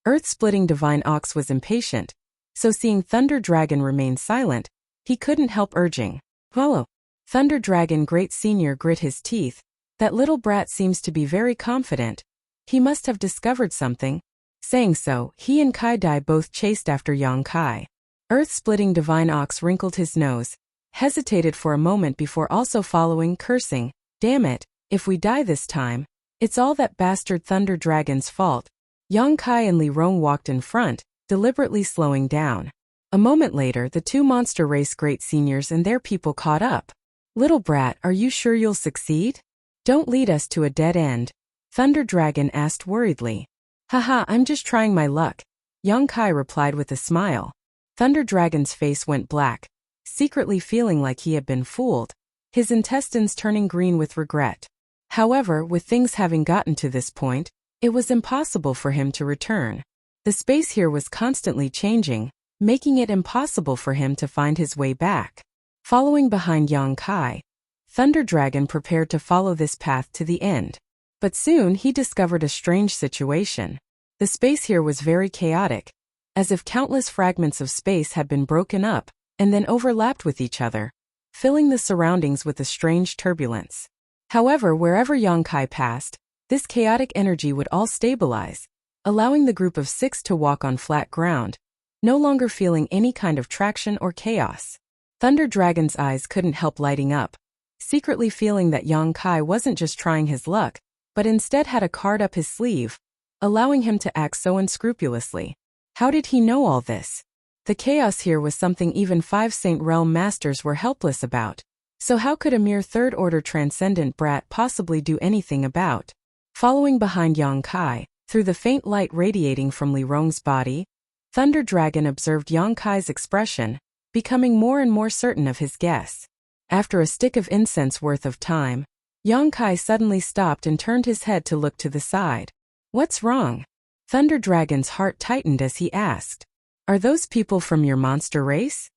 Earth-splitting Divine Ox was impatient, so seeing Thunder Dragon remain silent, he couldn't help urging, "Follow." Thunder Dragon Great Senior grit his teeth. That little brat seems to be very confident. He must have discovered something. Saying so, he and Kai Dai both chased after Yang Kai. Earth-splitting Divine Ox wrinkled his nose, hesitated for a moment before also following, cursing, "Damn it, if we die this time, it's all that bastard Thunder Dragon's fault." Yang Kai and Li Rong walked in front, deliberately slowing down. A moment later, the two monster race great seniors and their people caught up. "Little brat, are you sure you'll succeed? Don't lead us to a dead end," Thunder Dragon asked worriedly. "Haha, I'm just trying my luck," Yang Kai replied with a smile. Thunder Dragon's face went black, secretly feeling like he had been fooled, his intestines turning green with regret. However, with things having gotten to this point, it was impossible for him to return. The space here was constantly changing, making it impossible for him to find his way back. Following behind Yang Kai, Thunder Dragon prepared to follow this path to the end. But soon he discovered a strange situation. The space here was very chaotic, as if countless fragments of space had been broken up and then overlapped with each other, filling the surroundings with a strange turbulence. However, wherever Yang Kai passed, this chaotic energy would all stabilize, allowing the group of 6 to walk on flat ground, no longer feeling any kind of traction or chaos. Thunder Dragon's eyes couldn't help lighting up, secretly feeling that Yang Kai wasn't just trying his luck, but instead had a card up his sleeve, allowing him to act so unscrupulously. How did he know all this? The chaos here was something even 5 Saint Realm Masters were helpless about, so how could a mere third-order transcendent brat possibly do anything about? Following behind Yang Kai, through the faint light radiating from Li Rong's body, Thunder Dragon observed Yang Kai's expression, becoming more and more certain of his guess. After a stick of incense worth of time, Yongkai suddenly stopped and turned his head to look to the side. "What's wrong?" Thunder Dragon's heart tightened as he asked. "Are those people from your monster race?"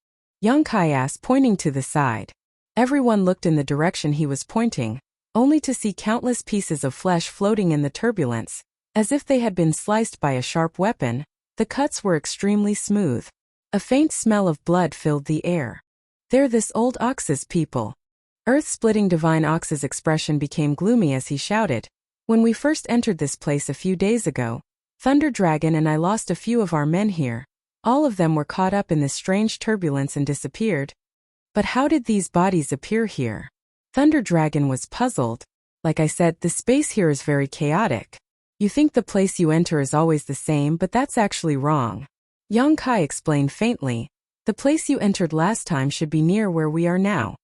Yongkai asked, pointing to the side. Everyone looked in the direction he was pointing, only to see countless pieces of flesh floating in the turbulence, as if they had been sliced by a sharp weapon. The cuts were extremely smooth. A faint smell of blood filled the air. "They're this old Ox's people." Earth-splitting Divine Ox's expression became gloomy as he shouted. "When we first entered this place a few days ago, Thunder Dragon and I lost a few of our men here. All of them were caught up in this strange turbulence and disappeared. But how did these bodies appear here?" Thunder Dragon was puzzled. "Like I said, the space here is very chaotic. You think the place you enter is always the same, but that's actually wrong." Yongkai explained faintly. "The place you entered last time should be near where we are now."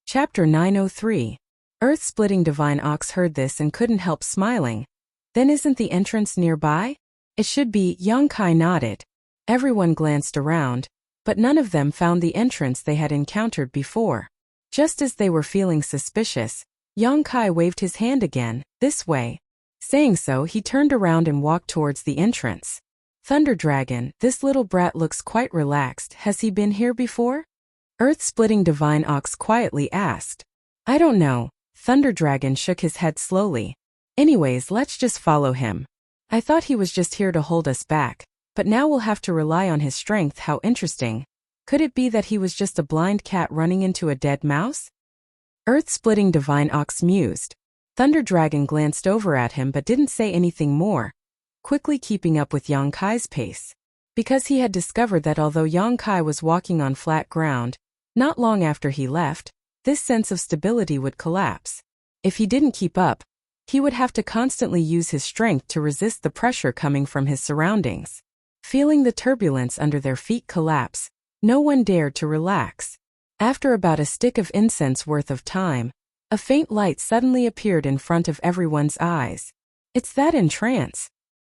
Chapter 903. Earth-splitting Divine Ox heard this and couldn't help smiling. "Then isn't the entrance nearby?" "It should be," Yongkai nodded. Everyone glanced around, but none of them found the entrance they had encountered before. Just as they were feeling suspicious, Yongkai waved his hand again. "This way." Saying so, he turned around and walked towards the entrance. "Thunder Dragon, this little brat looks quite relaxed. Has he been here before?" Earth-splitting Divine Ox quietly asked. "I don't know." Thunder Dragon shook his head slowly. "Anyways, let's just follow him. I thought he was just here to hold us back, but now we'll have to rely on his strength. How interesting. Could it be that he was just a blind cat running into a dead mouse?" Earth-splitting Divine Ox mused. Thunder Dragon glanced over at him but didn't say anything more, quickly keeping up with Yongkai's pace. Because he had discovered that although Yongkai was walking on flat ground, not long after he left, this sense of stability would collapse. If he didn't keep up, he would have to constantly use his strength to resist the pressure coming from his surroundings. Feeling the turbulence under their feet collapse, no one dared to relax. After about a stick of incense worth of time, a faint light suddenly appeared in front of everyone's eyes. "It's that entrance!"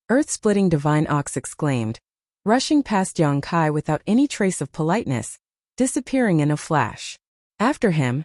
Earth-splitting Divine Ox exclaimed, rushing past Yongkai without any trace of politeness, disappearing in a flash. After him,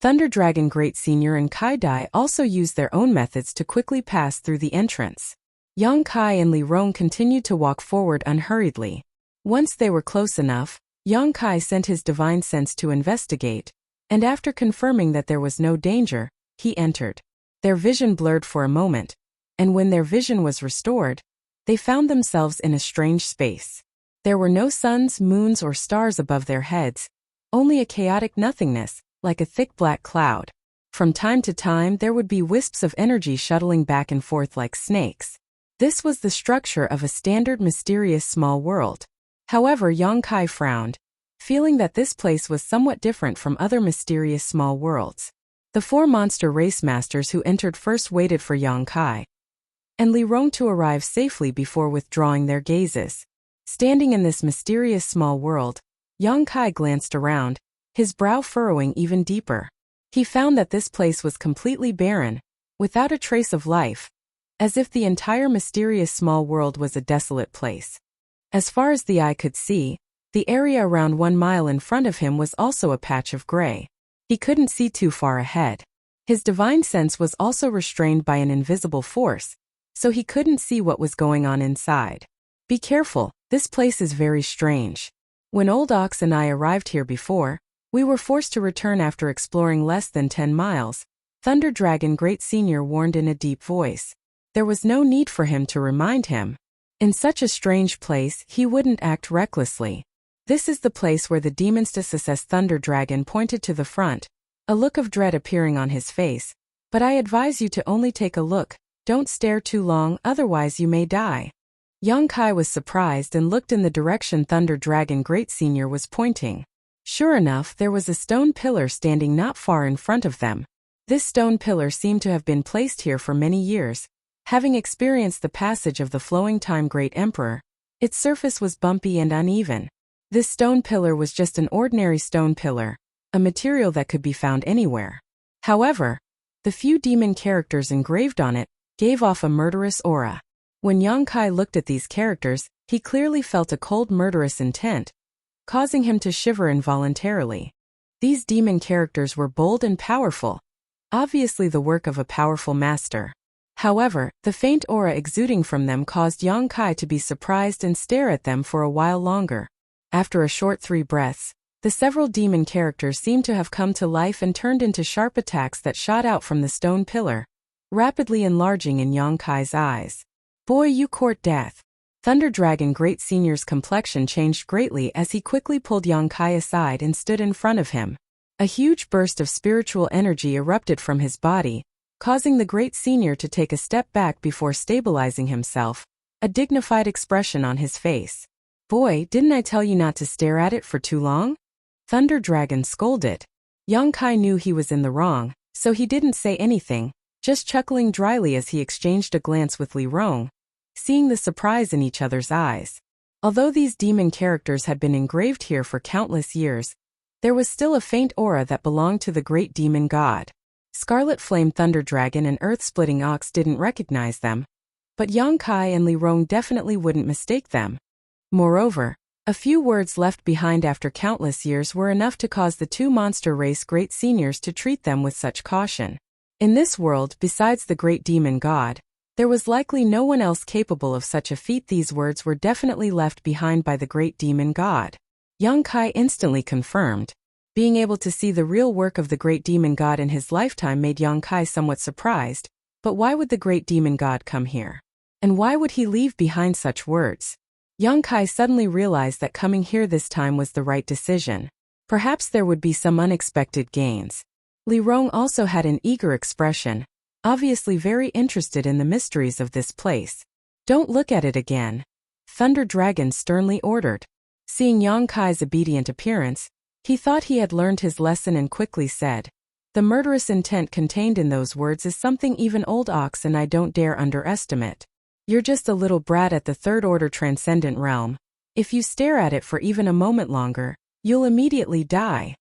Thunder Dragon Great Senior and Kai Dai also used their own methods to quickly pass through the entrance. Yongkai and Li Rong continued to walk forward unhurriedly. Once they were close enough, Yongkai sent his divine sense to investigate, and after confirming that there was no danger, he entered. Their vision blurred for a moment, and when their vision was restored, they found themselves in a strange space. There were no suns, moons, or stars above their heads, only a chaotic nothingness, like a thick black cloud. From time to time there would be wisps of energy shuttling back and forth like snakes. This was the structure of a standard mysterious small world. However, Yongkai frowned, feeling that this place was somewhat different from other mysterious small worlds. The four monster race masters who entered first waited for Yongkai and Li Rong to arrive safely before withdrawing their gazes. Standing in this mysterious small world, Yongkai glanced around, his brow furrowing even deeper. He found that this place was completely barren, without a trace of life, as if the entire mysterious small world was a desolate place. As far as the eye could see, the area around 1 mile in front of him was also a patch of gray. He couldn't see too far ahead. His divine sense was also restrained by an invisible force, so he couldn't see what was going on inside. "Be careful, this place is very strange. When Old Ox and I arrived here before, we were forced to return after exploring less than 10 miles, Thunder Dragon Great Senior warned in a deep voice. There was no need for him to remind him. In such a strange place, he wouldn't act recklessly. "This is the place where the demons dispossess." Thunder Dragon pointed to the front, a look of dread appearing on his face. "But I advise you to only take a look, don't stare too long, otherwise you may die." Yongkai was surprised and looked in the direction Thunder Dragon Great Senior was pointing. Sure enough, there was a stone pillar standing not far in front of them. This stone pillar seemed to have been placed here for many years, having experienced the passage of the flowing time Great Emperor. Its surface was bumpy and uneven. This stone pillar was just an ordinary stone pillar, a material that could be found anywhere. However, the few demon characters engraved on it gave off a murderous aura. When Yang Kai looked at these characters, he clearly felt a cold murderous intent, causing him to shiver involuntarily. These demon characters were bold and powerful, obviously the work of a powerful master. However, the faint aura exuding from them caused Yang Kai to be surprised and stare at them for a while longer. After a short 3 breaths, the several demon characters seemed to have come to life and turned into sharp attacks that shot out from the stone pillar, rapidly enlarging in Yang Kai's eyes. Boy, you court death. Thunder Dragon Great Senior's complexion changed greatly as he quickly pulled Yang Kai aside and stood in front of him. A huge burst of spiritual energy erupted from his body, causing the Great Senior to take a step back before stabilizing himself, a dignified expression on his face. Boy, didn't I tell you not to stare at it for too long? Thunder Dragon scolded. Yang Kai knew he was in the wrong, so he didn't say anything, just chuckling dryly as he exchanged a glance with Li Rong, seeing the surprise in each other's eyes. Although these demon characters had been engraved here for countless years, there was still a faint aura that belonged to the great demon god. Scarlet Flame Thunder Dragon and Earth-Splitting Ox didn't recognize them, but Yang Kai and Li Rong definitely wouldn't mistake them. Moreover, a few words left behind after countless years were enough to cause the 2 monster race great seniors to treat them with such caution. In this world, besides the great demon god, there was likely no one else capable of such a feat. These words were definitely left behind by the great demon god. Yang Kai instantly confirmed. Being able to see the real work of the great demon god in his lifetime made Yang Kai somewhat surprised, but why would the great demon god come here? And why would he leave behind such words? Yang Kai suddenly realized that coming here this time was the right decision. Perhaps there would be some unexpected gains. Li Rong also had an eager expression, obviously very interested in the mysteries of this place. Don't look at it again, Thunder Dragon sternly ordered. Seeing Yang Kai's obedient appearance, he thought he had learned his lesson and quickly said, "The murderous intent contained in those words is something even old Ox and I don't dare underestimate. You're just a little brat at the third order transcendent realm. If you stare at it for even a moment longer, you'll immediately die."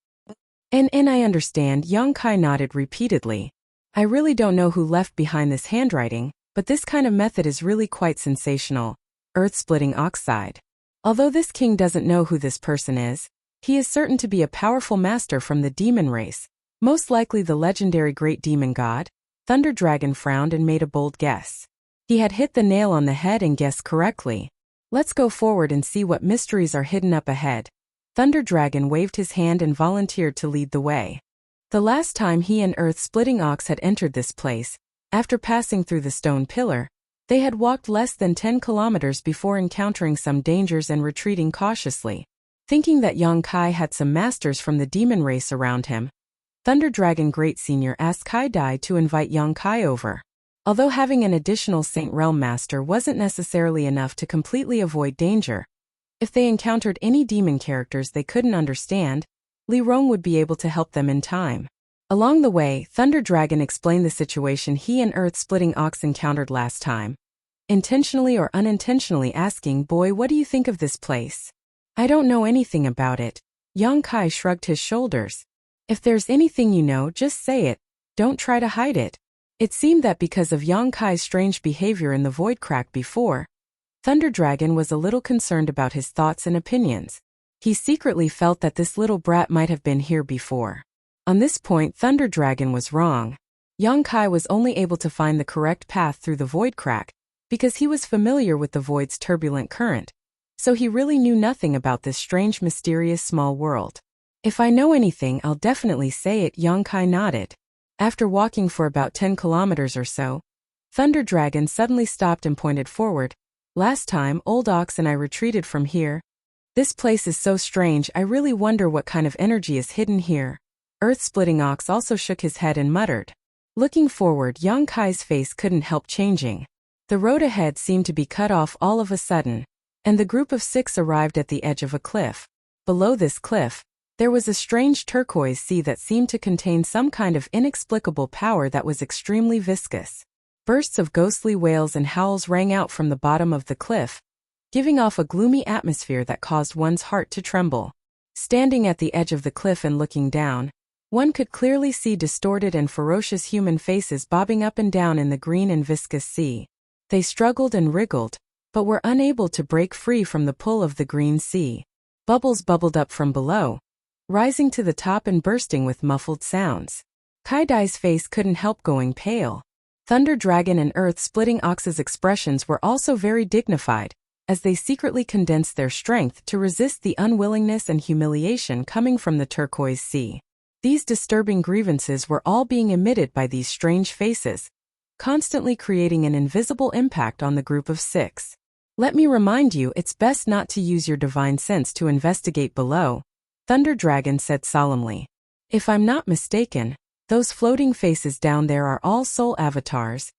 And I understand, Yang Kai nodded repeatedly. I really don't know who left behind this handwriting, but this kind of method is really quite sensational. Earth-Splitting Ox sighed. Although this king doesn't know who this person is, he is certain to be a powerful master from the demon race, most likely the legendary great demon god. Thunder Dragon frowned and made a bold guess. He had hit the nail on the head and guessed correctly. Let's go forward and see what mysteries are hidden up ahead. Thunder Dragon waved his hand and volunteered to lead the way. The last time he and Earth-Splitting Ox had entered this place, after passing through the stone pillar, they had walked less than 10 kilometers before encountering some dangers and retreating cautiously. Thinking that Yang Kai had some masters from the demon race around him, Thunder Dragon Great Senior asked Kai Dai to invite Yang Kai over. Although having an additional Saint Realm Master wasn't necessarily enough to completely avoid danger, if they encountered any demon characters they couldn't understand, Li Rong would be able to help them in time. Along the way, Thunder Dragon explained the situation he and Earth-Splitting Ox encountered last time, intentionally or unintentionally asking, "Boy, what do you think of this place?" "I don't know anything about it." Yang Kai shrugged his shoulders. "If there's anything you know, just say it. Don't try to hide it." It seemed that because of Yang Kai's strange behavior in the void crack before, Thunder Dragon was a little concerned about his thoughts and opinions. He secretly felt that this little brat might have been here before. On this point, Thunder Dragon was wrong. Yang Kai was only able to find the correct path through the void crack because he was familiar with the void's turbulent current, so he really knew nothing about this strange, mysterious small world. "If I know anything, I'll definitely say it," Yang Kai nodded. After walking for about 10 kilometers or so, Thunder Dragon suddenly stopped and pointed forward. "Last time, Old Ox and I retreated from here. This place is so strange, I really wonder what kind of energy is hidden here." Earth-Splitting Ox also shook his head and muttered. Looking forward, Yang Kai's face couldn't help changing. The road ahead seemed to be cut off all of a sudden, and the group of 6 arrived at the edge of a cliff. Below this cliff, there was a strange turquoise sea that seemed to contain some kind of inexplicable power that was extremely viscous. Bursts of ghostly wails and howls rang out from the bottom of the cliff, giving off a gloomy atmosphere that caused one's heart to tremble. Standing at the edge of the cliff and looking down, one could clearly see distorted and ferocious human faces bobbing up and down in the green and viscous sea. They struggled and wriggled, but were unable to break free from the pull of the green sea. Bubbles bubbled up from below, rising to the top and bursting with muffled sounds. Kai-Dai's face couldn't help going pale. Thunder Dragon and Earth-Splitting Ox's expressions were also very dignified, as they secretly condensed their strength to resist the unwillingness and humiliation coming from the turquoise sea. These disturbing grievances were all being emitted by these strange faces, constantly creating an invisible impact on the group of 6. Let me remind you, it's best not to use your divine sense to investigate below, Thunder Dragon said solemnly. If I'm not mistaken, those floating faces down there are all soul avatars.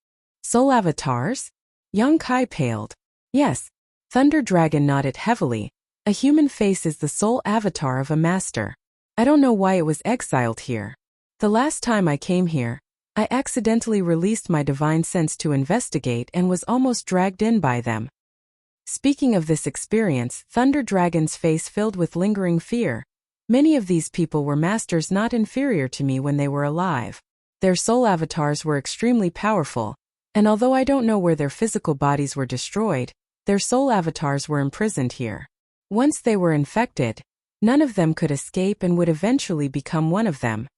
Soul avatars? Young Kai paled. Yes. Thunder Dragon nodded heavily. A human face is the soul avatar of a master. I don't know why it was exiled here. The last time I came here, I accidentally released my divine sense to investigate and was almost dragged in by them. Speaking of this experience, Thunder Dragon's face filled with lingering fear. Many of these people were masters not inferior to me when they were alive. Their soul avatars were extremely powerful, and although I don't know where their physical bodies were destroyed, their soul avatars were imprisoned here. Once they were infected, none of them could escape and would eventually become one of them.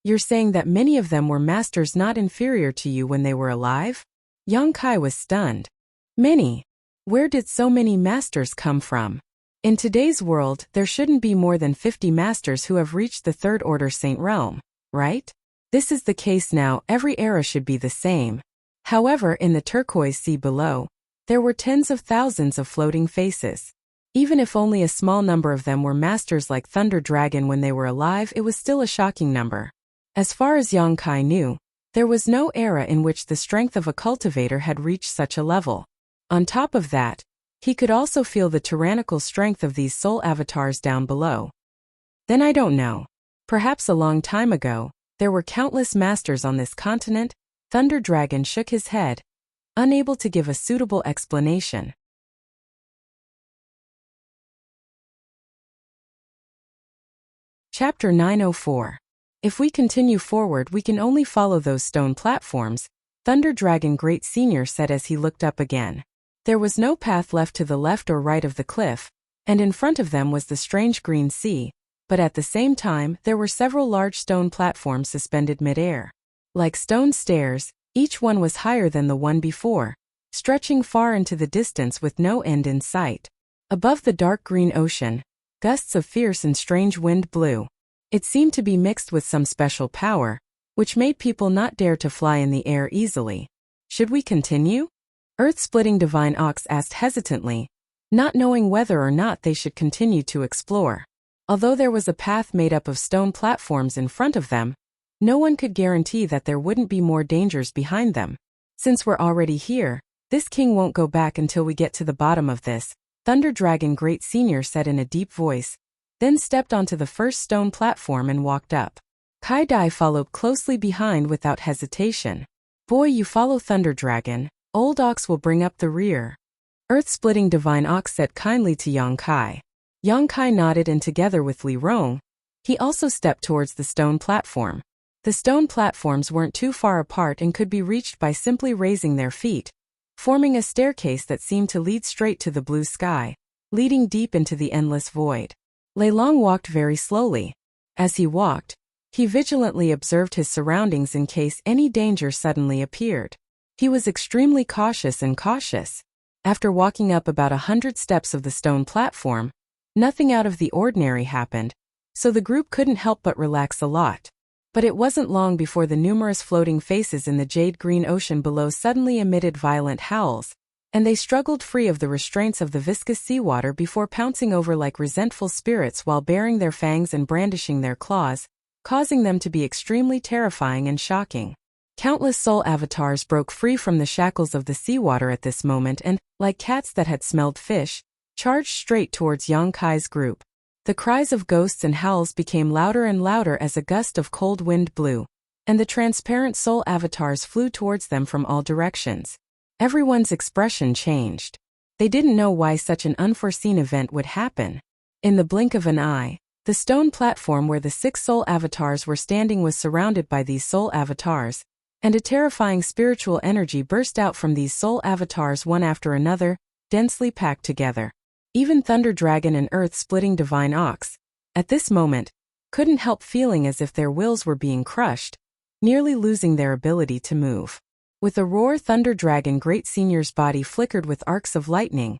You're saying that many of them were masters not inferior to you when they were alive? Yang Kai was stunned. Many? Where did so many masters come from? In today's world, there shouldn't be more than 50 masters who have reached the Third Order Saint Realm, right? This is the case now. Every era should be the same. However, in the turquoise sea below, there were tens of thousands of floating faces. Even if only a small number of them were masters like Thunder Dragon when they were alive, it was still a shocking number. As far as Yang Kai knew, there was no era in which the strength of a cultivator had reached such a level. On top of that, he could also feel the tyrannical strength of these soul avatars down below. Then I don't know. Perhaps a long time ago, there were countless masters on this continent. Thunder Dragon shook his head, unable to give a suitable explanation. Chapter 904. If we continue forward, we can only follow those stone platforms, Thunder Dragon Great Senior said as he looked up again. There was no path left to the left or right of the cliff, and in front of them was the strange green sea, but at the same time there were several large stone platforms suspended mid-air. Like stone stairs, each one was higher than the one before, stretching far into the distance with no end in sight. Above the dark green ocean, gusts of fierce and strange wind blew. It seemed to be mixed with some special power, which made people not dare to fly in the air easily. Should we continue? Earth-Splitting Divine Ox asked hesitantly, not knowing whether or not they should continue to explore. Although there was a path made up of stone platforms in front of them, no one could guarantee that there wouldn't be more dangers behind them. Since we're already here, this king won't go back until we get to the bottom of this, Thunder Dragon Great Senior said in a deep voice, then stepped onto the first stone platform and walked up. Kai-Dai followed closely behind without hesitation. Boy, you follow Thunder Dragon. Old Ox will bring up the rear. Earth-Splitting Divine Ox said kindly to Yang Kai. Yang Kai nodded, and together with Li Rong, he also stepped towards the stone platform. The stone platforms weren't too far apart and could be reached by simply raising their feet, forming a staircase that seemed to lead straight to the blue sky, leading deep into the endless void. Lei Long walked very slowly. As he walked, he vigilantly observed his surroundings in case any danger suddenly appeared. He was extremely cautious. After walking up about 100 steps of the stone platform, nothing out of the ordinary happened, so the group couldn't help but relax a lot. But it wasn't long before the numerous floating faces in the jade-green ocean below suddenly emitted violent howls, and they struggled free of the restraints of the viscous seawater before pouncing over like resentful spirits while baring their fangs and brandishing their claws, causing them to be extremely terrifying and shocking. Countless soul avatars broke free from the shackles of the seawater at this moment and, like cats that had smelled fish, charged straight towards Yang Kai's group. The cries of ghosts and howls became louder and louder as a gust of cold wind blew, and the transparent soul avatars flew towards them from all directions. Everyone's expression changed. They didn't know why such an unforeseen event would happen. In the blink of an eye, the stone platform where the 6 soul avatars were standing was surrounded by these soul avatars, and a terrifying spiritual energy burst out from these soul avatars one after another, densely packed together. Even Thunder Dragon and Earth-splitting Divine Ox, at this moment, couldn't help feeling as if their wills were being crushed, nearly losing their ability to move. With a roar, Thunder Dragon Great Senior's body flickered with arcs of lightning,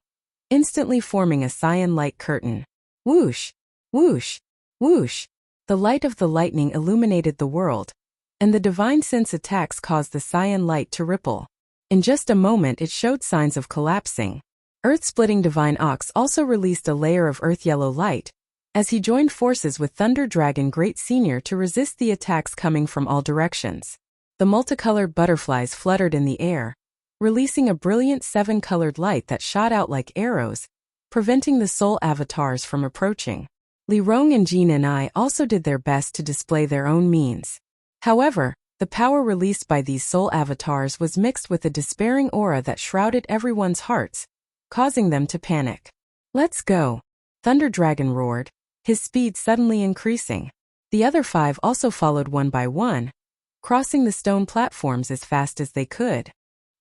instantly forming a cyan-light curtain. Whoosh! Whoosh! Whoosh! The light of the lightning illuminated the world, and the Divine Sense attacks caused the cyan light to ripple. In just a moment it showed signs of collapsing. Earth-splitting Divine Ox also released a layer of earth-yellow light, as he joined forces with Thunder Dragon Great Senior to resist the attacks coming from all directions. The multicolored butterflies fluttered in the air, releasing a brilliant 7-colored light that shot out like arrows, preventing the soul avatars from approaching. Li Rong and Jin and I also did their best to display their own means. However, the power released by these soul avatars was mixed with a despairing aura that shrouded everyone's hearts, causing them to panic. "Let's go!" Thunder Dragon roared, his speed suddenly increasing. The other 5 also followed one by one, crossing the stone platforms as fast as they could.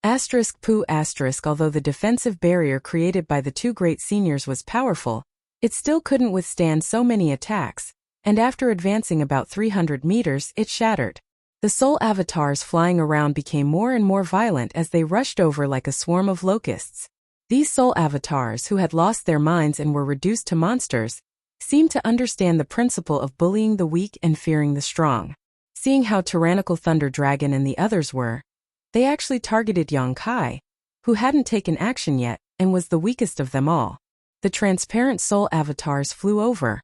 Although the defensive barrier created by the 2 great seniors was powerful, it still couldn't withstand so many attacks, and after advancing about 300 meters, it shattered. The soul avatars flying around became more and more violent as they rushed over like a swarm of locusts. These soul avatars, who had lost their minds and were reduced to monsters, seemed to understand the principle of bullying the weak and fearing the strong. Seeing how tyrannical Thunder Dragon and the others were, they actually targeted Yang Kai, who hadn't taken action yet and was the weakest of them all. The transparent soul avatars flew over,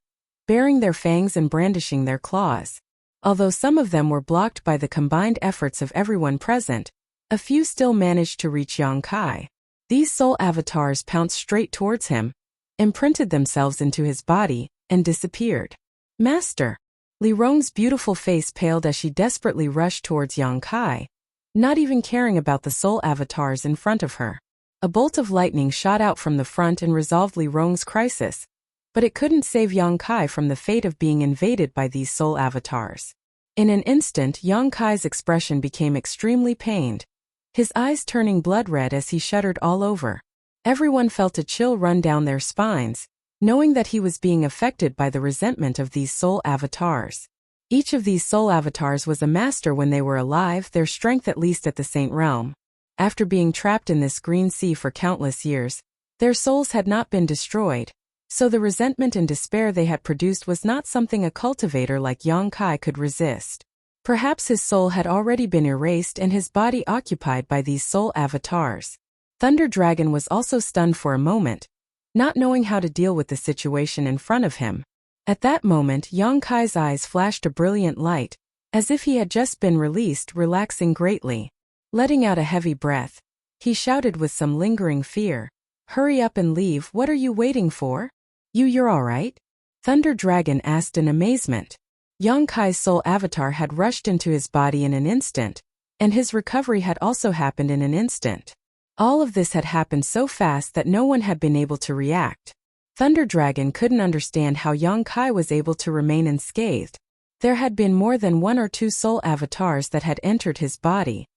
baring their fangs and brandishing their claws. Although some of them were blocked by the combined efforts of everyone present, a few still managed to reach Yang Kai. These soul avatars pounced straight towards him, imprinted themselves into his body, and disappeared. "Master!" Li Rong's beautiful face paled as she desperately rushed towards Yang Kai, not even caring about the soul avatars in front of her. A bolt of lightning shot out from the front and resolved Li Rong's crisis, but it couldn't save Yang Kai from the fate of being invaded by these soul avatars. In an instant, Yang Kai's expression became extremely pained, his eyes turning blood red as he shuddered all over. Everyone felt a chill run down their spines, knowing that he was being affected by the resentment of these soul avatars. Each of these soul avatars was a master when they were alive, their strength at least at the Saint Realm. After being trapped in this green sea for countless years, their souls had not been destroyed, so the resentment and despair they had produced was not something a cultivator like Yang Kai could resist. Perhaps his soul had already been erased and his body occupied by these soul avatars. Thunder Dragon was also stunned for a moment, not knowing how to deal with the situation in front of him. At that moment, Yang Kai's eyes flashed a brilliant light, as if he had just been released, relaxing greatly. Letting out a heavy breath, he shouted with some lingering fear, "Hurry up and leave, what are you waiting for? You're alright?" Thunder Dragon asked in amazement. Yang Kai's soul avatar had rushed into his body in an instant, and his recovery had also happened in an instant. All of this had happened so fast that no one had been able to react. Thunder Dragon couldn't understand how Yang Kai was able to remain unscathed. There had been more than 1 or 2 soul avatars that had entered his body.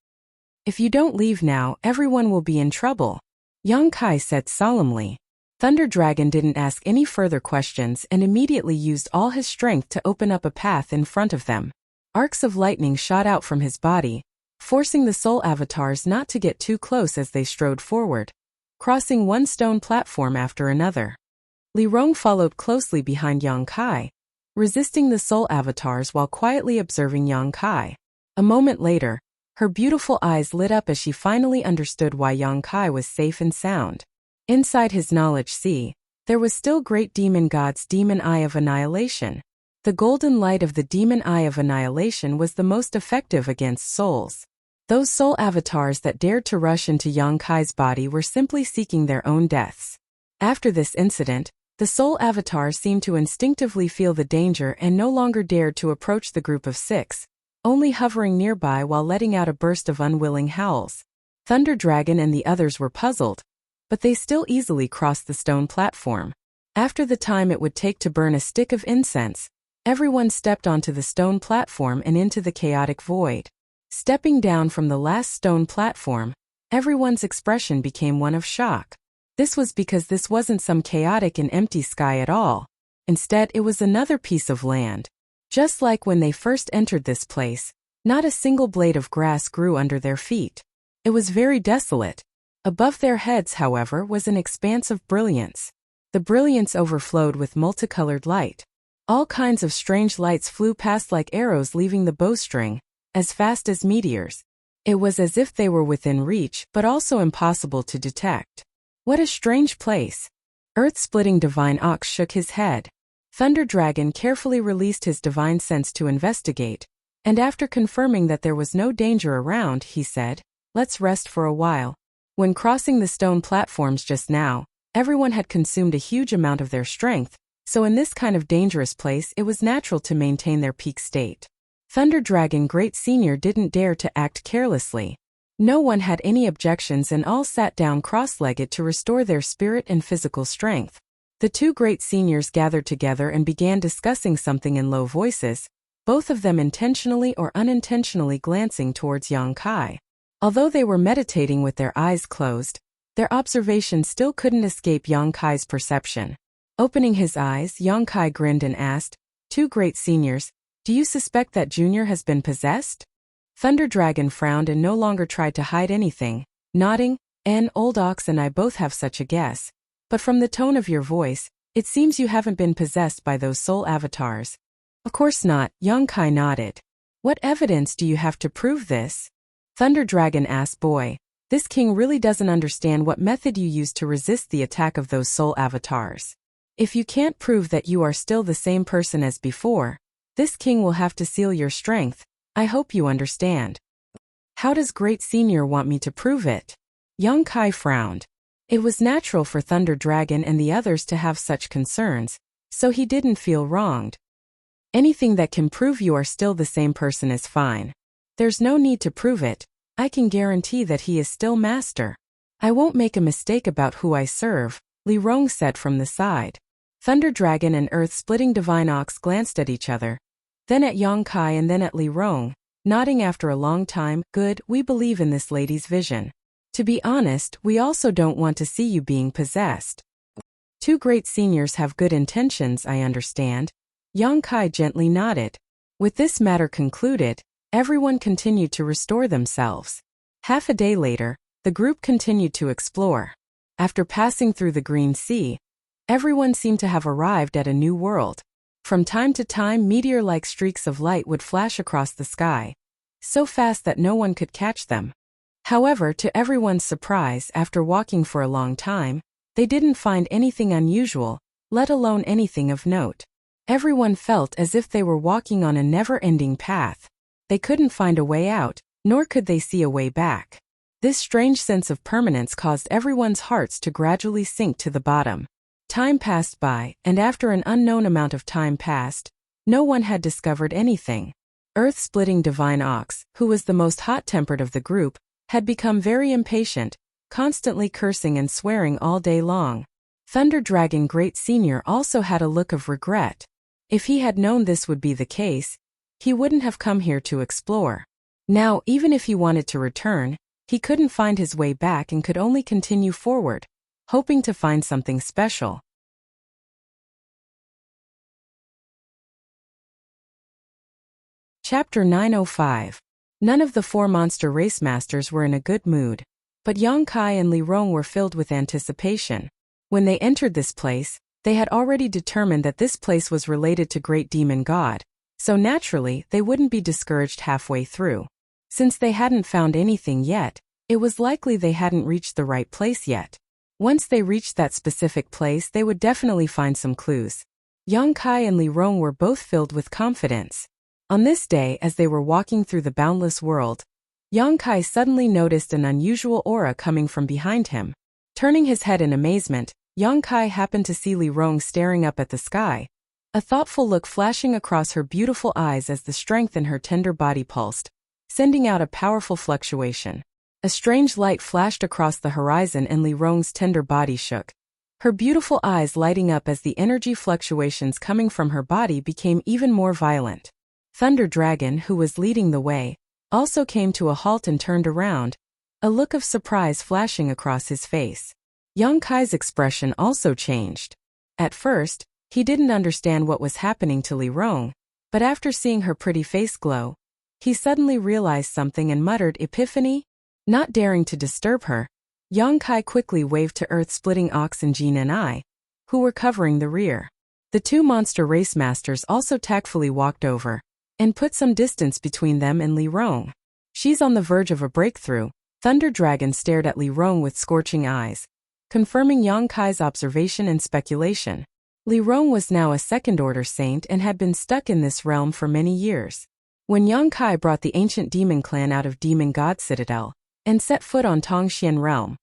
"If you don't leave now, everyone will be in trouble," Yang Kai said solemnly. Thunder Dragon didn't ask any further questions and immediately used all his strength to open up a path in front of them. Arcs of lightning shot out from his body, forcing the soul avatars not to get too close as they strode forward, crossing one stone platform after another. Li Rong followed closely behind Yang Kai, resisting the soul avatars while quietly observing Yang Kai. A moment later, her beautiful eyes lit up as she finally understood why Yang Kai was safe and sound. Inside his knowledge sea, there was still Great Demon God's Demon Eye of Annihilation. The golden light of the Demon Eye of Annihilation was the most effective against souls. Those soul avatars that dared to rush into Yang Kai's body were simply seeking their own deaths. After this incident, the soul avatars seemed to instinctively feel the danger and no longer dared to approach the group of 6, only hovering nearby while letting out a burst of unwilling howls. Thunder Dragon and the others were puzzled, but they still easily crossed the stone platform. After the time it would take to burn a stick of incense, everyone stepped onto the stone platform and into the chaotic void. Stepping down from the last stone platform, everyone's expression became one of shock. This was because this wasn't some chaotic and empty sky at all. Instead, it was another piece of land. Just like when they first entered this place, not a single blade of grass grew under their feet. It was very desolate. Above their heads, however, was an expanse of brilliance. The brilliance overflowed with multicolored light. All kinds of strange lights flew past like arrows leaving the bowstring, as fast as meteors. It was as if they were within reach, but also impossible to detect. What a strange place! Earth-splitting Divine Ox shook his head. Thunder Dragon carefully released his divine sense to investigate, and after confirming that there was no danger around, he said, "Let's rest for a while." When crossing the stone platforms just now, everyone had consumed a huge amount of their strength, so in this kind of dangerous place it was natural to maintain their peak state. Thunder Dragon Great Senior didn't dare to act carelessly. No one had any objections and all sat down cross-legged to restore their spirit and physical strength. The two great seniors gathered together and began discussing something in low voices, both of them intentionally or unintentionally glancing towards Yang Kai. Although they were meditating with their eyes closed, their observation still couldn't escape Yang Kai's perception. Opening his eyes, Yang Kai grinned and asked, "Two great seniors, do you suspect that Junior has been possessed?" Thunder Dragon frowned and no longer tried to hide anything, nodding, "Old Ox and I both have such a guess. But from the tone of your voice, it seems you haven't been possessed by those soul avatars." "Of course not," Yang Kai nodded. "What evidence do you have to prove this?" Thunder Dragon asked. "Boy, this king really doesn't understand what method you used to resist the attack of those soul avatars. If you can't prove that you are still the same person as before, this king will have to seal your strength. I hope you understand." "How does Great Senior want me to prove it?" Yang Kai frowned. It was natural for Thunder Dragon and the others to have such concerns, so he didn't feel wronged. "Anything that can prove you are still the same person is fine. There's no need to prove it. I can guarantee that he is still master. I won't make a mistake about who I serve," Li Rong said from the side. Thunder Dragon and Earth-splitting Divine Ox glanced at each other, then at Yang Kai and then at Li Rong, nodding after a long time. "Good, we believe in this lady's vision. To be honest, we also don't want to see you being possessed." "Two great seniors have good intentions, I understand." Yang Kai gently nodded. With this matter concluded, everyone continued to restore themselves. Half a day later, the group continued to explore. After passing through the Green Sea, everyone seemed to have arrived at a new world. From time to time, meteor-like streaks of light would flash across the sky, so fast that no one could catch them. However, to everyone's surprise, after walking for a long time, they didn't find anything unusual, let alone anything of note. Everyone felt as if they were walking on a never-ending path. They couldn't find a way out, nor could they see a way back. This strange sense of permanence caused everyone's hearts to gradually sink to the bottom. Time passed by, and after an unknown amount of time passed, no one had discovered anything. Earth-splitting Divine Ox, who was the most hot-tempered of the group, had become very impatient, constantly cursing and swearing all day long. Thunder Dragon Great Senior also had a look of regret. If he had known this would be the case, he wouldn't have come here to explore. Now, even if he wanted to return, he couldn't find his way back and could only continue forward, hoping to find something special. Chapter 905. None of the four monster race masters were in a good mood, but Yang Kai and Li Rong were filled with anticipation. When they entered this place, they had already determined that this place was related to Great Demon God, so naturally they wouldn't be discouraged halfway through. Since they hadn't found anything yet, it was likely they hadn't reached the right place yet. Once they reached that specific place, they would definitely find some clues. Yang Kai and Li Rong were both filled with confidence. On this day, as they were walking through the boundless world, Yang Kai suddenly noticed an unusual aura coming from behind him. Turning his head in amazement, Yang Kai happened to see Li Rong staring up at the sky, a thoughtful look flashing across her beautiful eyes as the strength in her tender body pulsed, sending out a powerful fluctuation. A strange light flashed across the horizon and Li Rong's tender body shook, her beautiful eyes lighting up as the energy fluctuations coming from her body became even more violent. Thunder Dragon, who was leading the way, also came to a halt and turned around, a look of surprise flashing across his face. Young Kai's expression also changed. At first, he didn't understand what was happening to Li Rong, but after seeing her pretty face glow, he suddenly realized something and muttered, "Epiphany?" Not daring to disturb her, Young Kai quickly waved to earth-splitting Ox and Jin and I, who were covering the rear. The two monster race masters also tactfully walked over and put some distance between them and Li Rong. "She's on the verge of a breakthrough." Thunder Dragon stared at Li Rong with scorching eyes, confirming Young Kai's observation and speculation. Li Rong was now a second-order saint and had been stuck in this realm for many years. When Young Kai brought the ancient demon clan out of Demon God Citadel and set foot on Tongxian realm,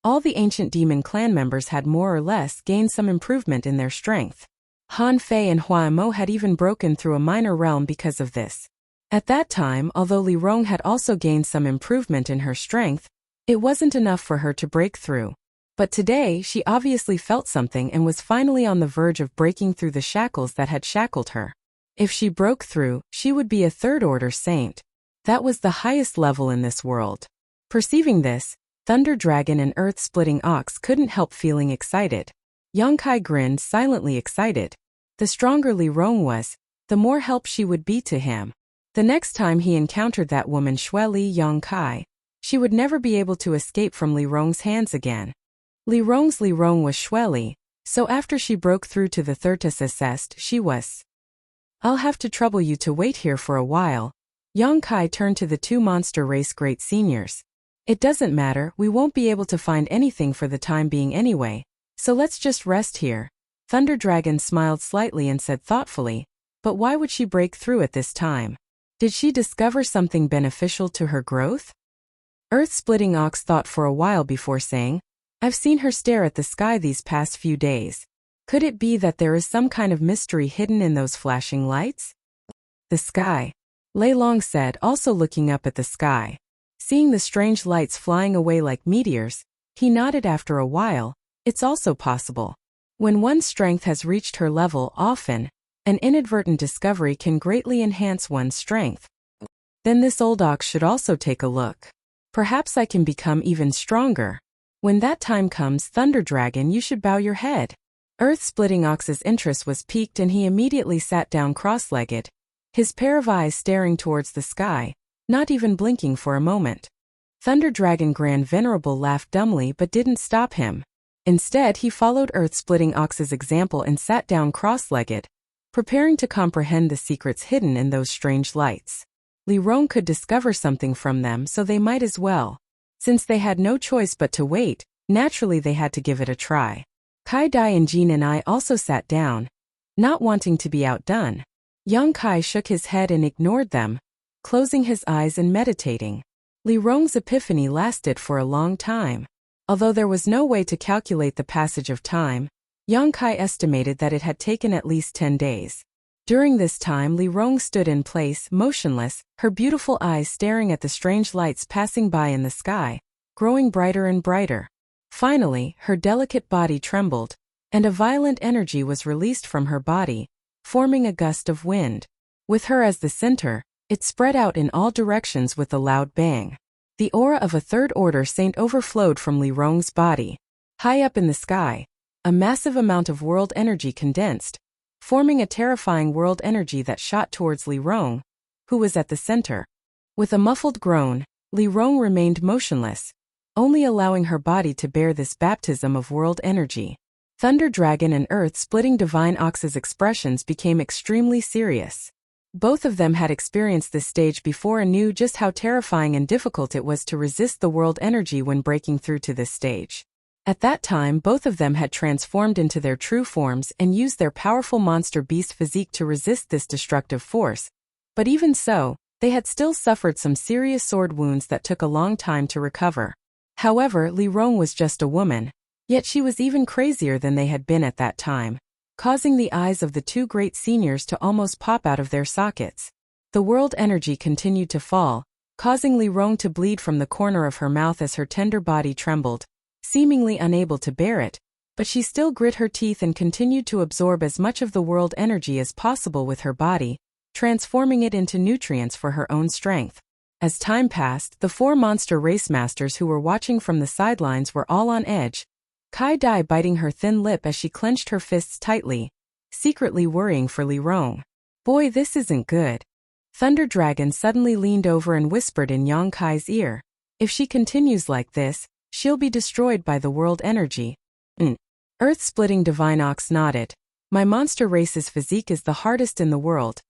all the ancient demon clan members had more or less gained some improvement in their strength. Han Fei and Hua Mo had even broken through a minor realm because of this. At that time, although Li Rong had also gained some improvement in her strength, it wasn't enough for her to break through. But today, she obviously felt something and was finally on the verge of breaking through the shackles that had shackled her. If she broke through, she would be a third-order saint. That was the highest level in this world. Perceiving this, Thunder Dragon and Earth-Splitting Ox couldn't help feeling excited. Young Kai grinned, silently excited. The stronger Li Rong was, the more help she would be to him. The next time he encountered that woman Xue Li Young Kai, she would never be able to escape from Li Rong's hands again. Li Rong was Xue Li, so after she broke through to the third assessed, she was. "I'll have to trouble you to wait here for a while." Young Kai turned to the two monster race great seniors. "It doesn't matter, we won't be able to find anything for the time being anyway, so let's just rest here." Thunder Dragon smiled slightly and said thoughtfully, "But why would she break through at this time? Did she discover something beneficial to her growth?" Earth-Splitting Ox thought for a while before saying, "I've seen her stare at the sky these past few days. Could it be that there is some kind of mystery hidden in those flashing lights?" "The sky," Lei Long said, also looking up at the sky. Seeing the strange lights flying away like meteors, he nodded after a while. "It's also possible. When one's strength has reached her level, often, an inadvertent discovery can greatly enhance one's strength. Then this old ox should also take a look. Perhaps I can become even stronger. When that time comes, Thunder Dragon, you should bow your head." Earth-Splitting Ox's interest was piqued and he immediately sat down cross-legged, his pair of eyes staring towards the sky, not even blinking for a moment. Thunder Dragon Grand Venerable laughed dumbly but didn't stop him. Instead, he followed Earth-Splitting Ox's example and sat down cross-legged, preparing to comprehend the secrets hidden in those strange lights. Li Rong could discover something from them, so they might as well. Since they had no choice but to wait, naturally they had to give it a try. Kai Dai and Jin and I also sat down, not wanting to be outdone. Young Kai shook his head and ignored them, closing his eyes and meditating. Li Rong's epiphany lasted for a long time. Although there was no way to calculate the passage of time, Young Kai estimated that it had taken at least 10 days. During this time, Li Rong stood in place, motionless, her beautiful eyes staring at the strange lights passing by in the sky, growing brighter and brighter. Finally, her delicate body trembled, and a violent energy was released from her body, forming a gust of wind. With her as the center, it spread out in all directions with a loud bang. The aura of a third-order saint overflowed from Li Rong's body. High up in the sky, a massive amount of world energy condensed, forming a terrifying world energy that shot towards Li Rong, who was at the center. With a muffled groan, Li Rong remained motionless, only allowing her body to bear this baptism of world energy. Thunder Dragon and Earth-Splitting Divine Ox's expressions became extremely serious. Both of them had experienced this stage before and knew just how terrifying and difficult it was to resist the world energy when breaking through to this stage. At that time, both of them had transformed into their true forms and used their powerful monster beast physique to resist this destructive force. But even so, they had still suffered some serious sword wounds that took a long time to recover. However, Li Rong was just a woman, yet she was even crazier than they had been at that time, causing the eyes of the two great seniors to almost pop out of their sockets. The world energy continued to fall, causing Li Rong to bleed from the corner of her mouth as her tender body trembled, seemingly unable to bear it, but she still grit her teeth and continued to absorb as much of the world energy as possible with her body, transforming it into nutrients for her own strength. As time passed, the 4 monster race masters who were watching from the sidelines were all on edge, Kai Dai biting her thin lip as she clenched her fists tightly, secretly worrying for Li Rong. Boy, this isn't good. Thunder Dragon suddenly leaned over and whispered in Yang Kai's ear. If she continues like this, she'll be destroyed by the world energy. Earth-splitting Divine Ox nodded. My monster race's physique is the hardest in the world.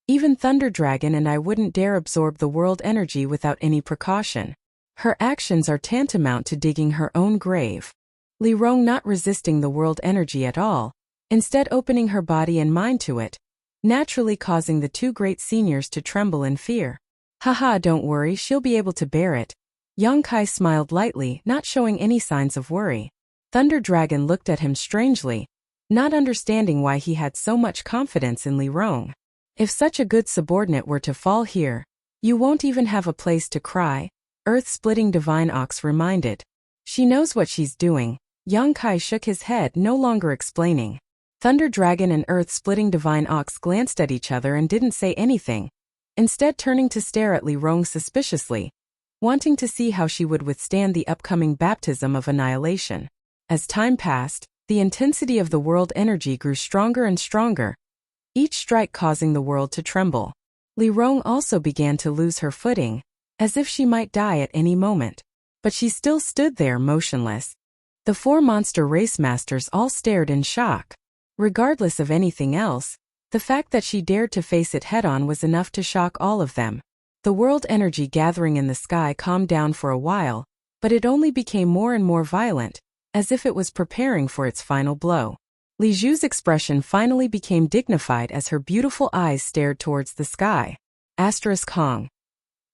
Even Thunder Dragon and I wouldn't dare absorb the world energy without any precaution. Her actions are tantamount to digging her own grave. Li Rong not resisting the world energy at all, instead opening her body and mind to it, naturally causing the 2 great seniors to tremble in fear. Haha, don't worry, she'll be able to bear it. Yang Kai smiled lightly, not showing any signs of worry. Thunder Dragon looked at him strangely, not understanding why he had so much confidence in Li Rong. If such a good subordinate were to fall here, you won't even have a place to cry, Earth-splitting Divine Ox reminded. She knows what she's doing. Yang Kai shook his head, no longer explaining. Thunder Dragon and Earth-splitting Divine Ox glanced at each other and didn't say anything, instead turning to stare at Li Rong suspiciously, wanting to see how she would withstand the upcoming baptism of annihilation. As time passed, the intensity of the world energy grew stronger and stronger, each strike causing the world to tremble. Li Rong also began to lose her footing, as if she might die at any moment. But she still stood there motionless. The 4 monster race masters all stared in shock. Regardless of anything else, the fact that she dared to face it head-on was enough to shock all of them. The world energy gathering in the sky calmed down for a while, but it only became more and more violent, as if it was preparing for its final blow. Li Zhu's expression finally became dignified as her beautiful eyes stared towards the sky. Hong.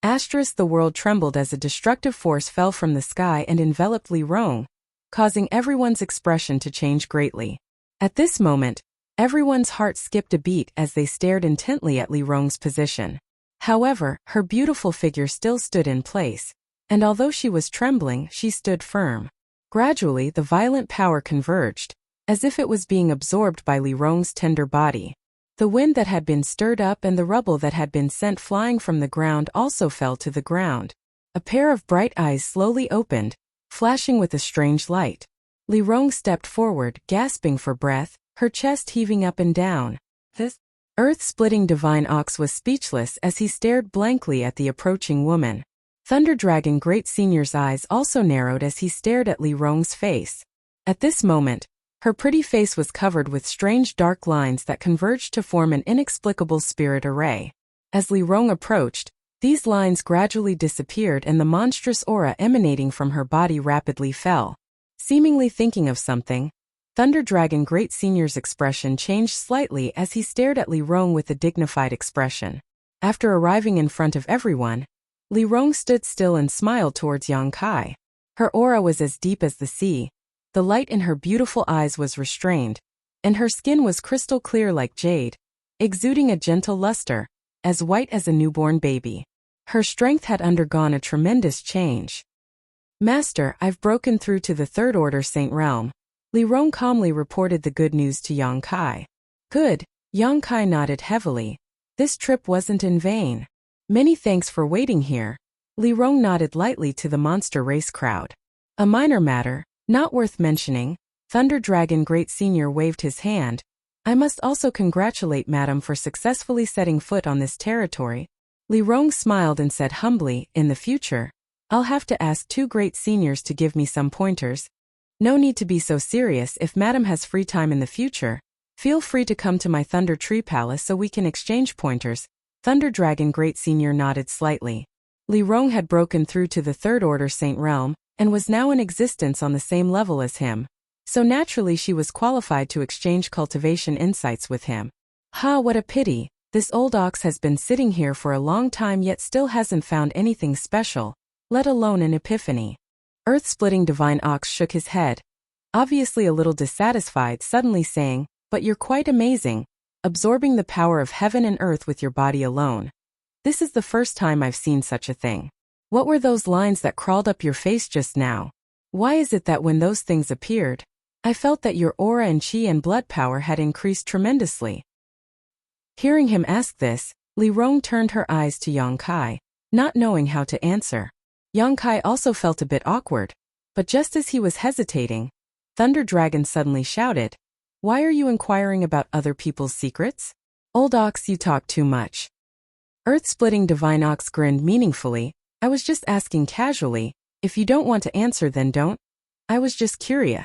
The world trembled as a destructive force fell from the sky and enveloped Li Rong, causing everyone's expression to change greatly. At this moment, everyone's heart skipped a beat as they stared intently at Li Rong's position. However, her beautiful figure still stood in place, and although she was trembling, she stood firm. Gradually, the violent power converged, as if it was being absorbed by Li Rong's tender body. The wind that had been stirred up and the rubble that had been sent flying from the ground also fell to the ground. A pair of bright eyes slowly opened, flashing with a strange light. Li Rong stepped forward, gasping for breath, her chest heaving up and down. This Earth-splitting Divine Ox was speechless as he stared blankly at the approaching woman. Thunder Dragon Great Senior's eyes also narrowed as he stared at Li Rong's face. At this moment, her pretty face was covered with strange dark lines that converged to form an inexplicable spirit array. As Li Rong approached, these lines gradually disappeared and the monstrous aura emanating from her body rapidly fell. Seemingly thinking of something, Thunder Dragon Great Senior's expression changed slightly as he stared at Li Rong with a dignified expression. After arriving in front of everyone, Li Rong stood still and smiled towards Yang Kai. Her aura was as deep as the sea, the light in her beautiful eyes was restrained, and her skin was crystal clear like jade, exuding a gentle luster, as white as a newborn baby. Her strength had undergone a tremendous change. Master, I've broken through to the Third Order Saint Realm. Li Rong calmly reported the good news to Yang Kai. Good, Yang Kai nodded heavily. This trip wasn't in vain. Many thanks for waiting here. Li Rong nodded lightly to the monster race crowd. A minor matter, not worth mentioning. Thunder Dragon Great Senior waved his hand. I must also congratulate Madam for successfully setting foot on this territory. Li Rong smiled and said humbly, in the future, I'll have to ask 2 great seniors to give me some pointers. No need to be so serious. If Madam has free time in the future, feel free to come to my Thunder Tree Palace so we can exchange pointers. Thunder Dragon Great Senior nodded slightly. Li Rong had broken through to the Third Order Saint Realm, and was now in existence on the same level as him. So naturally she was qualified to exchange cultivation insights with him. Ha, what a pity. This old ox has been sitting here for a long time yet still hasn't found anything special, let alone an epiphany. Earth-splitting Divine Ox shook his head, obviously a little dissatisfied, suddenly saying, but you're quite amazing, absorbing the power of heaven and earth with your body alone. This is the first time I've seen such a thing. What were those lines that crawled up your face just now? Why is it that when those things appeared, I felt that your aura and chi and blood power had increased tremendously? Hearing him ask this, Li Rong turned her eyes to Yang Kai. not knowing how to answer. Yongkai also felt a bit awkward. But just as he was hesitating, Thunder Dragon suddenly shouted, "Why are you inquiring about other people's secrets? Old Ox, you talk too much." Earth-splitting Divine Ox grinned meaningfully. "I was just asking casually. If you don't want to answer, then don't. I was just curious."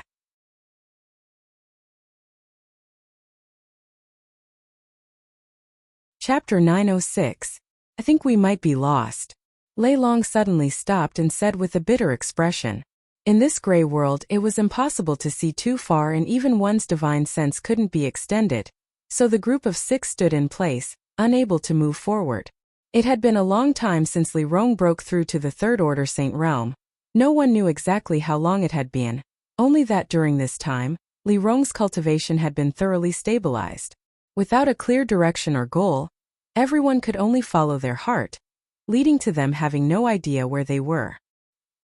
Chapter 906. I think we might be lost. Lei Long suddenly stopped and said with a bitter expression. In this gray world, it was impossible to see too far, and even one's divine sense couldn't be extended. So the group of 6 stood in place, unable to move forward. It had been a long time since Li Rong broke through to the Third Order Saint Realm. No one knew exactly how long it had been, only that during this time, Li Rong's cultivation had been thoroughly stabilized. Without a clear direction or goal, everyone could only follow their heart, leading to them having no idea where they were.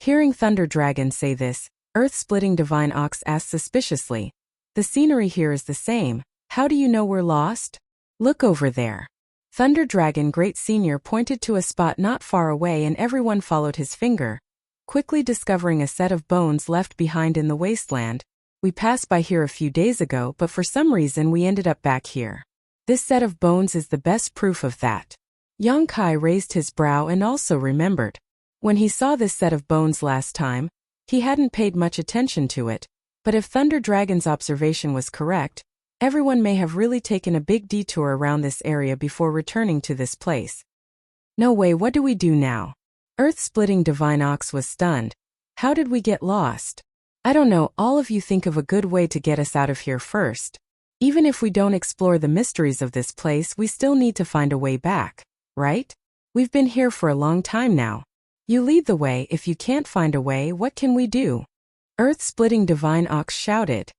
Hearing Thunder Dragon say this, Earth-splitting Divine Ox asked suspiciously, "The scenery here is the same. How do you know we're lost? Look over there." Thunder Dragon Great Senior pointed to a spot not far away, and everyone followed his finger, quickly discovering a set of bones left behind in the wasteland. "We passed by here a few days ago, but for some reason we ended up back here. This set of bones is the best proof of that." Yongkai raised his brow and also remembered. When he saw this set of bones last time, he hadn't paid much attention to it, but if Thunder Dragon's observation was correct, everyone may have really taken a big detour around this area before returning to this place. "No way, what do we do now?" Earth-splitting Divine Ox was stunned. "How did we get lost?" "I don't know, all of you think of a good way to get us out of here first. Even if we don't explore the mysteries of this place, we still need to find a way back, right? We've been here for a long time now. You lead the way. If you can't find a way, what can we do?" Earth-splitting Divine Ox shouted.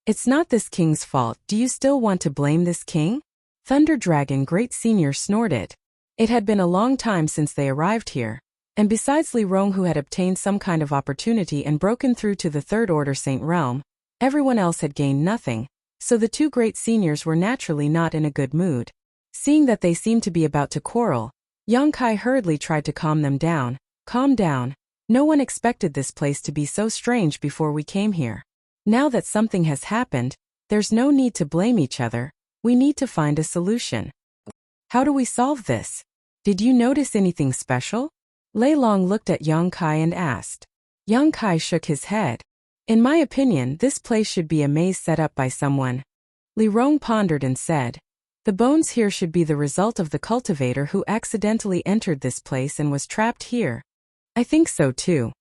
"It's not this king's fault. Do you still want to blame this king?" Thunder Dragon Great Senior snorted. It had been a long time since they arrived here, and besides Li Rong, who had obtained some kind of opportunity and broken through to the Third Order Saint Realm, everyone else had gained nothing, so the 2 Great Seniors were naturally not in a good mood. Seeing that they seemed to be about to quarrel, Yongkai hurriedly tried to calm them down. "Calm down. No one expected this place to be so strange before we came here. Now that something has happened, there's no need to blame each other. We need to find a solution. How do we solve this? Did you notice anything special?" Lei Long looked at Yongkai and asked. Yongkai shook his head. "In my opinion, this place should be a maze set up by someone." Li Rong pondered and said, "The bones here should be the result of the cultivator who accidentally entered this place and was trapped here." "I think so too."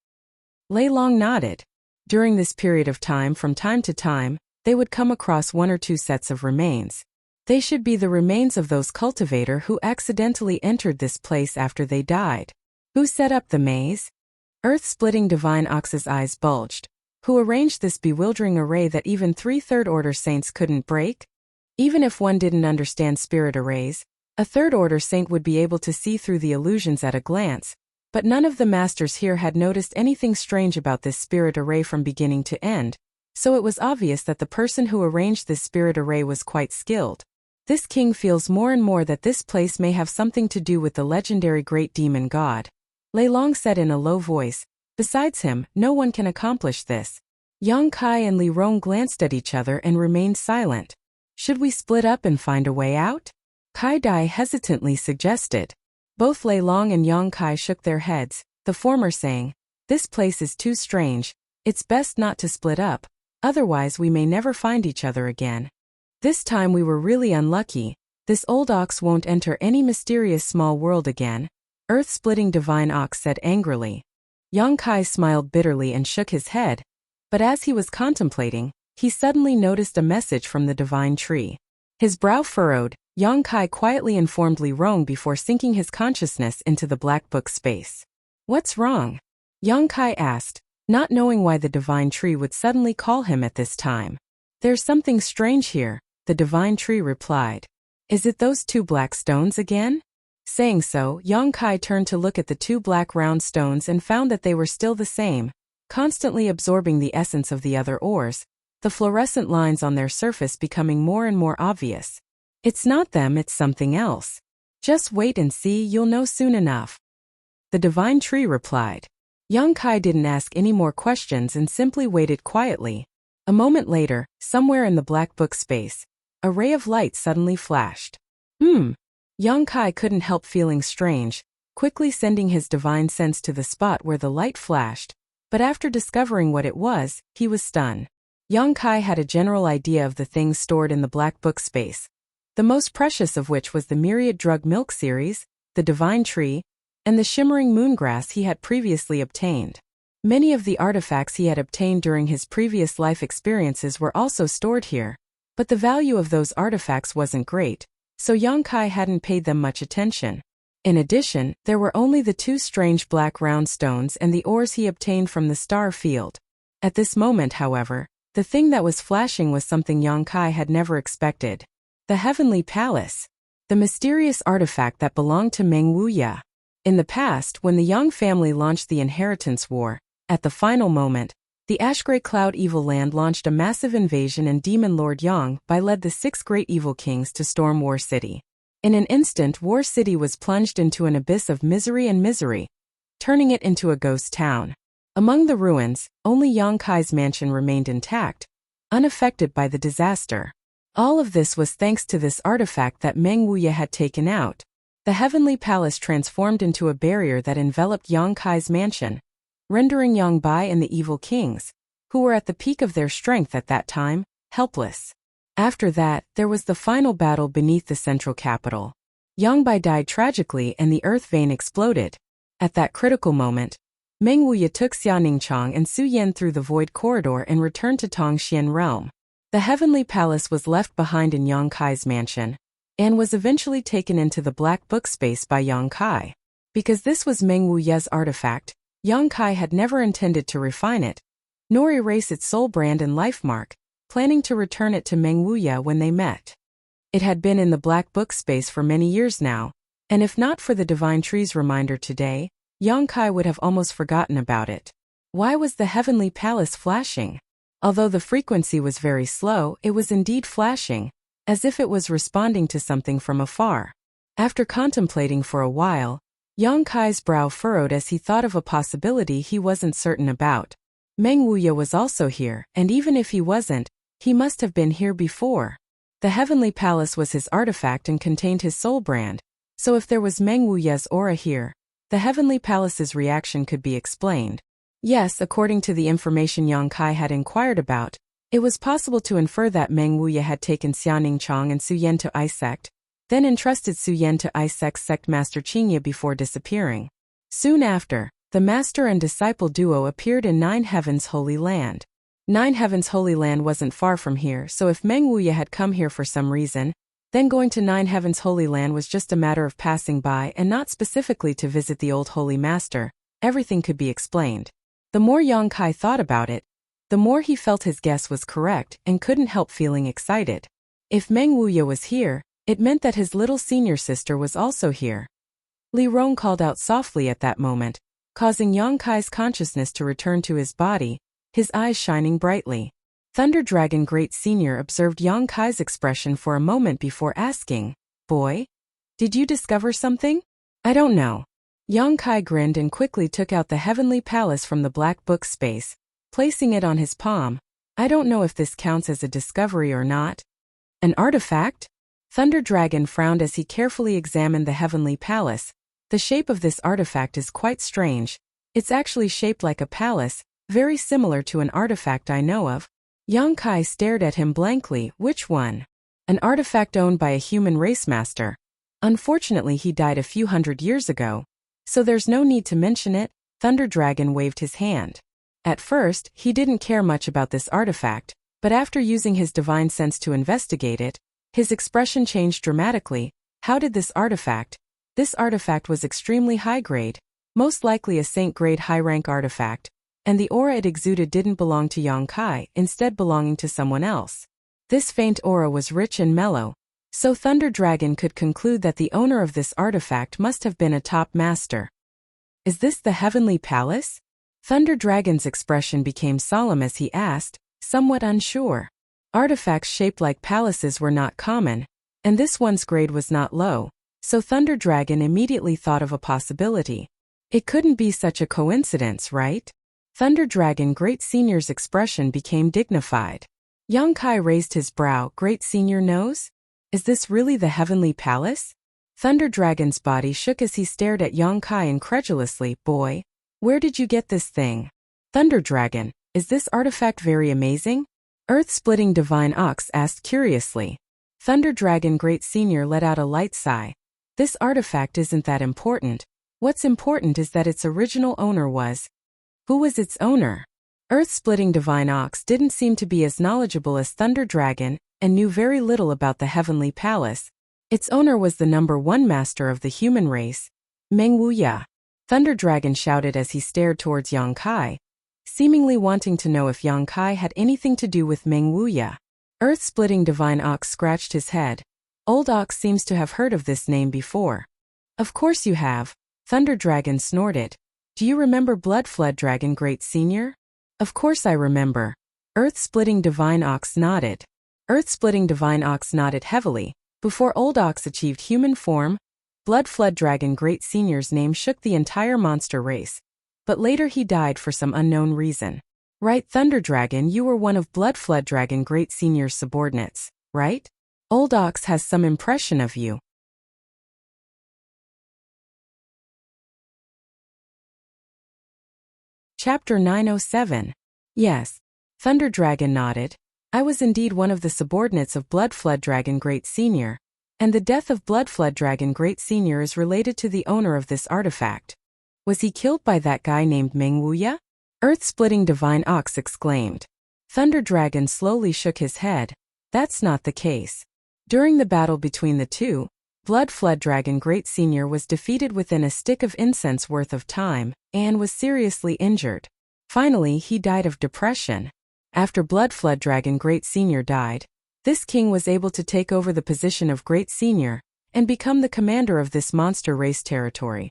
Lei Long nodded. During this period of time, from time to time, they would come across 1 or 2 sets of remains. They should be the remains of those cultivator who accidentally entered this place after they died. Who set up the maze? Earth-splitting Divine Ox's eyes bulged. Who arranged this bewildering array that even 3 Third Order Saints couldn't break? Even if one didn't understand spirit arrays, a Third Order Saint would be able to see through the illusions at a glance, but none of the masters here had noticed anything strange about this spirit array from beginning to end, so it was obvious that the person who arranged this spirit array was quite skilled. This king feels more and more that this place may have something to do with the legendary Great Demon God. Lei Long said in a low voice, "Besides him, no one can accomplish this." Yongkai and Li Rong glanced at each other and remained silent. "Should we split up and find a way out?" Kai Dai hesitantly suggested. Both Lei Long and Yongkai shook their heads, the former saying, "This place is too strange. It's best not to split up, otherwise we may never find each other again. This time we were really unlucky. This old ox won't enter any mysterious small world again," Earth-splitting Divine Ox said angrily. Yongkai smiled bitterly and shook his head, but as he was contemplating, he suddenly noticed a message from the divine tree. His brow furrowed. Yongkai quietly informed Li Rong before sinking his consciousness into the black book space. "What's wrong?" Yongkai asked, not knowing why the divine tree would suddenly call him at this time. "There's something strange here," the divine tree replied. "Is it those 2 black stones again?" Saying so, Yongkai turned to look at the 2 black round stones and found that they were still the same, constantly absorbing the essence of the other ores, the fluorescent lines on their surface becoming more and more obvious. "It's not them, it's something else. Just wait and see, you'll know soon enough." the divine tree replied. Young Kai didn't ask any more questions and simply waited quietly. A moment later, somewhere in the black book space, a ray of light suddenly flashed. Young Kai couldn't help feeling strange, quickly sending his divine sense to the spot where the light flashed, but after discovering what it was, he was stunned. Young Kai had a general idea of the things stored in the black book space, the most precious of which was the myriad drug milk series, the divine tree, and the shimmering moongrass he had previously obtained. Many of the artifacts he had obtained during his previous life experiences were also stored here, but the value of those artifacts wasn't great, so Young Kai hadn't paid them much attention. In addition, there were only the two strange black round stones and the ores he obtained from the star field. At this moment, however, the thing that was flashing was something Young Kai had never expected. The Heavenly Palace. The mysterious artifact that belonged to Meng Wuya. In the past, when the Yang family launched the Inheritance War, at the final moment, the Ash-Grey Cloud Evil Land launched a massive invasion and Demon Lord Yang led the 6 great evil kings to storm War City. In an instant, War City was plunged into an abyss of misery, turning it into a ghost town. Among the ruins, only Yang Kai's mansion remained intact, unaffected by the disaster. All of this was thanks to this artifact that Meng Wuya had taken out. The Heavenly Palace transformed into a barrier that enveloped Yang Kai's mansion, rendering Yang Bai and the evil kings, who were at the peak of their strength at that time, helpless. After that, there was the final battle beneath the central capital. Yang Bai died tragically and the earth vein exploded. At that critical moment, Meng Wuya took Xia Ningchang and Su Yan through the void corridor and returned to Tongxian realm. The Heavenly Palace was left behind in Yang Kai's mansion, and was eventually taken into the black book space by Yang Kai. Because this was Meng Wuya's artifact, Yang Kai had never intended to refine it, nor erase its soul brand and life mark, planning to return it to Meng Wuya when they met. It had been in the black book space for many years now, and if not for the divine tree's reminder today, Yang Kai would have almost forgotten about it. Why was the Heavenly Palace flashing? Although the frequency was very slow, it was indeed flashing, as if it was responding to something from afar. After contemplating for a while, Yang Kai's brow furrowed as he thought of a possibility he wasn't certain about. Meng Wuya was also here, and even if he wasn't, he must have been here before. The Heavenly Palace was his artifact and contained his soul brand, so if there was Meng Wuya's aura here, the Heavenly Palace's reaction could be explained. Yes, according to the information Yang Kai had inquired about, it was possible to infer that Meng Wuya had taken Xia Ningchang and Su Yan to Ice Sect, then entrusted Su Yan to Ice Sect's sect master Qingye before disappearing. Soon after, the master and disciple duo appeared in Nine Heavens Holy Land. Nine Heavens Holy Land wasn't far from here, so if Meng Wuya had come here for some reason, then going to Nine Heavens Holy Land was just a matter of passing by and not specifically to visit the old Holy Master. Everything could be explained. The more Yang Kai thought about it, the more he felt his guess was correct and couldn't help feeling excited. If Meng Wuya was here, it meant that his little senior sister was also here. Li Rong called out softly at that moment, causing Yang Kai's consciousness to return to his body, his eyes shining brightly. Thunder Dragon Great Senior observed Yang Kai's expression for a moment before asking, "Boy, did you discover something?" "I don't know." Yang Kai grinned and quickly took out the Heavenly Palace from the black book space, placing it on his palm. "I don't know if this counts as a discovery or not." "An artifact?" Thunder Dragon frowned as he carefully examined the Heavenly Palace. "The shape of this artifact is quite strange. It's actually shaped like a palace, very similar to an artifact I know of." Yang Kai stared at him blankly. "Which one?" "An artifact owned by a human race master. Unfortunately, he died a few hundred years ago, so there's no need to mention it." Thunder Dragon waved his hand. At first, he didn't care much about this artifact, but after using his divine sense to investigate it, his expression changed dramatically. How did this artifact? This artifact was extremely high grade, most likely a saint grade high rank artifact, and the aura it exuded didn't belong to Yang Kai, instead belonging to someone else. This faint aura was rich and mellow, so Thunder Dragon could conclude that the owner of this artifact must have been a top master. "Is this the Heavenly Palace?" Thunder Dragon's expression became solemn as he asked, somewhat unsure. Artifacts shaped like palaces were not common, and this one's grade was not low, so Thunder Dragon immediately thought of a possibility. It couldn't be such a coincidence, right? Thunder Dragon Great Senior's expression became dignified. Yongkai raised his brow. Great Senior knows? Is this really the Heavenly Palace? Thunder Dragon's body shook as he stared at Yongkai incredulously. Boy, where did you get this thing? Thunder Dragon, is this artifact very amazing? Earth-splitting Divine Ox asked curiously. Thunder Dragon Great Senior let out a light sigh. This artifact isn't that important. What's important is that its original owner was. Who was its owner? Earth-splitting Divine Ox didn't seem to be as knowledgeable as Thunder Dragon and knew very little about the Heavenly Palace. Its owner was the #1 master of the human race, Meng Wuya. Thunder Dragon shouted as he stared towards Yongkai, seemingly wanting to know if Yongkai had anything to do with Meng Wuya. Earth-splitting Divine Ox scratched his head. Old Ox seems to have heard of this name before. Of course you have. Thunder Dragon snorted. Do you remember Blood Flood Dragon Great Senior? Of course I remember. Earth-splitting Divine Ox nodded. Earth-splitting Divine Ox nodded heavily. Before Old Ox achieved human form, Blood Flood Dragon Great Senior's name shook the entire monster race. But later he died for some unknown reason. Right, Thunder Dragon, you were one of Blood Flood Dragon Great Senior's subordinates, right? Old Ox has some impression of you. Chapter 907. Yes. Thunder Dragon nodded. I was indeed one of the subordinates of Blood Flood Dragon Great Senior, and the death of Blood Flood Dragon Great Senior is related to the owner of this artifact. Was he killed by that guy named Meng Wuya? Earth-splitting Divine Ox exclaimed. Thunder Dragon slowly shook his head. That's not the case. During the battle between the two, Blood Flood Dragon Great Senior was defeated within a stick of incense worth of time, and was seriously injured. Finally, he died of depression. After Blood Flood Dragon Great Senior died, this king was able to take over the position of Great Senior, and become the commander of this monster race territory.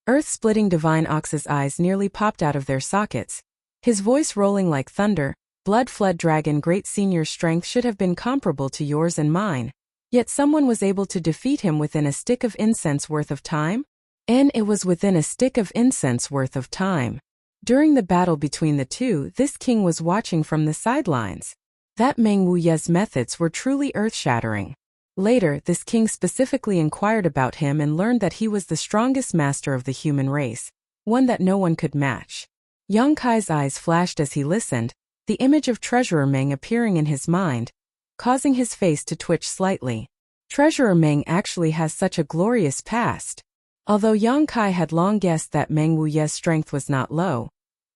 Earth-splitting Divine Ox's eyes nearly popped out of their sockets, his voice rolling like thunder. Blood Flood Dragon Great Senior's strength should have been comparable to yours and mine, yet someone was able to defeat him within a stick of incense worth of time? And it was within a stick of incense worth of time. During the battle between the two, this king was watching from the sidelines. That Meng Wuya's methods were truly earth-shattering. Later, this king specifically inquired about him and learned that he was the strongest master of the human race, one that no one could match. Yongkai's eyes flashed as he listened, the image of Treasurer Meng appearing in his mind, causing his face to twitch slightly. Treasurer Meng actually has such a glorious past. Although Yongkai had long guessed that Meng Wuya's strength was not low,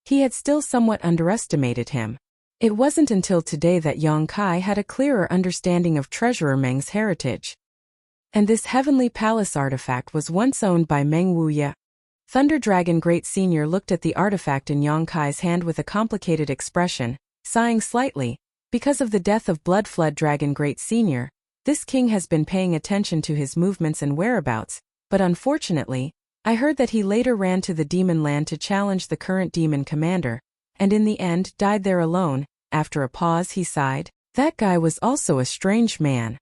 he had still somewhat underestimated him. It wasn't until today that Yongkai had a clearer understanding of Treasurer Meng's heritage. And this Heavenly Palace artifact was once owned by Meng Wuya. Thunder Dragon Great Senior looked at the artifact in Yongkai's hand with a complicated expression, sighing slightly. Because of the death of Blood Flood Dragon Great Senior, this king has been paying attention to his movements and whereabouts, but unfortunately, I heard that he later ran to the demon land to challenge the current demon commander, and in the end died there alone. After a pause he sighed. That guy was also a strange man.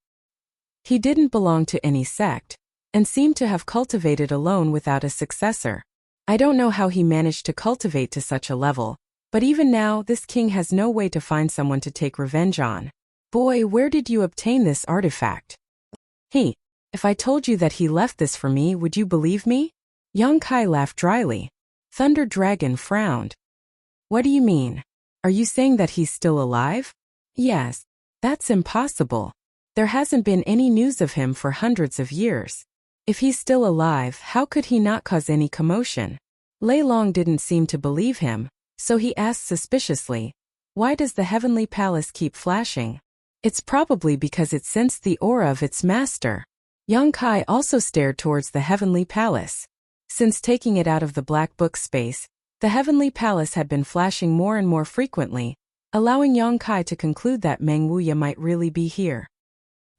He didn't belong to any sect, and seemed to have cultivated alone without a successor. I don't know how he managed to cultivate to such a level, but even now this king has no way to find someone to take revenge on. Boy, where did you obtain this artifact? If I told you that he left this for me, would you believe me? Yongkai laughed dryly. Thunder Dragon frowned. What do you mean? Are you saying that he's still alive? Yes. That's impossible. There hasn't been any news of him for hundreds of years. If he's still alive, how could he not cause any commotion? Lei Long didn't seem to believe him, so he asked suspiciously, why does the Heavenly Palace keep flashing? It's probably because it sensed the aura of its master. Yongkai also stared towards the Heavenly Palace. Since taking it out of the Black Book space, the Heavenly Palace had been flashing more and more frequently, allowing Yongkai to conclude that Meng Wuya might really be here.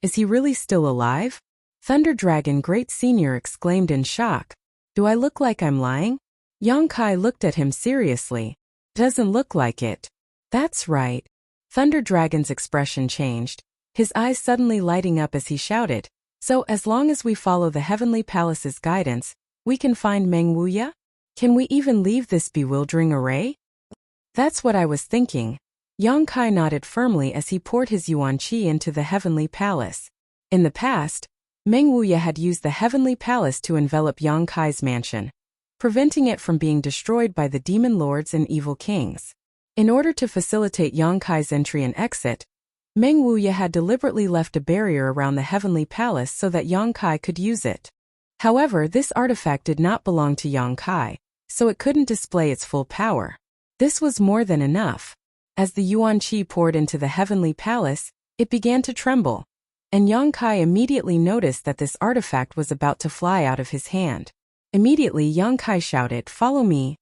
Is he really still alive? Thunder Dragon Great Senior exclaimed in shock. Do I look like I'm lying? Yongkai looked at him seriously. Doesn't look like it. That's right. Thunder Dragon's expression changed, his eyes suddenly lighting up as he shouted. So as long as we follow the Heavenly Palace's guidance, we can find Meng Wuya? Can we even leave this bewildering array? That's what I was thinking. Yang Kai nodded firmly as he poured his yuan qi into the heavenly palace. In the past, Meng Wuya had used the heavenly palace to envelop Yang Kai's mansion, preventing it from being destroyed by the demon lords and evil kings. In order to facilitate Yang Kai's entry and exit, Meng Wuya had deliberately left a barrier around the heavenly palace so that Yang Kai could use it. However, this artifact did not belong to Yang Kai, so it couldn't display its full power. This was more than enough. As the yuan qi poured into the heavenly palace, it began to tremble, and Yang Kai immediately noticed that this artifact was about to fly out of his hand. Immediately Yang Kai shouted, "Follow me."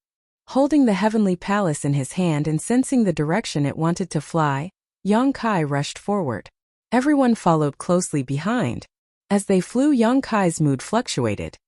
Holding the heavenly palace in his hand and sensing the direction it wanted to fly, Yang Kai rushed forward. Everyone followed closely behind. As they flew, Yang Kai's mood fluctuated.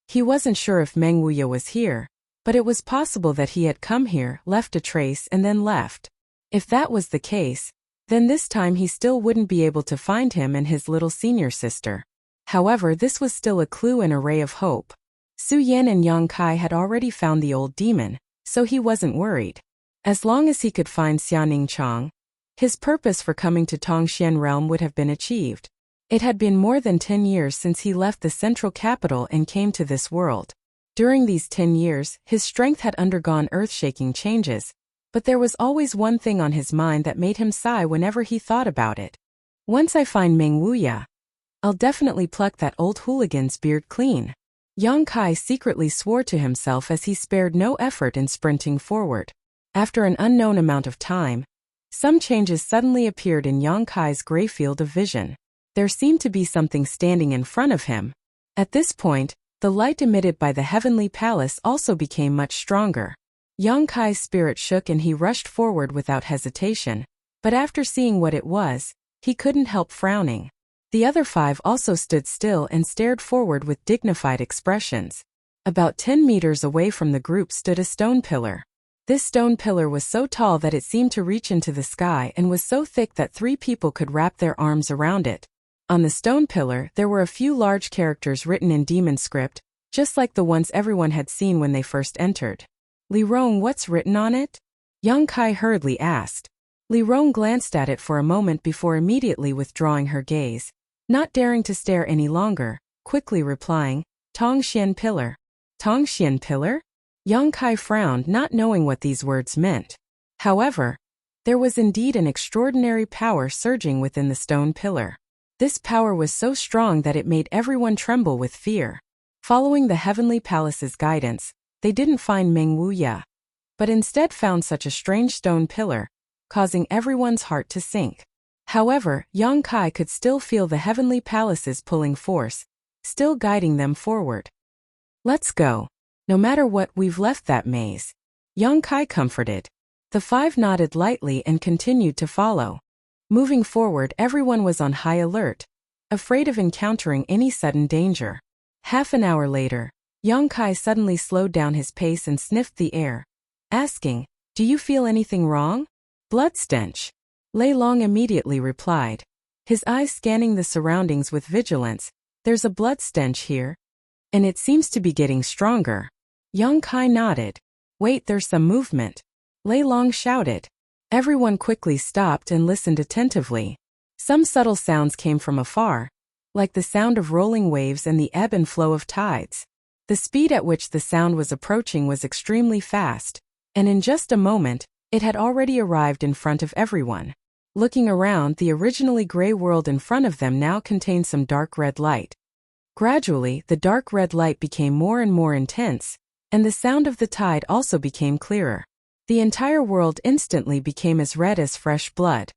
He wasn't sure if Meng Wuya was here, but it was possible that he had come here, left a trace, and then left. If that was the case, then this time he still wouldn't be able to find him and his little senior sister. However, this was still a clue and a ray of hope. Su Yan and Yang Kai had already found the old demon, so he wasn't worried. As long as he could find Xianing Chang, his purpose for coming to Tongxian realm would have been achieved. It had been more than 10 years since he left the central capital and came to this world. During these 10 years, his strength had undergone earth-shaking changes, but there was always one thing on his mind that made him sigh whenever he thought about it. Once I find Meng Wuya, I'll definitely pluck that old hooligan's beard clean. Yang Kai secretly swore to himself as he spared no effort in sprinting forward. After an unknown amount of time, some changes suddenly appeared in Yang Kai's gray field of vision. There seemed to be something standing in front of him. At this point, the light emitted by the heavenly palace also became much stronger. Yang Kai's spirit shook and he rushed forward without hesitation, but after seeing what it was, he couldn't help frowning. The other 5 also stood still and stared forward with dignified expressions. About 10 meters away from the group stood a stone pillar. This stone pillar was so tall that it seemed to reach into the sky and was so thick that 3 people could wrap their arms around it. On the stone pillar, there were a few large characters written in demon script, just like the ones everyone had seen when they first entered. "Li Rong, what's written on it?" Yang Kai hurriedly asked. Li Rong glanced at it for a moment before immediately withdrawing her gaze, not daring to stare any longer, quickly replying, "Tongxian Pillar." "Tongxian Pillar?" Yang Kai frowned, not knowing what these words meant. However, there was indeed an extraordinary power surging within the stone pillar. This power was so strong that it made everyone tremble with fear. Following the heavenly palace's guidance, they didn't find Meng Wuya, but instead found such a strange stone pillar, causing everyone's heart to sink. However, Yang Kai could still feel the heavenly palace's pulling force, still guiding them forward. "Let's go. No matter what, we've left that maze," Yang Kai comforted. The 5 nodded lightly and continued to follow. Moving forward, everyone was on high alert, afraid of encountering any sudden danger. Half an hour later, Yang Kai suddenly slowed down his pace and sniffed the air, asking, "Do you feel anything wrong?" "Blood stench," Lei Long immediately replied, his eyes scanning the surroundings with vigilance. "There's a blood stench here, and it seems to be getting stronger." Yang Kai nodded. "Wait, there's some movement," Lei Long shouted. Everyone quickly stopped and listened attentively. Some subtle sounds came from afar, like the sound of rolling waves and the ebb and flow of tides. The speed at which the sound was approaching was extremely fast, and in just a moment, it had already arrived in front of everyone. Looking around, the originally gray world in front of them now contained some dark red light. Gradually, the dark red light became more and more intense, and the sound of the tide also became clearer. The entire world instantly became as red as fresh blood.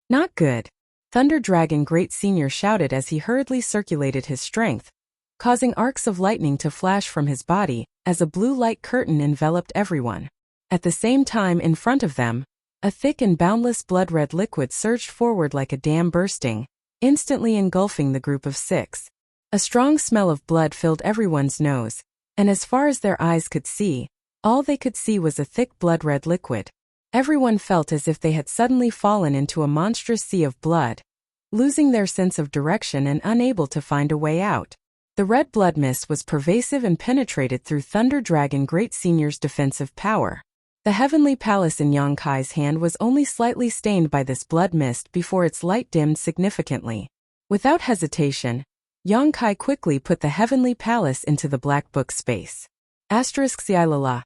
"Not good," Thunder Dragon Great Senior shouted as he hurriedly circulated his strength, causing arcs of lightning to flash from his body as a blue light curtain enveloped everyone. At the same time, in front of them, a thick and boundless blood-red liquid surged forward like a dam bursting, instantly engulfing the group of 6. A strong smell of blood filled everyone's nose, and as far as their eyes could see, all they could see was a thick blood-red liquid. Everyone felt as if they had suddenly fallen into a monstrous sea of blood, losing their sense of direction and unable to find a way out. The red blood mist was pervasive and penetrated through Thunder Dragon Great Senior's defensive power. The heavenly palace in Yang Kai's hand was only slightly stained by this blood mist before its light dimmed significantly. Without hesitation, Yang Kai quickly put the heavenly palace into the black book space. *Xilala.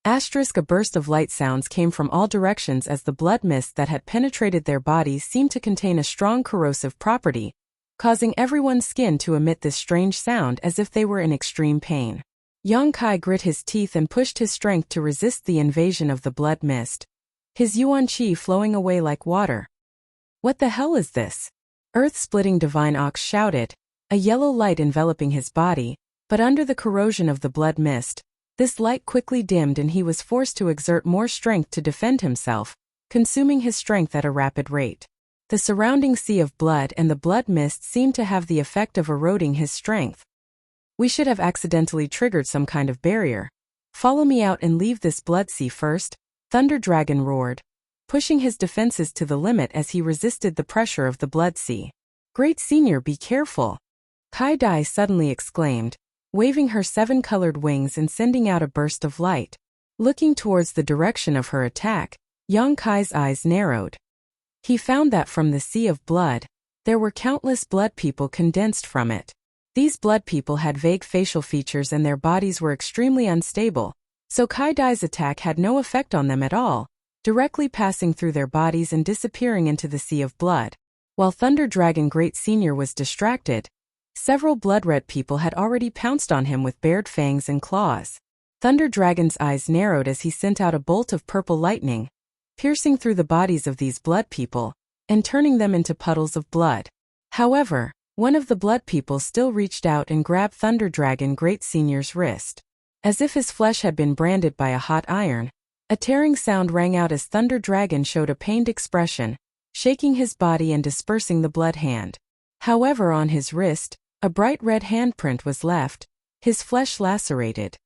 A burst of light sounds came from all directions as the blood mist that had penetrated their bodies seemed to contain a strong corrosive property, causing everyone's skin to emit this strange sound as if they were in extreme pain. Yang Kai grit his teeth and pushed his strength to resist the invasion of the blood mist, his yuan qi flowing away like water. "What the hell is this?" Earth-splitting Divine Ox shouted, a yellow light enveloping his body, but under the corrosion of the blood mist, this light quickly dimmed and he was forced to exert more strength to defend himself, consuming his strength at a rapid rate. The surrounding sea of blood and the blood mist seemed to have the effect of eroding his strength. "We should have accidentally triggered some kind of barrier. Follow me out and leave this blood sea first," Thunder Dragon roared, pushing his defenses to the limit as he resisted the pressure of the blood sea. "Great Senior, be careful!" Kai Dai suddenly exclaimed, waving her 7-colored wings and sending out a burst of light. Looking towards the direction of her attack, Yang Kai's eyes narrowed. He found that from the sea of blood, there were countless blood people condensed from it. These blood people had vague facial features and their bodies were extremely unstable, so Kai Dai's attack had no effect on them at all, directly passing through their bodies and disappearing into the sea of blood. While Thunder Dragon Great Senior was distracted, several blood-red people had already pounced on him with bared fangs and claws. Thunder Dragon's eyes narrowed as he sent out a bolt of purple lightning, piercing through the bodies of these blood people, and turning them into puddles of blood. However, one of the blood people still reached out and grabbed Thunder Dragon Great Senior's wrist. As if his flesh had been branded by a hot iron, a tearing sound rang out as Thunder Dragon showed a pained expression, shaking his body and dispersing the blood hand. However, on his wrist, a bright red handprint was left, his flesh lacerated.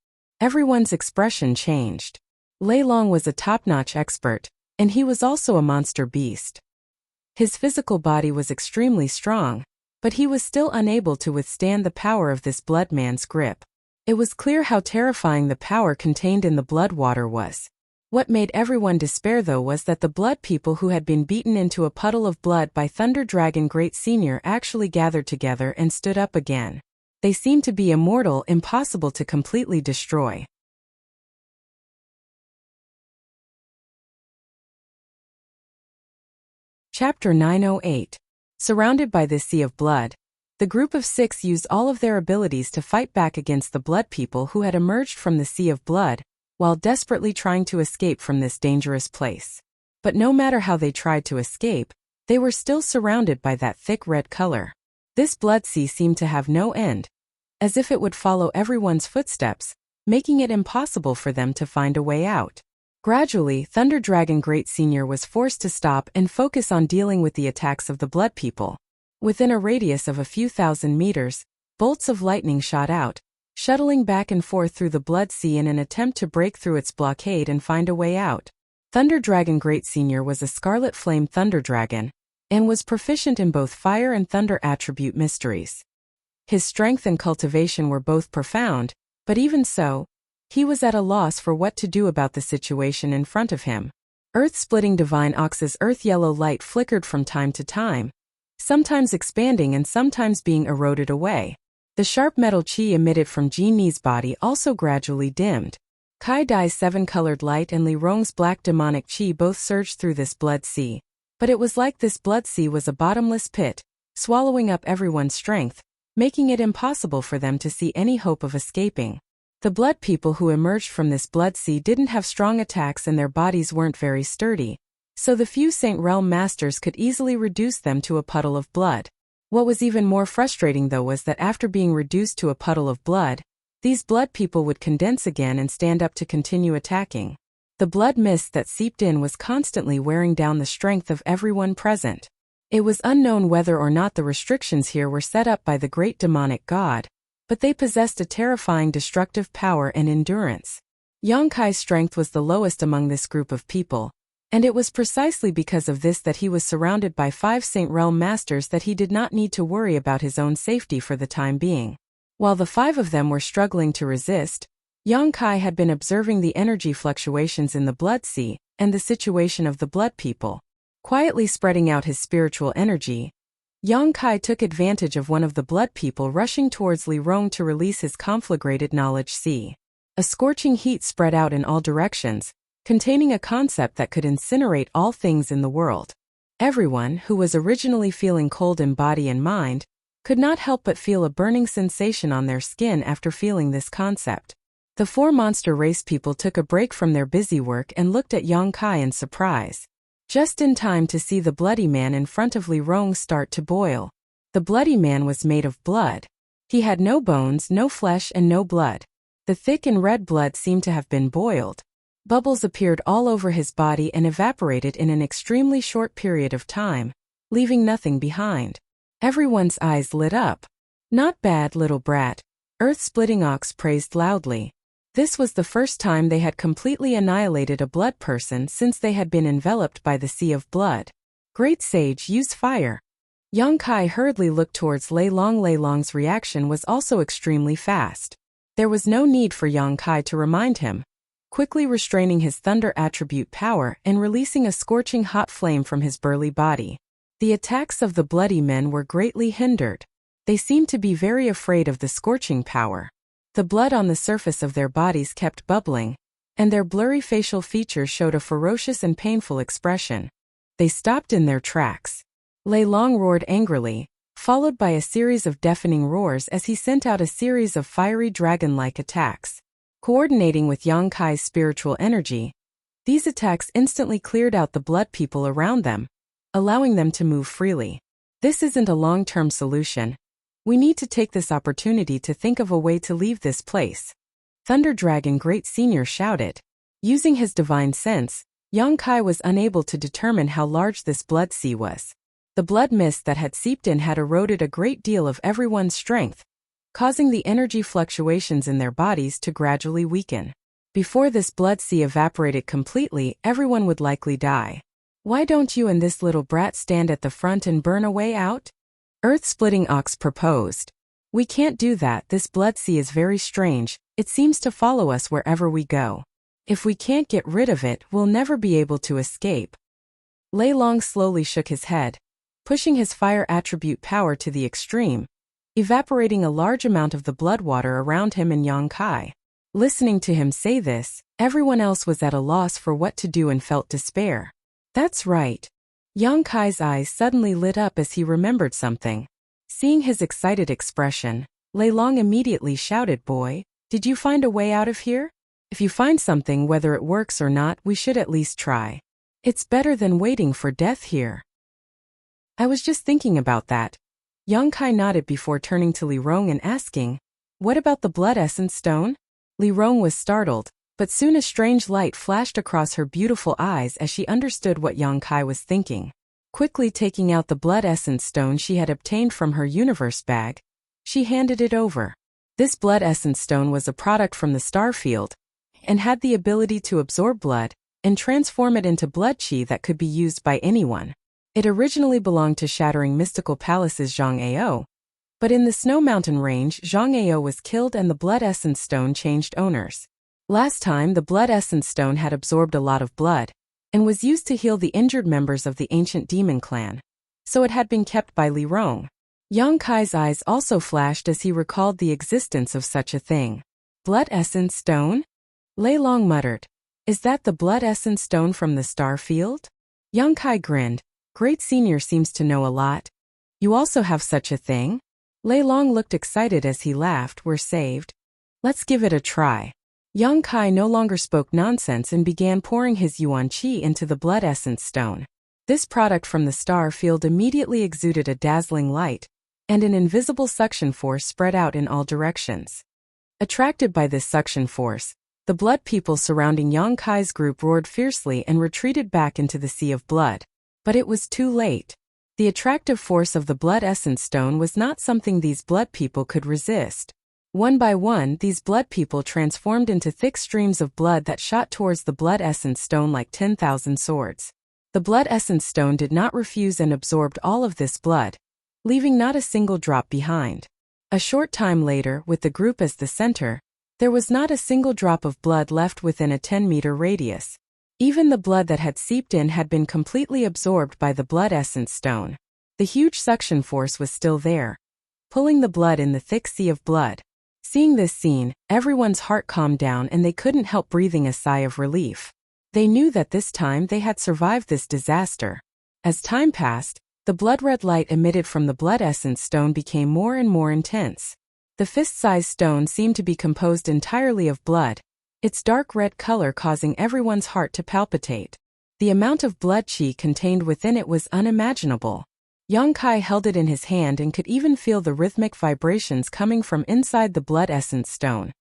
Everyone's expression changed. Lei Long was a top-notch expert, and he was also a monster beast. His physical body was extremely strong, but he was still unable to withstand the power of this blood man's grip. It was clear how terrifying the power contained in the blood water was. What made everyone despair though was that the blood people who had been beaten into a puddle of blood by Thunder Dragon Great Senior actually gathered together and stood up again. They seemed to be immortal, impossible to completely destroy. Chapter 908. Surrounded by this sea of blood, the group of 6 used all of their abilities to fight back against the blood people who had emerged from the sea of blood, while desperately trying to escape from this dangerous place. But no matter how they tried to escape, they were still surrounded by that thick red color. This blood sea seemed to have no end, as if it would follow everyone's footsteps, making it impossible for them to find a way out. Gradually, Thunder Dragon Great Senior was forced to stop and focus on dealing with the attacks of the blood people. Within a radius of a few thousand meters, bolts of lightning shot out, shuttling back and forth through the blood sea in an attempt to break through its blockade and find a way out. Thunder Dragon Great Senior was a Scarlet Flame Thunder Dragon, and was proficient in both fire and thunder attribute mysteries. His strength and cultivation were both profound, but even so, he was at a loss for what to do about the situation in front of him. Earth-splitting Divine Ox's earth-yellow light flickered from time to time, sometimes expanding and sometimes being eroded away. The sharp metal chi emitted from Jinni's body also gradually dimmed. Kai Dai's 7-colored light and Li Rong's black demonic chi both surged through this blood sea, but it was like this blood sea was a bottomless pit, swallowing up everyone's strength, making it impossible for them to see any hope of escaping. The blood people who emerged from this blood sea didn't have strong attacks and their bodies weren't very sturdy, so the few Saint Realm Masters could easily reduce them to a puddle of blood. What was even more frustrating though was that after being reduced to a puddle of blood, these blood people would condense again and stand up to continue attacking. The blood mist that seeped in was constantly wearing down the strength of everyone present. It was unknown whether or not the restrictions here were set up by the great demonic god, but they possessed a terrifying destructive power and endurance. Yang Kai's strength was the lowest among this group of people, and it was precisely because of this that he was surrounded by 5 Saint Realm Masters that he did not need to worry about his own safety for the time being. While the 5 of them were struggling to resist, Yang Kai had been observing the energy fluctuations in the blood sea and the situation of the blood people. Quietly spreading out his spiritual energy, Yang Kai took advantage of one of the blood people rushing towards Li Rong to release his conflagrated knowledge sea. A scorching heat spread out in all directions, containing a concept that could incinerate all things in the world. Everyone, who was originally feeling cold in body and mind, could not help but feel a burning sensation on their skin after feeling this concept. The 4 monster race people took a break from their busy work and looked at Yang Kai in surprise. Just in time to see the bloody man in front of Li Rong start to boil. The bloody man was made of blood. He had no bones, no flesh, and no blood. The thick and red blood seemed to have been boiled. Bubbles appeared all over his body and evaporated in an extremely short period of time, leaving nothing behind. Everyone's eyes lit up. "Not bad, little brat," Earth-Splitting Ox praised loudly. This was the first time they had completely annihilated a blood person since they had been enveloped by the sea of blood. "Great sage, use fire." Yang Kai hurriedly looked towards Lei Long. Lei Long's reaction was also extremely fast. There was no need for Yang Kai to remind him. Quickly restraining his thunder attribute power and releasing a scorching hot flame from his burly body. The attacks of the bloody men were greatly hindered. They seemed to be very afraid of the scorching power. The blood on the surface of their bodies kept bubbling, and their blurry facial features showed a ferocious and painful expression. They stopped in their tracks. Lei Long roared angrily, followed by a series of deafening roars as he sent out a series of fiery dragon-like attacks. Coordinating with Yang Kai's spiritual energy, these attacks instantly cleared out the blood people around them, allowing them to move freely. This isn't a long-term solution. We need to take this opportunity to think of a way to leave this place. Thunder Dragon Great Senior shouted. Using his divine sense, Yang Kai was unable to determine how large this blood sea was. The blood mist that had seeped in had eroded a great deal of everyone's strength, causing the energy fluctuations in their bodies to gradually weaken. Before this blood sea evaporated completely, everyone would likely die. "Why don't you and this little brat stand at the front and burn a way out?" Earth-Splitting Ox proposed. "We can't do that. This blood sea is very strange. It seems to follow us wherever we go. If we can't get rid of it, we'll never be able to escape." Lei Long slowly shook his head, pushing his fire attribute power to the extreme, evaporating a large amount of the blood water around him and Yang Kai. Listening to him say this, everyone else was at a loss for what to do and felt despair. That's right. Yang Kai's eyes suddenly lit up as he remembered something. Seeing his excited expression, Lei Long immediately shouted, "Boy, did you find a way out of here? If you find something, whether it works or not, we should at least try. It's better than waiting for death here." "I was just thinking about that." Yang Kai nodded before turning to Li Rong and asking, "What about the blood essence stone?" Li Rong was startled, but soon a strange light flashed across her beautiful eyes as she understood what Yang Kai was thinking. Quickly taking out the blood essence stone she had obtained from her universe bag, she handed it over. This blood essence stone was a product from the star field, and had the ability to absorb blood and transform it into blood chi that could be used by anyone. It originally belonged to Shattering Mystical Palace's Zhang Ao, but in the Snow Mountain Range, Zhang Ao was killed and the blood essence stone changed owners. Last time, the blood essence stone had absorbed a lot of blood, and was used to heal the injured members of the ancient demon clan, so it had been kept by Li Rong. Yang Kai's eyes also flashed as he recalled the existence of such a thing. "Blood essence stone?" Lei Long muttered. "Is that the blood essence stone from the star field?" Yang Kai grinned. "Great Senior seems to know a lot. You also have such a thing?" Lei Long looked excited as he laughed. "We're saved. Let's give it a try." Yang Kai no longer spoke nonsense and began pouring his yuan qi into the blood essence stone. This product from the star field immediately exuded a dazzling light, and an invisible suction force spread out in all directions. Attracted by this suction force, the blood people surrounding Yang Kai's group roared fiercely and retreated back into the sea of blood. But it was too late. The attractive force of the blood essence stone was not something these blood people could resist. One by one, these blood people transformed into thick streams of blood that shot towards the blood essence stone like 10,000 swords. The blood essence stone did not refuse and absorbed all of this blood, leaving not a single drop behind. A short time later, with the group as the center, there was not a single drop of blood left within a 10-meter radius. Even the blood that had seeped in had been completely absorbed by the blood essence stone. The huge suction force was still there, pulling the blood in the thick sea of blood. Seeing this scene, everyone's heart calmed down and they couldn't help breathing a sigh of relief. They knew that this time they had survived this disaster. As time passed, the blood-red light emitted from the blood essence stone became more and more intense. The fist-sized stone seemed to be composed entirely of blood, its dark red color causing everyone's heart to palpitate. The amount of blood chi contained within it was unimaginable. Yang Kai held it in his hand and could even feel the rhythmic vibrations coming from inside the blood essence stone,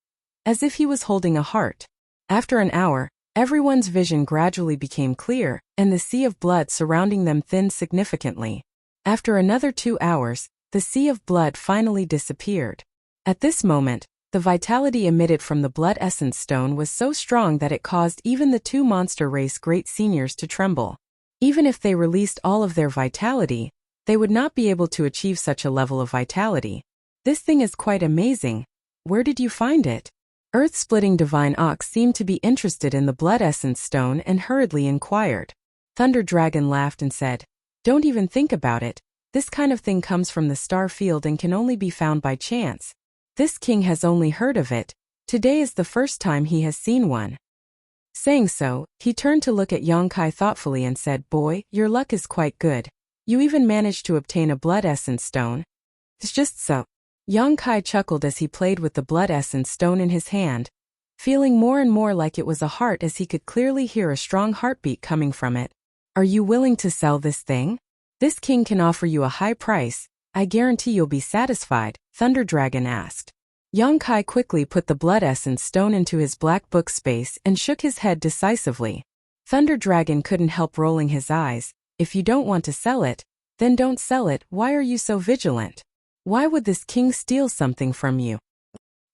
as if he was holding a heart. After an hour, everyone's vision gradually became clear, and the sea of blood surrounding them thinned significantly. After another 2 hours, the sea of blood finally disappeared. At this moment, the vitality emitted from the blood essence stone was so strong that it caused even the 2 monster race great seniors to tremble. Even if they released all of their vitality, they would not be able to achieve such a level of vitality. This thing is quite amazing. Where did you find it? Earth-splitting Divine Ox seemed to be interested in the blood essence stone and hurriedly inquired. Thunder Dragon laughed and said, "Don't even think about it. This kind of thing comes from the star field and can only be found by chance. This king has only heard of it. Today is the first time he has seen one." Saying so, he turned to look at Yang Kai thoughtfully and said, "Boy, your luck is quite good. You even managed to obtain a blood essence stone." "It's just so." Yang Kai chuckled as he played with the blood essence stone in his hand, feeling more and more like it was a heart as he could clearly hear a strong heartbeat coming from it. "Are you willing to sell this thing? This king can offer you a high price. I guarantee you'll be satisfied," Thunder Dragon asked. Yang Kai quickly put the blood essence stone into his black book space and shook his head decisively. Thunder Dragon couldn't help rolling his eyes. "If you don't want to sell it, then don't sell it. Why are you so vigilant? Why would this king steal something from you?"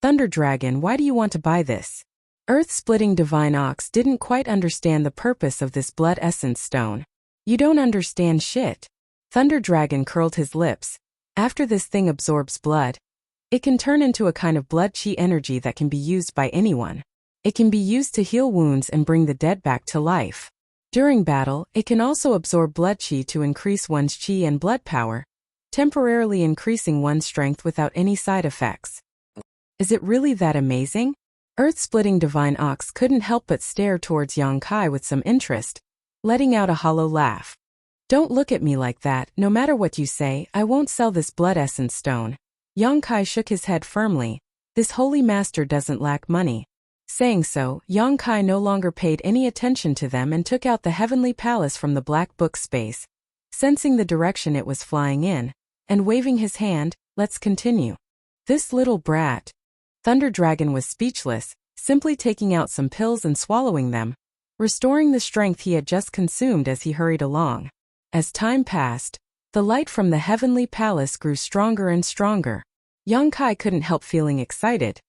"Thunder Dragon, why do you want to buy this?" Earth-splitting Divine Ox didn't quite understand the purpose of this blood essence stone. "You don't understand shit." Thunder Dragon curled his lips. "After this thing absorbs blood, it can turn into a kind of blood chi energy that can be used by anyone. It can be used to heal wounds and bring the dead back to life. During battle, it can also absorb blood chi to increase one's chi and blood power, temporarily increasing one's strength without any side effects." "Is it really that amazing?" Earth-splitting Divine Ox couldn't help but stare towards Yang Kai with some interest, letting out a hollow laugh. "Don't look at me like that. No matter what you say, I won't sell this blood essence stone." Yang Kai shook his head firmly. This holy master doesn't lack money. Saying so, Yang Kai no longer paid any attention to them and took out the heavenly palace from the black book space, sensing the direction it was flying in, and waving his hand, "Let's continue." "This little brat." Thunder Dragon was speechless, simply taking out some pills and swallowing them, restoring the strength he had just consumed as he hurried along. As time passed, the light from the heavenly palace grew stronger and stronger. Yang Kai couldn't help feeling excited,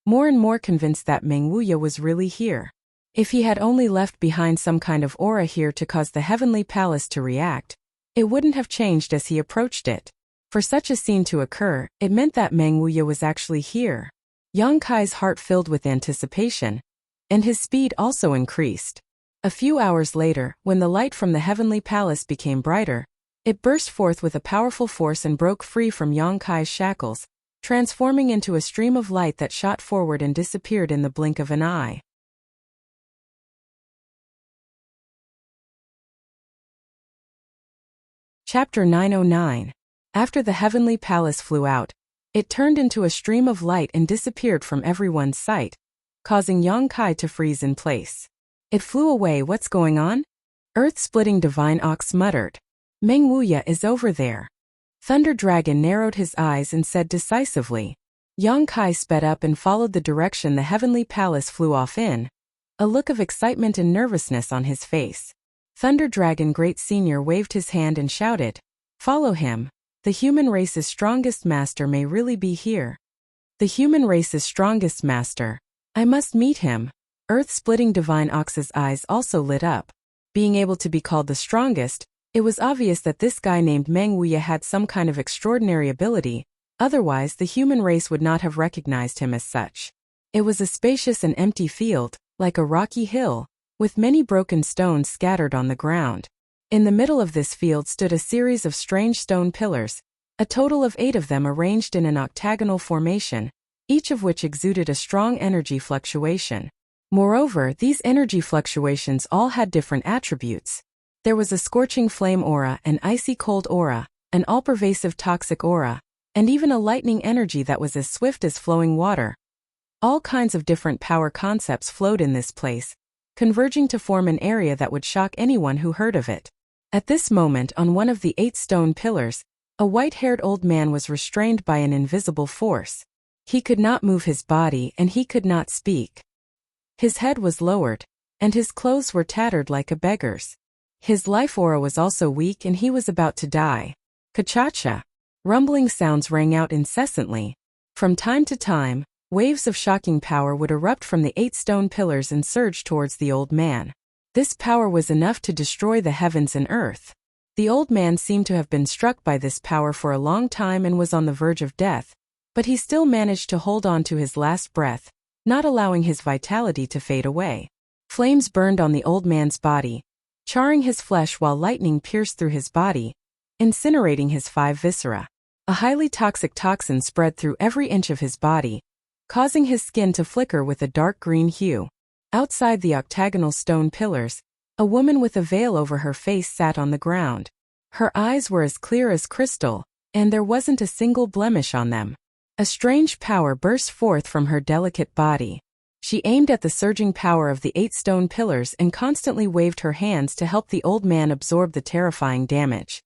more and more convinced that Meng Wuya was really here. If he had only left behind some kind of aura here to cause the heavenly palace to react, it wouldn't have changed as he approached it. For such a scene to occur, it meant that Meng Wuya was actually here. Yang Kai's heart filled with anticipation, and his speed also increased. A few hours later, when the light from the heavenly palace became brighter, it burst forth with a powerful force and broke free from Yang Kai's shackles, transforming into a stream of light that shot forward and disappeared in the blink of an eye. Chapter 909. After the heavenly palace flew out, it turned into a stream of light and disappeared from everyone's sight, causing Yang Kai to freeze in place. "It flew away. What's going on?" Earth-splitting Divine Ox muttered. "Meng Wuya is over there." Thunder Dragon narrowed his eyes and said decisively. Yang Kai sped up and followed the direction the heavenly palace flew off in, a look of excitement and nervousness on his face. Thunder Dragon Great Senior waved his hand and shouted, "Follow him. The human race's strongest master may really be here." "The human race's strongest master. I must meet him." Earth-splitting Divine Ox's eyes also lit up. Being able to be called the strongest, it was obvious that this guy named Meng Wuya had some kind of extraordinary ability, Otherwise, the human race would not have recognized him as such. It was a spacious and empty field, like a rocky hill, with many broken stones scattered on the ground. In the middle of this field stood a series of strange stone pillars, a total of 8 of them arranged in an octagonal formation, each of which exuded a strong energy fluctuation. Moreover, these energy fluctuations all had different attributes. There was a scorching flame aura, an icy cold aura, an all-pervasive toxic aura, and even a lightning energy that was as swift as flowing water. All kinds of different power concepts flowed in this place, converging to form an area that would shock anyone who heard of it. At this moment, on one of the 8 stone pillars, a white-haired old man was restrained by an invisible force. He could not move his body and he could not speak. His head was lowered, and his clothes were tattered like a beggar's. His life aura was also weak and he was about to die. Ka-cha-cha! Rumbling sounds rang out incessantly. From time to time, waves of shocking power would erupt from the 8 stone pillars and surge towards the old man. This power was enough to destroy the heavens and earth. The old man seemed to have been struck by this power for a long time and was on the verge of death, but he still managed to hold on to his last breath, not allowing his vitality to fade away. Flames burned on the old man's body, charring his flesh while lightning pierced through his body, incinerating his 5 viscera. A highly toxic toxin spread through every inch of his body, causing his skin to flicker with a dark green hue. Outside the octagonal stone pillars, a woman with a veil over her face sat on the ground. Her eyes were as clear as crystal, and there wasn't a single blemish on them. A strange power burst forth from her delicate body. She aimed at the surging power of the 8 stone pillars and constantly waved her hands to help the old man absorb the terrifying damage.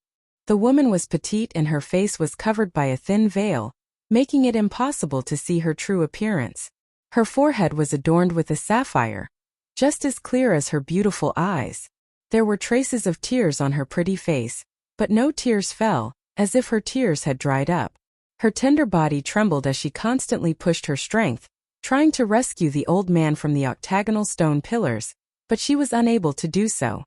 The woman was petite and her face was covered by a thin veil, making it impossible to see her true appearance. Her forehead was adorned with a sapphire, just as clear as her beautiful eyes. There were traces of tears on her pretty face, but no tears fell, as if her tears had dried up. Her tender body trembled as she constantly pushed her strength, trying to rescue the old man from the octagonal stone pillars, but she was unable to do so.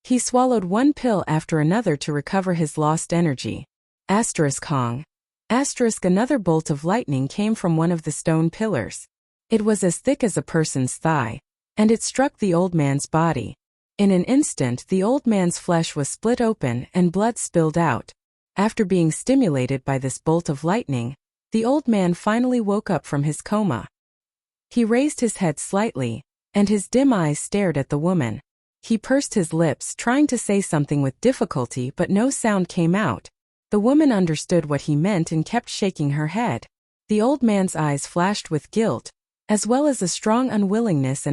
He swallowed one pill after another to recover his lost energy. Hong. Another bolt of lightning came from one of the stone pillars. It was as thick as a person's thigh, and it struck the old man's body. In an instant, the old man's flesh was split open and blood spilled out. After being stimulated by this bolt of lightning, the old man finally woke up from his coma. He raised his head slightly, and his dim eyes stared at the woman. He pursed his lips, trying to say something with difficulty, but no sound came out. The woman understood what he meant and kept shaking her head. The old man's eyes flashed with guilt, as well as a strong unwillingness.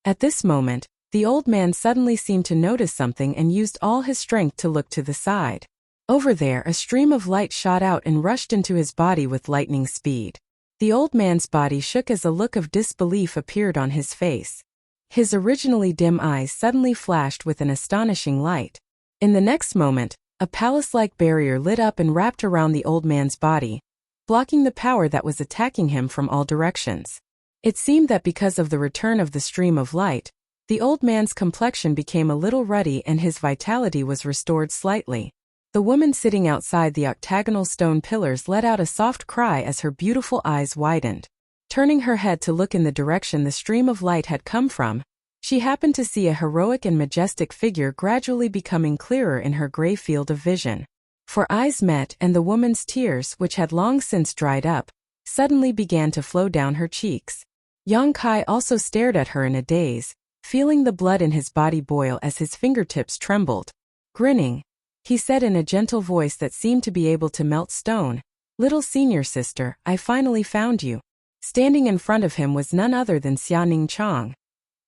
At this moment, the old man suddenly seemed to notice something and used all his strength to look to the side. Over there, a stream of light shot out and rushed into his body with lightning speed. The old man's body shook as a look of disbelief appeared on his face. His originally dim eyes suddenly flashed with an astonishing light. In the next moment, a palace-like barrier lit up and wrapped around the old man's body, blocking the power that was attacking him from all directions. It seemed that because of the return of the stream of light, the old man's complexion became a little ruddy and his vitality was restored slightly. The woman sitting outside the octagonal stone pillars let out a soft cry as her beautiful eyes widened. Turning her head to look in the direction the stream of light had come from, she happened to see a heroic and majestic figure gradually becoming clearer in her gray field of vision. For eyes met and the woman's tears, which had long since dried up, suddenly began to flow down her cheeks. Yang Kai also stared at her in a daze, feeling the blood in his body boil as his fingertips trembled. Grinning, he said in a gentle voice that seemed to be able to melt stone, "Little senior sister, I finally found you." Standing in front of him was none other than Xianing Chang,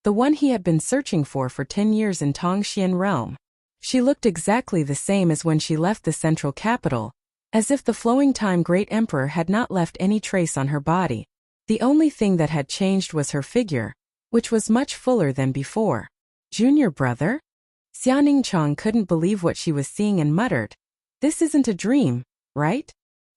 the one he had been searching for 10 years in Tongxian realm. She looked exactly the same as when she left the central capital, as if the flowing time great emperor had not left any trace on her body. The only thing that had changed was her figure, which was much fuller than before. "Junior brother?" Xianing Chang couldn't believe what she was seeing and muttered, "This isn't a dream, right?"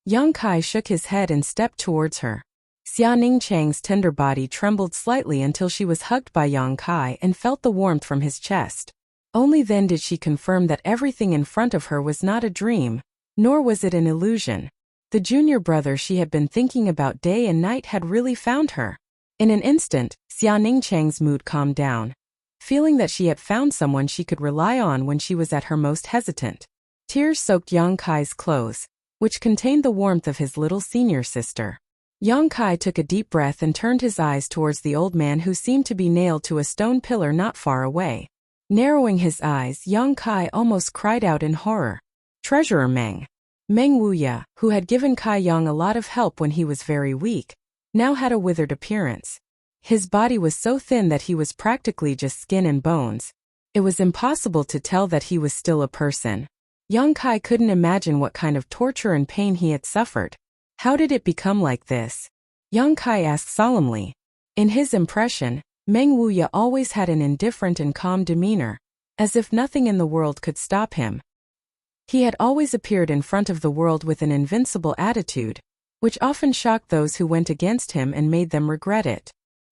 Yang Kai shook his head and stepped towards her. Xianing Chang's tender body trembled slightly until she was hugged by Yang Kai and felt the warmth from his chest. Only then did she confirm that everything in front of her was not a dream, nor was it an illusion. The junior brother she had been thinking about day and night had really found her. In an instant, Xia Ningchang's mood calmed down, feeling that she had found someone she could rely on when she was at her most hesitant. Tears soaked Yang Kai's clothes, which contained the warmth of his little senior sister. Yang Kai took a deep breath and turned his eyes towards the old man who seemed to be nailed to a stone pillar not far away. Narrowing his eyes, Yang Kai almost cried out in horror. Treasurer Meng. Meng Wuya, who had given Kai Yang a lot of help when he was very weak, now had a withered appearance. His body was so thin that he was practically just skin and bones. It was impossible to tell that he was still a person. Yang Kai couldn't imagine what kind of torture and pain he had suffered. How did it become like this? Yang Kai asked solemnly. In his impression, Meng Wuya always had an indifferent and calm demeanor, as if nothing in the world could stop him. He had always appeared in front of the world with an invincible attitude, which often shocked those who went against him and made them regret it.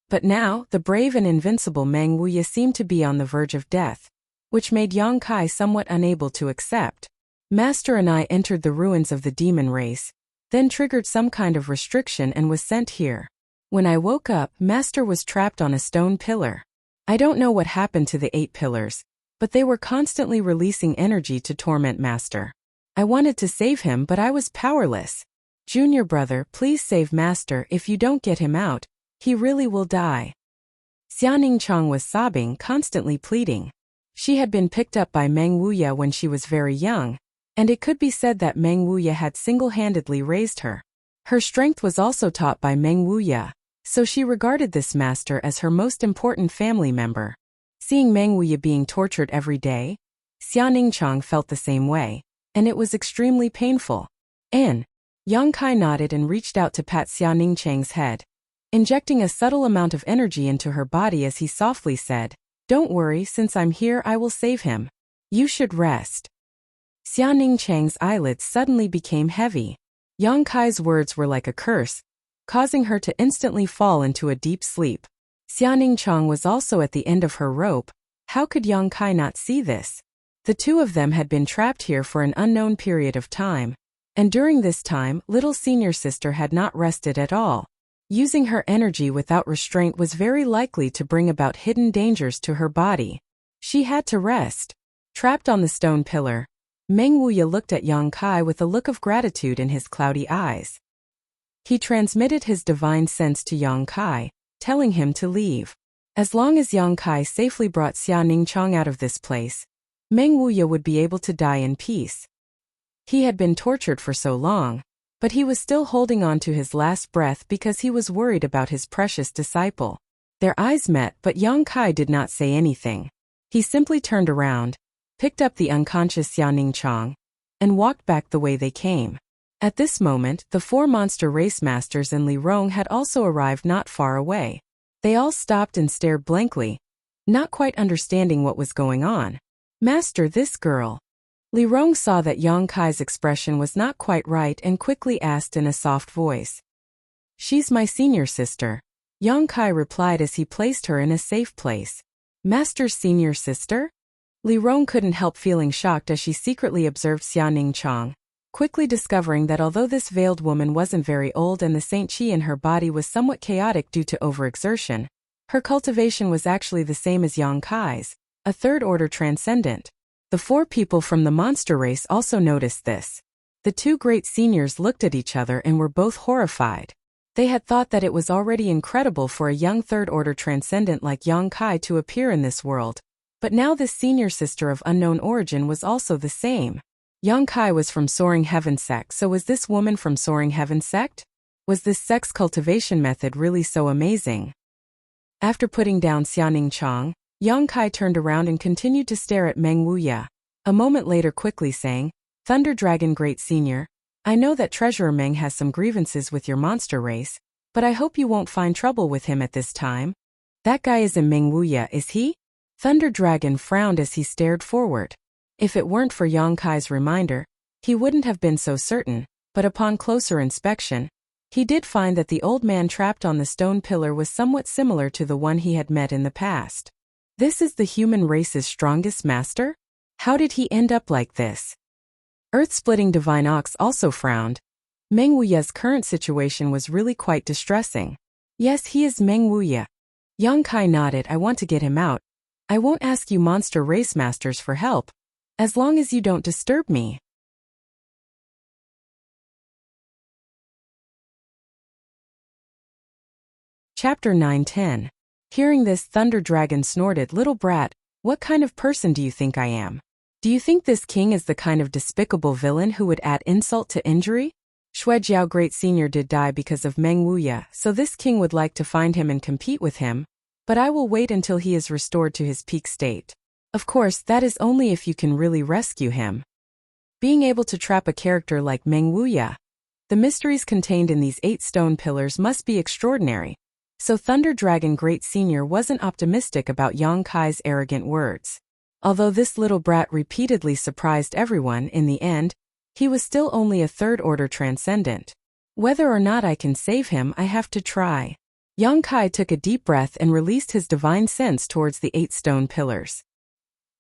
But now, the brave and invincible Meng Wuya seemed to be on the verge of death, which made Yang Kai somewhat unable to accept. Master and I entered the ruins of the demon race, then triggered some kind of restriction and was sent here. When I woke up, Master was trapped on a stone pillar. I don't know what happened to the 8 pillars, but they were constantly releasing energy to torment Master. I wanted to save him, but I was powerless. Junior brother, please save Master. If you don't get him out, he really will die. Xia Ningchang was sobbing, constantly pleading. She had been picked up by Meng Wuya when she was very young, and it could be said that Meng Wuya had single-handedly raised her. Her strength was also taught by Meng Wuya, so she regarded this master as her most important family member. Seeing Meng Wuya being tortured every day, Xia Ningchang felt the same way, and it was extremely painful. Yang Kai nodded and reached out to pat Xia Ningchang's head, injecting a subtle amount of energy into her body as he softly said, "Don't worry, since I'm here I will save him. You should rest." Xia Ningchang's eyelids suddenly became heavy. Yang Kai's words were like a curse, causing her to instantly fall into a deep sleep. Xia Ningchang was also at the end of her rope. How could Yang Kai not see this? The two of them had been trapped here for an unknown period of time, and during this time, little senior sister had not rested at all. Using her energy without restraint was very likely to bring about hidden dangers to her body. She had to rest. Trapped on the stone pillar, Meng Wuya looked at Yang Kai with a look of gratitude in his cloudy eyes. He transmitted his divine sense to Yang Kai, telling him to leave. As long as Yang Kai safely brought Xia Ningchang out of this place, Meng Wuya would be able to die in peace. He had been tortured for so long, but he was still holding on to his last breath because he was worried about his precious disciple. Their eyes met, but Yang Kai did not say anything. He simply turned around, picked up the unconscious Xia Ningchang, and walked back the way they came. At this moment, the 4 monster race masters and Li Rong had also arrived not far away. They all stopped and stared blankly, not quite understanding what was going on. "Master, this girl." Li Rong saw that Yang Kai's expression was not quite right and quickly asked in a soft voice. "She's my senior sister," Yang Kai replied as he placed her in a safe place. "Master's senior sister?" Li Rong couldn't help feeling shocked as she secretly observed Xia Ningchang, quickly discovering that although this veiled woman wasn't very old and the Saint Qi in her body was somewhat chaotic due to overexertion, her cultivation was actually the same as Yang Kai's, a third-order transcendent. The 4 people from the monster race also noticed this. The 2 great seniors looked at each other and were both horrified. They had thought that it was already incredible for a young third-order transcendent like Yang Kai to appear in this world, but now this senior sister of unknown origin was also the same. Yang Kai was from Soaring Heaven sect, so was this woman from Soaring Heaven sect? Was this sex cultivation method really so amazing? After putting down Xia Ningchang, Yang Kai turned around and continued to stare at Meng Wuya. A moment later quickly saying, "Thunder Dragon Great Senior, I know that Treasurer Meng has some grievances with your monster race, but I hope you won't find trouble with him at this time." "That guy isn't Meng Wuya, is he?" Thunder Dragon frowned as he stared forward. If it weren't for Yang Kai's reminder, he wouldn't have been so certain, but upon closer inspection, he did find that the old man trapped on the stone pillar was somewhat similar to the one he had met in the past. This is the human race's strongest master? How did he end up like this? Earth-splitting Divine Ox also frowned. Meng Wuya's current situation was really quite distressing. Yes, he is Meng Wuya. Yang Kai nodded. I want to get him out. I won't ask you monster race masters for help, as long as you don't disturb me. Chapter 9-10. Hearing this, Thunder Dragon snorted, Little brat, what kind of person do you think I am? Do you think this king is the kind of despicable villain who would add insult to injury? Xuejiao Great Senior did die because of Meng Wuya, so this king would like to find him and compete with him, but I will wait until he is restored to his peak state. Of course, that is only if you can really rescue him. Being able to trap a character like Meng Wuya, the mysteries contained in these 8 stone pillars must be extraordinary. So Thunder Dragon Great Senior wasn't optimistic about Yang Kai's arrogant words. Although this little brat repeatedly surprised everyone, in the end, he was still only a third-order transcendent. Whether or not I can save him, I have to try. Yang Kai took a deep breath and released his divine sense towards the 8 stone pillars.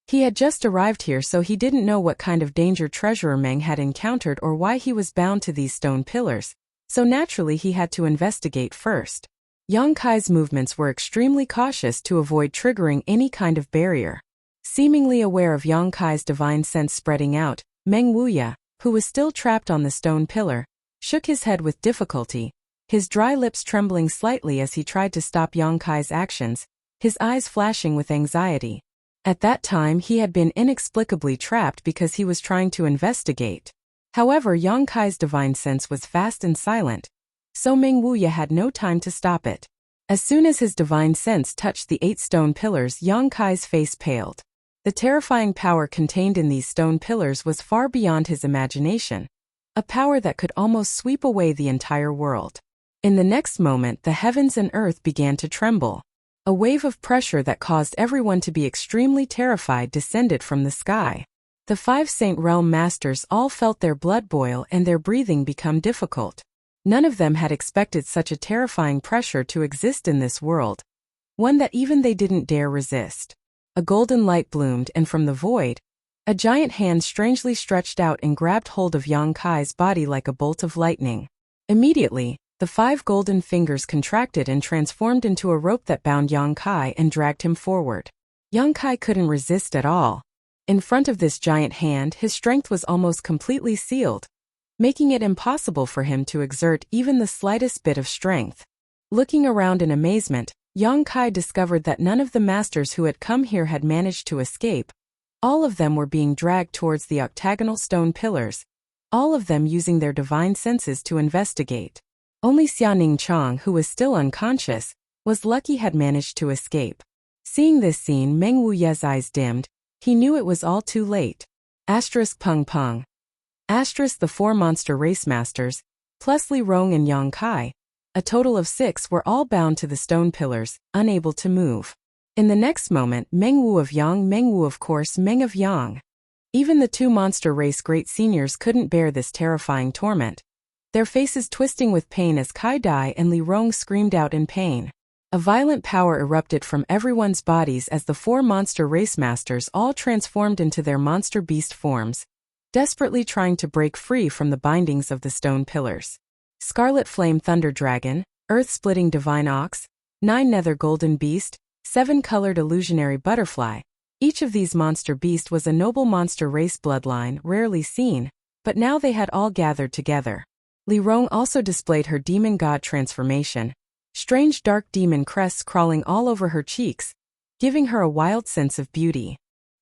He had just arrived here, so he didn't know what kind of danger Treasurer Meng had encountered or why he was bound to these stone pillars, so naturally he had to investigate first. Yang Kai's movements were extremely cautious to avoid triggering any kind of barrier. Seemingly aware of Yang Kai's divine sense spreading out, Meng Wuya, who was still trapped on the stone pillar, shook his head with difficulty, his dry lips trembling slightly as he tried to stop Yang Kai's actions, his eyes flashing with anxiety. At that time he had been inexplicably trapped because he was trying to investigate. However, Yang Kai's divine sense was fast and silent, so Meng Wuya had no time to stop it. As soon as his divine sense touched the 8 stone pillars, Yang Kai's face paled. The terrifying power contained in these stone pillars was far beyond his imagination, a power that could almost sweep away the entire world. In the next moment, the heavens and earth began to tremble. A wave of pressure that caused everyone to be extremely terrified descended from the sky. The 5 Saint Realm Masters all felt their blood boil and their breathing become difficult. None of them had expected such a terrifying pressure to exist in this world, one that even they didn't dare resist. A golden light bloomed, and from the void, a giant hand strangely stretched out and grabbed hold of Yang Kai's body like a bolt of lightning. Immediately, the 5 golden fingers contracted and transformed into a rope that bound Yang Kai and dragged him forward. Yang Kai couldn't resist at all. In front of this giant hand, his strength was almost completely sealed, making it impossible for him to exert even the slightest bit of strength. Looking around in amazement, Yang Kai discovered that none of the masters who had come here had managed to escape. All of them were being dragged towards the octagonal stone pillars, all of them using their divine senses to investigate. Only Xiaoning Chang, who was still unconscious, was lucky had managed to escape. Seeing this scene, Meng Wuya's eyes dimmed. He knew it was all too late. Peng Peng. The 4 monster race masters, plus Li Rong and Yang Kai, a total of 6, were all bound to the stone pillars, unable to move. In the next moment, Meng Wu of Yang, Meng Wu of course, Meng of Yang. Even the 2 monster race great seniors couldn't bear this terrifying torment, their faces twisting with pain as Kai Dai and Li Rong screamed out in pain. A violent power erupted from everyone's bodies as the 4 monster race masters all transformed into their monster beast forms, desperately trying to break free from the bindings of the stone pillars. Scarlet Flame Thunder Dragon, Earth-Splitting Divine Ox, 9 Nether Golden Beast, 7 Colored Illusionary Butterfly. Each of these monster beasts was a noble monster race bloodline rarely seen, but now they had all gathered together. Li Rong also displayed her demon god transformation, strange dark demon crests crawling all over her cheeks, giving her a wild sense of beauty.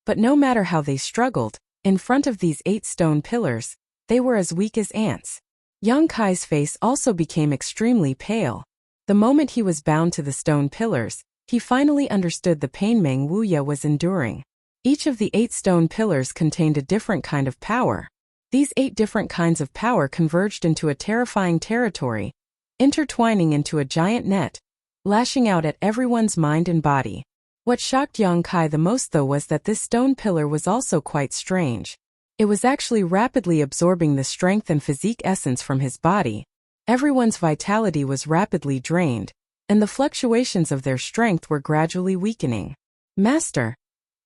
But no matter how they struggled, in front of these 8 stone pillars, they were as weak as ants. Yang Kai's face also became extremely pale. The moment he was bound to the stone pillars, he finally understood the pain Meng Wuya was enduring. Each of the 8 stone pillars contained a different kind of power. These 8 different kinds of power converged into a terrifying territory, intertwining into a giant net, lashing out at everyone's mind and body. What shocked Yang Kai the most though was that this stone pillar was also quite strange. It was actually rapidly absorbing the strength and physique essence from his body. Everyone's vitality was rapidly drained, and the fluctuations of their strength were gradually weakening. Master,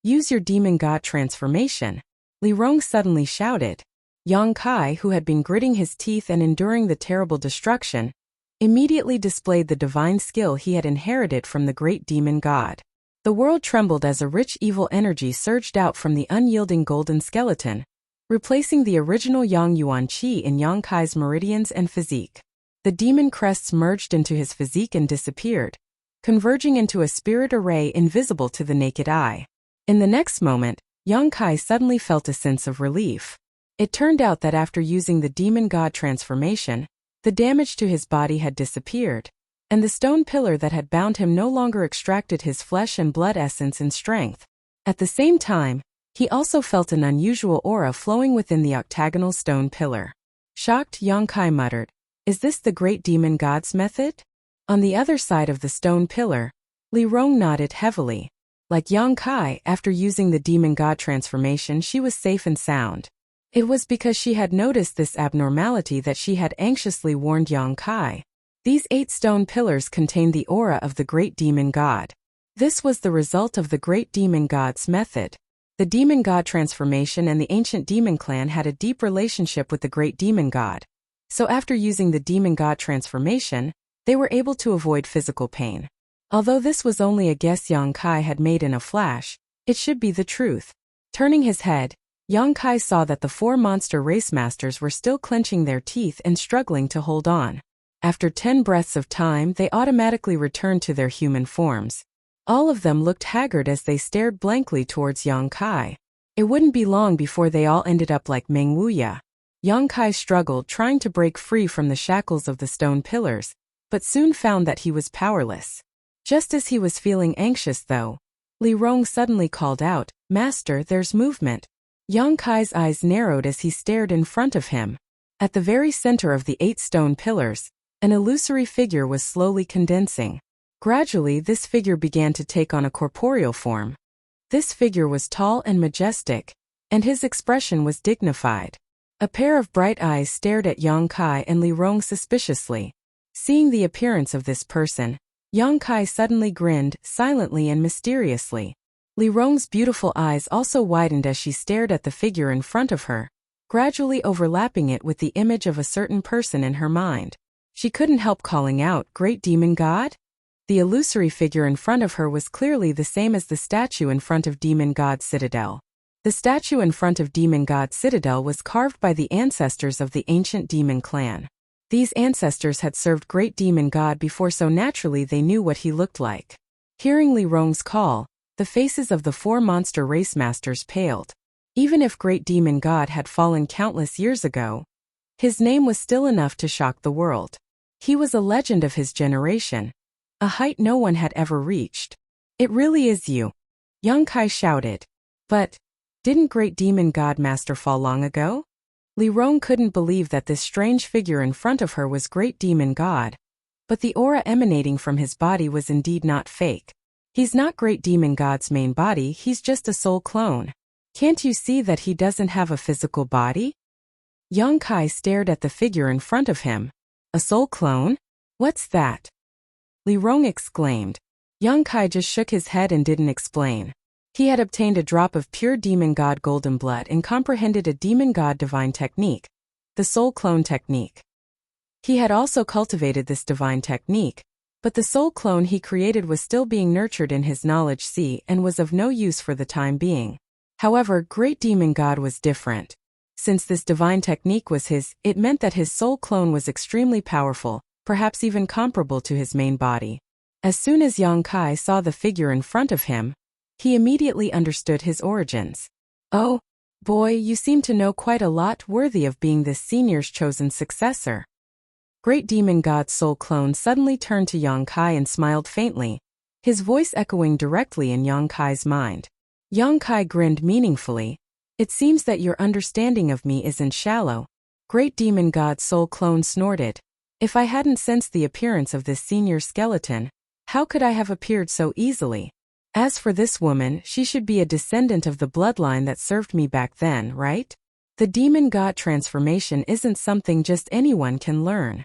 use your demon god transformation, Li Rong suddenly shouted. Yang Kai, who had been gritting his teeth and enduring the terrible destruction, immediately displayed the divine skill he had inherited from the great demon god. The world trembled as a rich evil energy surged out from the unyielding golden skeleton, replacing the original Yang Yuan Qi in Yang Kai's meridians and physique. The demon crests merged into his physique and disappeared, converging into a spirit array invisible to the naked eye. In the next moment, Yang Kai suddenly felt a sense of relief. It turned out that after using the demon god transformation, the damage to his body had disappeared, and the stone pillar that had bound him no longer extracted his flesh and blood essence and strength. At the same time, he also felt an unusual aura flowing within the octagonal stone pillar. Shocked, Yang Kai muttered, "Is this the great demon god's method?" On the other side of the stone pillar, Li Rong nodded heavily. Like Yang Kai, after using the demon god transformation, she was safe and sound. It was because she had noticed this abnormality that she had anxiously warned Yang Kai. These 8 stone pillars contained the aura of the great demon god. This was the result of the great demon god's method. The demon god transformation and the ancient demon clan had a deep relationship with the great demon god. So after using the demon god transformation, they were able to avoid physical pain. Although this was only a guess Yang Kai had made in a flash, it should be the truth. Turning his head, Yang Kai saw that the 4 monster race masters were still clenching their teeth and struggling to hold on. After 10 breaths of time, they automatically returned to their human forms. All of them looked haggard as they stared blankly towards Yang Kai. It wouldn't be long before they all ended up like Meng Wuya. Yang Kai struggled, trying to break free from the shackles of the stone pillars, but soon found that he was powerless. Just as he was feeling anxious though, Li Rong suddenly called out, "Master, there's movement." Yang Kai's eyes narrowed as he stared in front of him. At the very center of the 8 stone pillars, an illusory figure was slowly condensing. Gradually, this figure began to take on a corporeal form. This figure was tall and majestic, and his expression was dignified. A pair of bright eyes stared at Yang Kai and Li Rong suspiciously. Seeing the appearance of this person, Yang Kai suddenly grinned, silently and mysteriously. Li Rong's beautiful eyes also widened as she stared at the figure in front of her, gradually overlapping it with the image of a certain person in her mind. She couldn't help calling out, "Great demon god?" The illusory figure in front of her was clearly the same as the statue in front of Demon God's citadel. The statue in front of Demon God's citadel was carved by the ancestors of the ancient demon clan. These ancestors had served Great Demon God before, so naturally they knew what he looked like. Hearing Li Rong's call, the faces of the 4 monster race masters paled. Even if Great Demon God had fallen countless years ago, his name was still enough to shock the world. He was a legend of his generation, a height no one had ever reached. "It really is you," Yang Kai shouted. "But didn't Great Demon God Master fall long ago?" Li Rong couldn't believe that this strange figure in front of her was Great Demon God, but the aura emanating from his body was indeed not fake. He's not Great Demon God's main body, he's just a soul clone. Can't you see that he doesn't have a physical body? Yang Kai stared at the figure in front of him. "A soul clone? What's that?" Li Rong exclaimed. Yang Kai just shook his head and didn't explain. He had obtained a drop of pure demon god golden blood and comprehended a demon god divine technique, the soul clone technique. He had also cultivated this divine technique, but the soul clone he created was still being nurtured in his knowledge sea and was of no use for the time being. However, Great Demon God was different. Since this divine technique was his, it meant that his soul clone was extremely powerful, perhaps even comparable to his main body. As soon as Yang Kai saw the figure in front of him, he immediately understood his origins. "Oh, boy, you seem to know quite a lot, worthy of being this senior's chosen successor." Great Demon God's soul clone suddenly turned to Yang Kai and smiled faintly, his voice echoing directly in Yang Kai's mind. Yang Kai grinned meaningfully. "It seems that your understanding of me isn't shallow." Great Demon God's soul clone snorted. "If I hadn't sensed the appearance of this senior skeleton, how could I have appeared so easily? As for this woman, she should be a descendant of the bloodline that served me back then, right? The demon god transformation isn't something just anyone can learn."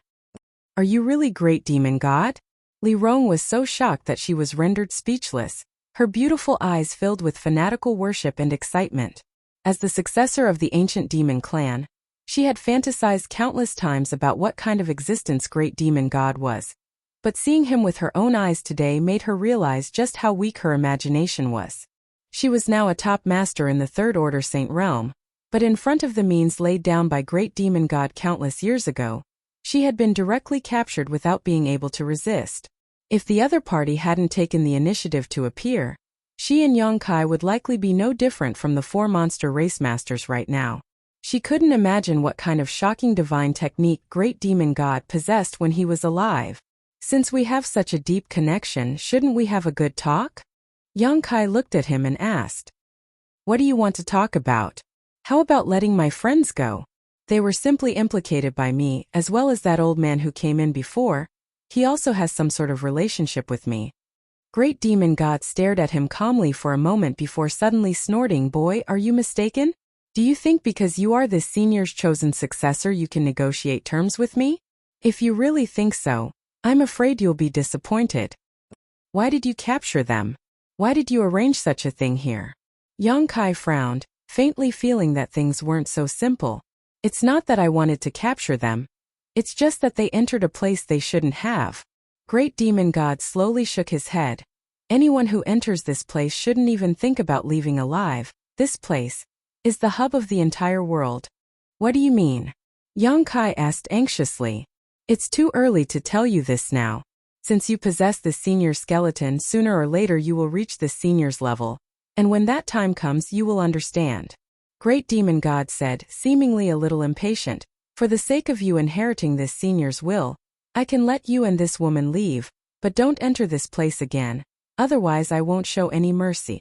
"Are you really Great Demon God?" Li Rong was so shocked that she was rendered speechless, her beautiful eyes filled with fanatical worship and excitement. As the successor of the ancient demon clan, She had fantasized countless times about what kind of existence Great Demon God was. But seeing him with her own eyes today made her realize just how weak her imagination was. She was now a top master in the Third Order Saint realm, but in front of the means laid down by Great Demon God countless years ago, she had been directly captured without being able to resist. If the other party hadn't taken the initiative to appear, she and Yongkai would likely be no different from the four monster race masters right now. She couldn't imagine what kind of shocking divine technique Great Demon God possessed when he was alive. Since we have such a deep connection, shouldn't we have a good talk? Yongkai looked at him and asked. What do you want to talk about? How about letting my friends go? They were simply implicated by me, as well as that old man who came in before. He also has some sort of relationship with me. Great Demon God stared at him calmly for a moment before suddenly snorting, Boy, are you mistaken? Do you think because you are this senior's chosen successor you can negotiate terms with me? If you really think so, I'm afraid you'll be disappointed. Why did you capture them? Why did you arrange such a thing here? Yongkai frowned, faintly feeling that things weren't so simple. It's not that I wanted to capture them. It's just that they entered a place they shouldn't have. Great Demon God slowly shook his head. Anyone who enters this place shouldn't even think about leaving alive. This place is the hub of the entire world. What do you mean? Yongkai asked anxiously. It's too early to tell you this now. Since you possess this senior skeleton, sooner or later you will reach this senior's level, and when that time comes you will understand. Great Demon God said, seemingly a little impatient. For the sake of you inheriting this senior's will, I can let you and this woman leave, but don't enter this place again, otherwise I won't show any mercy.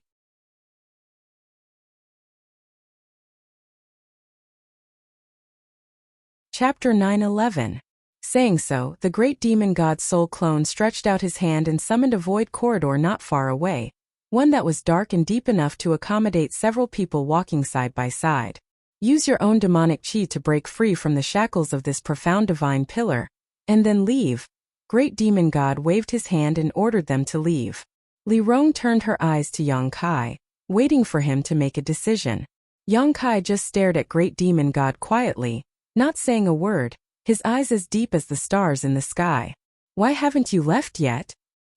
Chapter 9:11. Saying so, the Great Demon God's soul clone stretched out his hand and summoned a void corridor not far away, one that was dark and deep enough to accommodate several people walking side by side. Use your own demonic chi to break free from the shackles of this profound divine pillar, and then leave. Great Demon God waved his hand and ordered them to leave. Li Rong turned her eyes to Yongkai, waiting for him to make a decision. Yongkai just stared at Great Demon God quietly, not saying a word, his eyes as deep as the stars in the sky. Why haven't you left yet?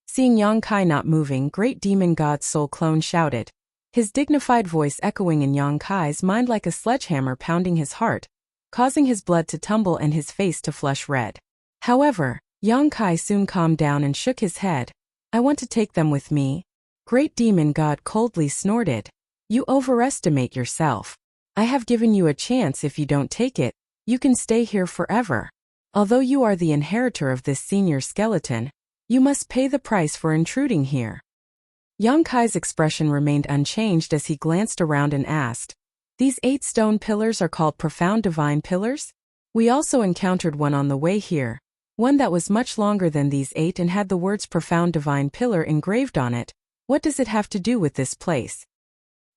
Seeing Yongkai not moving, Great Demon God's soul clone shouted, his dignified voice echoing in Yongkai's mind like a sledgehammer pounding his heart, causing his blood to tumble and his face to flush red. However, Yongkai soon calmed down and shook his head. I want to take them with me. Great Demon God coldly snorted. You overestimate yourself. I have given you a chance. If you don't take it, you can stay here forever. Although you are the inheritor of this senior skeleton, you must pay the price for intruding here. Yongkai's expression remained unchanged as he glanced around and asked, These 8 stone pillars are called profound divine pillars? We also encountered one on the way here, one that was much longer than these 8 and had the words profound divine pillar engraved on it. What does it have to do with this place?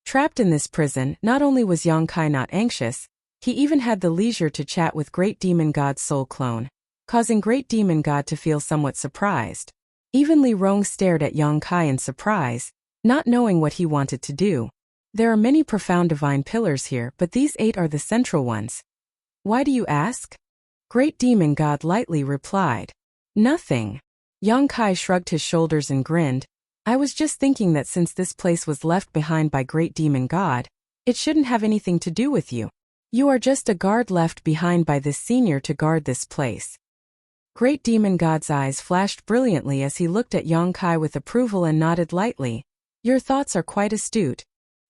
Trapped in this prison, not only was Yongkai not anxious, he even had the leisure to chat with Great Demon God's soul clone, causing Great Demon God to feel somewhat surprised. Even Li Rong stared at Yongkai in surprise, not knowing what he wanted to do. There are many profound divine pillars here, but these 8 are the central ones. Why do you ask? Great Demon God lightly replied. Nothing. Yongkai shrugged his shoulders and grinned. I was just thinking that since this place was left behind by Great Demon God, it shouldn't have anything to do with you. You are just a guard left behind by this senior to guard this place. Great Demon God's eyes flashed brilliantly as he looked at Yongkai with approval and nodded lightly. Your thoughts are quite astute.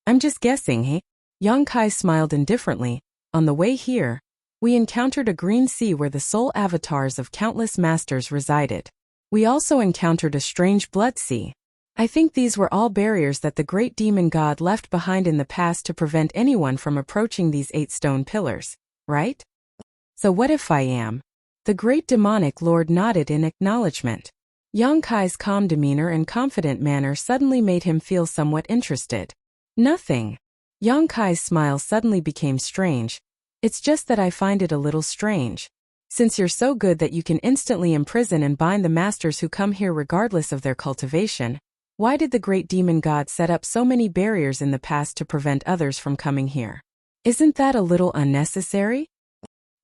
I'm just guessing, hey? Yongkai smiled indifferently. On the way here, we encountered a green sea where the soul avatars of countless masters resided. We also encountered a strange blood sea. I think these were all barriers that the Great Demon God left behind in the past to prevent anyone from approaching these 8 stone pillars, right? So what if I am? The Great Demonic Lord nodded in acknowledgement. Yongkai's calm demeanor and confident manner suddenly made him feel somewhat interested. Nothing. Yongkai's smile suddenly became strange. It's just that I find it a little strange. Since you're so good that you can instantly imprison and bind the masters who come here regardless of their cultivation, why did the Great Demon God set up so many barriers in the past to prevent others from coming here? Isn't that a little unnecessary?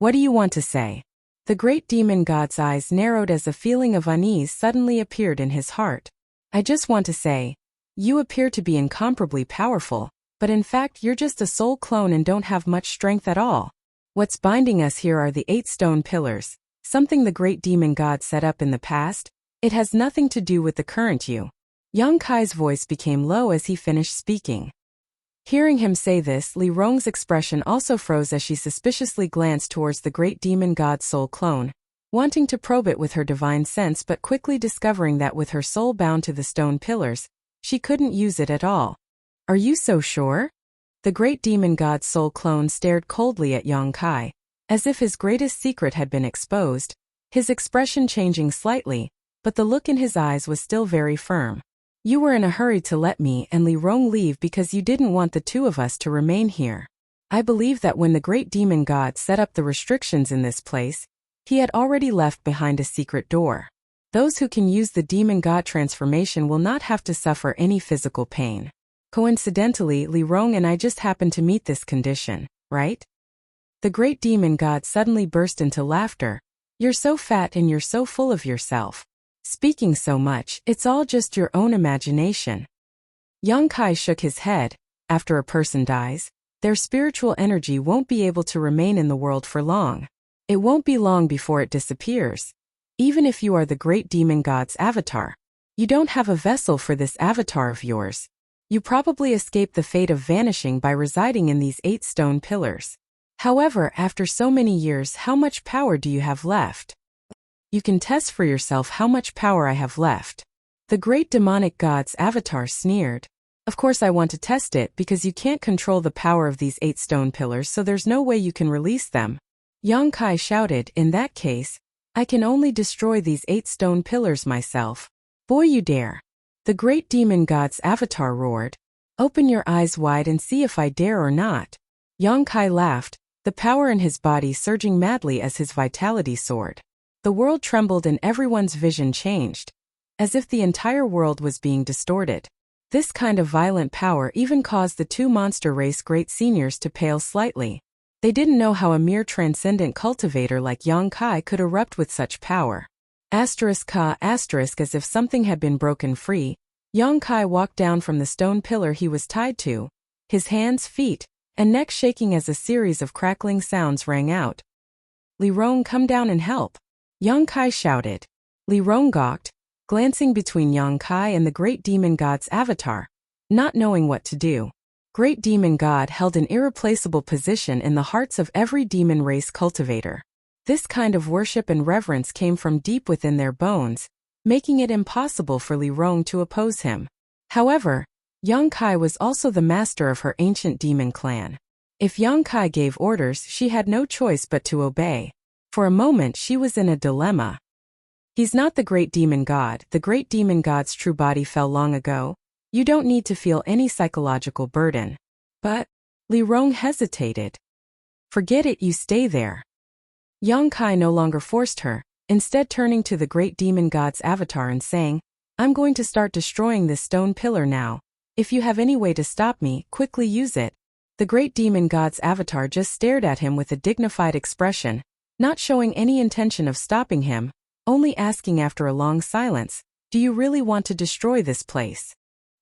What do you want to say? The great demon god's eyes narrowed as a feeling of unease suddenly appeared in his heart. I just want to say, you appear to be incomparably powerful, but in fact you're just a soul clone and don't have much strength at all. What's binding us here are the 8 stone pillars, something the great demon god set up in the past. It has nothing to do with the current you. Yang Kai's voice became low as he finished speaking. Hearing him say this, Li Rong's expression also froze as she suspiciously glanced towards the great demon god's soul clone, wanting to probe it with her divine sense but quickly discovering that with her soul bound to the stone pillars, she couldn't use it at all. Are you so sure? The great demon god's soul clone stared coldly at Yang Kai, as if his greatest secret had been exposed, his expression changing slightly, but the look in his eyes was still very firm. You were in a hurry to let me and Li Rong leave because you didn't want the two of us to remain here. I believe that when the great demon god set up the restrictions in this place, he had already left behind a secret door. Those who can use the demon god transformation will not have to suffer any physical pain. Coincidentally, Li Rong and I just happened to meet this condition, right? The great demon god suddenly burst into laughter. You're so fat and you're so full of yourself. Speaking so much, it's all just your own imagination. Yang Kai shook his head. After a person dies, their spiritual energy won't be able to remain in the world for long. It won't be long before it disappears. Even if you are the great demon god's avatar, you don't have a vessel for this avatar of yours. You probably escaped the fate of vanishing by residing in these 8 stone pillars. However, after so many years, how much power do you have left? You can test for yourself how much power I have left. The great demonic god's avatar sneered. Of course I want to test it because you can't control the power of these 8 stone pillars, so there's no way you can release them. Yang Kai shouted, in that case, I can only destroy these 8 stone pillars myself. Boy, you dare. The great demon god's avatar roared. Open your eyes wide and see if I dare or not. Yang Kai laughed, the power in his body surging madly as his vitality soared. The world trembled and everyone's vision changed, as if the entire world was being distorted. This kind of violent power even caused the 2 monster race great seniors to pale slightly. They didn't know how a mere transcendent cultivator like Yang Kai could erupt with such power. Asterisk as if something had been broken free, Yang Kai walked down from the stone pillar he was tied to, his hands, feet, and neck shaking as a series of crackling sounds rang out. Li Rong, come down and help. Yang Kai shouted. Li Rong gawked, glancing between Yang Kai and the great demon god's avatar, not knowing what to do. Great demon god held an irreplaceable position in the hearts of every demon race cultivator. This kind of worship and reverence came from deep within their bones, making it impossible for Li Rong to oppose him. However, Yang Kai was also the master of her ancient demon clan. If Yang Kai gave orders, she had no choice but to obey. For a moment she was in a dilemma. He's not the great demon god. The great demon god's true body fell long ago. You don't need to feel any psychological burden. But, Li Rong hesitated. Forget it, you stay there. Yang Kai no longer forced her, instead turning to the great demon god's avatar and saying, I'm going to start destroying this stone pillar now. If you have any way to stop me, quickly use it. The great demon god's avatar just stared at him with a dignified expression, not showing any intention of stopping him, only asking after a long silence, do you really want to destroy this place?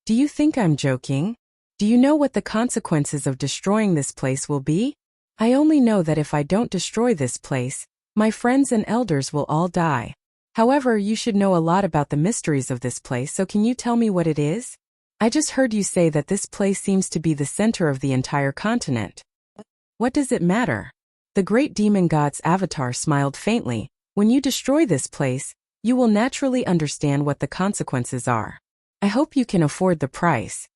Do you think I'm joking? Do you know what the consequences of destroying this place will be? I only know that if I don't destroy this place, my friends and elders will all die. However, you should know a lot about the mysteries of this place, so can you tell me what it is? I just heard you say that this place seems to be the center of the entire continent. What does it matter? The great demon god's avatar smiled faintly. When you destroy this place, you will naturally understand what the consequences are. I hope you can afford the price.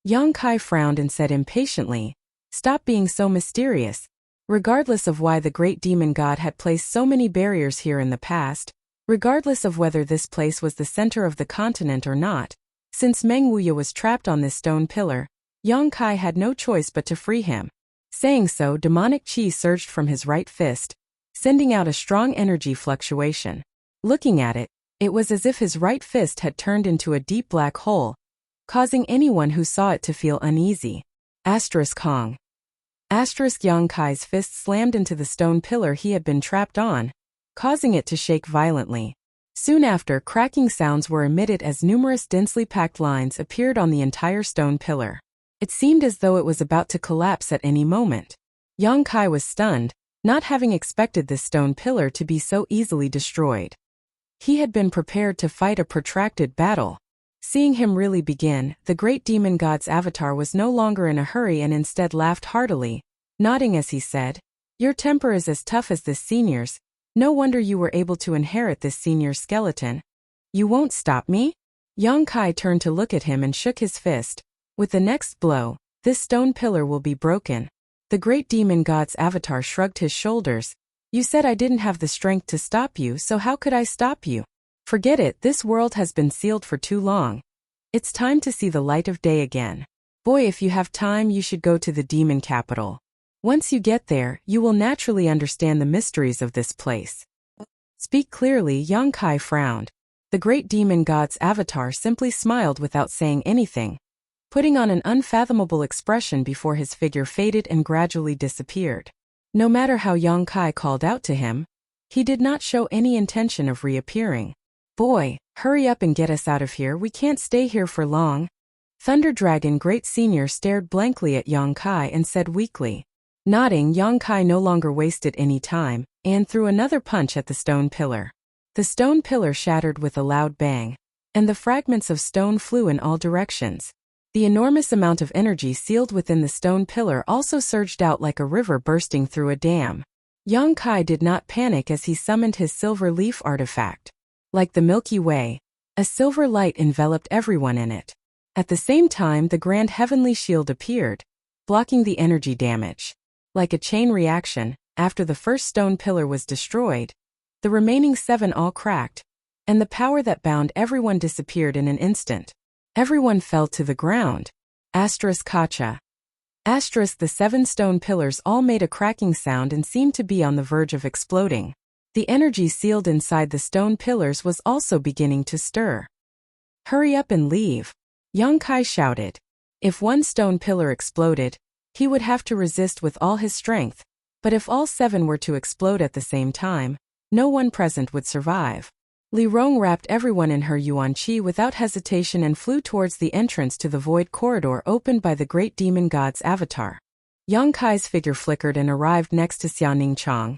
Yang Kai frowned and said impatiently, stop being so mysterious. Regardless of why the great demon god had placed so many barriers here in the past, regardless of whether this place was the center of the continent or not, since Meng Wuya was trapped on this stone pillar, Yang Kai had no choice but to free him. Saying so, demonic chi surged from his right fist, sending out a strong energy fluctuation. Looking at it, it was as if his right fist had turned into a deep black hole, causing anyone who saw it to feel uneasy. Hong. Yang Kai's fist slammed into the stone pillar he had been trapped on, causing it to shake violently. Soon after, cracking sounds were emitted as numerous densely packed lines appeared on the entire stone pillar. It seemed as though it was about to collapse at any moment. Yang Kai was stunned, not having expected this stone pillar to be so easily destroyed. He had been prepared to fight a protracted battle. Seeing him really begin, the great demon god's avatar was no longer in a hurry and instead laughed heartily, nodding as he said, "Your temper is as tough as this senior's. No wonder you were able to inherit this senior's skeleton. You won't stop me?" Yang Kai turned to look at him and shook his fist. "With the next blow, this stone pillar will be broken." The great demon god's avatar shrugged his shoulders. "You said I didn't have the strength to stop you, so how could I stop you? Forget it, this world has been sealed for too long. It's time to see the light of day again. Boy, if you have time, you should go to the demon capital. Once you get there, you will naturally understand the mysteries of this place." "Speak clearly," Yang Kai frowned. The great demon god's avatar simply smiled without saying anything, putting on an unfathomable expression before his figure faded and gradually disappeared. No matter how Yang Kai called out to him, he did not show any intention of reappearing. "Boy, hurry up and get us out of here, we can't stay here for long." Thunder Dragon Great Senior stared blankly at Yang Kai and said weakly. Nodding, Yang Kai no longer wasted any time, and threw another punch at the stone pillar. The stone pillar shattered with a loud bang, and the fragments of stone flew in all directions. The enormous amount of energy sealed within the stone pillar also surged out like a river bursting through a dam. Yang Kai did not panic as he summoned his silver leaf artifact. Like the Milky Way, a silver light enveloped everyone in it. At the same time, the grand heavenly shield appeared, blocking the energy damage. Like a chain reaction, after the first stone pillar was destroyed, the remaining 7 all cracked, and the power that bound everyone disappeared in an instant. Everyone fell to the ground. Kacha. The 7 stone pillars all made a cracking sound and seemed to be on the verge of exploding. The energy sealed inside the stone pillars was also beginning to stir. "Hurry up and leave," Yang Kai shouted. If one stone pillar exploded, he would have to resist with all his strength, but if all 7 were to explode at the same time, no one present would survive. Li Rong wrapped everyone in her yuan qi without hesitation and flew towards the entrance to the void corridor opened by the great demon god's avatar. Yang Kai's figure flickered and arrived next to Xia Ningchang,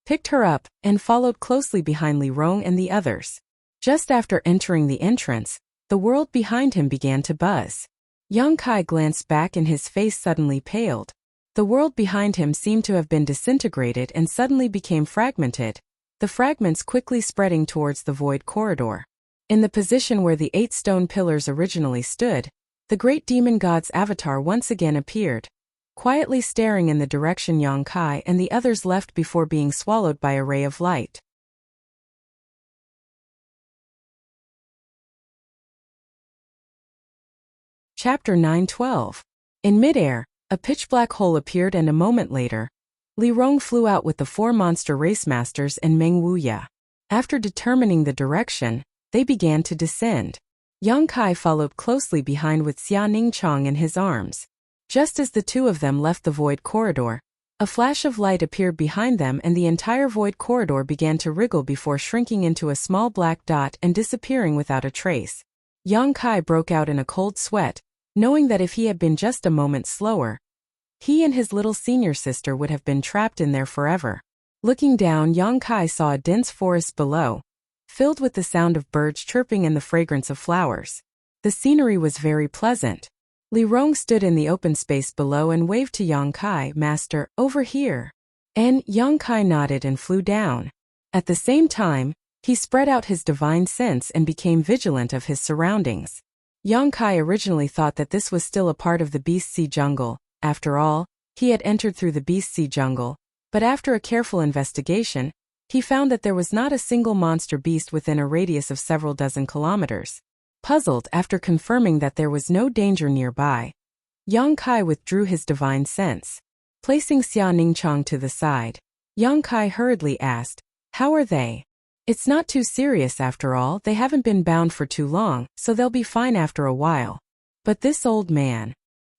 picked her up, and followed closely behind Li Rong and the others. Just after entering the entrance, the world behind him began to buzz. Yang Kai glanced back and his face suddenly paled. The world behind him seemed to have been disintegrated and suddenly became fragmented, the fragments quickly spreading towards the void corridor. In the position where the 8 stone pillars originally stood, the great demon god's avatar once again appeared, quietly staring in the direction Yang Kai and the others left before being swallowed by a ray of light. Chapter 9:12. In midair, a pitch-black hole appeared and a moment later, Li Rong flew out with the 4 monster race masters and Meng Wuya. After determining the direction, they began to descend. Yang Kai followed closely behind with Xia Ningchang in his arms. Just as the 2 of them left the void corridor, a flash of light appeared behind them and the entire void corridor began to wriggle before shrinking into a small black dot and disappearing without a trace. Yang Kai broke out in a cold sweat, knowing that if he had been just a moment slower, he and his little senior sister would have been trapped in there forever. Looking down, Yang Kai saw a dense forest below, filled with the sound of birds chirping and the fragrance of flowers. The scenery was very pleasant. Li Rong stood in the open space below and waved to Yang Kai, "Master, over here." And Yang Kai nodded and flew down. At the same time, he spread out his divine sense and became vigilant of his surroundings. Yang Kai originally thought that this was still a part of the Beast Sea jungle. After all, he had entered through the Beast Sea jungle, but after a careful investigation, he found that there was not a single monster beast within a radius of several dozen kilometers. Puzzled after confirming that there was no danger nearby, Yang Kai withdrew his divine sense. Placing Xia Ningchang to the side, Yang Kai hurriedly asked, "How are they?" "It's not too serious after all, they haven't been bound for too long, so they'll be fine after a while. But this old man..."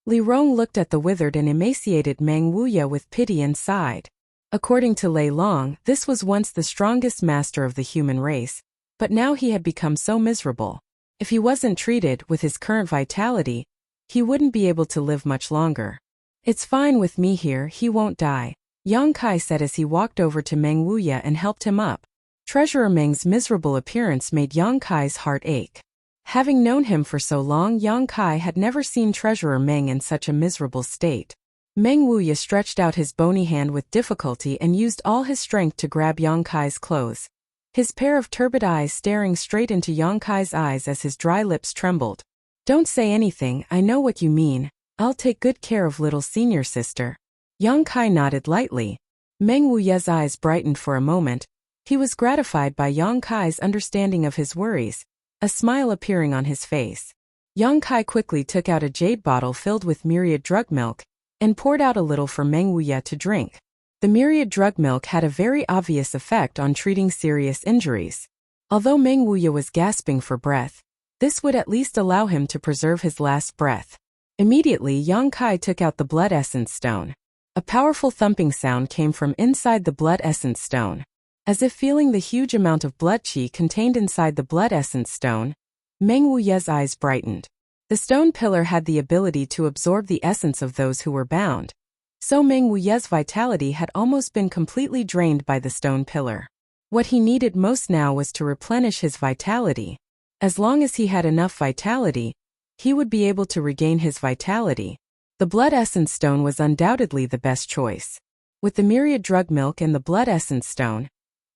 Li Rong looked at the withered and emaciated Meng Wuya with pity and sighed. According to Lei Long, this was once the strongest master of the human race, but now he had become so miserable. If he wasn't treated with his current vitality, he wouldn't be able to live much longer. It's fine with me here, he won't die, Yang Kai said as he walked over to Meng Wuya and helped him up. Treasurer Meng's miserable appearance made Yang Kai's heart ache. Having known him for so long, Yang Kai had never seen Treasurer Meng in such a miserable state. Meng Wuya stretched out his bony hand with difficulty and used all his strength to grab Yang Kai's clothes. His pair of turbid eyes staring straight into Yang Kai's eyes as his dry lips trembled. Don't say anything, I know what you mean. I'll take good care of little senior sister. Yang Kai nodded lightly. Meng Wuya's eyes brightened for a moment. He was gratified by Yang Kai's understanding of his worries, a smile appearing on his face. Yang Kai quickly took out a jade bottle filled with myriad drug milk and poured out a little for Meng Wuya to drink. The myriad drug milk had a very obvious effect on treating serious injuries. Although Meng Wuya was gasping for breath, this would at least allow him to preserve his last breath. Immediately, Yang Kai took out the blood essence stone. A powerful thumping sound came from inside the blood essence stone. As if feeling the huge amount of blood qi contained inside the blood essence stone, Meng Wuya's eyes brightened. The stone pillar had the ability to absorb the essence of those who were bound. So Meng Wuya's vitality had almost been completely drained by the stone pillar. What he needed most now was to replenish his vitality. As long as he had enough vitality, he would be able to regain his vitality. The blood essence stone was undoubtedly the best choice. With the myriad drug milk and the blood essence stone,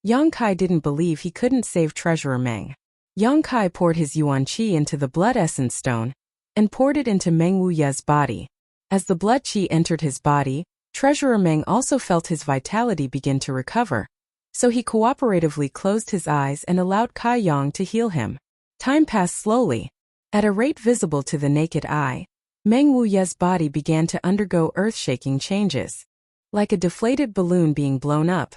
Yang Kai didn't believe he couldn't save Treasurer Meng. Yang Kai poured his yuan qi into the blood essence stone and poured it into Meng Wuya's body. As the blood qi entered his body, Treasurer Meng also felt his vitality begin to recover, so he cooperatively closed his eyes and allowed Kai Yang to heal him. Time passed slowly. At a rate visible to the naked eye, Meng Wuya's body began to undergo earth-shaking changes. Like a deflated balloon being blown up,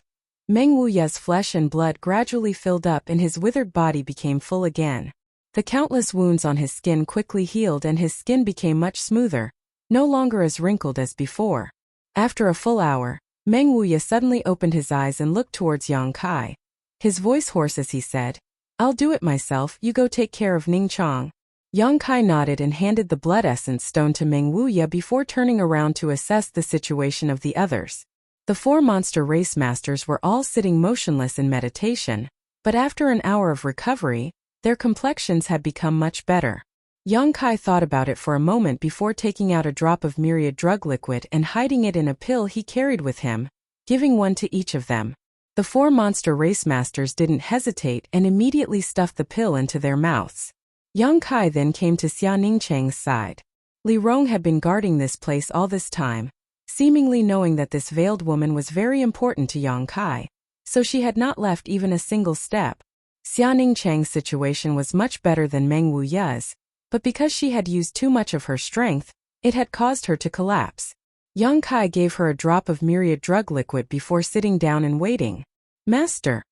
Meng Wuya's flesh and blood gradually filled up and his withered body became full again. The countless wounds on his skin quickly healed and his skin became much smoother, no longer as wrinkled as before. After a full hour, Meng Wuya suddenly opened his eyes and looked towards Yang Kai. His voice hoarse as he said, "I'll do it myself, you go take care of Ning Chong." Yang Kai nodded and handed the blood essence stone to Meng Wuya before turning around to assess the situation of the others. The four monster race masters were all sitting motionless in meditation, but after an hour of recovery, their complexions had become much better. Yang Kai thought about it for a moment before taking out a drop of myriad drug liquid and hiding it in a pill he carried with him, giving one to each of them. The four monster race masters didn't hesitate and immediately stuffed the pill into their mouths. Yang Kai then came to Xia Ningcheng's side. Li Rong had been guarding this place all this time, seemingly knowing that this veiled woman was very important to Yang Kai, so she had not left even a single step. Xia Ningcheng's situation was much better than Meng Wuya's, but because she had used too much of her strength, it had caused her to collapse. Yang Kai gave her a drop of myriad drug liquid before sitting down and waiting. "Master,"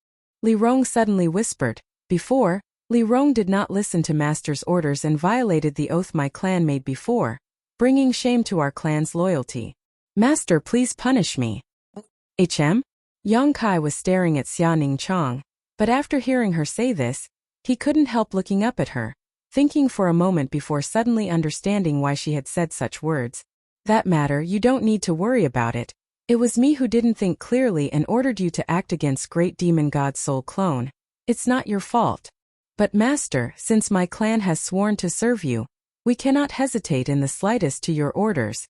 Li Rong suddenly whispered. Before, Li Rong did not listen to Master's orders and violated the oath my clan made before, bringing shame to our clan's loyalty. "Master, please punish me." Yang Kai was staring at Xia Ningchong, but after hearing her say this, he couldn't help looking up at her, thinking for a moment before suddenly understanding why she had said such words. "That matter, you don't need to worry about it. It was me who didn't think clearly and ordered you to act against Great Demon God's soul clone. It's not your fault. But Master, since my clan has sworn to serve you, we cannot hesitate in the slightest to your orders.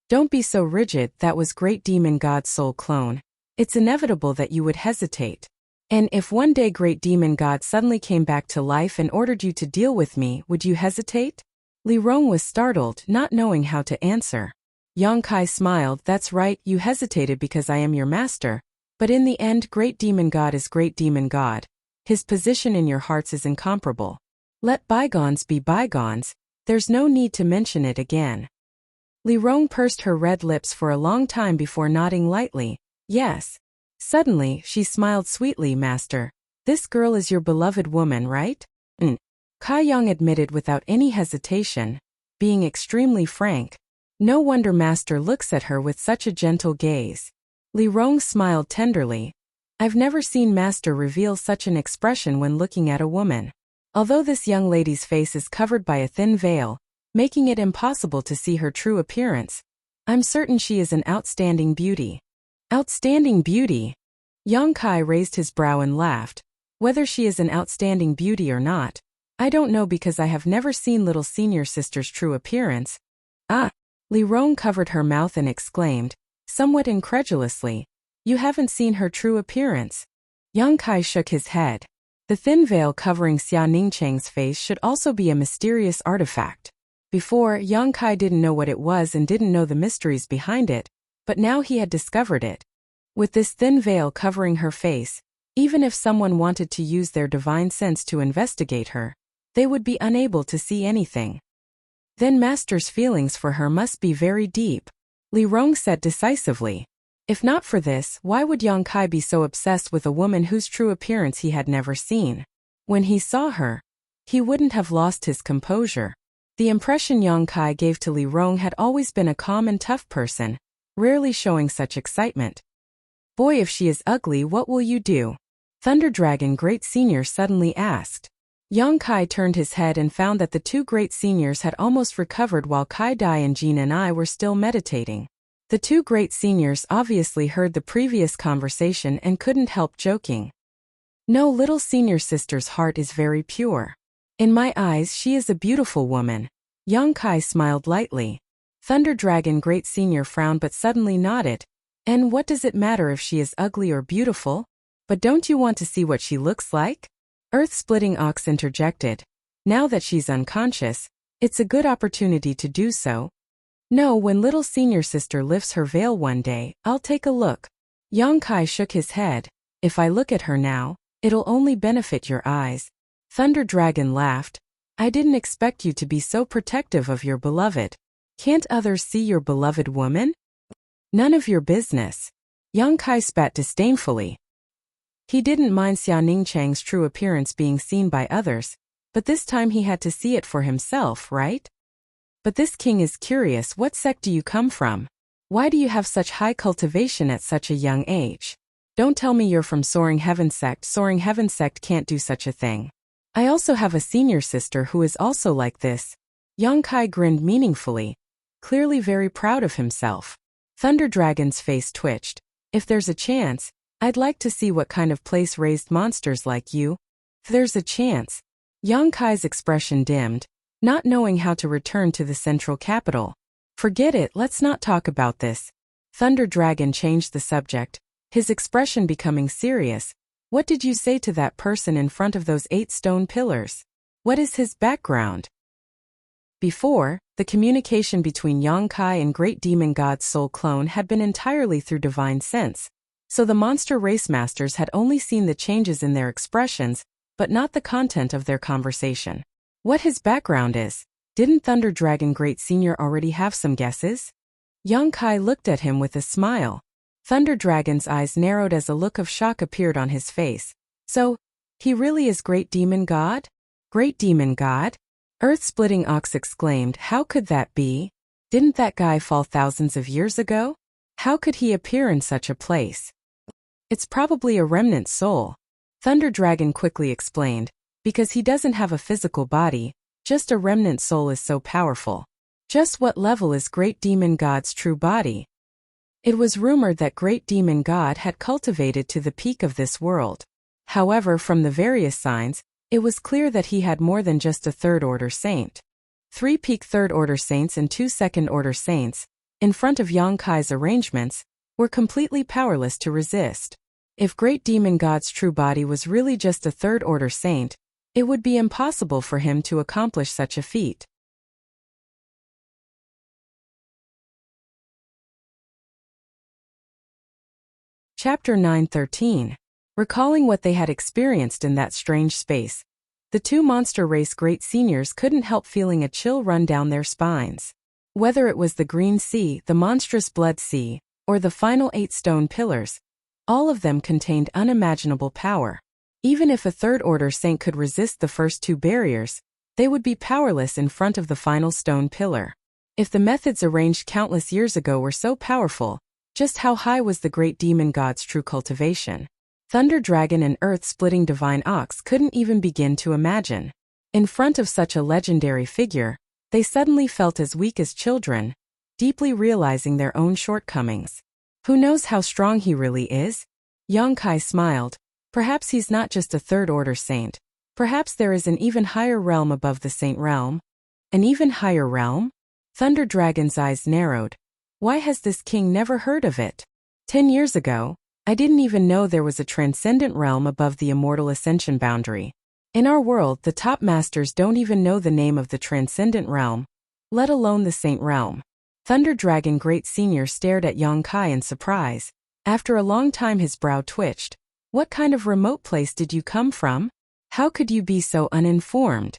Don't be so rigid, that was Great Demon God's soul clone. It's inevitable that you would hesitate. And if one day Great Demon God suddenly came back to life and ordered you to deal with me, would you hesitate?" Li Rong was startled, not knowing how to answer. Yang Kai smiled. "That's right, you hesitated because I am your master, but in the end Great Demon God is Great Demon God. His position in your hearts is incomparable. Let bygones be bygones, there's no need to mention it again." Li Rong pursed her red lips for a long time before nodding lightly. "Yes." Suddenly, she smiled sweetly. "Master, this girl is your beloved woman, right?" Kai Yang admitted without any hesitation, being extremely frank. No wonder Master looks at her with such a gentle gaze. Li Rong smiled tenderly. I've never seen Master reveal such an expression when looking at a woman. Although this young lady's face is covered by a thin veil, making it impossible to see her true appearance, I'm certain she is an outstanding beauty. Outstanding beauty? Yang Kai raised his brow and laughed. Whether she is an outstanding beauty or not, I don't know because I have never seen little senior sister's true appearance. Ah! Li Rong covered her mouth and exclaimed, somewhat incredulously, you haven't seen her true appearance? Yang Kai shook his head. The thin veil covering Xia Ningcheng's face should also be a mysterious artifact. Before, Yang Kai didn't know what it was and didn't know the mysteries behind it, but now he had discovered it. With this thin veil covering her face, even if someone wanted to use their divine sense to investigate her, they would be unable to see anything. Then Master's feelings for her must be very deep, Li Rong said decisively. If not for this, why would Yang Kai be so obsessed with a woman whose true appearance he had never seen? When he saw her, he wouldn't have lost his composure. The impression Yang Kai gave to Li Rong had always been a calm and tough person, rarely showing such excitement. Boy, if she is ugly, what will you do? Thunder Dragon Great Senior suddenly asked. Yang Kai turned his head and found that the two great seniors had almost recovered while Kai Dai and Jin and I were still meditating. The two great seniors obviously heard the previous conversation and couldn't help joking. No, little senior sister's heart is very pure. In my eyes, she is a beautiful woman. Yang Kai smiled lightly. Thunder Dragon Great Senior frowned but suddenly nodded. And what does it matter if she is ugly or beautiful? But don't you want to see what she looks like? Earth-splitting ox interjected. Now that she's unconscious, it's a good opportunity to do so. No, when little senior sister lifts her veil one day, I'll take a look. Yang Kai shook his head. If I look at her now, it'll only benefit your eyes. Thunder Dragon laughed. I didn't expect you to be so protective of your beloved. Can't others see your beloved woman? None of your business. Yang Kai spat disdainfully. He didn't mind Xia Ningcheng's true appearance being seen by others, but this time he had to see it for himself, right? But this king is curious, what sect do you come from? Why do you have such high cultivation at such a young age? Don't tell me you're from Soaring Heaven sect. Soaring Heaven sect can't do such a thing. I also have a senior sister who is also like this. Yang Kai grinned meaningfully, clearly very proud of himself. Thunder Dragon's face twitched. If there's a chance, I'd like to see what kind of place raised monsters like you. If there's a chance. Yang Kai's expression dimmed, not knowing how to return to the central capital. Forget it, let's not talk about this. Thunder Dragon changed the subject, his expression becoming serious. What did you say to that person in front of those 8 stone pillars? What is his background? Before, the communication between Yang Kai and Great Demon God's soul clone had been entirely through divine sense, so the monster race masters had only seen the changes in their expressions, but not the content of their conversation. What his background is? Didn't Thunder Dragon Great Senior already have some guesses? Yang Kai looked at him with a smile. Thunder Dragon's eyes narrowed as a look of shock appeared on his face. So, he really is Great Demon God? Great Demon God? Earth-splitting ox exclaimed, how could that be? Didn't that guy fall thousands of years ago? How could he appear in such a place? It's probably a remnant soul. Thunder Dragon quickly explained, because he doesn't have a physical body, just a remnant soul is so powerful. Just what level is Great Demon God's true body? It was rumored that Great Demon God had cultivated to the peak of this world. However, from the various signs, it was clear that he had more than just a third-order saint. 3 peak third-order saints and 2 second-order saints, in front of Yang Kai's arrangements, were completely powerless to resist. If Great Demon God's true body was really just a third-order saint, it would be impossible for him to accomplish such a feat. Chapter 9:13. Recalling what they had experienced in that strange space, the two monster race great seniors couldn't help feeling a chill run down their spines. Whether it was the Green Sea, the monstrous Blood Sea, or the final 8 stone pillars, all of them contained unimaginable power. Even if a third-order saint could resist the first 2 barriers, they would be powerless in front of the final stone pillar. If the methods arranged countless years ago were so powerful, just how high was the great demon god's true cultivation? Thunder Dragon and earth-splitting divine ox couldn't even begin to imagine. In front of such a legendary figure, they suddenly felt as weak as children, deeply realizing their own shortcomings. Who knows how strong he really is? Yongkai smiled. Perhaps he's not just a third-order saint. Perhaps there is an even higher realm above the saint realm. An even higher realm? Thunder Dragon's eyes narrowed. Why has this king never heard of it? 10 years ago, I didn't even know there was a transcendent realm above the immortal ascension boundary. In our world, the top masters don't even know the name of the transcendent realm, let alone the saint realm. Thunder Dragon Great Senior stared at Yongkai in surprise. After a long time his brow twitched. What kind of remote place did you come from? How could you be so uninformed?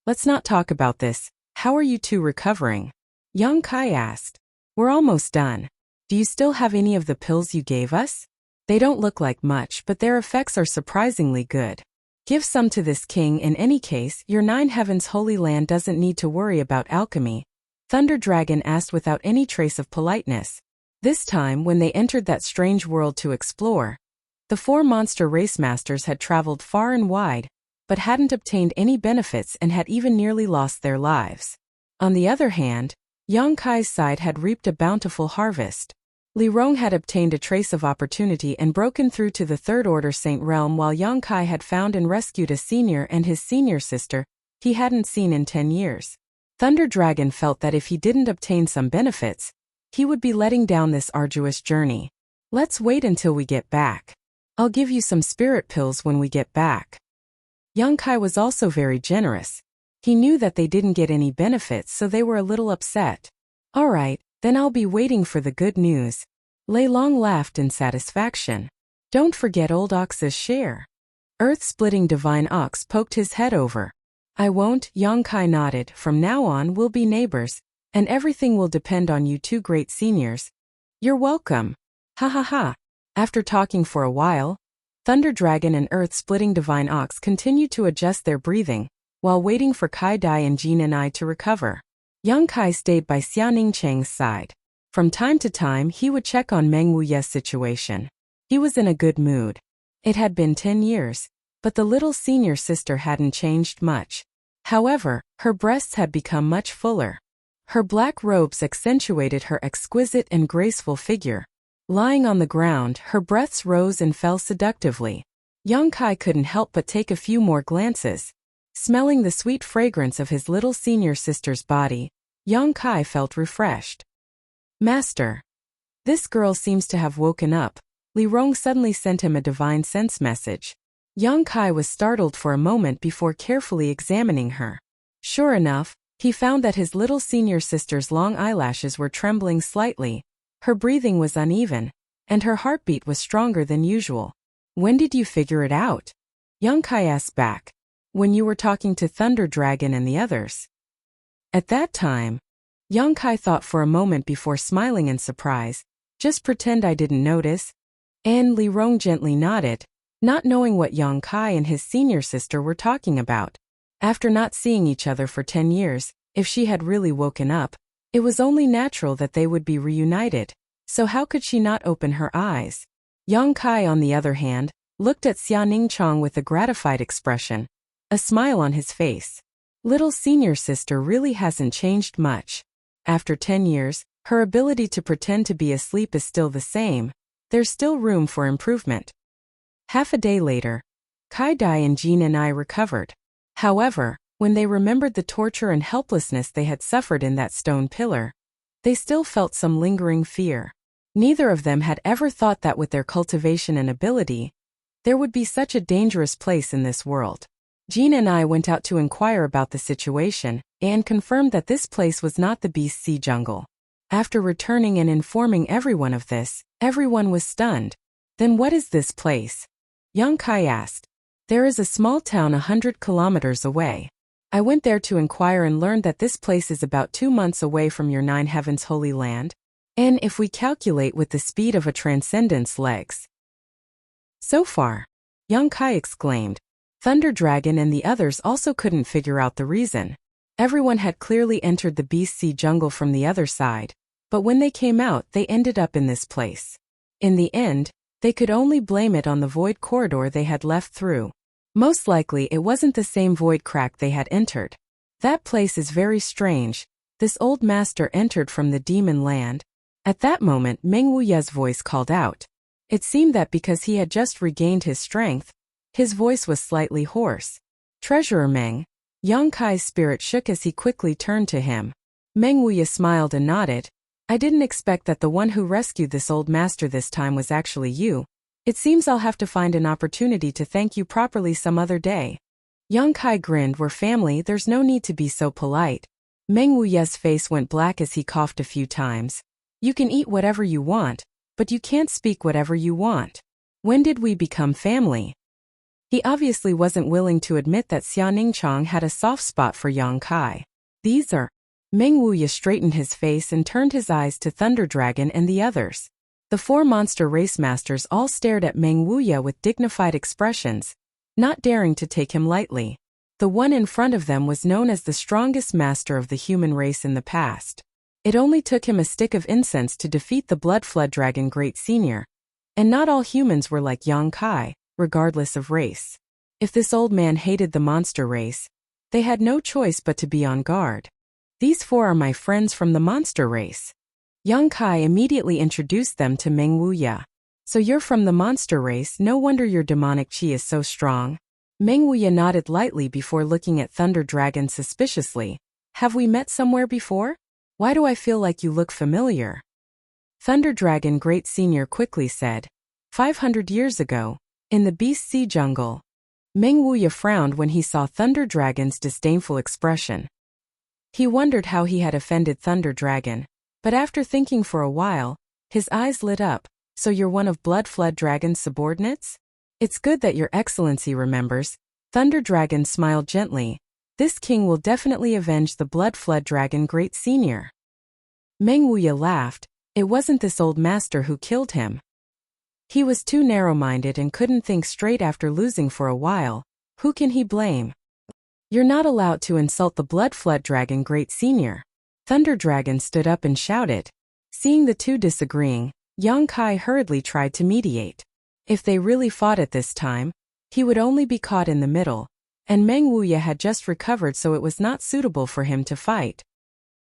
Let's not talk about this. How are you two recovering? Yongkai asked. We're almost done. Do you still have any of the pills you gave us? They don't look like much, but their effects are surprisingly good. Give some to this king. In any case, your 9 heavens holy land doesn't need to worry about alchemy. Thunder Dragon asked without any trace of politeness. This time, when they entered that strange world to explore, the 4 monster race masters had traveled far and wide, but hadn't obtained any benefits and had even nearly lost their lives. On the other hand, Yongkai's side had reaped a bountiful harvest. Li Rong had obtained a trace of opportunity and broken through to the third-order saint realm, while Yongkai had found and rescued a senior and his senior sister he hadn't seen in 10 years. Thunder Dragon felt that if he didn't obtain some benefits, he would be letting down this arduous journey. Let's wait until we get back. I'll give you some spirit pills when we get back. Yongkai was also very generous. He knew that they didn't get any benefits, so they were a little upset. All right, then I'll be waiting for the good news. Lei Long laughed in satisfaction. Don't forget old Ox's share. Earth-splitting divine ox poked his head over. I won't, Yongkai nodded. From now on we'll be neighbors, and everything will depend on you two great seniors. You're welcome. Ha ha ha. After talking for a while, Thunder Dragon and Earth-splitting divine ox continued to adjust their breathing, while waiting for Kai Dai and Jin and I to recover. Yongkai stayed by Xiaoning Cheng's side. From time to time he would check on Meng Wuye's situation. He was in a good mood. It had been 10 years, but the little senior sister hadn't changed much. However, her breasts had become much fuller. Her black robes accentuated her exquisite and graceful figure. Lying on the ground, her breaths rose and fell seductively. Yongkai couldn't help but take a few more glances. Smelling the sweet fragrance of his little senior sister's body, Yongkai felt refreshed. Master. This girl seems to have woken up. Li Rong suddenly sent him a divine sense message. Yongkai was startled for a moment before carefully examining her. Sure enough, he found that his little senior sister's long eyelashes were trembling slightly, her breathing was uneven, and her heartbeat was stronger than usual. When did you figure it out? Yongkai asked back. When you were talking to Thunder Dragon and the others. At that time, Yongkai thought for a moment before smiling in surprise. Just pretend I didn't notice. And Li Rong gently nodded, not knowing what Yongkai and his senior sister were talking about. After not seeing each other for 10 years, if she had really woken up, it was only natural that they would be reunited, so how could she not open her eyes? Yongkai, on the other hand, looked at Xiaoning Chong with a gratified expression, a smile on his face. Little senior sister really hasn't changed much. After 10 years, her ability to pretend to be asleep is still the same. There's still room for improvement. Half a day later, Kai Dai and Jin and I recovered. However, when they remembered the torture and helplessness they had suffered in that stone pillar, they still felt some lingering fear. Neither of them had ever thought that with their cultivation and ability, there would be such a dangerous place in this world. Jin and I went out to inquire about the situation, and confirmed that this place was not the Beast Sea Jungle. After returning and informing everyone of this, everyone was stunned. Then what is this place? Yongkai asked. There is a small town 100 kilometers away. I went there to inquire and learned that this place is about 2 months away from your 9 heavens holy land. And if we calculate with the speed of a transcendence legs. So far, Yongkai exclaimed. Thunder Dragon and the others also couldn't figure out the reason. Everyone had clearly entered the Beast Sea jungle from the other side, but when they came out they ended up in this place. In the end, they could only blame it on the void corridor they had left through. Most likely it wasn't the same void crack they had entered. That place is very strange. This old master entered from the demon land. At that moment Meng Wuye's voice called out. It seemed that because he had just regained his strength, his voice was slightly hoarse. Treasurer Meng. Yang Kai's spirit shook as he quickly turned to him. Meng Wuye smiled and nodded. I didn't expect that the one who rescued this old master this time was actually you. It seems I'll have to find an opportunity to thank you properly some other day. Yang Kai grinned. We're family, there's no need to be so polite. Meng Wuye's face went black as he coughed a few times. You can eat whatever you want, but you can't speak whatever you want. When did we become family? He obviously wasn't willing to admit that Xia Ningchang had a soft spot for Yang Kai. These are... Meng Wuye straightened his face and turned his eyes to Thunder Dragon and the others. The 4 monster race masters all stared at Meng Wuye with dignified expressions, not daring to take him lightly. The one in front of them was known as the strongest master of the human race in the past. It only took him a stick of incense to defeat the Blood Flood Dragon Great Senior. And not all humans were like Yang Kai, regardless of race. If this old man hated the monster race, they had no choice but to be on guard. These 4 are my friends from the monster race. Yang Kai immediately introduced them to Meng Wuye. So you're from the monster race, no wonder your demonic chi is so strong. Meng Wuye nodded lightly before looking at Thunder Dragon suspiciously. Have we met somewhere before? Why do I feel like you look familiar? Thunder Dragon Great Senior quickly said. 500 years ago, in the Beast Sea jungle. Meng Wuye frowned when he saw Thunder Dragon's disdainful expression. He wondered how he had offended Thunder Dragon, but after thinking for a while, his eyes lit up. So you're one of Blood Flood Dragon's subordinates? It's good that your excellency remembers. Thunder Dragon smiled gently. This king will definitely avenge the Blood Flood Dragon Great Senior. Meng Wuye laughed. It wasn't this old master who killed him. He was too narrow-minded and couldn't think straight after losing for a while. Who can he blame? You're not allowed to insult the Blood Flood Dragon Great Senior. Thunder Dragon stood up and shouted. Seeing the two disagreeing, Yang Kai hurriedly tried to mediate. If they really fought at this time, he would only be caught in the middle, and Meng Wuye had just recovered, so it was not suitable for him to fight.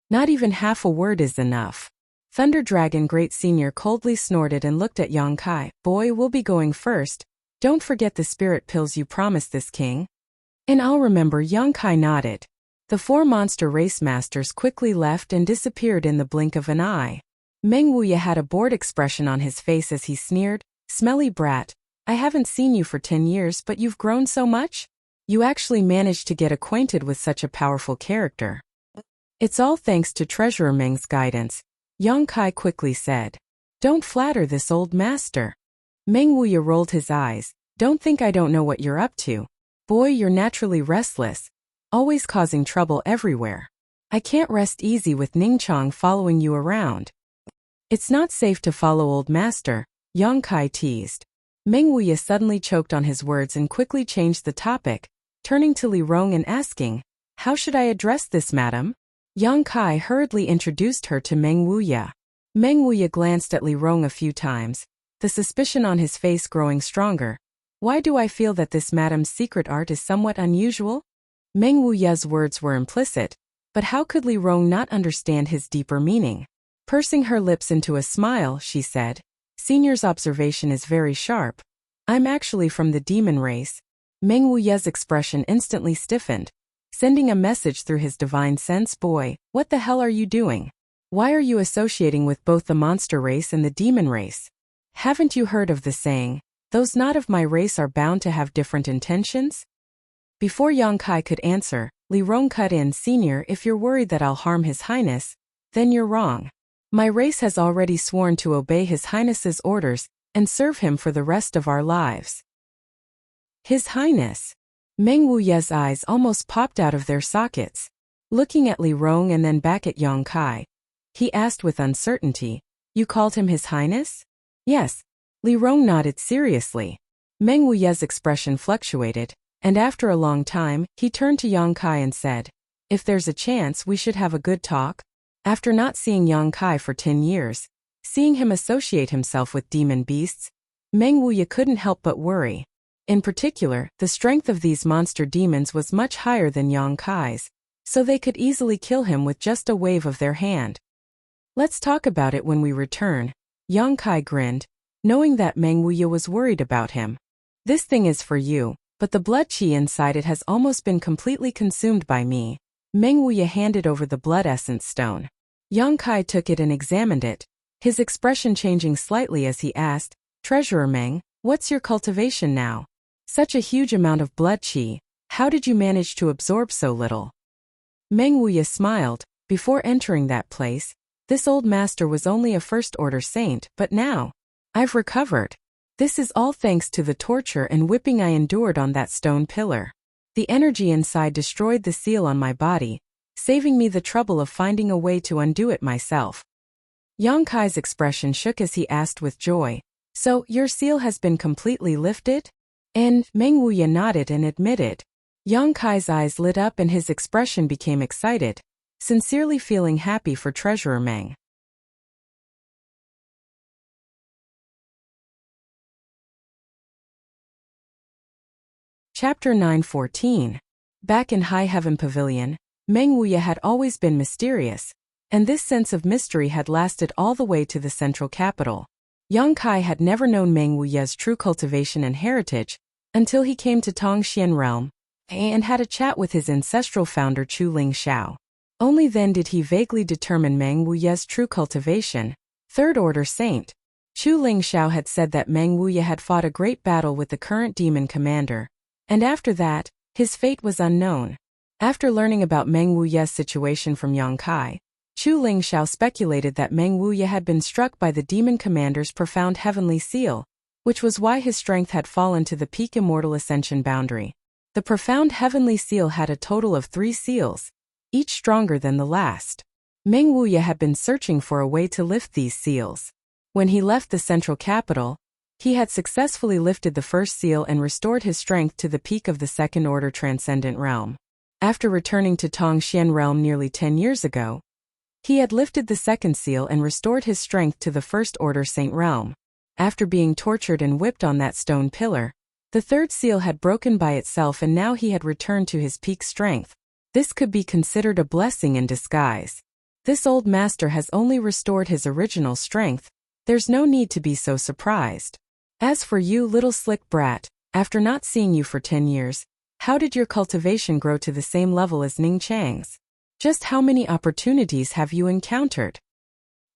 Not even half a word is enough. Thunder Dragon Great Senior coldly snorted and looked at Yang Kai. Boy, we'll be going first. Don't forget the spirit pills you promised this king. And I'll remember. Yang Kai nodded. The 4 monster race masters quickly left and disappeared in the blink of an eye. Meng Wuye had a bored expression on his face as he sneered. Smelly brat, I haven't seen you for 10 years, but you've grown so much? You actually managed to get acquainted with such a powerful character. It's all thanks to Treasurer Meng's guidance, Yang Kai quickly said. Don't flatter this old master. Meng Wuye rolled his eyes. Don't think I don't know what you're up to. Boy, you're naturally restless, always causing trouble everywhere. I can't rest easy with Ningchang following you around. It's not safe to follow old master, Yang Kai teased. Meng Wuye suddenly choked on his words and quickly changed the topic, turning to Li Rong and asking, How should I address this, madam? Yang Kai hurriedly introduced her to Meng Wuye. Meng Wuye glanced at Li Rong a few times, the suspicion on his face growing stronger. Why do I feel that this madam's secret art is somewhat unusual? Meng Wuye's words were implicit, but how could Li Rong not understand his deeper meaning? Pursing her lips into a smile, she said, Senior's observation is very sharp. I'm actually from the demon race. Meng Wuye's expression instantly stiffened, sending a message through his divine sense. Boy, what the hell are you doing? Why are you associating with both the monster race and the demon race? Haven't you heard of the saying, those not of my race are bound to have different intentions? Before Yang Kai could answer, Li Rong cut in. Senior, if you're worried that I'll harm His Highness, then you're wrong. My race has already sworn to obey His Highness's orders and serve him for the rest of our lives. His Highness. Meng Wuye's eyes almost popped out of their sockets. Looking at Li Rong and then back at Yang Kai, he asked with uncertainty, You called him His Highness? Yes. Li Rong nodded seriously. Meng Wuye's expression fluctuated, and after a long time, he turned to Yang Kai and said, If there's a chance, we should have a good talk. After not seeing Yang Kai for 10 years, seeing him associate himself with demon beasts, Meng Wuya couldn't help but worry. In particular, the strength of these monster demons was much higher than Yang Kai's, so they could easily kill him with just a wave of their hand. Let's talk about it when we return. Yang Kai grinned, knowing that Meng Wuya was worried about him. This thing is for you, but the blood qi inside it has almost been completely consumed by me. Meng Wuya handed over the blood essence stone. Yang Kai took it and examined it, his expression changing slightly as he asked, Treasurer Meng, what's your cultivation now? Such a huge amount of blood qi, how did you manage to absorb so little? Meng Wuya smiled. Before entering that place, this old master was only a first-order saint, but now, I've recovered. This is all thanks to the torture and whipping I endured on that stone pillar. The energy inside destroyed the seal on my body, saving me the trouble of finding a way to undo it myself. Yang Kai's expression shook as he asked with joy, So, your seal has been completely lifted? And Meng Wuya nodded and admitted. Yang Kai's eyes lit up and his expression became excited, sincerely feeling happy for Treasurer Meng. Chapter 9:14. Back in High Heaven Pavilion, Meng Wuya had always been mysterious, and this sense of mystery had lasted all the way to the central capital. Yang Kai had never known Meng Wuya's true cultivation and heritage until he came to Tongxian Realm and had a chat with his ancestral founder Chu Ling Xiao. Only then did he vaguely determine Meng Wuya's true cultivation. Third-order saint. Chu Ling Xiao had said that Meng Wuya had fought a great battle with the current demon commander, and after that, his fate was unknown. After learning about Meng Wuya's situation from Yang Kai, Chu Ling Xiao speculated that Meng Wuya had been struck by the demon commander's profound heavenly seal, which was why his strength had fallen to the peak immortal ascension boundary. The profound heavenly seal had a total of 3 seals, each stronger than the last. Meng Wuya had been searching for a way to lift these seals. When he left the central capital, he had successfully lifted the first seal and restored his strength to the peak of the second-order transcendent realm. After returning to Tongxian Realm nearly 10 years ago, he had lifted the second seal and restored his strength to the first-order saint realm. After being tortured and whipped on that stone pillar, the third seal had broken by itself and now he had returned to his peak strength. This could be considered a blessing in disguise. This old master has only restored his original strength. There's no need to be so surprised. As for you, little slick brat, after not seeing you for 10 years, how did your cultivation grow to the same level as Ning Chang's? Just how many opportunities have you encountered?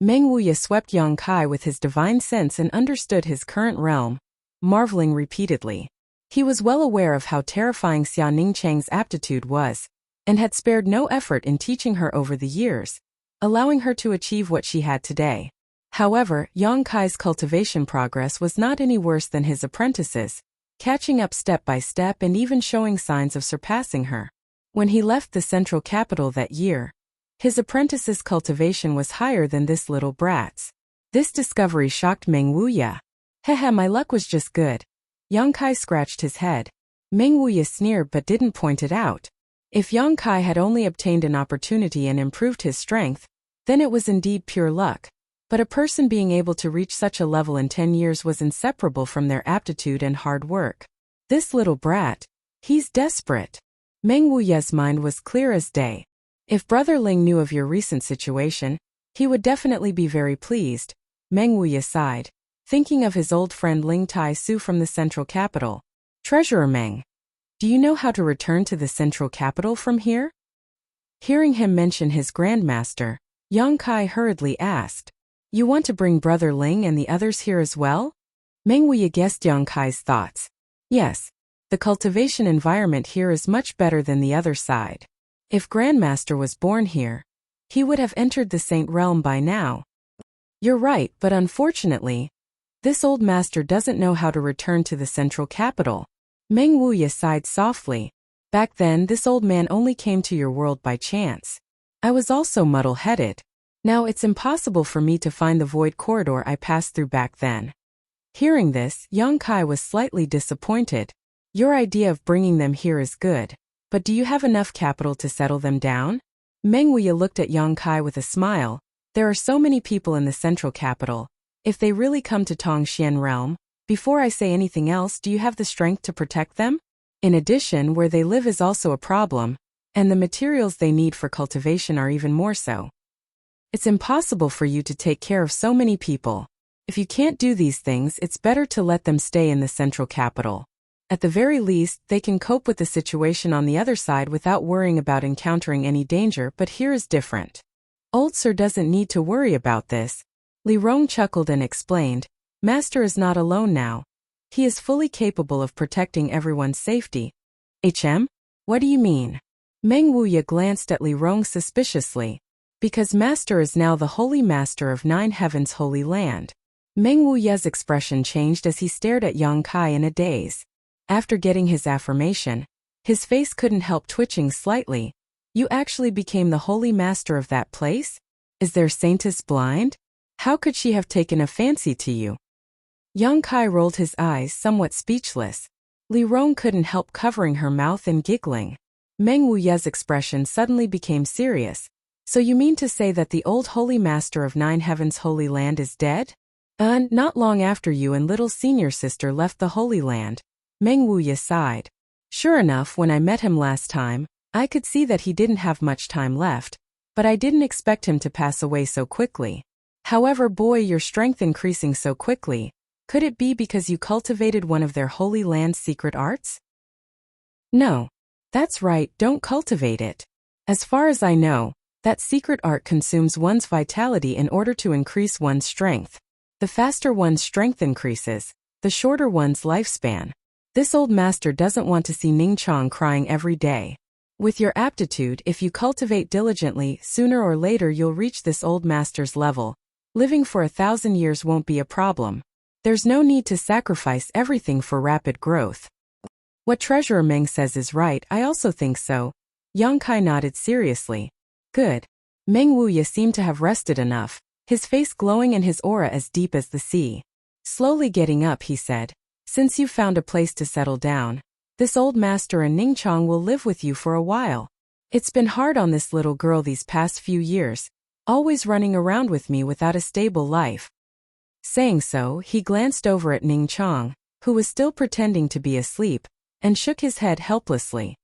Meng Wuya swept Yang Kai with his divine sense and understood his current realm, marveling repeatedly. He was well aware of how terrifying Xia Ning Chang's aptitude was, and had spared no effort in teaching her over the years, allowing her to achieve what she had today. However, Yang Kai's cultivation progress was not any worse than his apprentices, catching up step by step and even showing signs of surpassing her. When he left the central capital that year, his apprentice's cultivation was higher than this little brat's. This discovery shocked Meng Wuya. Hehe, my luck was just good. Yang Kai scratched his head. Meng Wuya sneered but didn't point it out. If Yang Kai had only obtained an opportunity and improved his strength, then it was indeed pure luck. But a person being able to reach such a level in 10 years was inseparable from their aptitude and hard work. This little brat, he's desperate. Meng Wuya's mind was clear as day. If Brother Ling knew of your recent situation, he would definitely be very pleased. Meng Wuya sighed, thinking of his old friend Ling Tai Su from the central capital. Treasurer Meng, do you know how to return to the central capital from here? Hearing him mention his grandmaster, Yang Kai hurriedly asked. You want to bring Brother Ling and the others here as well? Meng Wuya guessed Yang Kai's thoughts. Yes, the cultivation environment here is much better than the other side. If Grandmaster was born here, he would have entered the Saint Realm by now. You're right, but unfortunately, this old master doesn't know how to return to the central capital. Meng Wuya sighed softly. Back then, this old man only came to your world by chance. I was also muddle-headed. Now it's impossible for me to find the void corridor I passed through back then. Hearing this, Yang Kai was slightly disappointed. Your idea of bringing them here is good. But do you have enough capital to settle them down? Meng Wuya looked at Yang Kai with a smile. There are so many people in the central capital. If they really come to Tongxian realm, before I say anything else, do you have the strength to protect them? In addition, where they live is also a problem, and the materials they need for cultivation are even more so. It's impossible for you to take care of so many people. If you can't do these things, it's better to let them stay in the central capital. At the very least, they can cope with the situation on the other side without worrying about encountering any danger, but here is different. Old Sir doesn't need to worry about this. Li Rong chuckled and explained, Master is not alone now. He is fully capable of protecting everyone's safety. What do you mean? Meng Wuya glanced at Li Rong suspiciously. Because Master is now the Holy Master of Nine Heavens' Holy Land. Meng Wuya's expression changed as he stared at Yang Kai in a daze. After getting his affirmation, his face couldn't help twitching slightly. You actually became the Holy Master of that place? Is their saintess blind? How could she have taken a fancy to you? Yang Kai rolled his eyes, somewhat speechless. Li Rong couldn't help covering her mouth and giggling. Meng Wuya's expression suddenly became serious. So you mean to say that the old Holy Master of Nine Heavens' Holy Land is dead? Not long after you and little senior sister left the Holy Land. Meng Wuya sighed. Sure enough, when I met him last time, I could see that he didn't have much time left, but I didn't expect him to pass away so quickly. However, boy, your strength increasing so quickly. Could it be because you cultivated one of their Holy Land's secret arts? No. That's right, don't cultivate it. As far as I know, that secret art consumes one's vitality in order to increase one's strength. The faster one's strength increases, the shorter one's lifespan. This old master doesn't want to see Ning Chong crying every day. With your aptitude, if you cultivate diligently, sooner or later you'll reach this old master's level. Living for 1,000 years won't be a problem. There's no need to sacrifice everything for rapid growth. What Treasurer Meng says is right, I also think so. Yang Kai nodded seriously. Good. Meng Wuya seemed to have rested enough, his face glowing and his aura as deep as the sea. Slowly getting up, he said, Since you've found a place to settle down, this old master and Ning Chong will live with you for a while. It's been hard on this little girl these past few years, always running around with me without a stable life. Saying so, he glanced over at Ning Chong, who was still pretending to be asleep, and shook his head helplessly.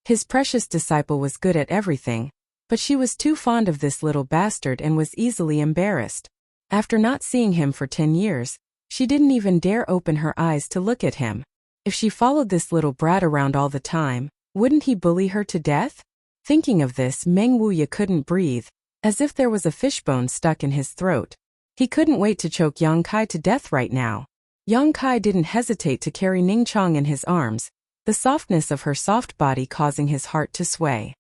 His precious disciple was good at everything, but she was too fond of this little bastard and was easily embarrassed. After not seeing him for 10 years, she didn't even dare open her eyes to look at him. If she followed this little brat around all the time, wouldn't he bully her to death? Thinking of this, Meng Wuya couldn't breathe, as if there was a fishbone stuck in his throat. He couldn't wait to choke Yang Kai to death right now. Yang Kai didn't hesitate to carry Ning Chong in his arms, the softness of her soft body causing his heart to sway.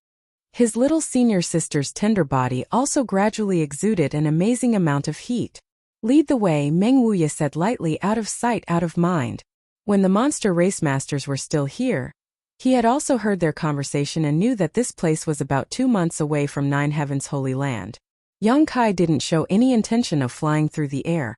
His little senior sister's tender body also gradually exuded an amazing amount of heat. Lead the way, Meng Wuya said lightly, out of sight, out of mind. When the monster race masters were still here, he had also heard their conversation and knew that this place was about 2 months away from Nine Heavens' Holy Land. Yang Kai didn't show any intention of flying through the air,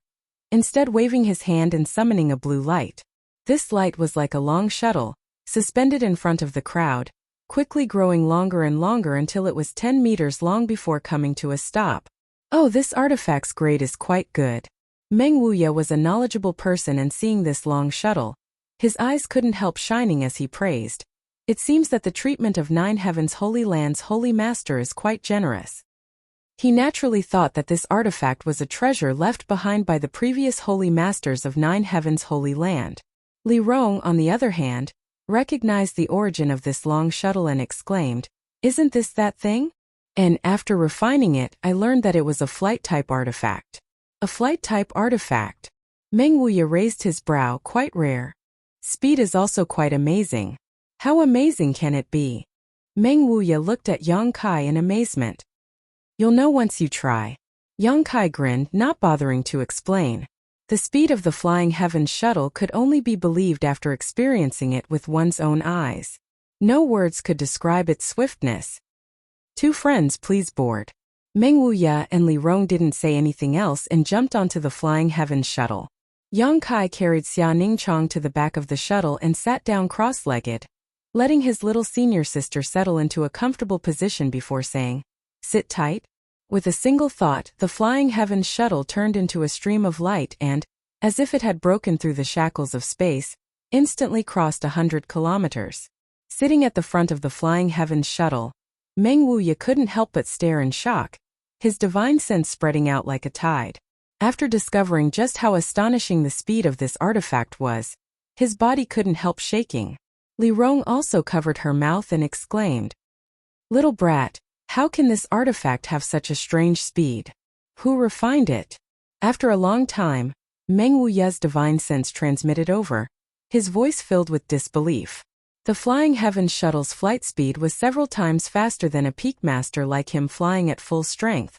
instead waving his hand and summoning a blue light. This light was like a long shuttle, suspended in front of the crowd, quickly growing longer and longer until it was 10 meters long before coming to a stop. Oh, this artifact's grade is quite good. Meng Wuya was a knowledgeable person, and seeing this long shuttle, his eyes couldn't help shining as he praised. It seems that the treatment of Nine Heavens' Holy Land's Holy Master is quite generous. He naturally thought that this artifact was a treasure left behind by the previous Holy Masters of Nine Heavens' Holy Land. Li Rong, on the other hand, recognized the origin of this long shuttle and exclaimed, Isn't this that thing? And after refining it, I learned that it was a flight-type artifact. A flight-type artifact? Meng Wuya raised his brow. Quite rare. Speed is also quite amazing. How amazing can it be? Meng Wuya looked at Yang Kai in amazement. You'll know once you try. Yang Kai grinned, not bothering to explain. The speed of the flying heaven shuttle could only be believed after experiencing it with one's own eyes. No words could describe its swiftness. 2 friends, please board. Meng Wuya and Li Rong didn't say anything else and jumped onto the flying heaven shuttle. Yang Kai carried Xia Ning Chong to the back of the shuttle and sat down cross-legged. letting his little senior sister settle into a comfortable position before saying, "Sit tight." With a single thought, the flying heavens shuttle turned into a stream of light and, as if it had broken through the shackles of space, instantly crossed 100 kilometers. Sitting at the front of the flying heavens shuttle, Meng Wuya couldn't help but stare in shock, his divine sense spreading out like a tide. After discovering just how astonishing the speed of this artifact was, his body couldn't help shaking. Li Rong also covered her mouth and exclaimed, "Little brat, how can this artifact have such a strange speed? Who refined it?" After a long time, Meng Wuya's divine sense transmitted over, his voice filled with disbelief. The flying heavens shuttle's flight speed was several times faster than a peak master like him flying at full strength.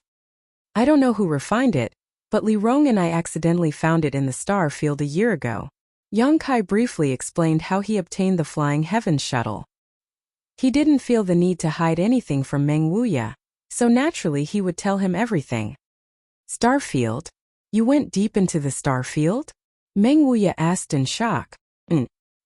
"I don't know who refined it, but Li Rong and I accidentally found it in the star field a year ago." Yang Kai briefly explained how he obtained the flying heavens shuttle. He didn't feel the need to hide anything from Meng Wuya, so naturally he would tell him everything. "Starfield? You went deep into the starfield?" Meng Wuya asked in shock.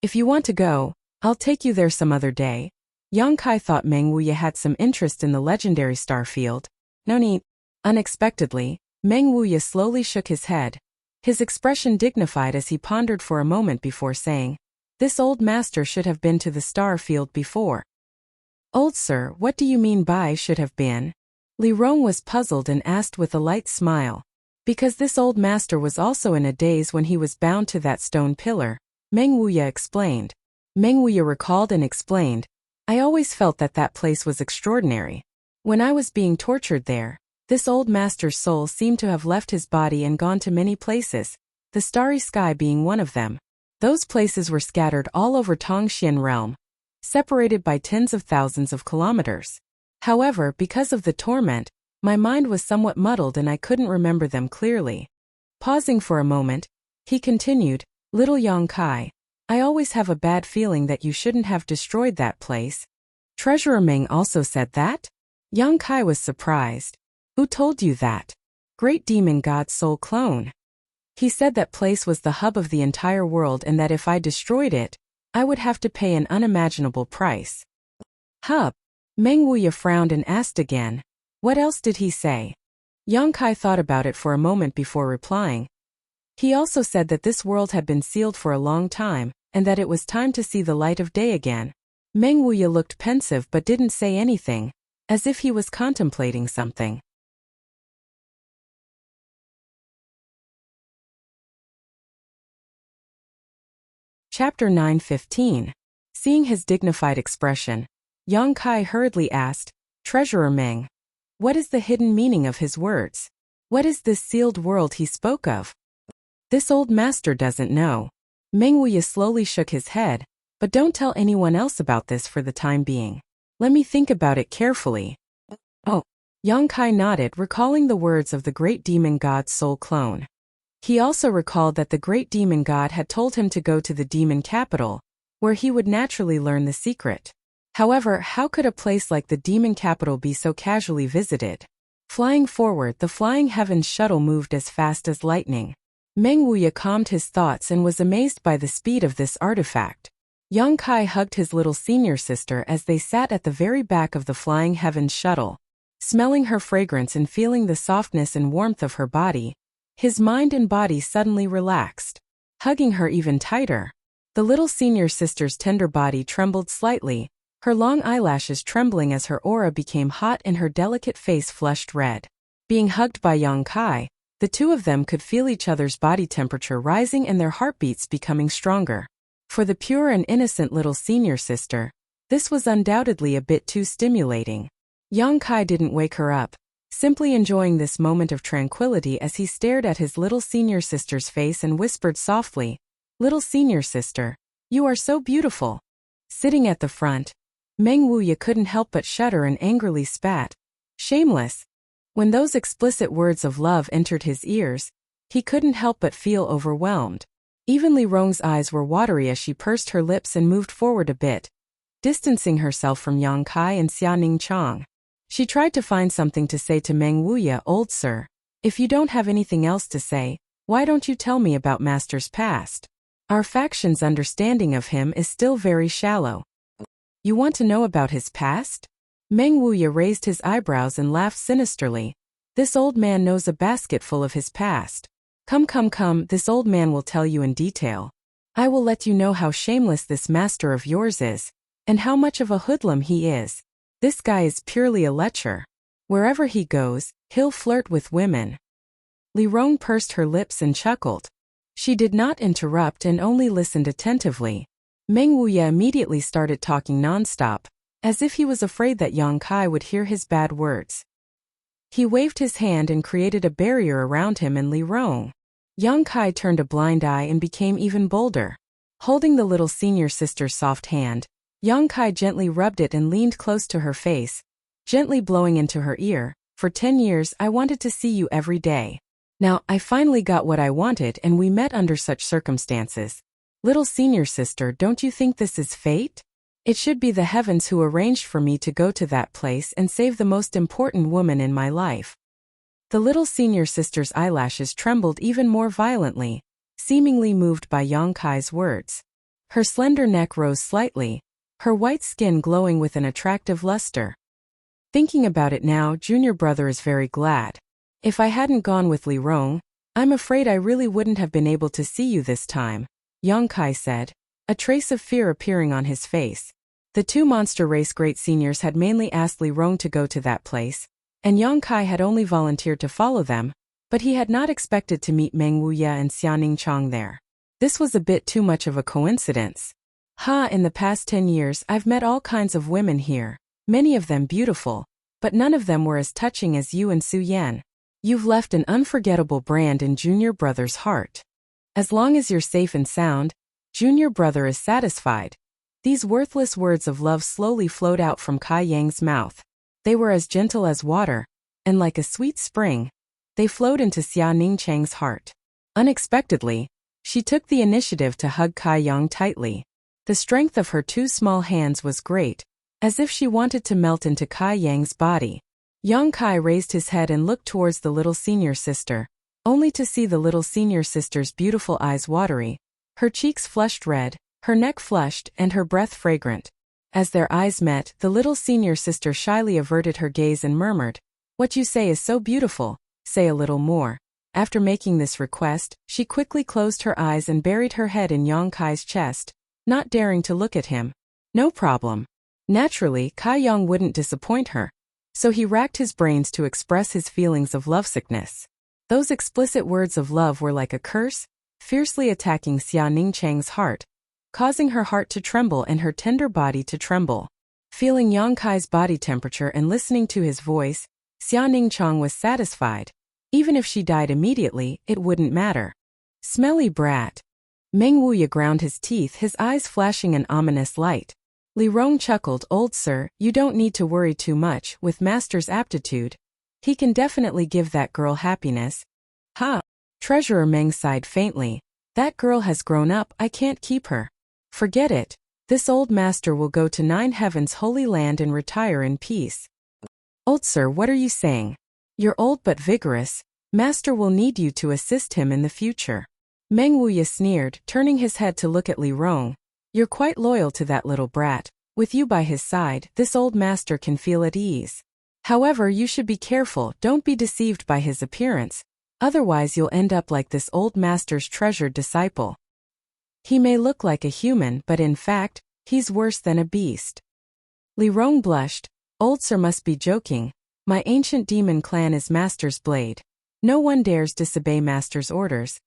If you want to go, I'll take you there some other day." Yang Kai thought Meng Wuya had some interest in the legendary starfield. "No need." Unexpectedly, Meng Wuya slowly shook his head, his expression dignified as he pondered for a moment before saying, "This old master should have been to the star field before." "Old sir, what do you mean by should have been?" Li Rong was puzzled and asked with a light smile. "Because this old master was also in a daze when he was bound to that stone pillar," Meng Wuya explained. Meng Wuya recalled and explained, "I always felt that that place was extraordinary. When I was being tortured there, this old master's soul seemed to have left his body and gone to many places, the starry sky being one of them. Those places were scattered all over Tongxian realm, separated by tens of thousands of kilometers. However, because of the torment, my mind was somewhat muddled and I couldn't remember them clearly." Pausing for a moment, he continued, "Little Yang Kai, I always have a bad feeling that you shouldn't have destroyed that place." Treasurer Meng also said that? Yang Kai was surprised. "Who told you that?" "Great Demon God's soul clone. He said that place was the hub of the entire world and that if I destroyed it, I would have to pay an unimaginable price." "Hub?" Meng Wuya frowned and asked again, "What else did he say?" Yang Kai thought about it for a moment before replying. "He also said that this world had been sealed for a long time, and that it was time to see the light of day again." Meng Wuya looked pensive but didn't say anything, as if he was contemplating something. Chapter 9:15. Seeing his dignified expression, Yang Kai hurriedly asked, "Treasurer Meng, what is the hidden meaning of his words? What is this sealed world he spoke of?" "This old master doesn't know." Meng Wuya slowly shook his head, "But don't tell anyone else about this for the time being. Let me think about it carefully." "Oh." Yang Kai nodded, recalling the words of the great demon god's soul clone. He also recalled that the great demon god had told him to go to the demon capital, where he would naturally learn the secret. However, how could a place like the demon capital be so casually visited? Flying forward, the flying heavens shuttle moved as fast as lightning. Meng Wuya calmed his thoughts and was amazed by the speed of this artifact. Yang Kai hugged his little senior sister as they sat at the very back of the flying heavens shuttle. Smelling her fragrance and feeling the softness and warmth of her body, his mind and body suddenly relaxed. Hugging her even tighter, the little senior sister's tender body trembled slightly, her long eyelashes trembling as her aura became hot and her delicate face flushed red. Being hugged by Yang Kai, the two of them could feel each other's body temperature rising and their heartbeats becoming stronger. For the pure and innocent little senior sister, this was undoubtedly a bit too stimulating. Yang Kai didn't wake her up, simply enjoying this moment of tranquility as he stared at his little senior sister's face and whispered softly, "Little senior sister, you are so beautiful." Sitting at the front, Meng Wuya couldn't help but shudder and angrily spat. Shameless. When those explicit words of love entered his ears, he couldn't help but feel overwhelmed. Even Li Rong's eyes were watery as she pursed her lips and moved forward a bit, distancing herself from Yang Kai and Xianing Chong. She tried to find something to say to Meng Wuya. "Old sir, if you don't have anything else to say, why don't you tell me about Master's past? Our faction's understanding of him is still very shallow." You want to know about his past? Meng Wuya raised his eyebrows and laughed sinisterly. This old man knows a basket full of his past. Come, this old man will tell you in detail. I will let you know how shameless this master of yours is, and how much of a hoodlum he is. This guy is purely a lecher. Wherever he goes, he'll flirt with women. Li Rong pursed her lips and chuckled. She did not interrupt and only listened attentively. Meng Wuya immediately started talking nonstop, as if he was afraid that Yang Kai would hear his bad words. He waved his hand and created a barrier around him and Li Rong. Yang Kai turned a blind eye and became even bolder. Holding the little senior sister's soft hand, Yang Kai gently rubbed it and leaned close to her face, gently blowing into her ear. For 10 years I wanted to see you every day. Now, I finally got what I wanted and we met under such circumstances. Little senior sister, don't you think this is fate? It should be the heavens who arranged for me to go to that place and save the most important woman in my life. The little senior sister's eyelashes trembled even more violently, seemingly moved by Yang Kai's words. Her slender neck rose slightly, her white skin glowing with an attractive luster. Thinking about it now, junior brother is very glad. If I hadn't gone with Li Rong, I'm afraid I really wouldn't have been able to see you this time, Yang Kai said, a trace of fear appearing on his face. The two monster race great seniors had mainly asked Li Rong to go to that place, and Yang Kai had only volunteered to follow them, but he had not expected to meet Meng Wuya and Xianing Chong there. This was a bit too much of a coincidence. In the past 10 years I've met all kinds of women here, many of them beautiful, but none of them were as touching as you and Su Yan. You've left an unforgettable brand in junior brother's heart. As long as you're safe and sound, junior brother is satisfied. These worthless words of love slowly flowed out from Kai Yang's mouth. They were as gentle as water, and like a sweet spring, they flowed into Xia Ningchang's heart. Unexpectedly, she took the initiative to hug Kai Yang tightly. The strength of her two small hands was great, as if she wanted to melt into Kai Yang's body. Yang Kai raised his head and looked towards the little senior sister, only to see the little senior sister's beautiful eyes watery, her cheeks flushed red, her neck flushed, and her breath fragrant. As their eyes met, the little senior sister shyly averted her gaze and murmured, "What you say is so beautiful, say a little more." After making this request, she quickly closed her eyes and buried her head in Yang Kai's chest, not daring to look at him. No problem. Naturally, Kai Yang wouldn't disappoint her, so he racked his brains to express his feelings of lovesickness. Those explicit words of love were like a curse, fiercely attacking Xia Ningchang's heart, causing her heart to tremble and her tender body to tremble. Feeling Yang Kai's body temperature and listening to his voice, Xia Ningchang was satisfied. Even if she died immediately, it wouldn't matter. Smelly brat. Meng Wuya ground his teeth, his eyes flashing an ominous light. Li Rong chuckled, "Old sir, you don't need to worry too much. With master's aptitude, he can definitely give that girl happiness." Treasurer Meng sighed faintly. "That girl has grown up, I can't keep her." "Forget it. This old master will go to 9 Heaven's holy land and retire in peace." "Old sir, what are you saying? You're old but vigorous. Master will need you to assist him in the future." Meng Wuya sneered, turning his head to look at Li Rong. "You're quite loyal to that little brat. With you by his side, this old master can feel at ease. However, you should be careful, don't be deceived by his appearance. Otherwise you'll end up like this old master's treasured disciple. He may look like a human, but in fact, he's worse than a beast." Li Rong blushed. "Old sir must be joking. My ancient demon clan is master's blade. No one dares disobey master's orders.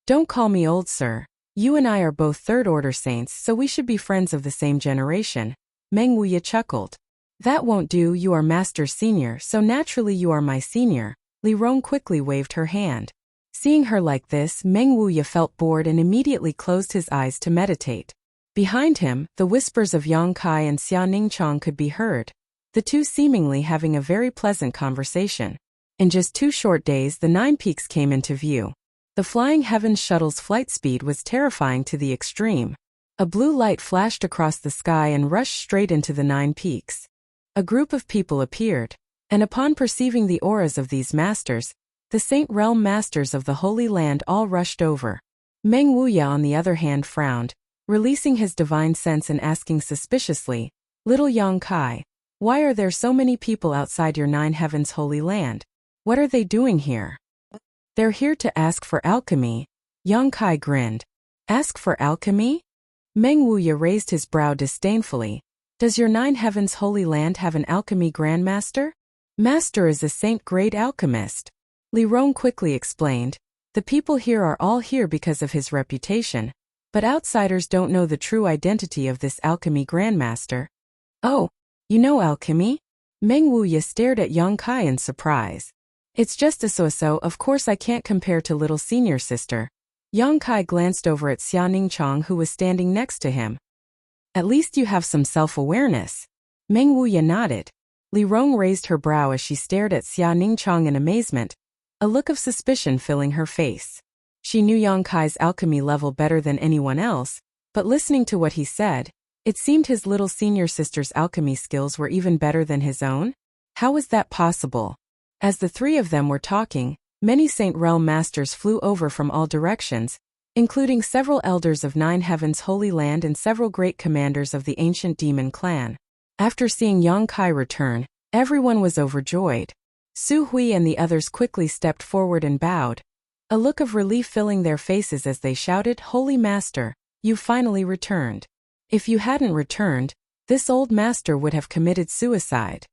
Don't call me old sir. You and I are both third-order saints, so we should be friends of the same generation." Meng Wuya chuckled. "That won't do, you are master's senior, so naturally you are my senior." Li Rong quickly waved her hand. Seeing her like this, Meng Wuya felt bored and immediately closed his eyes to meditate. Behind him, the whispers of Yang Kai and Xia Ningchang could be heard, the two seemingly having a very pleasant conversation. In just 2 short days, the 9 peaks came into view. The Flying Heavens shuttle's flight speed was terrifying to the extreme. A blue light flashed across the sky and rushed straight into the 9 peaks. A group of people appeared, and upon perceiving the auras of these masters, the Saint Realm masters of the Holy Land all rushed over. Meng Wuya on the other hand frowned, releasing his divine sense and asking suspiciously, Little Yang Kai, why are there so many people outside your nine heavens holy land? What are they doing here? They're here to ask for alchemy. Yang Kai grinned. Ask for alchemy? Meng Wuya raised his brow disdainfully. Does your nine heavens holy land have an alchemy grandmaster? Master is a saint-grade alchemist. Li Rong quickly explained. The people here are all here because of his reputation, but outsiders don't know the true identity of this alchemy grandmaster. Oh, you know alchemy? Meng Wuya stared at Yang Kai in surprise. It's just a so-so, of course I can't compare to little senior sister. Yang Kai glanced over at Xia Ningchong who was standing next to him. At least you have some self-awareness. Meng Wuya nodded. Li Rong raised her brow as she stared at Xia Ningchong in amazement, a look of suspicion filling her face. She knew Yang Kai's alchemy level better than anyone else, but listening to what he said, it seemed his little senior sister's alchemy skills were even better than his own. How was that possible? As the three of them were talking, many Saint Realm masters flew over from all directions, including several elders of Nine Heavens Holy Land and several great commanders of the ancient demon clan. After seeing Yang Kai return, everyone was overjoyed. Su Hui and the others quickly stepped forward and bowed, a look of relief filling their faces as they shouted, "Holy Master, you finally returned. If you hadn't returned, this old master would have committed suicide."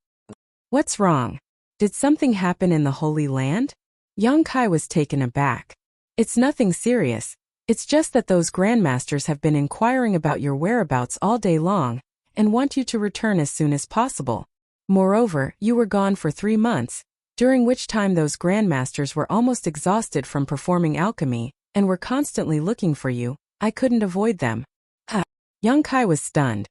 What's wrong? Did something happen in the Holy Land? Yang Kai was taken aback. It's nothing serious, it's just that those grandmasters have been inquiring about your whereabouts all day long, and want you to return as soon as possible. Moreover, you were gone for 3 months, during which time those grandmasters were almost exhausted from performing alchemy, and were constantly looking for you. I couldn't avoid them. Yang Kai was stunned.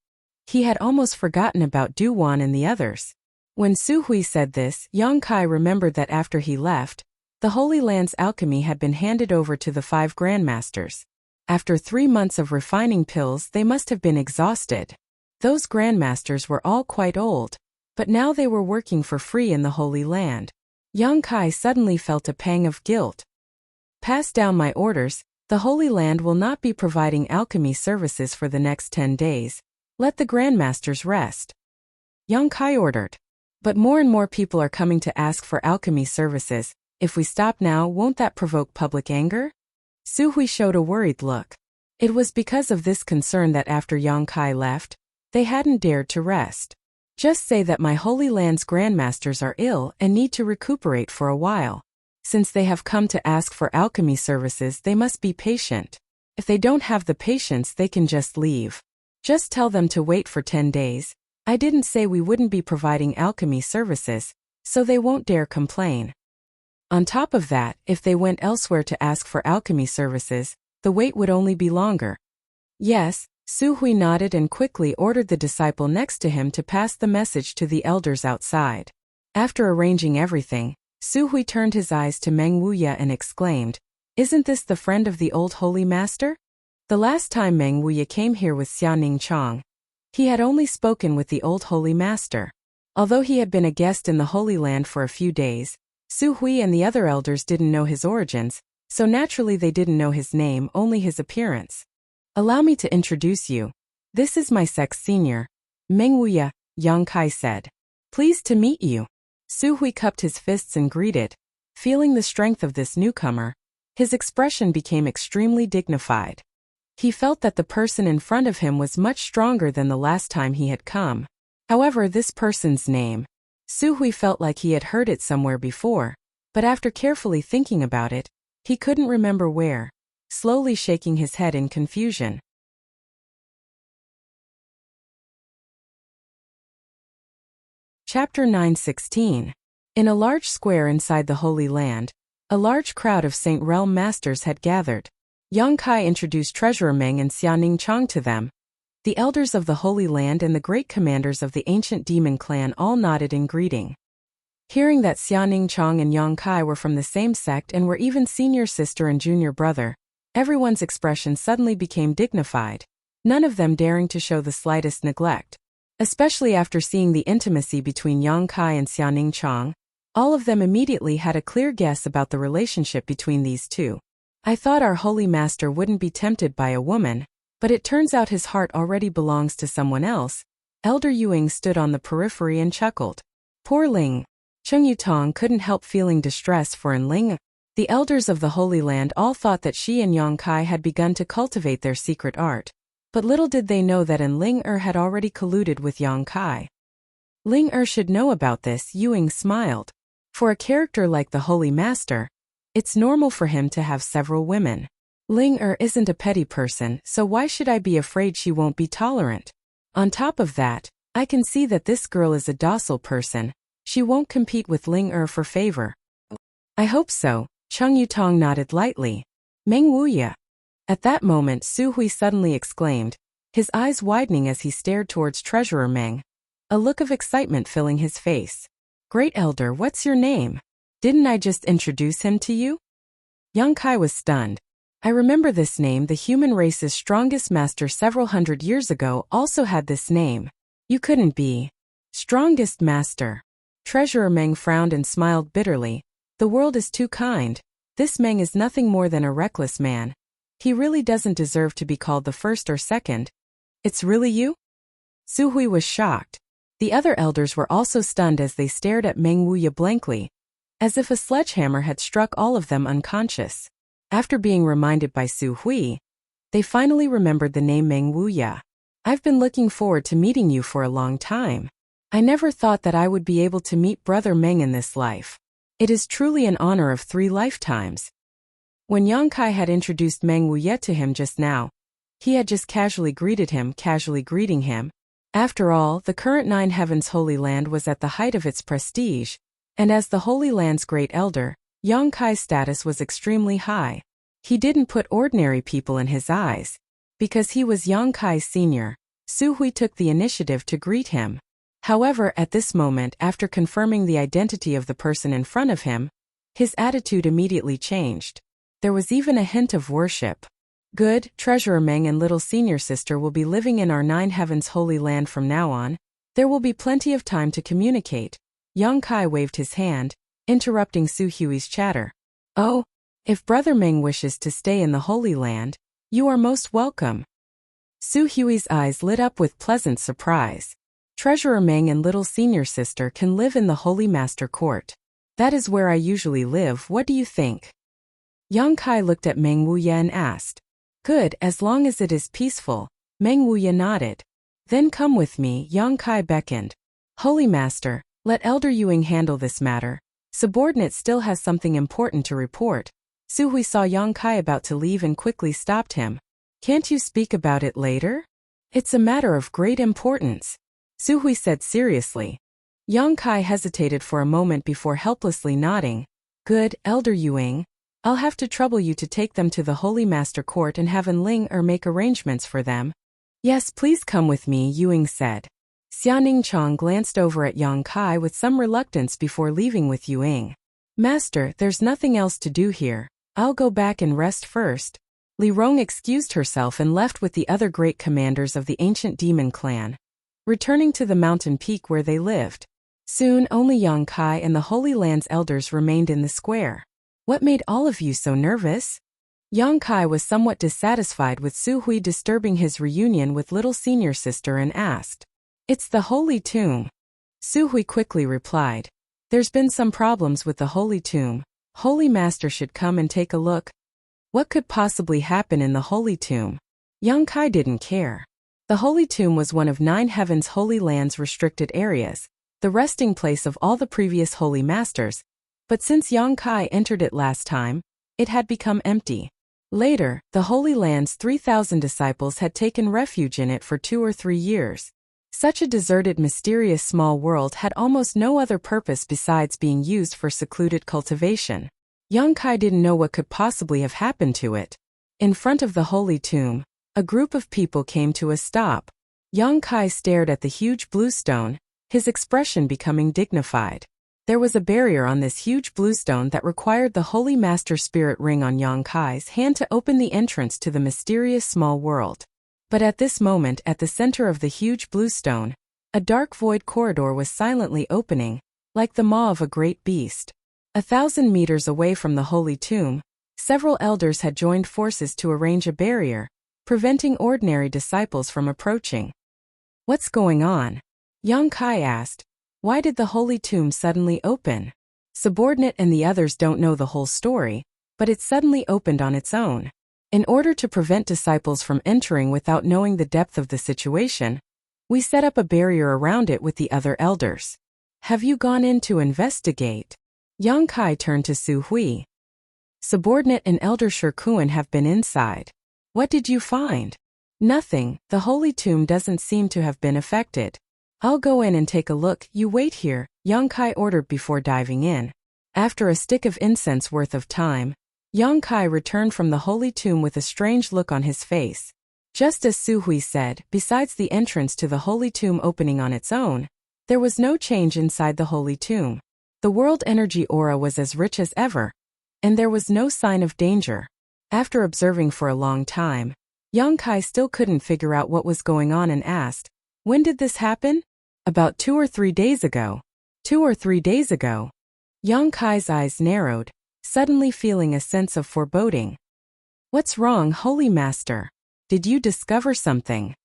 He had almost forgotten about Du Wan and the others. When Su Hui said this, Yang Kai remembered that after he left, the Holy Land's alchemy had been handed over to the 5 grandmasters. After 3 months of refining pills, they must have been exhausted. Those grandmasters were all quite old, but now they were working for free in the Holy Land. Yang Kai suddenly felt a pang of guilt. Pass down my orders, the Holy Land will not be providing alchemy services for the next 10 days. Let the grandmasters rest. Yang Kai ordered. But more and more people are coming to ask for alchemy services. If we stop now, won't that provoke public anger? Su Hui showed a worried look. It was because of this concern that after Yang Kai left, they hadn't dared to rest. Just say that my Holy Land's grandmasters are ill and need to recuperate for a while. Since they have come to ask for alchemy services, they must be patient. If they don't have the patience, they can just leave. Just tell them to wait for 10 days. I didn't say we wouldn't be providing alchemy services, so they won't dare complain. On top of that, if they went elsewhere to ask for alchemy services, the wait would only be longer. Yes, Su Hui nodded and quickly ordered the disciple next to him to pass the message to the elders outside. After arranging everything, Su Hui turned his eyes to Meng Wuya and exclaimed, "Isn't this the friend of the old Holy Master?" The last time Meng Wuya came here with Xia Ningchong, he had only spoken with the old Holy Master. Although he had been a guest in the Holy Land for a few days, Su Hui and the other elders didn't know his origins, so naturally they didn't know his name, only his appearance. "Allow me to introduce you. This is my sex senior, Meng Wuya," Yang Kai said. "Pleased to meet you." Su Hui cupped his fists and greeted. Feeling the strength of this newcomer, his expression became extremely dignified. He felt that the person in front of him was much stronger than the last time he had come. However, this person's name, Su Hui felt like he had heard it somewhere before, but after carefully thinking about it, he couldn't remember where, slowly shaking his head in confusion. Chapter 9:16. In a large square inside the Holy Land, a large crowd of Saint Realm masters had gathered. Yang Kai introduced Treasurer Meng and Xia Ningchong to them. The elders of the Holy Land and the great commanders of the ancient demon clan all nodded in greeting. Hearing that Xia Ningchong and Yang Kai were from the same sect and were even senior sister and junior brother, everyone's expression suddenly became dignified, none of them daring to show the slightest neglect. Especially after seeing the intimacy between Yang Kai and Xia Ningchong, all of them immediately had a clear guess about the relationship between these two. "I thought our Holy Master wouldn't be tempted by a woman, but it turns out his heart already belongs to someone else," Elder Yuing stood on the periphery and chuckled. Poor Ling. Cheng Yutong couldn't help feeling distress for Ling. The elders of the Holy Land all thought that she and Yang Kai had begun to cultivate their secret art. But little did they know that Ling had already colluded with Yang Kai. Ling should know about this, Yuing smiled. For a character like the Holy Master, it's normal for him to have several women. Ling isn't a petty person, so why should I be afraid she won't be tolerant? On top of that, I can see that this girl is a docile person. She won't compete with Ling for favor. I hope so, Cheng Yutong nodded lightly. Meng Wuya. At that moment Su Hui suddenly exclaimed, his eyes widening as he stared towards Treasurer Meng. A look of excitement filling his face. Great Elder, what's your name? Didn't I just introduce him to you? Yang Kai was stunned. I remember this name. The human race's strongest master several hundred years ago also had this name. You couldn't be. Strongest master. Treasurer Meng frowned and smiled bitterly. The world is too kind. This Meng is nothing more than a reckless man. He really doesn't deserve to be called the first or second. It's really you? Su Hui was shocked. The other elders were also stunned as they stared at Meng Wuya blankly, as if a sledgehammer had struck all of them unconscious. After being reminded by Su Hui, they finally remembered the name Meng Wuya. I've been looking forward to meeting you for a long time. I never thought that I would be able to meet Brother Meng in this life. It is truly an honor of 3 lifetimes. When Yang Kai had introduced Meng Wuya to him just now, he had just casually greeting him. After all, the current 9 Heavens Holy Land was at the height of its prestige, and as the Holy Land's great elder, Yang Kai's status was extremely high. He didn't put ordinary people in his eyes. Because he was Yang Kai's senior, Su Hui took the initiative to greet him. However, at this moment, after confirming the identity of the person in front of him, his attitude immediately changed. There was even a hint of worship. Good, Treasurer Meng and little senior sister will be living in our 9 Heavens Holy Land from now on. There will be plenty of time to communicate. Yang Kai waved his hand, interrupting Su Hui's chatter. Oh, if Brother Meng wishes to stay in the Holy Land, you are most welcome. Su Hui's eyes lit up with pleasant surprise. Treasurer Meng and little senior sister can live in the Holy Master Court. That is where I usually live. What do you think? Yang Kai looked at Meng Wuya and asked. Good, as long as it is peaceful. Meng Wuya nodded. Then come with me, Yang Kai beckoned. Holy Master, let Elder Yuing handle this matter. Subordinate still has something important to report. Su Hui saw Yang Kai about to leave and quickly stopped him. Can't you speak about it later? It's a matter of great importance, Su Hui said seriously. Yang Kai hesitated for a moment before helplessly nodding. Good, Elder Yuing. I'll have to trouble you to take them to the Holy Master Court and have Ling make arrangements for them. Yes, please come with me, Yuing said. Xianing Chong glanced over at Yang Kai with some reluctance before leaving with Yuing. Master, there's nothing else to do here. I'll go back and rest first. Li Rong excused herself and left with the other great commanders of the ancient demon clan, returning to the mountain peak where they lived. Soon only Yang Kai and the Holy Land's elders remained in the square. What made all of you so nervous? Yang Kai was somewhat dissatisfied with Su Hui disturbing his reunion with little senior sister and asked. It's the Holy Tomb. Su Hui quickly replied. There's been some problems with the Holy Tomb. Holy Master should come and take a look. What could possibly happen in the Holy Tomb? Yang Kai didn't care. The Holy Tomb was one of 9 Heavens Holy Land's restricted areas, the resting place of all the previous Holy Masters, but since Yang Kai entered it last time, it had become empty. Later, the Holy Land's 3,000 disciples had taken refuge in it for 2 or 3 years. Such a deserted, mysterious small world had almost no other purpose besides being used for secluded cultivation. Yang Kai didn't know what could possibly have happened to it. In front of the Holy Tomb, a group of people came to a stop. Yang Kai stared at the huge blue stone, his expression becoming dignified. There was a barrier on this huge blue stone that required the Holy Master Spirit ring on Yang Kai's hand to open the entrance to the mysterious small world. But at this moment, at the center of the huge blue stone, a dark void corridor was silently opening, like the maw of a great beast. 1,000 meters away from the Holy Tomb, several elders had joined forces to arrange a barrier, preventing ordinary disciples from approaching. What's going on? Yang Kai asked. Why did the holy tomb suddenly open? Subordinate and the others don't know the whole story, but it suddenly opened on its own. In order to prevent disciples from entering without knowing the depth of the situation, we set up a barrier around it with the other elders. Have you gone in to investigate? Yang Kai turned to Su Hui. Subordinate and Elder Shikuan have been inside. What did you find? Nothing, the holy tomb doesn't seem to have been affected. I'll go in and take a look, you wait here, Yang Kai ordered before diving in. After a stick of incense worth of time, Yang Kai returned from the holy tomb with a strange look on his face. Just as Su Hui said, besides the entrance to the holy tomb opening on its own, there was no change inside the holy tomb. The world energy aura was as rich as ever, and there was no sign of danger. After observing for a long time, Yang Kai still couldn't figure out what was going on and asked, when did this happen? About 2 or 3 days ago. 2 or 3 days ago. Yang Kai's eyes narrowed, suddenly feeling a sense of foreboding. What's wrong, Holy Master? Did you discover something?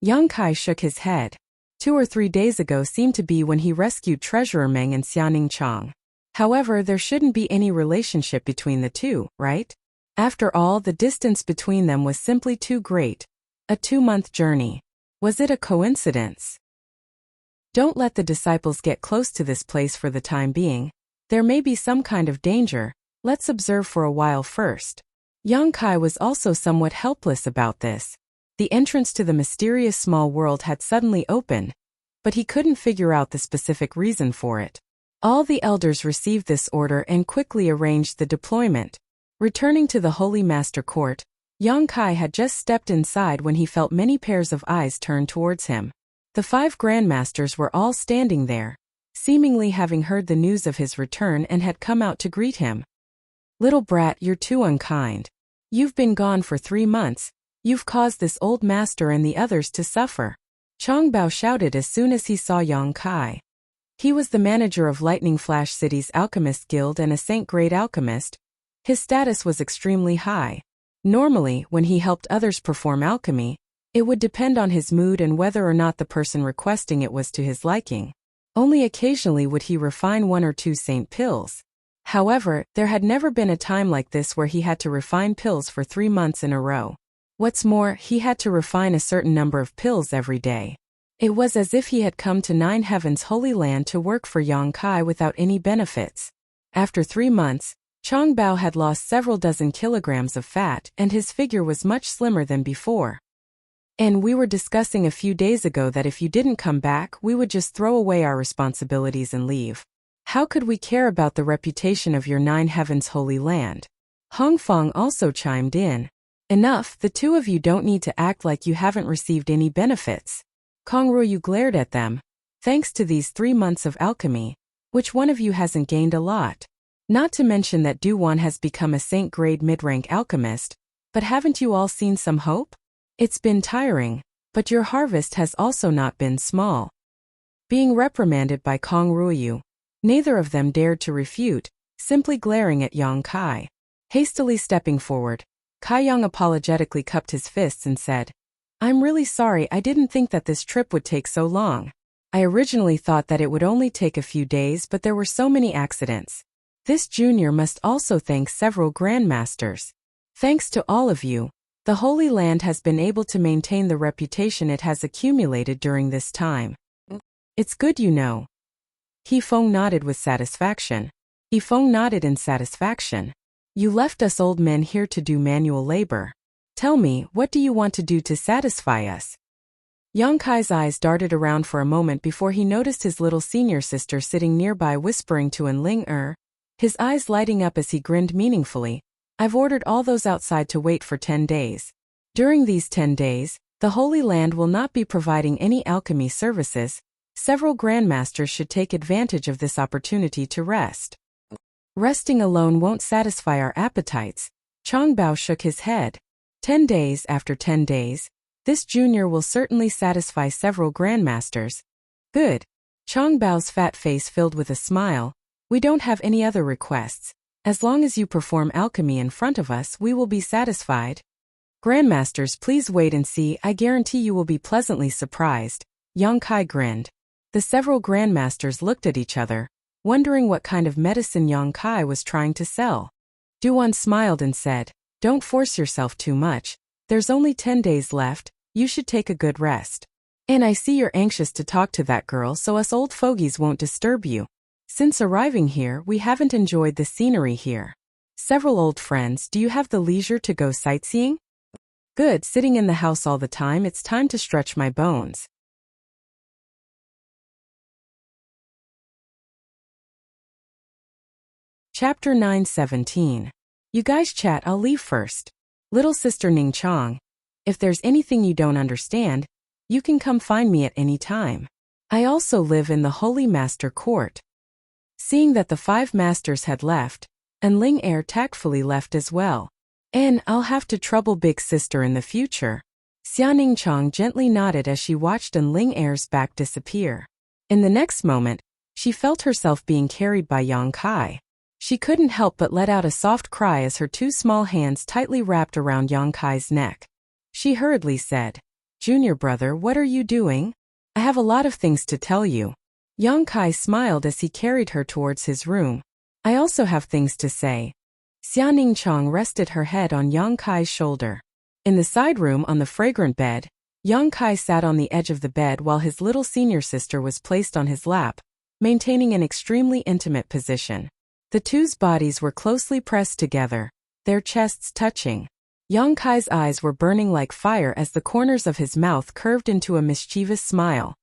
Yang Kai shook his head. 2 or 3 days ago seemed to be when he rescued Treasurer Meng and Xiaoning Chang. However, there shouldn't be any relationship between the two, right? After all, the distance between them was simply too great. A 2-month journey. Was it a coincidence? Don't let the disciples get close to this place for the time being. There may be some kind of danger. Let's observe for a while first. Yang Kai was also somewhat helpless about this. The entrance to the mysterious small world had suddenly opened, but he couldn't figure out the specific reason for it. All the elders received this order and quickly arranged the deployment. Returning to the Holy Master Court, Yang Kai had just stepped inside when he felt many pairs of eyes turn towards him. The 5 grandmasters were all standing there, seemingly having heard the news of his return and had come out to greet him. Little brat, you're too unkind. You've been gone for 3 months. You've caused this old master and the others to suffer. Chang Bao shouted as soon as he saw Yang Kai. He was the manager of Lightning Flash City's Alchemist Guild and a Saint-grade alchemist. His status was extremely high. Normally, when he helped others perform alchemy, it would depend on his mood and whether or not the person requesting it was to his liking. Only occasionally would he refine 1 or 2 saint pills. However, there had never been a time like this where he had to refine pills for 3 months in a row. What's more, he had to refine a certain number of pills every day. It was as if he had come to 9 Heavens Holy Land to work for Yang Kai without any benefits. After 3 months, Chang Bao had lost several dozen kilograms of fat and his figure was much slimmer than before. And we were discussing a few days ago that if you didn't come back, we would just throw away our responsibilities and leave. How could we care about the reputation of your 9 Heavens Holy Land? Hong Fong also chimed in. Enough, the 2 of you don't need to act like you haven't received any benefits. Kong Ruoyu glared at them. Thanks to these 3 months of alchemy, which one of you hasn't gained a lot? Not to mention that Du Wan has become a saint-grade mid-rank alchemist, but haven't you all seen some hope? It's been tiring, but your harvest has also not been small. Being reprimanded by Kong Ruoyu, neither of them dared to refute, simply glaring at Yang Kai. Hastily stepping forward, Kai Yang apologetically cupped his fists and said, I'm really sorry, I didn't think that this trip would take so long. I originally thought that it would only take a few days, but there were so many accidents. This junior must also thank several grandmasters. Thanks to all of you, the Holy Land has been able to maintain the reputation it has accumulated during this time. It's good, you know. He Feng nodded with satisfaction. He Feng nodded in satisfaction. You left us old men here to do manual labor. Tell me, what do you want to do to satisfy us? Yang Kai's eyes darted around for a moment before he noticed his little senior sister sitting nearby whispering to Enling his eyes lighting up as he grinned meaningfully. I've ordered all those outside to wait for 10 days. During these 10 days, the Holy Land will not be providing any alchemy services. Several grandmasters should take advantage of this opportunity to rest. Resting alone won't satisfy our appetites. Chang Bao shook his head. 10 days after 10 days, this junior will certainly satisfy several grandmasters. Good. Chang Bao's fat face filled with a smile. We don't have any other requests. As long as you perform alchemy in front of us, we will be satisfied. Grandmasters, please wait and see. I guarantee you will be pleasantly surprised. Yang Kai grinned. The several grandmasters looked at each other, wondering what kind of medicine Yang Kai was trying to sell. Duan smiled and said, "Don't force yourself too much. There's only 10 days left, you should take a good rest. And I see you're anxious to talk to that girl, so us old fogies won't disturb you. Since arriving here, we haven't enjoyed the scenery here. Several old friends, do you have the leisure to go sightseeing? Good, sitting in the house all the time, it's time to stretch my bones." Chapter 9:17. You guys chat, I'll leave first. Little sister Ning Chong, if there's anything you don't understand, you can come find me at any time. I also live in the Holy Master Court. Seeing that the 5 masters had left, and Ling Er tactfully left as well. And I'll have to trouble big sister in the future. Xia Ning Chong gently nodded as she watched Ling Er's back disappear. In the next moment, she felt herself being carried by Yang Kai. She couldn't help but let out a soft cry as her 2 small hands tightly wrapped around Yang Kai's neck. She hurriedly said, "Junior brother, what are you doing? I have a lot of things to tell you." Yang Kai smiled as he carried her towards his room. "I also have things to say." Xia Ning Chong rested her head on Yang Kai's shoulder. In the side room on the fragrant bed, Yang Kai sat on the edge of the bed while his little senior sister was placed on his lap, maintaining an extremely intimate position. The two's bodies were closely pressed together, their chests touching. Yang Kai's eyes were burning like fire as the corners of his mouth curved into a mischievous smile.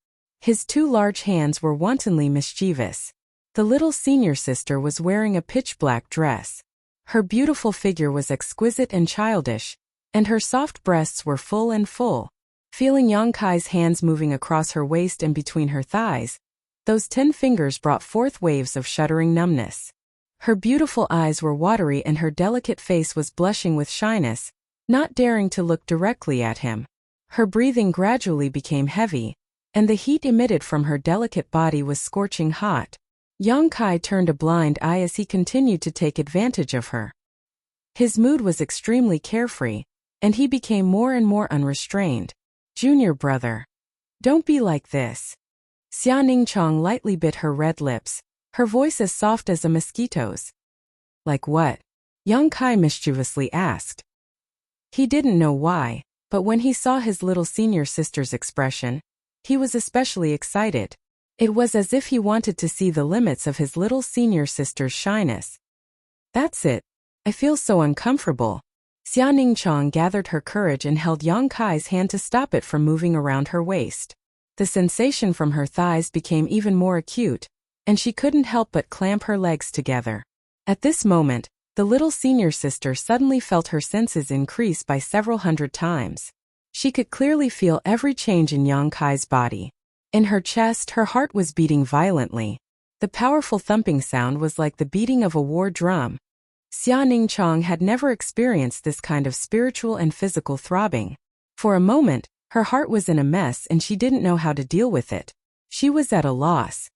His 2 large hands were wantonly mischievous. The little senior sister was wearing a pitch-black dress. Her beautiful figure was exquisite and childish, and her soft breasts were full and full. Feeling Yang Kai's hands moving across her waist and between her thighs, those 10 fingers brought forth waves of shuddering numbness. Her beautiful eyes were watery and her delicate face was blushing with shyness, not daring to look directly at him. Her breathing gradually became heavy, and the heat emitted from her delicate body was scorching hot. Yang Kai turned a blind eye as he continued to take advantage of her. His mood was extremely carefree, and he became more and more unrestrained. "Junior brother, don't be like this." Xia Ning Chong lightly bit her red lips, her voice as soft as a mosquito's. "Like what?" Yang Kai mischievously asked. He didn't know why, but when he saw his little senior sister's expression, he was especially excited. It was as if he wanted to see the limits of his little senior sister's shyness. "That's it. I feel so uncomfortable." Xia Ning Chong gathered her courage and held Yang Kai's hand to stop it from moving around her waist. The sensation from her thighs became even more acute, and she couldn't help but clamp her legs together. At this moment, the little senior sister suddenly felt her senses increase by several hundred times. She could clearly feel every change in Yang Kai's body. In her chest, her heart was beating violently. The powerful thumping sound was like the beating of a war drum. Xia Ning Chong had never experienced this kind of spiritual and physical throbbing. For a moment, her heart was in a mess and she didn't know how to deal with it. She was at a loss.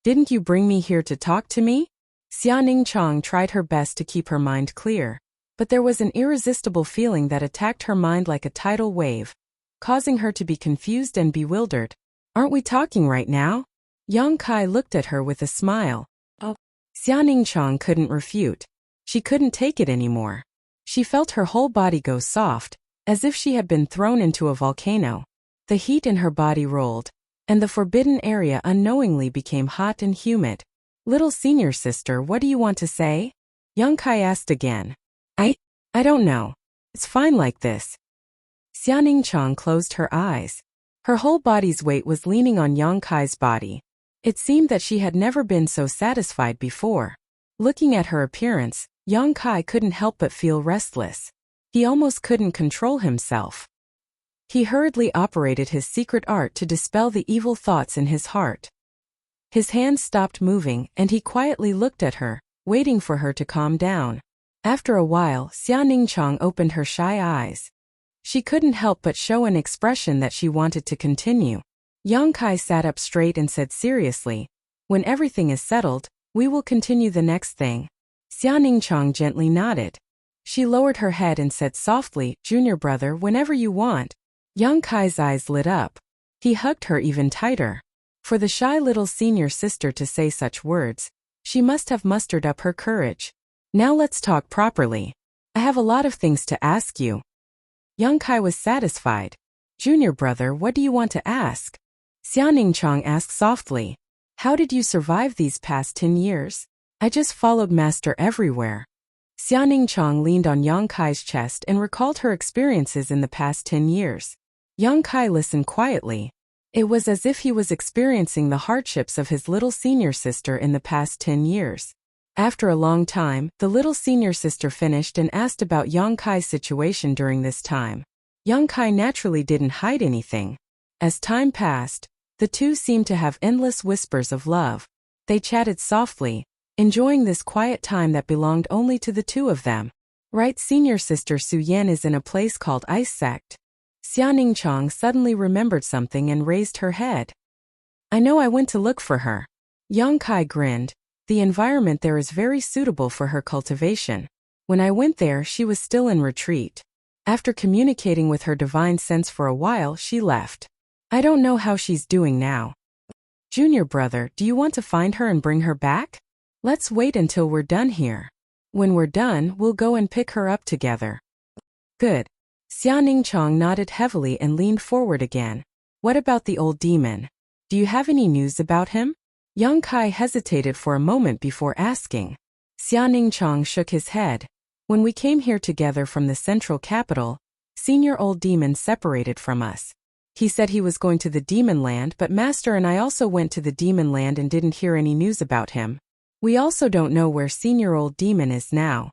"Didn't you bring me here to talk to me?" Xia Ning Chong tried her best to keep her mind clear, but there was an irresistible feeling that attacked her mind like a tidal wave, causing her to be confused and bewildered. "Aren't we talking right now?" Yang Kai looked at her with a smile. "Oh." Xia Ning Chong couldn't refute. She couldn't take it anymore. She felt her whole body go soft, as if she had been thrown into a volcano. The heat in her body rolled, and the forbidden area unknowingly became hot and humid. "Little senior sister, what do you want to say?" Yang Kai asked again. I don't know. It's fine like this." Xia Ning Chong closed her eyes. Her whole body's weight was leaning on Yang Kai's body. It seemed that she had never been so satisfied before. Looking at her appearance, Yang Kai couldn't help but feel restless. He almost couldn't control himself. He hurriedly operated his secret art to dispel the evil thoughts in his heart. His hands stopped moving and he quietly looked at her, waiting for her to calm down. After a while, Xia Ning Chong opened her shy eyes. She couldn't help but show an expression that she wanted to continue. Yang Kai sat up straight and said seriously, "When everything is settled, we will continue the next thing." Xia Ning Chong gently nodded. She lowered her head and said softly, "Junior brother, whenever you want." Yang Kai's eyes lit up. He hugged her even tighter. For the shy little senior sister to say such words, she must have mustered up her courage. Now let's talk properly. I have a lot of things to ask you. Young Kai was satisfied. Junior brother, what do you want to ask? Xianing Chang asked softly. How did you survive these past 10 years? I just followed master everywhere. Xianing Chang leaned on Yang Kai's chest and recalled her experiences in the past 10 years. Yang Kai listened quietly. It was as if he was experiencing the hardships of his little senior sister in the past 10 years. After a long time, the little senior sister finished and asked about Yang Kai's situation during this time. Yang Kai naturally didn't hide anything. As time passed, the two seemed to have endless whispers of love. They chatted softly, enjoying this quiet time that belonged only to the two of them. Right, senior sister Su Yan is in a place called Ice Sect. Xianing Chang suddenly remembered something and raised her head. I know, I went to look for her. Yang Kai grinned. The environment there is very suitable for her cultivation. When I went there, she was still in retreat. After communicating with her divine sense for a while, she left. I don't know how she's doing now. Junior brother, do you want to find her and bring her back? Let's wait until we're done here. When we're done, we'll go and pick her up together. Good. Xianing Chang nodded heavily and leaned forward again. What about the old demon? Do you have any news about him? Yang Kai hesitated for a moment before asking. Xianing Chang shook his head. When we came here together from the central capital, Senior Old Demon separated from us. He said he was going to the Demon Land, but Master and I also went to the Demon Land and didn't hear any news about him. We also don't know where Senior Old Demon is now.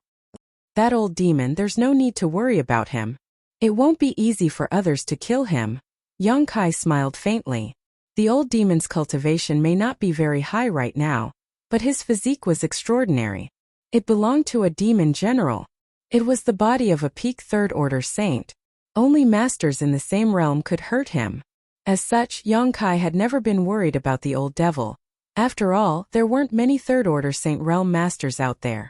That old demon, there's no need to worry about him. It won't be easy for others to kill him. Yang Kai smiled faintly. The old demon's cultivation may not be very high right now, but his physique was extraordinary. It belonged to a demon general. It was the body of a peak third-order saint. Only masters in the same realm could hurt him. As such, Yang Kai had never been worried about the old devil. After all, there weren't many third-order saint realm masters out there.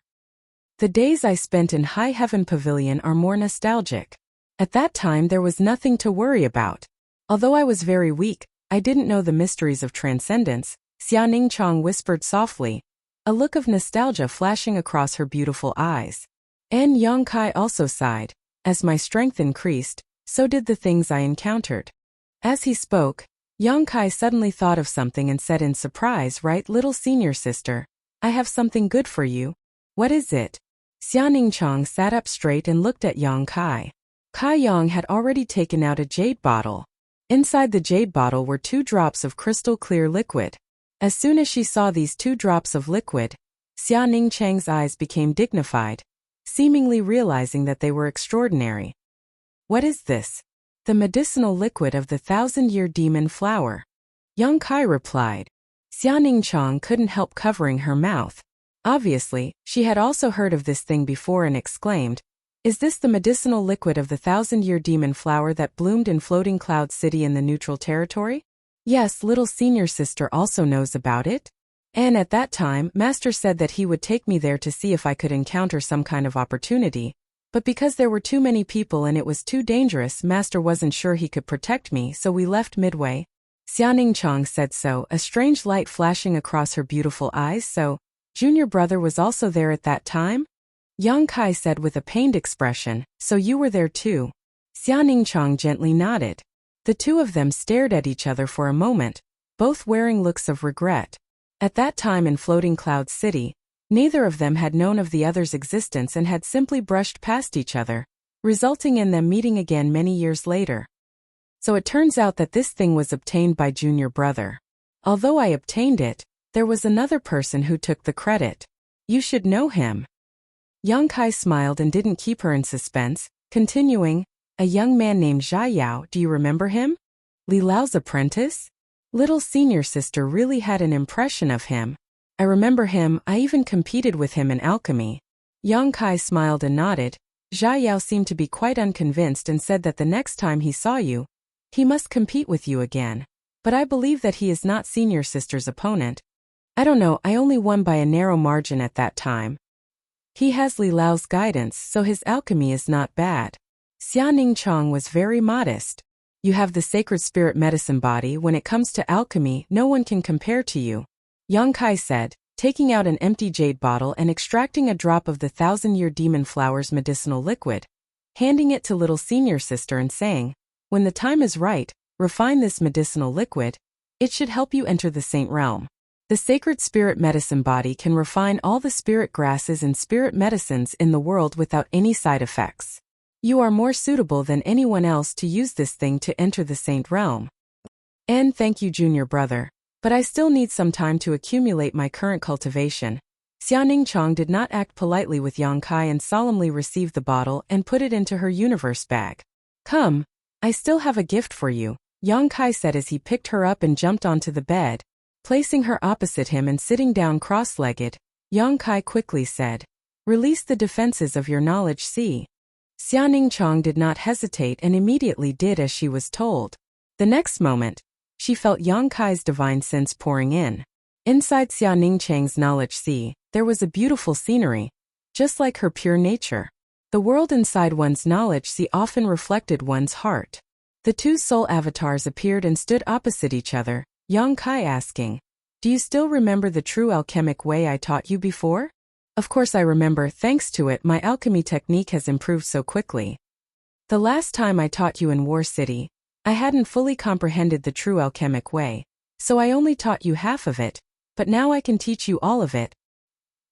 The days I spent in High Heaven Pavilion are more nostalgic. At that time there was nothing to worry about. Although I was very weak, I didn't know the mysteries of transcendence, Xianing Chang whispered softly, a look of nostalgia flashing across her beautiful eyes. And Yang Kai also sighed. As my strength increased, so did the things I encountered. As he spoke, Yang Kai suddenly thought of something and said in surprise, right, little senior sister, I have something good for you. What is it? Xianing Chang sat up straight and looked at Yang Kai. Kai Yang had already taken out a jade bottle. Inside the jade bottle were 2 drops of crystal clear liquid. As soon as she saw these 2 drops of liquid, Xianing Chang's eyes became dignified, seemingly realizing that they were extraordinary. What is this? The medicinal liquid of the 1,000-year demon flower. Yang Kai replied. Xianing Chang couldn't help covering her mouth. Obviously, she had also heard of this thing before and exclaimed, is this the medicinal liquid of the 1,000-year demon flower that bloomed in Floating Cloud City in the neutral territory? Yes, little senior sister also knows about it. And at that time, Master said that he would take me there to see if I could encounter some kind of opportunity. But because there were too many people and it was too dangerous, Master wasn't sure he could protect me, so we left midway. Xianing Chang said so, a strange light flashing across her beautiful eyes. So, Junior brother was also there at that time? Yang Kai said with a pained expression, so you were there too. Xianing Chang gently nodded. The two of them stared at each other for a moment, both wearing looks of regret. At that time in Floating Cloud City, neither of them had known of the other's existence and had simply brushed past each other, resulting in them meeting again many years later. So it turns out that this thing was obtained by Junior brother. Although I obtained it, there was another person who took the credit. You should know him. Yang Kai smiled and didn't keep her in suspense, continuing, a young man named Zha Yao, do you remember him? Li Lao's apprentice? Little senior sister really had an impression of him. I remember him, I even competed with him in alchemy. Yang Kai smiled and nodded. Zha Yao seemed to be quite unconvinced and said that the next time he saw you, he must compete with you again. But I believe that he is not senior sister's opponent. I don't know, I only won by a narrow margin at that time. He has Li Lao's guidance, so his alchemy is not bad. Xianing Chang was very modest. You have the sacred spirit medicine body. When it comes to alchemy, no one can compare to you, Yang Kai said, taking out an empty jade bottle and extracting a drop of the 1,000-year demon flower's medicinal liquid, handing it to little senior sister and saying, when the time is right, refine this medicinal liquid. It should help you enter the saint realm. The sacred spirit medicine body can refine all the spirit grasses and spirit medicines in the world without any side effects. You are more suitable than anyone else to use this thing to enter the saint realm. And thank you, junior brother. But I still need some time to accumulate my current cultivation. Xiaoning Chong did not act politely with Yang Kai and solemnly received the bottle and put it into her universe bag. Come, I still have a gift for you, Yang Kai said as he picked her up and jumped onto the bed. Placing her opposite him and sitting down cross-legged, Yang Kai quickly said, release the defenses of your knowledge. See. Xiaoning Chong did not hesitate and immediately did as she was told. The next moment, she felt Yang Kai's divine sense pouring in. Inside Xiaoning Chang's knowledge sea, there was a beautiful scenery, just like her pure nature. The world inside one's knowledge sea often reflected one's heart. The two soul avatars appeared and stood opposite each other, Yang Kai asking, do you still remember the true alchemic way I taught you before? Of course I remember. Thanks to it, my alchemy technique has improved so quickly. The last time I taught you in War City, I hadn't fully comprehended the true alchemic way, so I only taught you half of it, but now I can teach you all of it.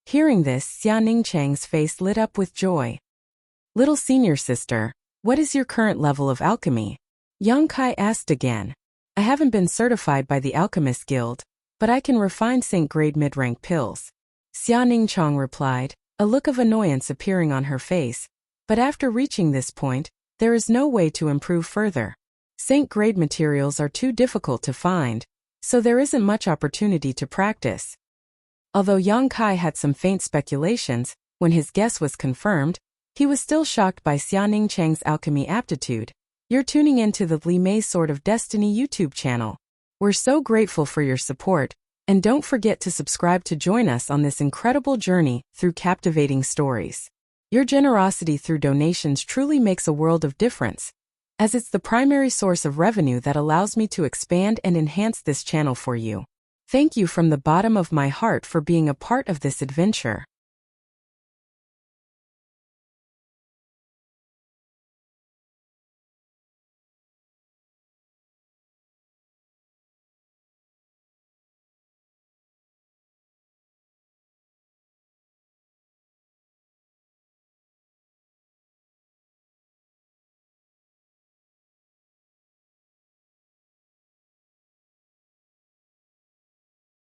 Hearing this, Xiaoning Chang's face lit up with joy. Little senior sister, what is your current level of alchemy? Yang Kai asked again. I haven't been certified by the Alchemist Guild, but I can refine Saint-grade mid-rank pills. Xiaoning Chong replied, a look of annoyance appearing on her face, but after reaching this point, there is no way to improve further. Saint-grade materials are too difficult to find, so there isn't much opportunity to practice. Although Yang Kai had some faint speculations, when his guess was confirmed, he was still shocked by Xiaoning Chang's alchemy aptitude. You're tuning into the Li Mei Sword of Destiny YouTube channel. We're so grateful for your support, and don't forget to subscribe to join us on this incredible journey through captivating stories. Your generosity through donations truly makes a world of difference, as it's the primary source of revenue that allows me to expand and enhance this channel for you. Thank you from the bottom of my heart for being a part of this adventure.